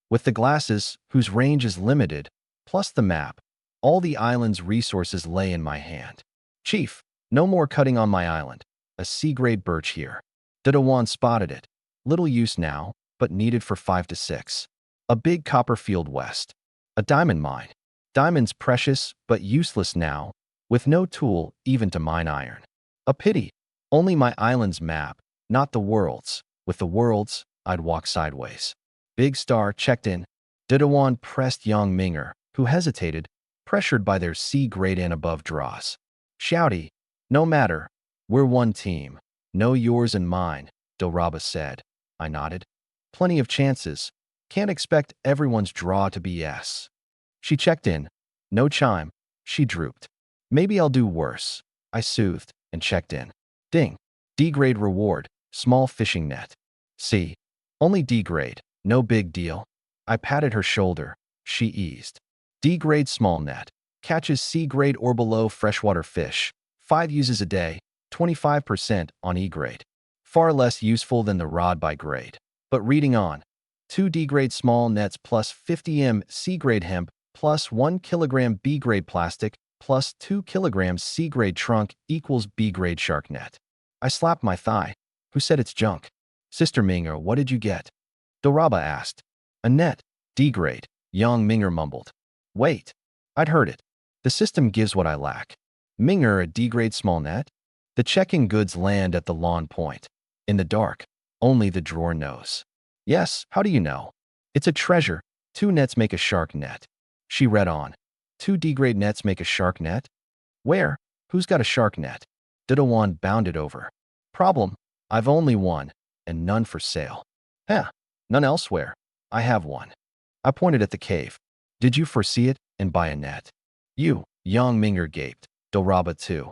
With the glasses, whose range is limited, plus the map, all the island's resources lay in my hand. Chief, no more cutting on my island. A C-grade birch here. Didawan spotted it. Little use now, but needed for 5 to 6. A big copper field west. A diamond mine. Diamonds precious, but useless now, with no tool even to mine iron. A pity. Only my island's map, not the world's. With the world's, I'd walk sideways. Big Star checked in. Didawan pressed Yang Minger, who hesitated, pressured by their C-grade and above draws. Shouty, no matter. We're one team. No yours and mine, Doraba said. I nodded. Plenty of chances. Can't expect everyone's draw to be S. She checked in. No chime. She drooped. Maybe I'll do worse. I soothed and checked in. Ding. D-grade reward. Small fishing net. C. Only D-grade. No big deal. I patted her shoulder. She eased. D-grade small net. Catches C-grade or below freshwater fish. 5 uses a day. 25% on E-grade. Far less useful than the rod by grade. But reading on. 2 D-grade small nets plus 50 m C-grade hemp plus 1 kilogram B-grade plastic plus 2 kilograms C-grade trunk equals B-grade shark net. I slapped my thigh. Who said it's junk? Sister Minger, what did you get? Doraba asked. A net. D-grade. Yang Minger mumbled. Wait. I'd heard it. The system gives what I lack. Minger, a D-grade small net? The check-in goods land at the lawn point. In the dark, only the drawer knows. Yes, how do you know? It's a treasure. 2 nets make a shark net. She read on. 2 D-grade nets make a shark net? Where? Who's got a shark net? Didawan bounded over. Problem, I've only one, and none for sale. None elsewhere. I have one. I pointed at the cave. Did you foresee it and buy a net? You, Yang Minger gaped. Doraba too.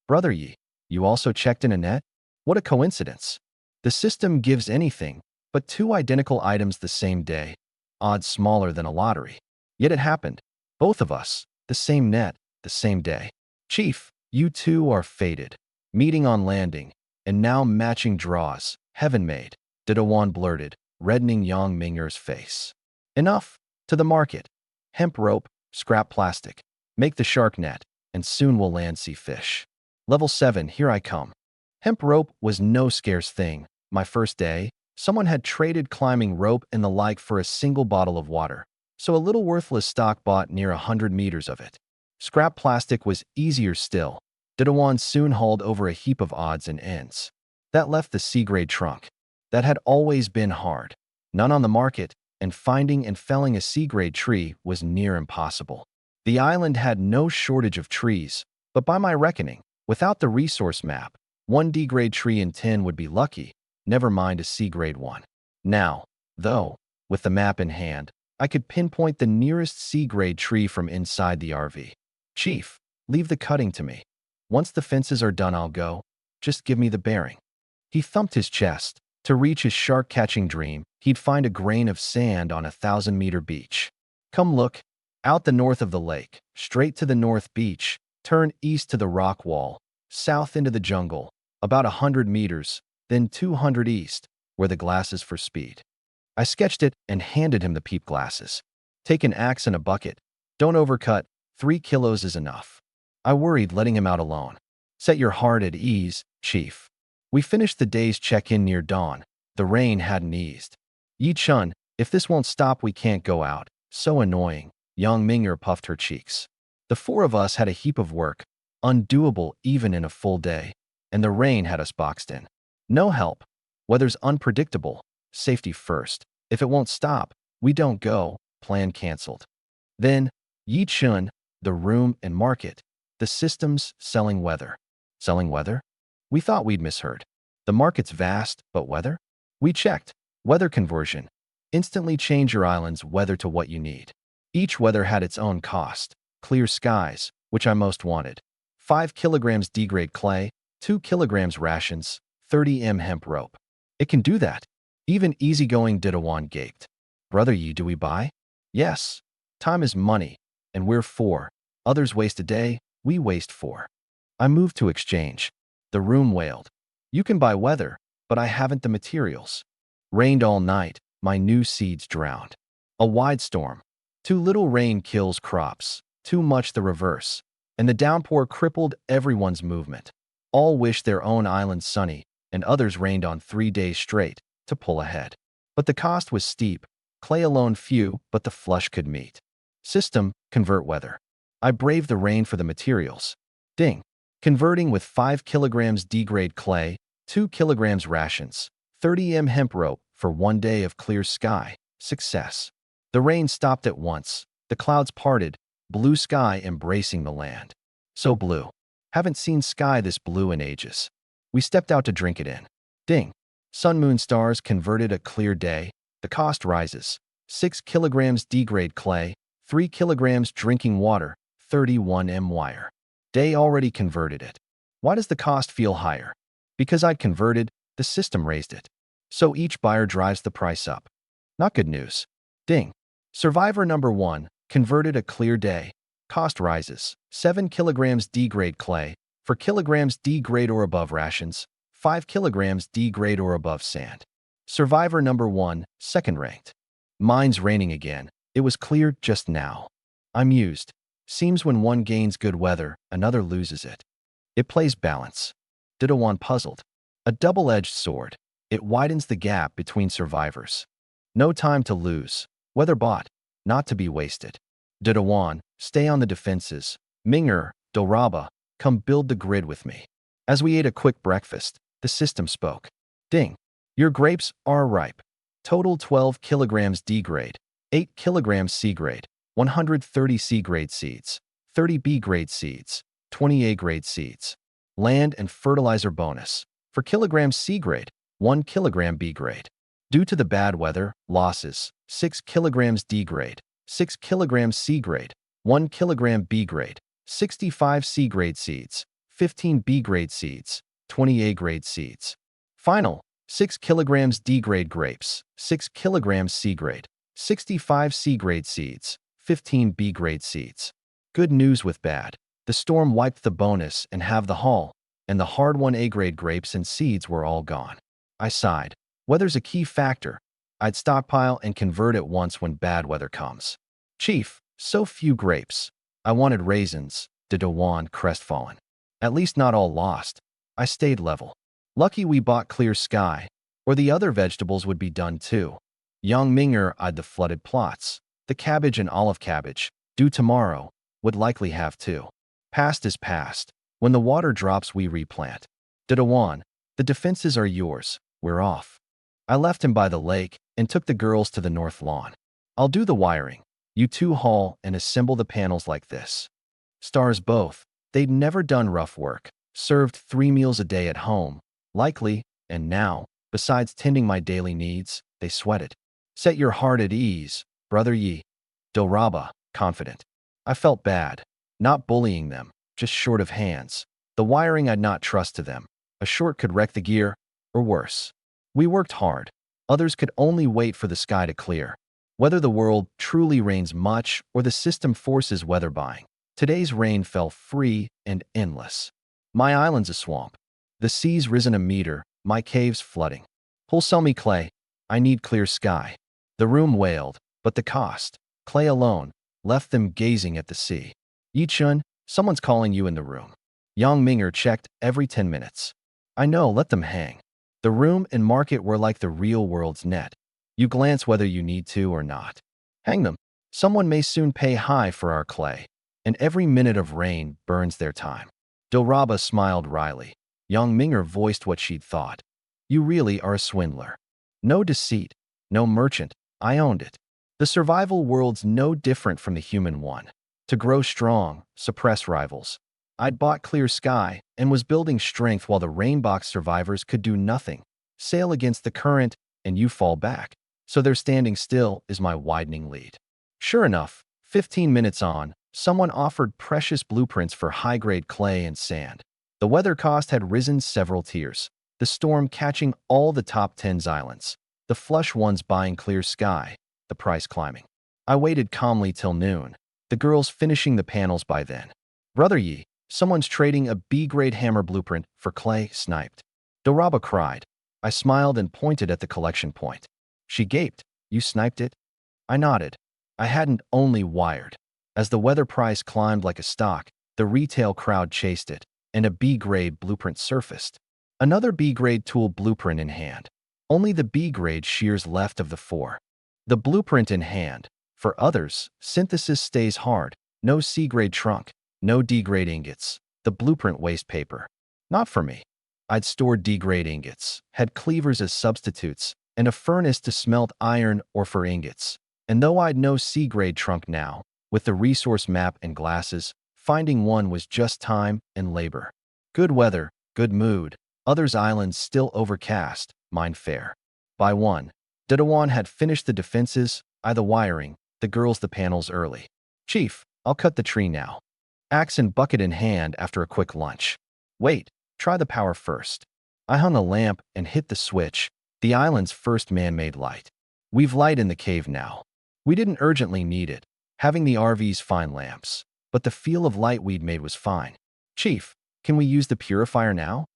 Brother Yi, you also checked in a net? What a coincidence. The system gives anything, but 2 identical items the same day. Odds smaller than a lottery. Yet it happened. Both of us, the same net, the same day. Chief, you two are fated. Meeting on landing, and now matching draws, heaven made, Didawan blurted, reddening Yang Minger's face. Enough. To the market. Hemp rope, scrap plastic. Make the shark net, and soon we'll land sea fish. Level 7, here I come. Hemp rope was no scarce thing. My first day, someone had traded climbing rope and the like for a single bottle of water, so a little worthless stock bought near 100 meters of it. Scrap plastic was easier still. Didawan soon hauled over a heap of odds and ends. That left the C-grade trunk. That had always been hard. None on the market, and finding and felling a C-grade tree was near impossible. The island had no shortage of trees, but by my reckoning, Without the resource map, 1D grade tree in 10 would be lucky, never mind a C grade one. Now, though, with the map in hand, I could pinpoint the nearest C grade tree from inside the RV. Chief, leave the cutting to me. Once the fences are done, I'll go. Just give me the bearing. He thumped his chest. To reach his shark-catching dream, he'd find a grain of sand on a 1,000-meter beach. Come look. Out the north of the lake, straight to the north beach, turn east to the rock wall, south into the jungle, about 100 meters, then 200 east, where the glasses for speed. I sketched it and handed him the peep glasses. Take an axe and a bucket. Don't overcut. 3 kilos is enough. I worried, letting him out alone. Set your heart at ease, Chief. We finished the day's check-in near dawn. The rain hadn't eased. Yi-chun, if this won't stop, we can't go out. So annoying. Young Ming'er puffed her cheeks. The four of us had a heap of work, undoable even in a full day, and the rain had us boxed in. No help. Weather's unpredictable. Safety first. If it won't stop, we don't go. Plan canceled. Then, Yi-chun, the room and market. The systems selling weather. Selling weather? We thought we'd misheard. The market's vast, but weather? We checked. Weather conversion. Instantly change your island's weather to what you need. Each weather had its own cost. Clear skies, which I most wanted. 5 kilograms D-grade clay, 2 kilograms rations, 30 m hemp rope. It can do that. Even easygoing Didawan gaped. Brother Yi, do we buy? Yes. Time is money, and we're 4. Others waste a day, we waste 4. I moved to exchange. The room wailed. You can buy weather, but I haven't the materials. Rained all night, my new seeds drowned. A wide storm. Too little rain kills crops, too much the reverse, and the downpour crippled everyone's movement. All wished their own island sunny, and others rained on 3 days straight to pull ahead. But the cost was steep, clay alone few, but the flush could meet. System, convert weather. I braved the rain for the materials. Ding. Converting with 5 kilograms D-grade clay, 2 kilograms rations, 30 m hemp rope for 1 day of clear sky. Success. The rain stopped at once. The clouds parted, blue sky embracing the land. So blue. Haven't seen sky this blue in ages. We stepped out to drink it in. Ding. Sun, moon, stars converted a clear day. The cost rises. 6 kilograms D-grade clay, 3 kilograms drinking water, 31 m wire. Day already converted it. Why does the cost feel higher? Because I'd converted, the system raised it. So each buyer drives the price up. Not good news. Ding. Survivor number 1, converted a clear day. Cost rises. 7 kilograms D-grade clay, 4 kilograms D-grade or above rations, 5 kilograms D-grade or above sand. Survivor number 1, second ranked. Mine's raining again. It was clear just now. I mused. Seems when one gains good weather, another loses it. It plays balance. Didawan puzzled. A double-edged sword. It widens the gap between survivors. No time to lose. Weather bought, not to be wasted. Didawan, stay on the defenses. Ming'er, Doraba, come build the grid with me. As we ate a quick breakfast, the system spoke. Ding. Your grapes are ripe. Total 12 kilograms D-grade, 8 kilograms C-grade, 130 C-grade seeds, 30 B-grade seeds, 20 A-grade seeds. Land and fertilizer bonus. For kilograms C-grade, 1 kilogram B-grade. Due to the bad weather, losses, 6 kilograms D-grade, 6 kilograms C-grade, 1 kilogram B-grade, 65 C-grade seeds, 15 B-grade seeds, 20 A-grade seeds. Final, 6 kilograms D-grade grapes, 6 kilograms C-grade, 65 C-grade seeds, 15 B-grade seeds. Good news with bad. The storm wiped the bonus and halved the haul, and the hard-won A-grade grapes and seeds were all gone. I sighed. Weather's a key factor. I'd stockpile and convert at once when bad weather comes. Chief, so few grapes. I wanted raisins, Didawan crestfallen. At least not all lost. I stayed level. Lucky we bought clear sky, or the other vegetables would be done too. Young Ming'er eyed the flooded plots. The cabbage and olive cabbage, due tomorrow, would likely have too. Past is past. When the water drops, we replant. Didawan, the defenses are yours. We're off. I left him by the lake and took the girls to the north lawn. I'll do the wiring. You two haul and assemble the panels like this. Stars both. They'd never done rough work. served 3 meals a day at home, likely, and now, besides tending my daily needs, they sweated. Set your heart at ease, brother Yi. Doraba, confident. I felt bad. Not bullying them, just short of hands. The wiring I'd not trust to them. A short could wreck the gear, or worse. We worked hard. Others could only wait for the sky to clear. Whether the world truly rains much or the system forces weather buying, today's rain fell free and endless. My island's a swamp. The sea's risen a meter, my cave's flooding. Who'll sell me clay? I need clear sky. The room wailed, but the cost, clay alone, left them gazing at the sea. Yichun, someone's calling you in the room. Yang Minger checked every 10 minutes. I know, let them hang. The room and market were like the real world's net. You glance whether you need to or not. Hang them. Someone may soon pay high for our clay, and every minute of rain burns their time. Doraba smiled wryly. Yang Minger voiced what she'd thought. You really are a swindler. No deceit, no merchant, I owned it. The survival world's no different from the human one. To grow strong, suppress rivals. I'd bought clear sky and was building strength while the rainbox survivors could do nothing. Sail against the current and you fall back. So their standing still is my widening lead. Sure enough, 15 minutes on, someone offered precious blueprints for high-grade clay and sand. The weather cost had risen several tiers. The storm catching all the top 10 islands. The flush ones buying clear sky. The price climbing. I waited calmly till noon. The girls finishing the panels by then. Brother Yi, someone's trading a B-grade hammer blueprint for clay sniped. Doraba cried. I smiled and pointed at the collection point. She gaped. You sniped it? I nodded. I hadn't only wired. As the weather price climbed like a stock, the retail crowd chased it, and a B-grade blueprint surfaced. Another B-grade tool blueprint in hand. Only the B-grade shears left of the four. The blueprint in hand. For others, synthesis stays hard. No C-grade trunk. No D-grade ingots. The blueprint waste paper. Not for me. I'd stored D-grade ingots, had cleavers as substitutes, and a furnace to smelt iron or for ingots. And though I'd no C-grade trunk now, with the resource map and glasses, finding one was just time and labor. Good weather, good mood. Others' islands still overcast, mine fair. By one, Dedawan had finished the defenses, I the wiring, the girls the panels early. Chief, I'll cut the tree now. Axe and bucket in hand after a quick lunch. Wait, try the power first. I hung a lamp and hit the switch, the island's first man-made light. We've light in the cave now. We didn't urgently need it, having the RV's fine lamps, but the feel of light we'd made was fine. Chief, can we use the purifier now?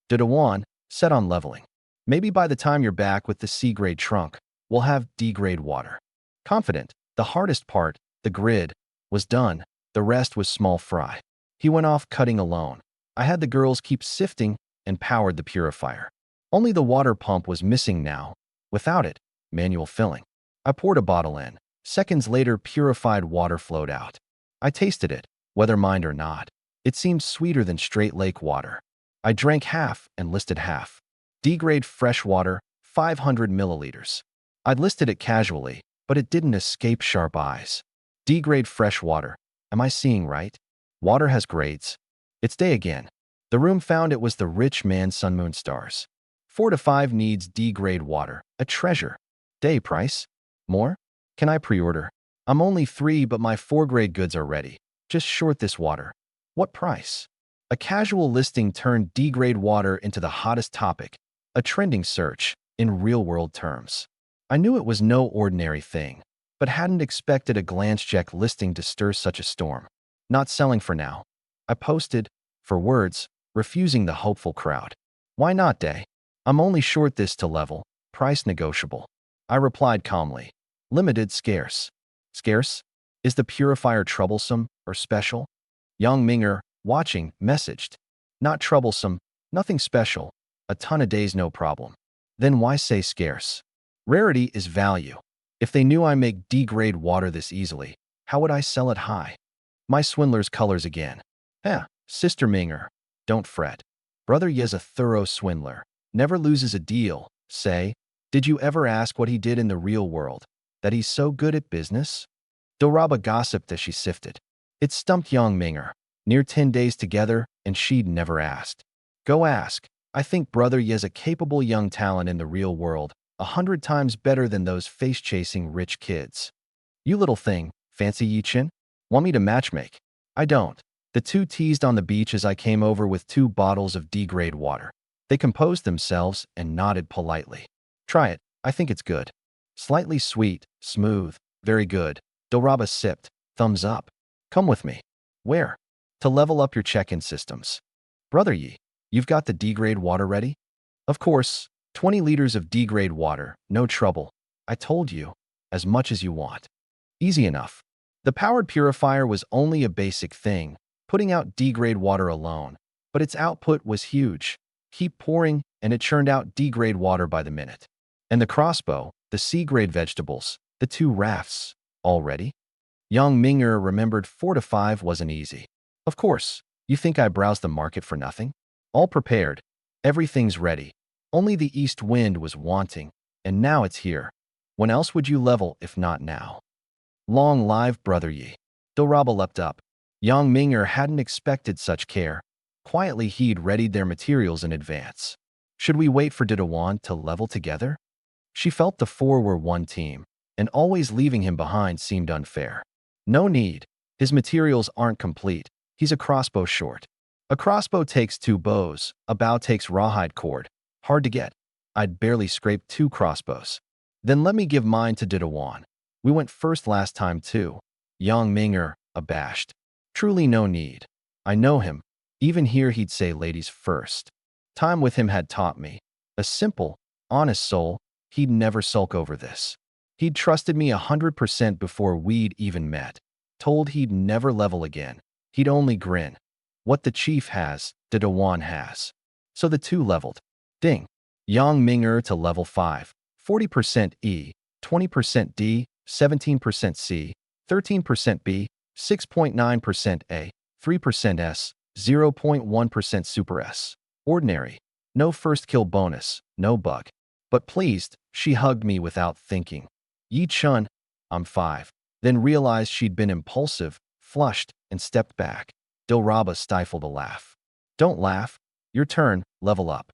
Dedawan, set on leveling. Maybe by the time you're back with the C-grade trunk, we'll have D-grade water. Confident, the hardest part, the grid, was done. The rest was small fry. He went off cutting alone. I had the girls keep sifting and powered the purifier. Only the water pump was missing now. Without it, manual filling. I poured a bottle in. Seconds later, purified water flowed out. I tasted it, whether mined or not. It seemed sweeter than straight lake water. I drank half and listed half. D-grade fresh water, 500 milliliters. I'd listed it casually, but it didn't escape sharp eyes. D-grade fresh water. Am I seeing right? Water has grades. It's day again. The room found it was the rich man's sun moon stars. 4 to 5 needs D-grade water, a treasure. Day price? More? Can I pre-order? I'm only 3, but my 4-grade goods are ready. Just short this water. What price? A casual listing turned D-grade water into the hottest topic, a trending search, in real-world terms. I knew it was no ordinary thing, but hadn't expected a glance-check listing to stir such a storm. Not selling for now. I posted, for words, refusing the hopeful crowd. Why not, Day? I'm only short this to level, price negotiable. I replied calmly. Limited, scarce. Scarce? Is the purifier troublesome or special? Yang Minger, watching, messaged. Not troublesome, nothing special, a ton of days no problem. Then why say scarce? Rarity is value. If they knew I make D-grade water this easily, how would I sell it high? My swindler's colors again. Sister Minger, don't fret. Brother Ye's a thorough swindler. Never loses a deal, say. Did you ever ask what he did in the real world? That he's so good at business? Doraba gossiped as she sifted. It stumped Yang Minger. Near 10 days together, and she'd never asked. Go ask. I think Brother Yi is a capable young talent in the real world, 100 times better than those face-chasing rich kids. You little thing, fancy Yi Chin? Want me to matchmake? I don't. The two teased on the beach as I came over with 2 bottles of D-grade water. They composed themselves and nodded politely. Try it. I think it's good. Slightly sweet, smooth, very good. Dilraba sipped. Thumbs up. Come with me. Where? To level up your check-in systems. Brother Yi, you've got the D-grade water ready? Of course. 20 liters of D-grade water. No trouble. I told you. As much as you want. Easy enough. The powered purifier was only a basic thing, putting out D-grade water alone, but its output was huge. Keep pouring, and it churned out D-grade water by the minute. And the crossbow, the C-grade vegetables, the 2 rafts. All ready? Young Minger remembered 4 to 5 wasn't easy. Of course. You think I browsed the market for nothing? All prepared. Everything's ready. Only the east wind was wanting, and now it's here. When else would you level if not now? Long live Brother Yi. Dilraba leapt up. Young Minger hadn't expected such care. Quietly he'd readied their materials in advance. Should we wait for Didawan to level together? She felt the 4 were one team, and always leaving him behind seemed unfair. No need. His materials aren't complete. He's a crossbow short. A crossbow takes 2 bows, a bow takes rawhide cord. Hard to get. I'd barely scraped 2 crossbows. Then let me give mine to Didawan. We went first last time too. Young Minger, abashed. Truly no need. I know him. Even here he'd say ladies first. Time with him had taught me. A simple, honest soul, he'd never sulk over this. He'd trusted me 100% before we'd even met. Told he'd never level again. He'd only grin. What the chief has, Didawan has. So the 2 leveled. Ding. Young Minger to level 5. 40% E, 20% D, 17% C, 13% B, 6.9% A, 3% S, 0.1% Super S. Ordinary. No first kill bonus, no bug. But pleased, she hugged me without thinking. Yi Chun, I'm 5. Then realized she'd been impulsive, flushed, and stepped back. Dilraba stifled a laugh. Don't laugh. Your turn, level up.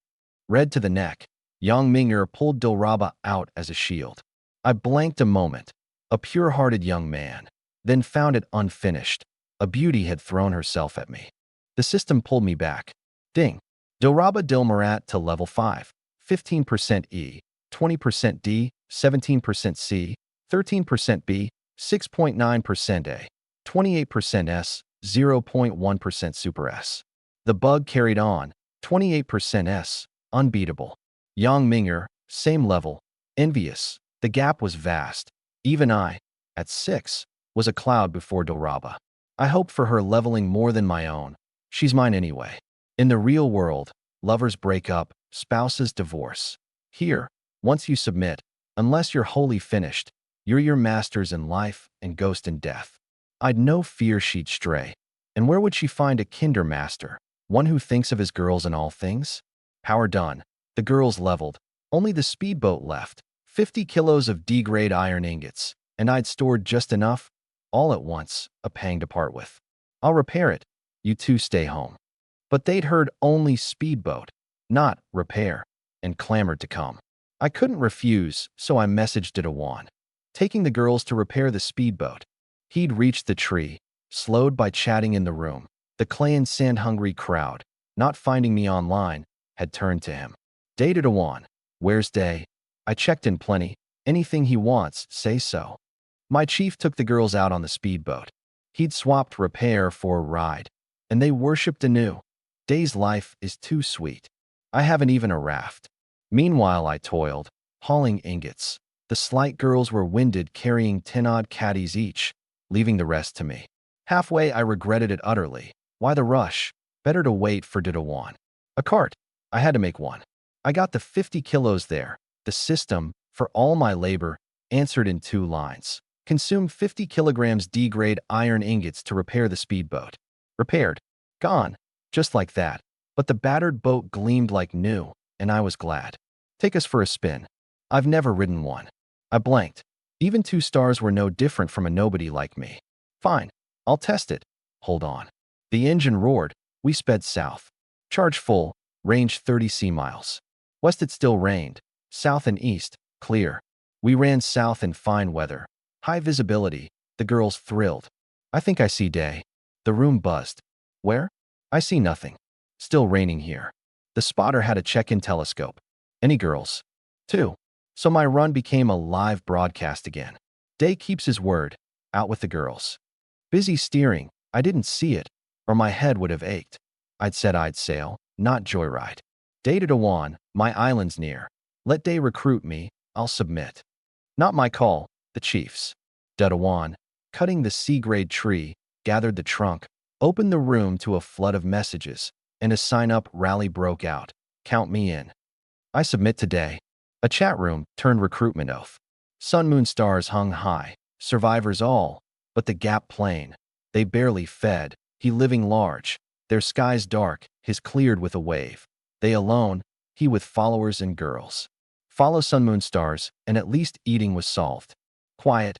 Red to the neck, Young Minger pulled Dilraba out as a shield. I blanked a moment. A pure-hearted young man. Then found it unfinished. A beauty had thrown herself at me. The system pulled me back. Ding. Dilraba Dilmarat to level 5. 15% E, 20% D, 17% C, 13% B, 6.9% A, 28% S, 0.1% Super S. The bug carried on. 28% S, unbeatable. Young Minger, same level. Envious. The gap was vast. Even I, at 6, was a cloud before Dilraba. I hoped for her leveling more than my own. She's mine anyway. In the real world, lovers break up, spouses divorce. Here, once you submit, unless you're wholly finished, you're your masters in life and ghost in death. I'd no fear she'd stray. And where would she find a kinder master? One who thinks of his girls in all things? Power done. The girls leveled. Only the speedboat left. 50 kilos of D-grade iron ingots. And I'd stored just enough. All at once, a pang to part with. I'll repair it. You two stay home. But they'd heard only speedboat, not repair, and clamored to come. I couldn't refuse, so I messaged Didawan, taking the girls to repair the speedboat. He'd reached the tree, slowed by chatting in the room. The clay and sand-hungry crowd, not finding me online, had turned to him. Day Didawan. Where's Day? I checked in plenty. Anything he wants, say so. My chief took the girls out on the speedboat. He'd swapped repair for a ride, and they worshipped anew. Day's life is too sweet. I haven't even a raft. Meanwhile, I toiled, hauling ingots. The slight girls were winded, carrying 10-odd caddies each, leaving the rest to me. Halfway, I regretted it utterly. Why the rush? Better to wait for Didawan. A cart. I had to make one. I got the 50 kilos there. The system, for all my labor, answered in 2 lines. Consumed 50 kilograms D-grade iron ingots to repair the speedboat. Repaired. Gone. Just like that. But the battered boat gleamed like new, and I was glad. Take us for a spin. I've never ridden one. I blanked. Even 2 stars were no different from a nobody like me. Fine. I'll test it. Hold on. The engine roared. We sped south. Charge full, range 30 sea miles. West it still rained. South and east, clear. We ran south in fine weather. High visibility. The girls thrilled. I think I see day. The room buzzed. Where? I see nothing. Still raining here. The spotter had a check-in telescope. Any girls? 2. So my run became a live broadcast again. Day keeps his word. Out with the girls. Busy steering. I didn't see it, or my head would have ached. I'd said I'd sail, not joyride. Day to Dawan, my island's near. Let Day recruit me, I'll submit. Not my call, the chief's. Dawan, cutting the C-grade tree, gathered the trunk, opened the room to a flood of messages, and a sign-up rally broke out. Count me in. I submit today. A chat room turned recruitment oath. Sun, moon, stars hung high, survivors all, but the gap plain. They barely fed, he living large. Their skies dark, his cleared with a wave. They alone, he with followers and girls. Follow sun, moon, stars, and at least eating was solved. Quiet.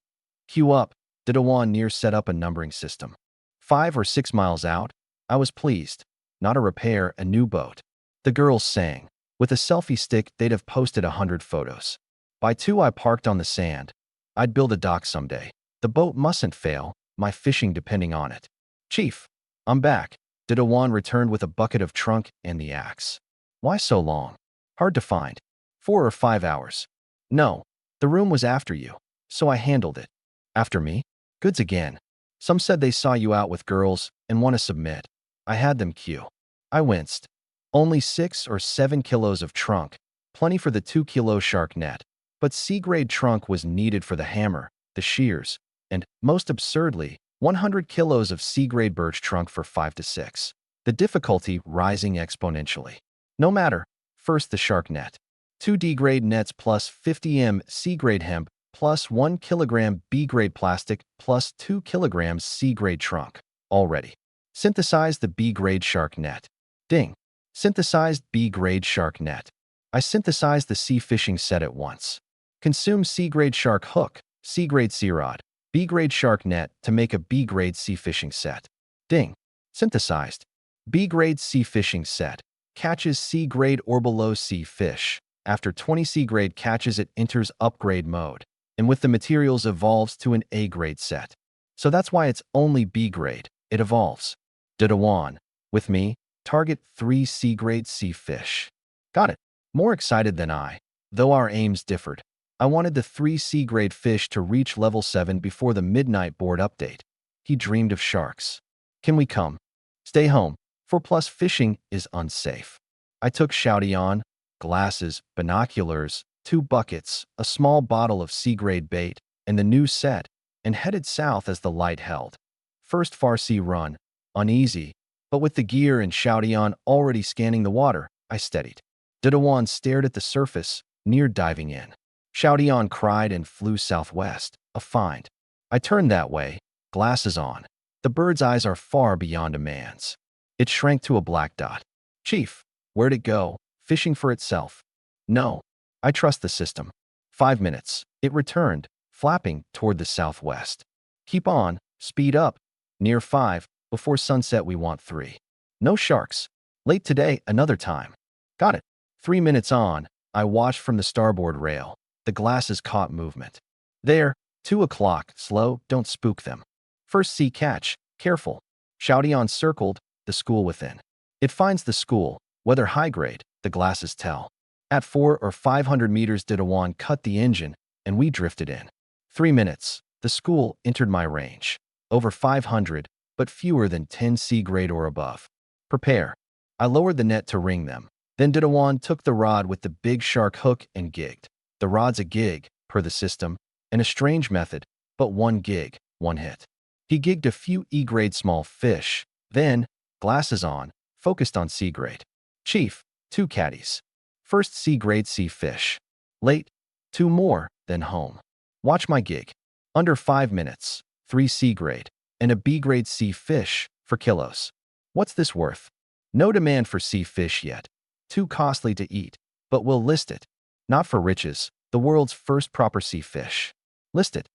Queue up. Dawan near set up a numbering system. 5 or 6 miles out, I was pleased. Not a repair, a new boat. The girls sang. With a selfie stick, they'd have posted 100 photos. By 2, I parked on the sand. I'd build a dock someday. The boat mustn't fail, my fishing depending on it. Chief, I'm back. Dawan returned with a bucket of trunk and the axe. Why so long? Hard to find. 4 or 5 hours. No, the room was after you, so I handled it. After me? Goods again. Some said they saw you out with girls and want to submit. I had them queue. I winced. Only 6 or 7 kilos of trunk, plenty for the 2-kilo shark net. But C-grade trunk was needed for the hammer, the shears, and, most absurdly, 100 kilos of C-grade birch trunk for 5 to 6. The difficulty rising exponentially. No matter. First the shark net. 2 D-grade nets plus 50 m C-grade hemp plus 1 kilogram B-grade plastic plus 2 kilograms C-grade trunk. Already. Synthesized the B-grade shark net. Ding. Synthesized B-grade shark net. I synthesized the sea fishing set at once. Consume C-grade shark hook, C-grade sea rod, B-grade shark net to make a B-grade sea fishing set. Ding. Synthesized. B-grade sea fishing set. Catches C-grade or below sea fish. After 20 C-grade catches it enters upgrade mode, and with the materials evolves to an A-grade set. So that's why it's only B-grade. It evolves. Dawan. With me, target 3 C-grade sea fish. Got it. More excited than I, though our aims differed. I wanted the 3 C-grade fish to reach level 7 before the midnight board update. He dreamed of sharks. Can we come? Stay home. 4+ fishing is unsafe. I took Shouty glasses, binoculars, 2 buckets, a small bottle of C-grade bait, and the new set, and headed south as the light held. First Farsi run, uneasy, but with the gear and Shouty already scanning the water, I steadied. Dawan stared at the surface, near diving in. Shouty cried and flew southwest, a find. I turned that way, glasses on. The bird's eyes are far beyond a man's. It shrank to a black dot. Chief, where'd it go? Fishing for itself. No. I trust the system. 5 minutes. It returned, flapping toward the southwest. Keep on, speed up. Near 5, before sunset we want 3. No sharks. Late today, another time. Got it. 3 minutes on, I watched from the starboard rail. The glasses caught movement. There, 2 o'clock, slow, don't spook them. First sea catch, careful. Shouty circled, the school within. It finds the school, whether high grade, the glasses tell. At 400 or 500 meters Dawan cut the engine, and we drifted in. 3 minutes, the school entered my range. Over 500, but fewer than 10 C-grade or above. Prepare. I lowered the net to ring them. Then Dawan took the rod with the big shark hook and gigged. The rod's a gig, per the system, and a strange method, but 1 gig, 1 hit. He gigged a few E-grade small fish, then, glasses on, focused on C-grade. Chief, 2 caddies. First C-grade sea fish. Late, 2 more, then home. Watch my gig. Under 5 minutes, 3 C-grade, and a B-grade sea fish, for kilos. What's this worth? No demand for sea fish yet. Too costly to eat, but we'll list it. Not for riches, the world's first proper sea fish. List it.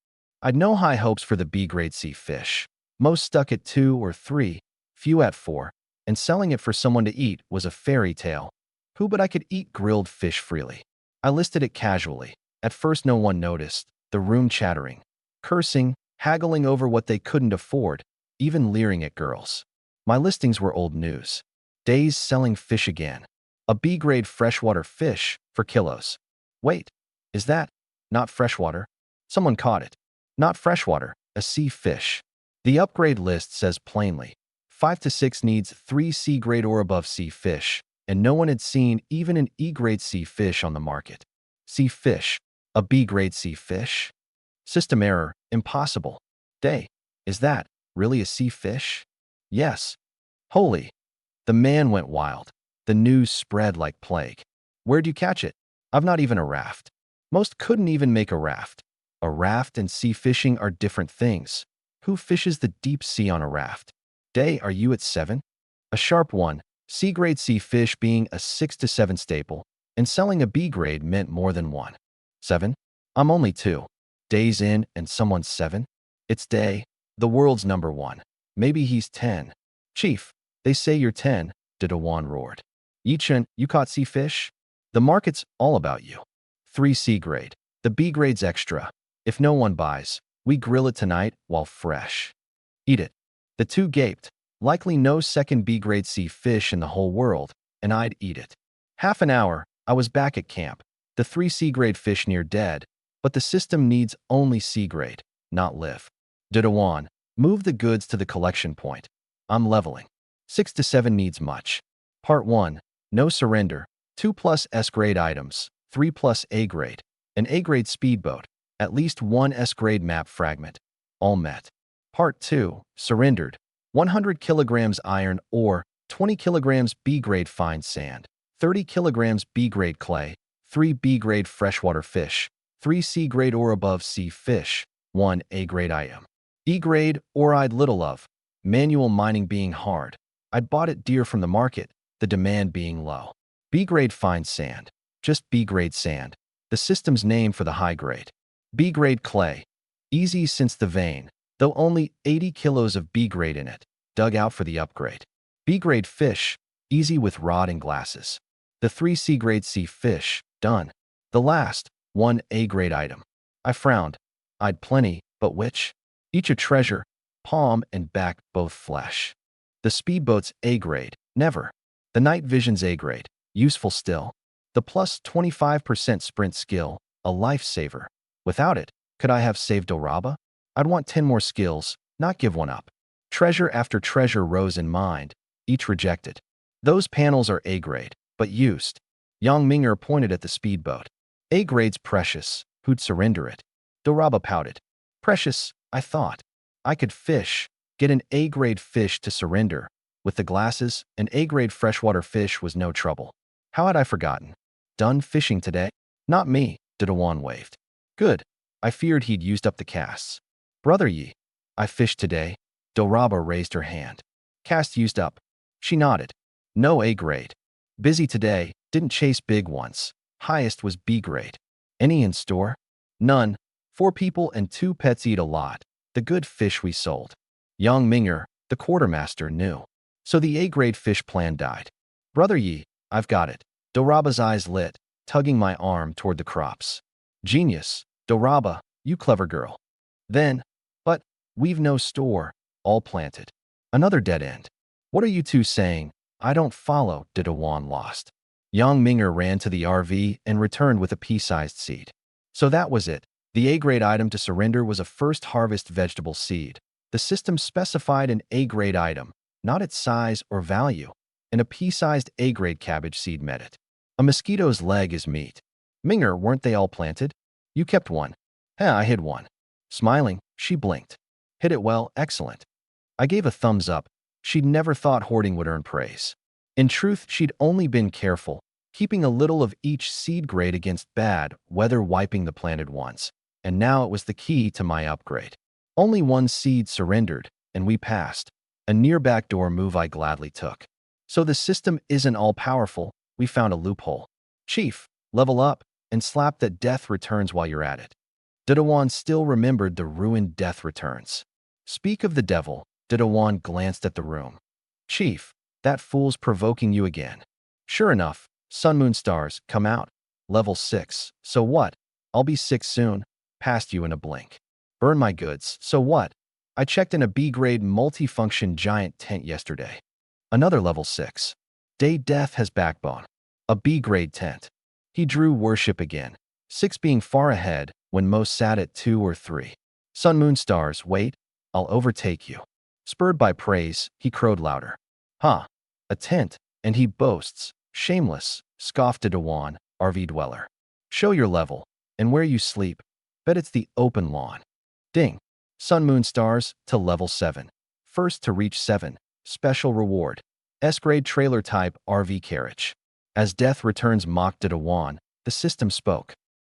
I'd no high hopes for the B-grade sea fish. Most stuck at 2 or 3, few at 4. and selling it for someone to eat was a fairy tale. Who but I could eat grilled fish freely. I listed it casually. At first no one noticed, the room chattering, cursing, haggling over what they couldn't afford, even leering at girls. My listings were old news. Days selling fish again. A B-grade freshwater fish for kilos. Wait, is that not freshwater? Someone caught it. Not freshwater, a sea fish. The upgrade list says plainly, 5 to 6 needs 3 C-grade or above sea fish, and no one had seen even an E-grade sea fish on the market. Sea fish, a B-grade sea fish? System error, impossible. Day, is that really a sea fish? Yes. Holy. The man went wild. The news spread like plague. Where'd you catch it? I've not even a raft. Most couldn't even make a raft. A raft and sea fishing are different things. Who fishes the deep sea on a raft? Day, are you at 7? A sharp one, C-grade sea fish being a 6 to 7 staple, and selling a B-grade meant more than one. 7? I'm only 2. Days in and someone's 7? It's Day, the world's number 1. Maybe he's 10. Chief, they say you're 10, Didawan roared. Yichen, you caught sea fish? The market's all about you. 3 C-grade. The B-grade's extra. If no one buys, we grill it tonight while fresh. Eat it. The 2 gaped. Likely no second B-grade sea fish in the whole world, and I'd eat it. Half an hour, I was back at camp. The 3 C-grade fish near dead, but the system needs only C-grade, not live. Didawan, move the goods to the collection point. I'm leveling. 6 to 7 needs much. Part 1, no surrender. 2 plus S-grade items, 3 plus A-grade. An A-grade speedboat, at least 1 S-grade map fragment. All met. Part 2, surrendered. 100 kilograms iron ore, 20 kilograms B-grade fine sand, 30 kilograms B-grade clay, 3 B-grade freshwater fish, 3 C-grade or above sea fish, 1 A-grade item. E-grade or I'd little of. Manual mining being hard. I'd bought it dear from the market, the demand being low. B-grade fine sand. Just B-grade sand. The system's name for the high grade. B-grade clay. Easy since the vein, though only 80 kilos of B-grade in it, dug out for the upgrade. B-grade fish, easy with rod and glasses. The 3 C-grade sea fish, done. The last, 1 A-grade item. I frowned. I'd plenty, but which? Each a treasure, palm and back both flesh. The speedboat's A-grade, never. The night vision's A-grade, useful still. The plus 25% sprint skill, a lifesaver. Without it, could I have saved Doraba? I'd want 10 more skills, not give one up. Treasure after treasure rose in mind, each rejected. Those panels are A-grade, but used. Yang Minger pointed at the speedboat. A-grade's precious, who'd surrender it? Doraba pouted. Precious, I thought. I could fish, get an A-grade fish to surrender. With the glasses, an A-grade freshwater fish was no trouble. How had I forgotten? Done fishing today? Not me, Didawan waved. Good. I feared he'd used up the casts. Brother Yi, I fished today. Doraba raised her hand. Cast used up. She nodded. No A-grade. Busy today, didn't chase big ones. Highest was B-grade. Any in store? None. 4 people and 2 pets eat a lot. The good fish we sold. Yang Minger, the quartermaster, knew. So the A-grade fish plan died. Brother Yi, I've got it. Doraba's eyes lit, tugging my arm toward the crops. Genius, Doraba, you clever girl. Then, but we've no store, all planted. Another dead end. What are you two saying? I don't follow, Didawan lost. Yang Minger ran to the RV and returned with a pea-sized seed. So that was it. The A-grade item to surrender was a first harvest vegetable seed. The system specified an A-grade item, not its size or value, and a pea-sized A-grade cabbage seed met it. A mosquito's leg is meat. Minger, weren't they all planted? You kept one. I hid one. Smiling, she blinked. Hid it well, excellent. I gave a thumbs up. She'd never thought hoarding would earn praise. In truth, she'd only been careful, keeping a little of each seed grade against bad weather, wiping the planted ones. And now it was the key to my upgrade. Only 1 seed surrendered, and we passed. A near backdoor move I gladly took. So the system isn't all-powerful, we found a loophole. Chief, level up, and slap that death returns while you're at it. Didawan still remembered the ruined death returns. Speak of the devil, Didawan glanced at the room. Chief, That fool's provoking you again. Sure enough, Sun Moon Stars come out. Level 6. So what? I'll be 6 soon. Past you in a blink. Burn my goods. So what? I checked in a B-grade multifunction giant tent yesterday. Another level 6. Day Death has backbone. A B-grade tent. He drew worship again. 6 being far ahead when most sat at 2 or 3. Sun Moon Stars, wait. I'll overtake you. Spurred by praise, he crowed louder. Huh. A tent, and he boasts. Shameless, scoffed a Dewan, RV dweller. Show your level, and where you sleep. Bet it's the open lawn. Ding. Sun Moon Stars to level 7. First to reach 7. Special reward. S-grade trailer type RV carriage. As death returns mocked at Dewan, the system spoke.